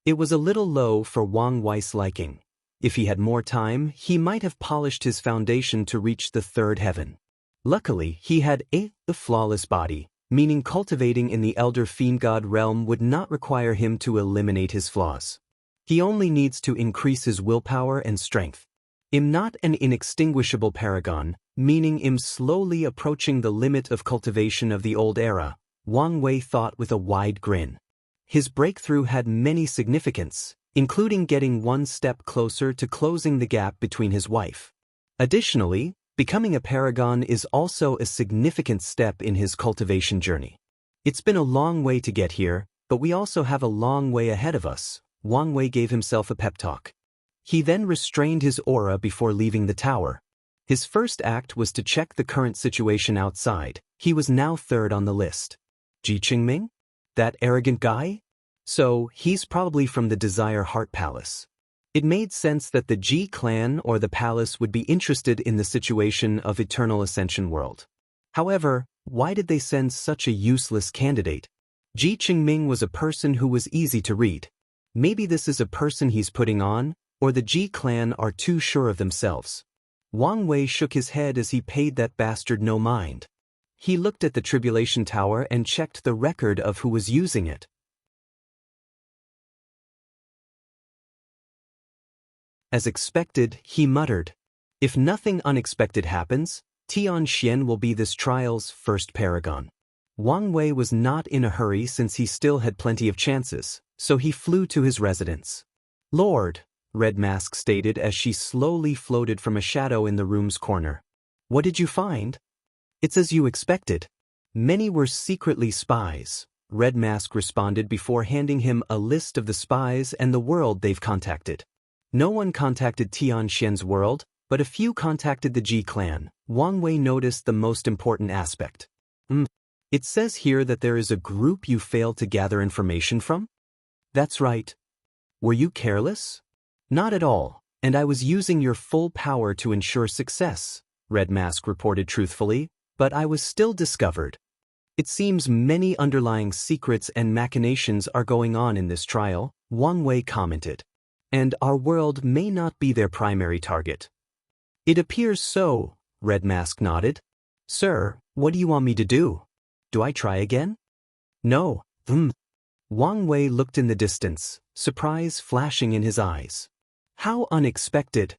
It was a little low for Wang Wei's liking. If he had more time, he might have polished his foundation to reach the third heaven. Luckily, he had the flawless body, meaning cultivating in the Elder Fiend God realm would not require him to eliminate his flaws. He only needs to increase his willpower and strength. Not an inextinguishable paragon, meaning slowly approaching the limit of cultivation of the old era, Wang Wei thought with a wide grin. His breakthrough had many significance, including getting one step closer to closing the gap between his wife. Additionally, becoming a paragon is also a significant step in his cultivation journey. It's been a long way to get here, But we also have a long way ahead of us, Wang Wei gave himself a pep talk. He then restrained his aura before leaving the tower. His first act was to check the current situation outside. He was now third on the list. Ji Qingming? That arrogant guy? So, he's probably from the Desire Heart Palace. It made sense that the Ji clan or the palace would be interested in the situation of Eternal Ascension World. However, why did they send such a useless candidate? Ji Qingming was a person who was easy to read. Maybe this is a person he's putting on, or the Ji clan are too sure of themselves. Wang Wei shook his head as he paid that bastard no mind. He looked at the Tribulation Tower and checked the record of who was using it. As expected, he muttered, "If nothing unexpected happens, Tianxian will be this trial's first paragon." Wang Wei was not in a hurry since he still had plenty of chances, so he flew to his residence. "Lord," Red Mask stated as she slowly floated from a shadow in the room's corner. "What did you find?" "It's as you expected. Many were secretly spies," Red Mask responded before handing him a list of the spies and the world they've contacted. No one contacted Tianxian's world, but a few contacted the Ji clan. Wang Wei noticed the most important aspect. It says here that there is a group you failed to gather information from?" "That's right." "Were you careless?" "Not at all, and I was using your full power to ensure success," Red Mask reported truthfully, "but I was still discovered. It seems many underlying secrets and machinations are going on in this trial," Wang Wei commented. "And our world may not be their primary target." "It appears so," Red Mask nodded. "Sir, what do you want me to do? Do I try again?" "No." Wang Wei looked in the distance, surprise flashing in his eyes. "How unexpected.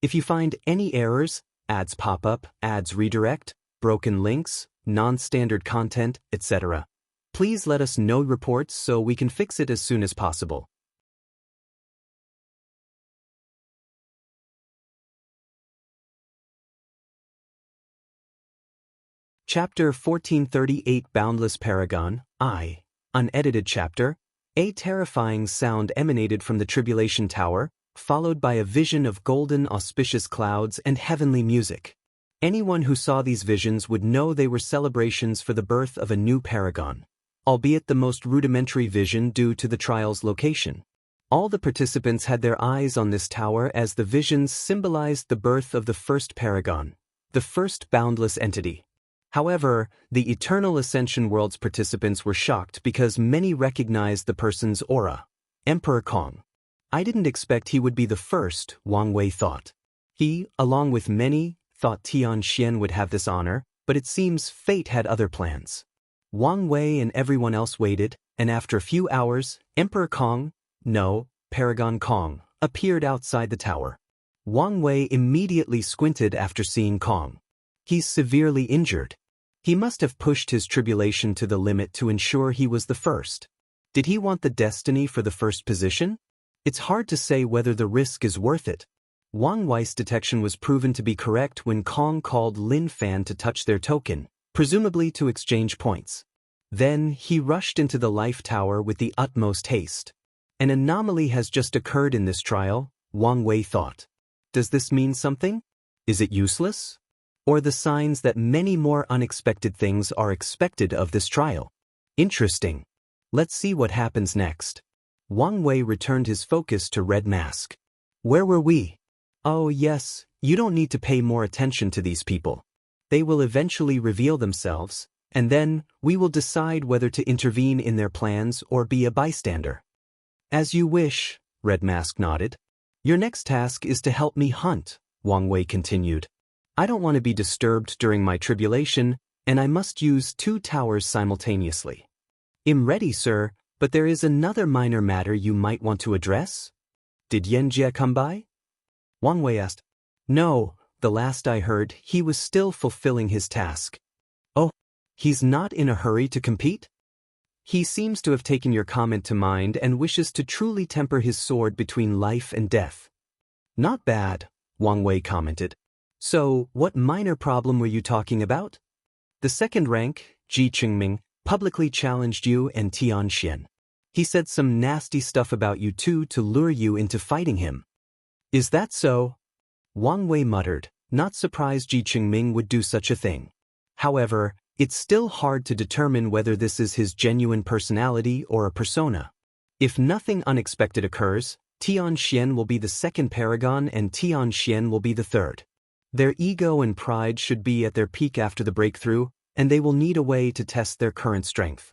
If you find any errors, ads pop up, ads redirect, broken links, non-standard content, etc., please let us know reports so we can fix it as soon as possible." Chapter 1438 Boundless Paragon, I. Unedited chapter. A terrifying sound emanated from the Tribulation Tower, followed by a vision of golden auspicious clouds and heavenly music. Anyone who saw these visions would know they were celebrations for the birth of a new paragon, albeit the most rudimentary vision due to the trial's location. All the participants had their eyes on this tower as the visions symbolized the birth of the first paragon, the first boundless entity. However, the Eternal Ascension World's participants were shocked because many recognized the person's aura. Emperor Kong. "I didn't expect he would be the first," Wang Wei thought. He, along with many, thought Tianxian would have this honor, but it seems fate had other plans. Wang Wei and everyone else waited, and after a few hours, Emperor Kong, no, Paragon Kong, appeared outside the tower. Wang Wei immediately squinted after seeing Kong. He's severely injured. He must have pushed his tribulation to the limit to ensure he was the first. Did he want the destiny for the first position? It's hard to say whether the risk is worth it. Wang Wei's detection was proven to be correct when Kong called Lin Fan to touch their token, presumably to exchange points. Then he rushed into the Life Tower with the utmost haste. An anomaly has just occurred in this trial, Wang Wei thought. Does this mean something? Is it useless? Or the signs that many more unexpected things are expected of this trial? Interesting. Let's see what happens next. Wang Wei returned his focus to Red Mask. Where were we? Oh yes, you don't need to pay more attention to these people. They will eventually reveal themselves, and then we will decide whether to intervene in their plans or be a bystander. As you wish, Red Mask nodded. Your next task is to help me hunt, Wang Wei continued. I don't want to be disturbed during my tribulation, and I must use 2 towers simultaneously. I'm ready, sir, but there is another minor matter you might want to address. Did Yanjie come by? Wang Wei asked. No, the last I heard, he was still fulfilling his task. Oh, he's not in a hurry to compete? He seems to have taken your comment to mind and wishes to truly temper his sword between life and death. Not bad, Wang Wei commented. So, what minor problem were you talking about? The second rank, Ji Qingming, publicly challenged you and Tianxian. He said some nasty stuff about you too to lure you into fighting him. Is that so? Wang Wei muttered, not surprised Ji Qingming would do such a thing. However, it's still hard to determine whether this is his genuine personality or a persona. If nothing unexpected occurs, Tian Xian will be the second paragon and Tian Xian will be the third. Their ego and pride should be at their peak after the breakthrough, and they will need a way to test their current strength.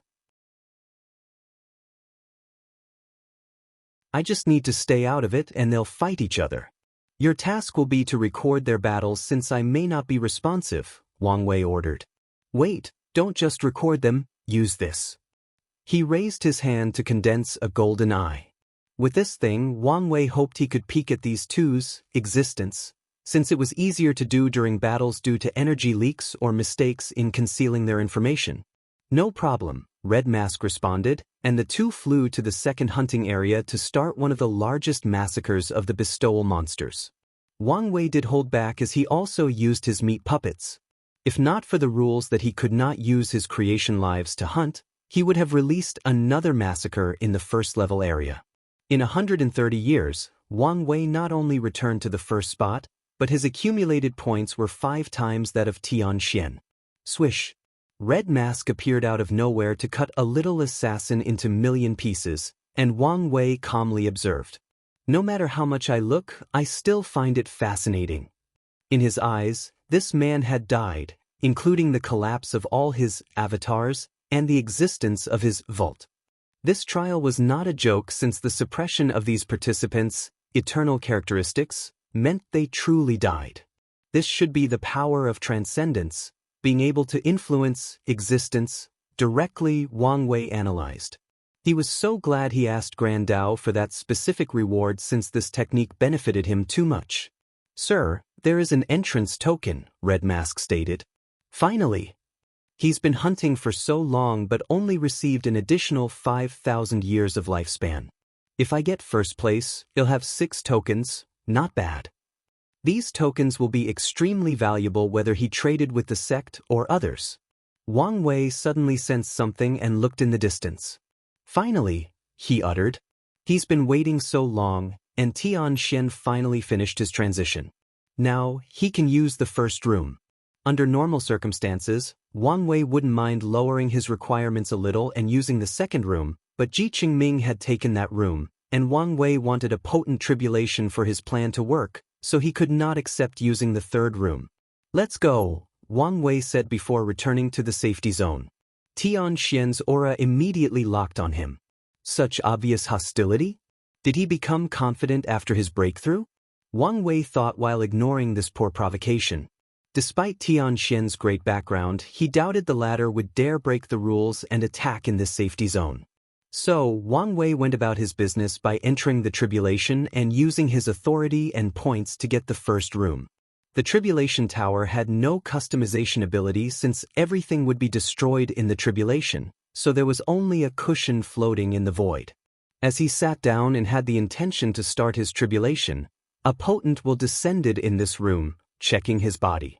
I just need to stay out of it and they'll fight each other. Your task will be to record their battles since I may not be responsive, Wang Wei ordered. Wait, don't just record them, use this. He raised his hand to condense a golden eye. With this thing, Wang Wei hoped he could peek at these two's existence, since it was easier to do during battles due to energy leaks or mistakes in concealing their information. No problem, Red Mask responded, and the two flew to the second hunting area to start one of the largest massacres of the bestowal monsters. Wang Wei did hold back as he also used his meat puppets. If not for the rules that he could not use his creation lives to hunt, he would have released another massacre in the first-level area. In 130 years, Wang Wei not only returned to the first spot, but his accumulated points were 5 times that of Tian Xian. Swish! Red Mask appeared out of nowhere to cut a little assassin into million pieces, and Wang Wei calmly observed. No matter how much I look, I still find it fascinating. In his eyes, this man had died, including the collapse of all his avatars and the existence of his vault. This trial was not a joke since the suppression of these participants' eternal characteristics meant they truly died. This should be the power of transcendence, being able to influence existence directly, Wang Wei analyzed. He was so glad he asked Grand Dao for that specific reward since this technique benefited him too much. Sir, there is an entrance token, Red Mask stated. Finally! He's been hunting for so long but only received an additional 5,000 years of lifespan. If I get first place, he'll have 6 tokens, not bad. These tokens will be extremely valuable whether he traded with the sect or others. Wang Wei suddenly sensed something and looked in the distance. Finally, he uttered. He's been waiting so long, and Tian Xian finally finished his transition. Now, he can use the first room. Under normal circumstances, Wang Wei wouldn't mind lowering his requirements a little and using the second room, but Ji Qingming had taken that room, and Wang Wei wanted a potent tribulation for his plan to work, so he could not accept using the third room. Let's go, Wang Wei said before returning to the safety zone. Tian Xian's aura immediately locked on him. Such obvious hostility? Did he become confident after his breakthrough? Wang Wei thought while ignoring this poor provocation. Despite Tian Xian's great background, he doubted the latter would dare break the rules and attack in this safety zone. So, Wang Wei went about his business by entering the tribulation and using his authority and points to get the first room. The tribulation tower had no customization ability since everything would be destroyed in the tribulation, so there was only a cushion floating in the void. As he sat down and had the intention to start his tribulation, a potent will descended in this room, checking his body.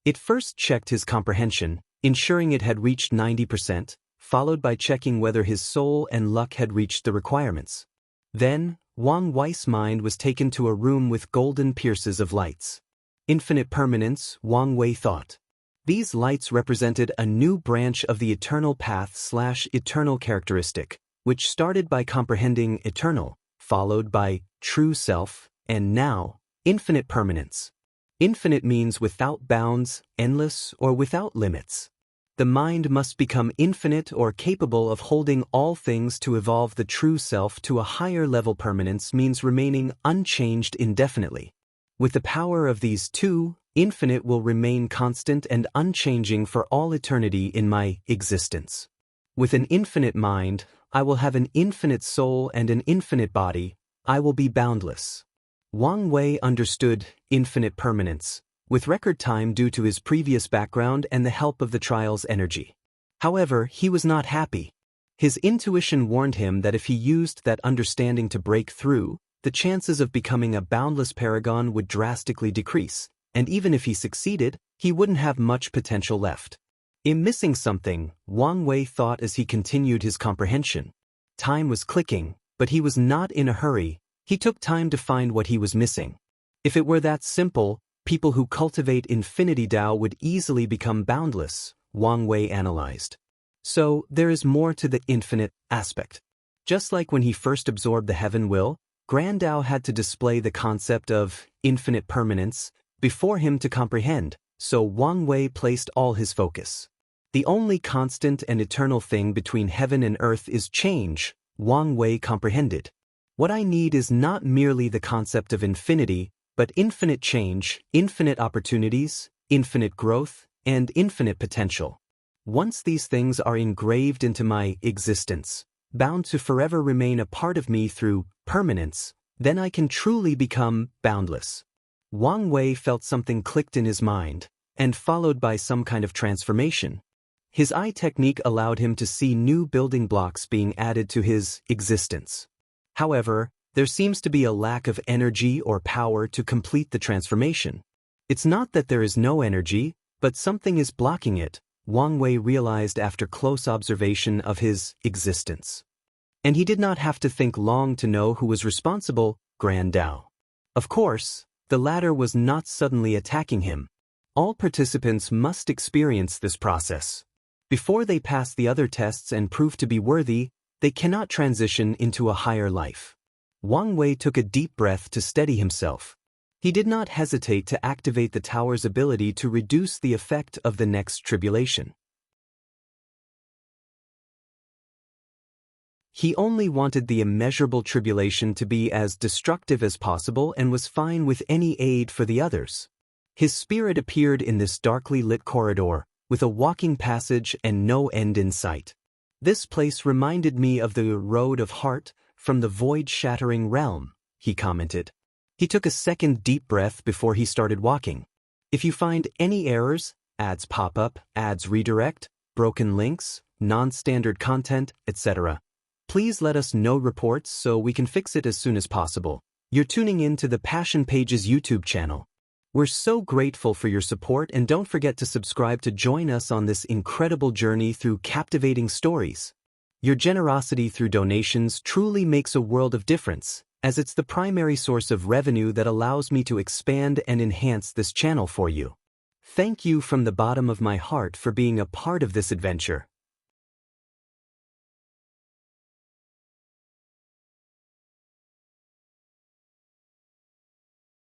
It first checked his comprehension, ensuring it had reached 90%, followed by checking whether his soul and luck had reached the requirements. Then, Wang Wei's mind was taken to a room with golden pierces of lights. Infinite permanence, Wang Wei thought. These lights represented a new branch of the eternal path/eternal characteristic, which started by comprehending eternal, followed by true self, and now, infinite permanence. Infinite means without bounds, endless, or without limits. The mind must become infinite or capable of holding all things to evolve the true self to a higher level. Permanence means remaining unchanged indefinitely. With the power of these two, infinite will remain constant and unchanging for all eternity in my existence. With an infinite mind, I will have an infinite soul and an infinite body. I will be boundless. Wang Wei understood infinite permanence, with record time due to his previous background and the help of the trial's energy. However, he was not happy. His intuition warned him that if he used that understanding to break through, the chances of becoming a boundless paragon would drastically decrease, and even if he succeeded, he wouldn't have much potential left. I'm missing something, Wang Wei thought as he continued his comprehension. Time was clicking, but he was not in a hurry. He took time to find what he was missing. If it were that simple, people who cultivate infinity Tao would easily become boundless, Wang Wei analyzed. So, there is more to the infinite aspect. Just like when he first absorbed the heaven will, Grand Tao had to display the concept of infinite permanence before him to comprehend, so Wang Wei placed all his focus. The only constant and eternal thing between heaven and earth is change, Wang Wei comprehended. What I need is not merely the concept of infinity, but infinite change, infinite opportunities, infinite growth, and infinite potential. Once these things are engraved into my existence, bound to forever remain a part of me through permanence, then I can truly become boundless. Wang Wei felt something clicked in his mind, and followed by some kind of transformation. His eye technique allowed him to see new building blocks being added to his existence. However, there seems to be a lack of energy or power to complete the transformation. It's not that there is no energy, but something is blocking it, Wang Wei realized after close observation of his existence. And he did not have to think long to know who was responsible, Grand Tao. Of course, the latter was not suddenly attacking him. All participants must experience this process. Before they pass the other tests and prove to be worthy, they cannot transition into a higher life. Wang Wei took a deep breath to steady himself. He did not hesitate to activate the tower's ability to reduce the effect of the next tribulation. He only wanted the immeasurable tribulation to be as destructive as possible and was fine with any aid for the others. His spirit appeared in this darkly lit corridor, with a walking passage and no end in sight. This place reminded me of the Road of Heart from the void-shattering realm, he commented. He took a second deep breath before he started walking. If you find any errors, ads pop up, ads redirect, broken links, non-standard content, etc., please let us know reports so we can fix it as soon as possible. You're tuning in to the Passion Pages YouTube channel. We're so grateful for your support, and don't forget to subscribe to join us on this incredible journey through captivating stories. Your generosity through donations truly makes a world of difference, as it's the primary source of revenue that allows me to expand and enhance this channel for you. Thank you from the bottom of my heart for being a part of this adventure.